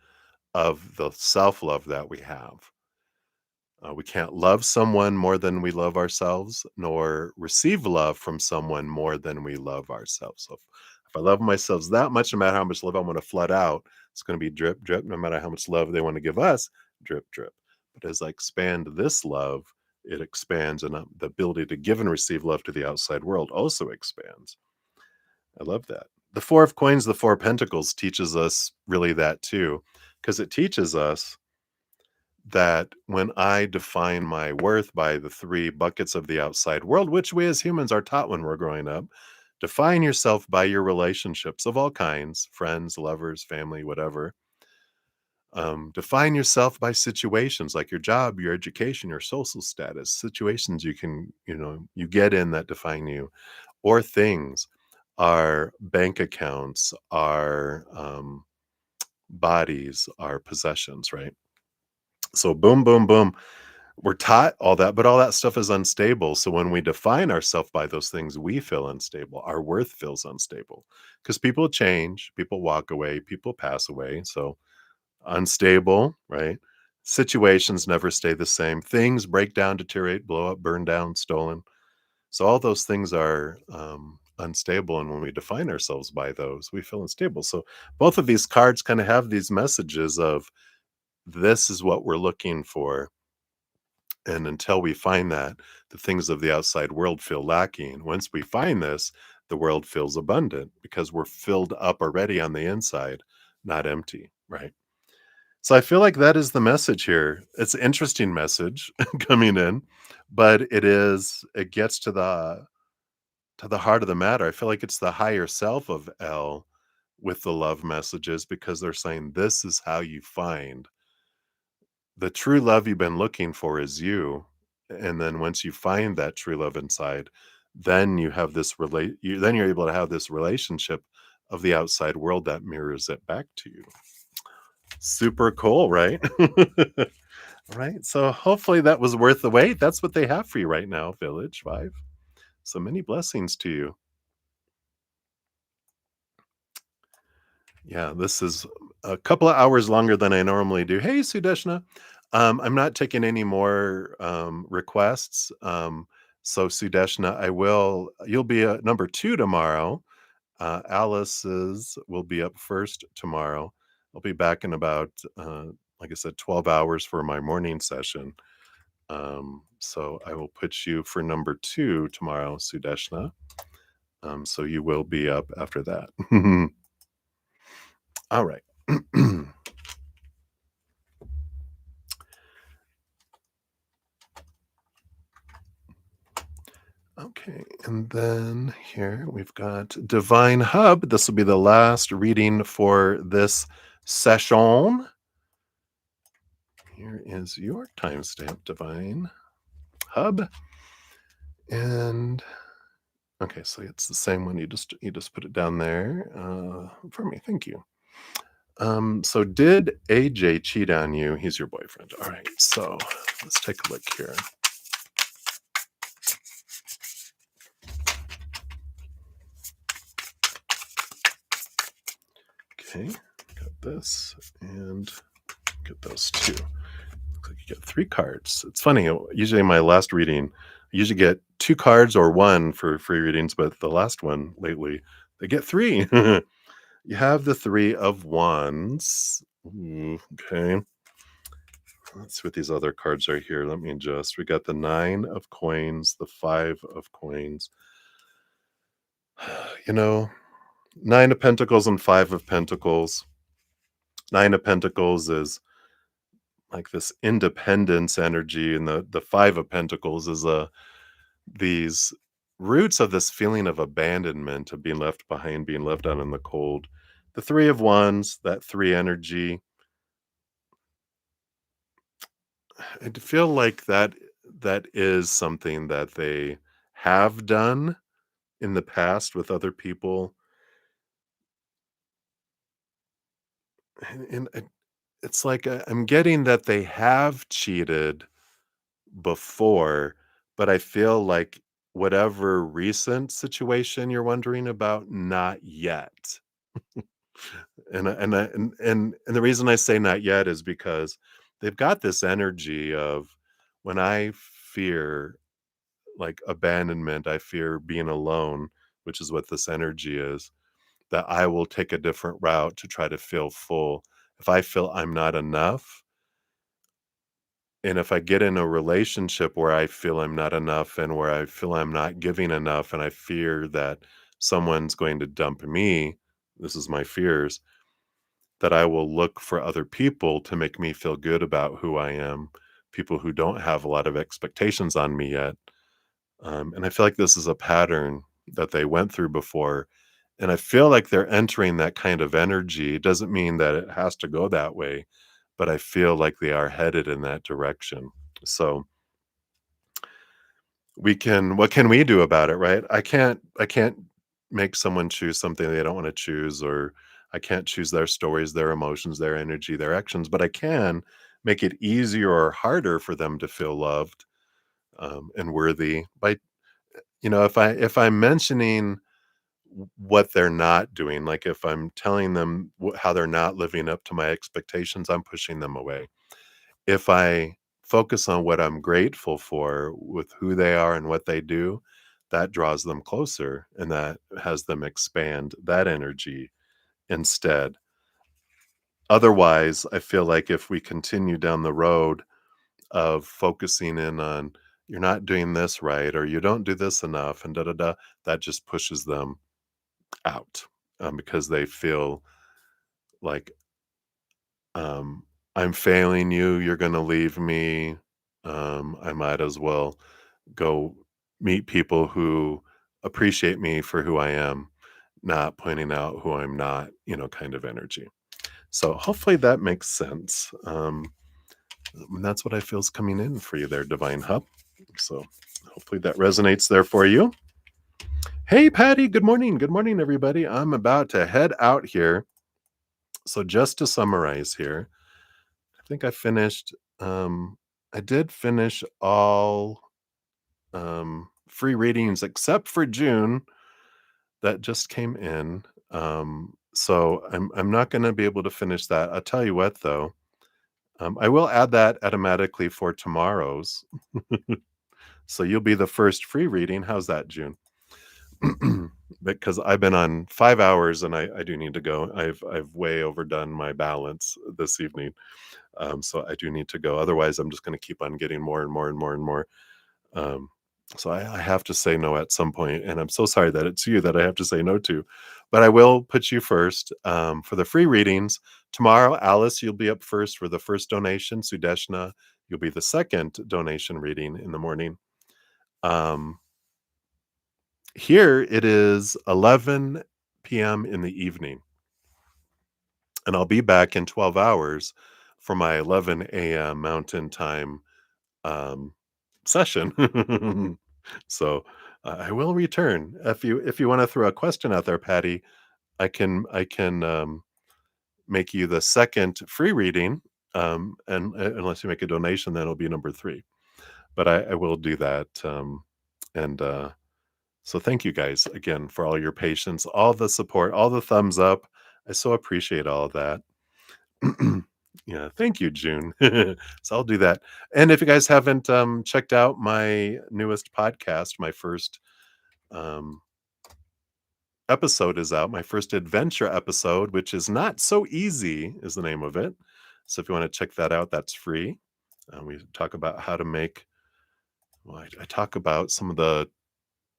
of the self-love that we have. We can't love someone more than we love ourselves, nor receive love from someone more than we love ourselves. So if I love myself that much, no matter how much love I want to flood out, it's going to be drip, drip, no matter how much love they want to give us, drip, drip. But as I expand this love, it expands, and the ability to give and receive love to the outside world also expands. I love that. The Four of Coins, the Four of Pentacles teaches us really that too, because it teaches us that when I define my worth by the three buckets of the outside world, which we as humans are taught when we're growing up, define yourself by your relationships of all kinds, friends, lovers, family, whatever. Define yourself by situations like your job, your education, your social status, situations you get in that define you, or things, our bank accounts, our bodies, our possessions, right? So, boom, boom, boom. We're taught all that, but all that stuff is unstable. So when we define ourselves by those things, we feel unstable. Our worth feels unstable because people change, people walk away, people pass away. So unstable, right? Situations never stay the same. Things break down, deteriorate, blow up, burn down, stolen. So all those things are unstable. And when we define ourselves by those, we feel unstable. So both of these cards kind of have these messages of this is what we're looking for, and until we find that, the things of the outside world feel lacking. Once we find this, the world feels abundant because we're filled up already on the inside, not empty, right? So I feel like that is the message here. It's an interesting message coming in, but it gets to the heart of the matter. I feel like it's the higher self of L with the love messages, because they're saying this is how you find the true love you've been looking for is you. And then once you find that true love inside, then you have then you're able to have this relationship of the outside world that mirrors it back to you. Super cool, right? Right. So hopefully that was worth the wait. That's what they have for you right now, Village 5. So many blessings to you. Yeah, this is a couple of hours longer than I normally do. Hey, Sudeshna. I'm not taking any more requests. So, Sudeshna, you'll be number two tomorrow. Alice's will be up first tomorrow. I'll be back in about, like I said, 12 hours for my morning session. So, I will put you for number two tomorrow, Sudeshna. So, you will be up after that. All right. Okay, and then here we've got Divine Hub. This will be the last reading for this session. Here is your timestamp, Divine Hub. And okay, so it's the same one. You just put it down there for me. Thank you. So did AJ cheat on you? He's your boyfriend. All right, so let's take a look here. Okay, got this and get those two. Looks like you get three cards. It's funny. Usually, in my last reading, I usually get two cards or one for free readings, but the last one lately, they get three. You have the Three of Wands. Ooh, okay. Let's see what these other cards are here. Let me adjust. We got the Nine of Coins, the Five of Coins. You know, Nine of Pentacles and Five of Pentacles. Nine of Pentacles is like this independence energy, and the Five of Pentacles is these roots of this feeling of abandonment, of being left behind, being left out in the cold. The Three of Wands, that three energy, I feel like that is something that they have done in the past with other people, and it's like, I'm getting that they have cheated before, but I feel like whatever recent situation you're wondering about, not yet. And the reason I say not yet is because they've got this energy of, when I fear like abandonment, I fear being alone, which is what this energy is, that I will take a different route to try to feel full. If I feel I'm not enough, and if I get in a relationship where I feel I'm not enough and where I feel I'm not giving enough, and I fear that someone's going to dump me, this is my fears, that I will look for other people to make me feel good about who I am, people who don't have a lot of expectations on me yet. And I feel like this is a pattern that they went through before. And I feel like they're entering that kind of energy. It doesn't mean that it has to go that way, but I feel like they are headed in that direction. So what can we do about it, right? I can't make someone choose something they don't want to choose, or I can't choose their stories, their emotions, their energy, their actions, but I can make it easier or harder for them to feel loved, and worthy by, if I'm mentioning what they're not doing, like if I'm telling them how they're not living up to my expectations, I'm pushing them away. If I focus on what I'm grateful for with who they are and what they do, that draws them closer and that has them expand that energy instead. Otherwise, I feel like if we continue down the road of focusing in on, you're not doing this right, or you don't do this enough, and da da da, that just pushes them out, because they feel like, um, I'm failing you, you're going to leave me. I might as well go meet people who appreciate me for who I am, not pointing out who I'm not, kind of energy. So hopefully that makes sense. And that's what I feel is coming in for you there, Divine Hub. So hopefully that resonates there for you. Hey, Patty. Good morning. Good morning, everybody. I'm about to head out here. So just to summarize here, I think I finished. I did finish all free readings except for June that just came in. So I'm not going to be able to finish that. I'll tell you what, though, I will add that automatically for tomorrow's. So you'll be the first free reading. How's that, June? Because I've been on 5 hours and I do need to go. I've way overdone my balance this evening. So I do need to go. Otherwise, I'm just going to keep on getting more and more and more and more. Um, so I have to say no at some point, and I'm so sorry that it's you that I have to say no to. But I will put you first for the free readings tomorrow. Alice, you'll be up first for the first donation. Sudeshna, you'll be the second donation reading in the morning. Um, Here it is 11 p.m. in the evening, and I'll be back in 12 hours for my 11 a.m. Mountain Time um, session. So I will return. If you want to throw a question out there, Patty, I can make you the second free reading. And unless you make a donation, then it'll be number three. But I will do that. And So thank you guys again for all your patience, all the support, all the thumbs up. I so appreciate all of that. Yeah, thank you, June. So I'll do that. And if you guys haven't checked out my newest podcast, my first um, episode is out. My first adventure episode, which is Not So Easy, is the name of it. So if you want to check that out, that's free. We talk about how to make. Well, I talk about some of the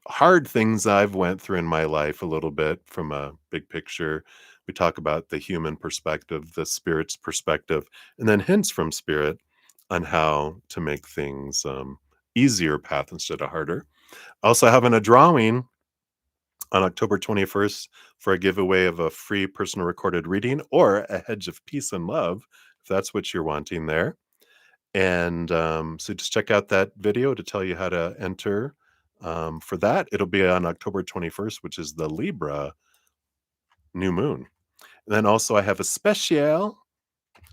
hard things I've went through in my life a little bit from a big picture. We talk about the human perspective, the spirit's perspective, and then hints from spirit on how to make things easier path instead of harder. Also having a drawing on October 21st for a giveaway of a free personal recorded reading or a hedge of peace and love, if that's what you're wanting there. And so just check out that video to tell you how to enter for that. It'll be on October 21st, which is the Libra new moon. And then also, I have a special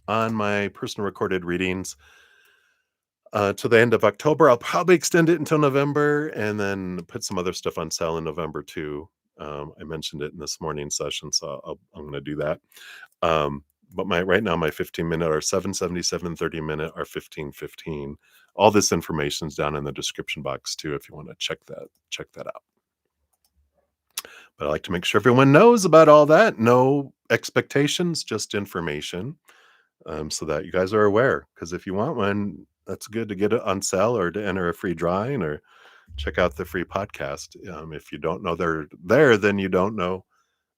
on my personal recorded readings to the end of October. I'll probably extend it until November and then put some other stuff on sale in November too. I mentioned it in this morning session, so I'm going to do that. But my right now, my 15-minute are 777, 30-minute are 1515. All this information is down in the description box too, if you want to check that out. But I like to make sure everyone knows about all that. No expectations, just information, so that you guys are aware. Because if you want one, that's good to get it on sale or to enter a free drawing or check out the free podcast. If you don't know they're there, then you don't know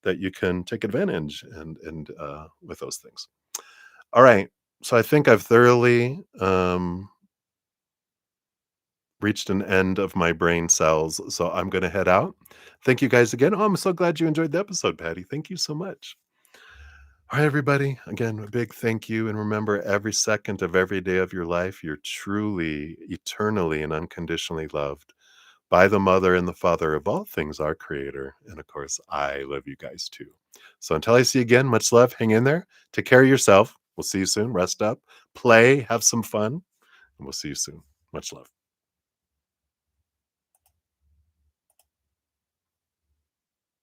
that you can take advantage and with those things. All right. So I think I've thoroughly reached an end of my brain cells. So I'm going to head out. Thank you guys again. Oh, I'm so glad you enjoyed the episode, Patty. Thank you so much. All right, everybody. Again, a big thank you. And remember, every second of every day of your life, you're truly, eternally, and unconditionally loved by the mother and the father of all things, our creator. And of course, I love you guys too. So until I see you again, much love. Hang in there. Take care of yourself. We'll see you soon. Rest up, play, have some fun, and we'll see you soon. Much love.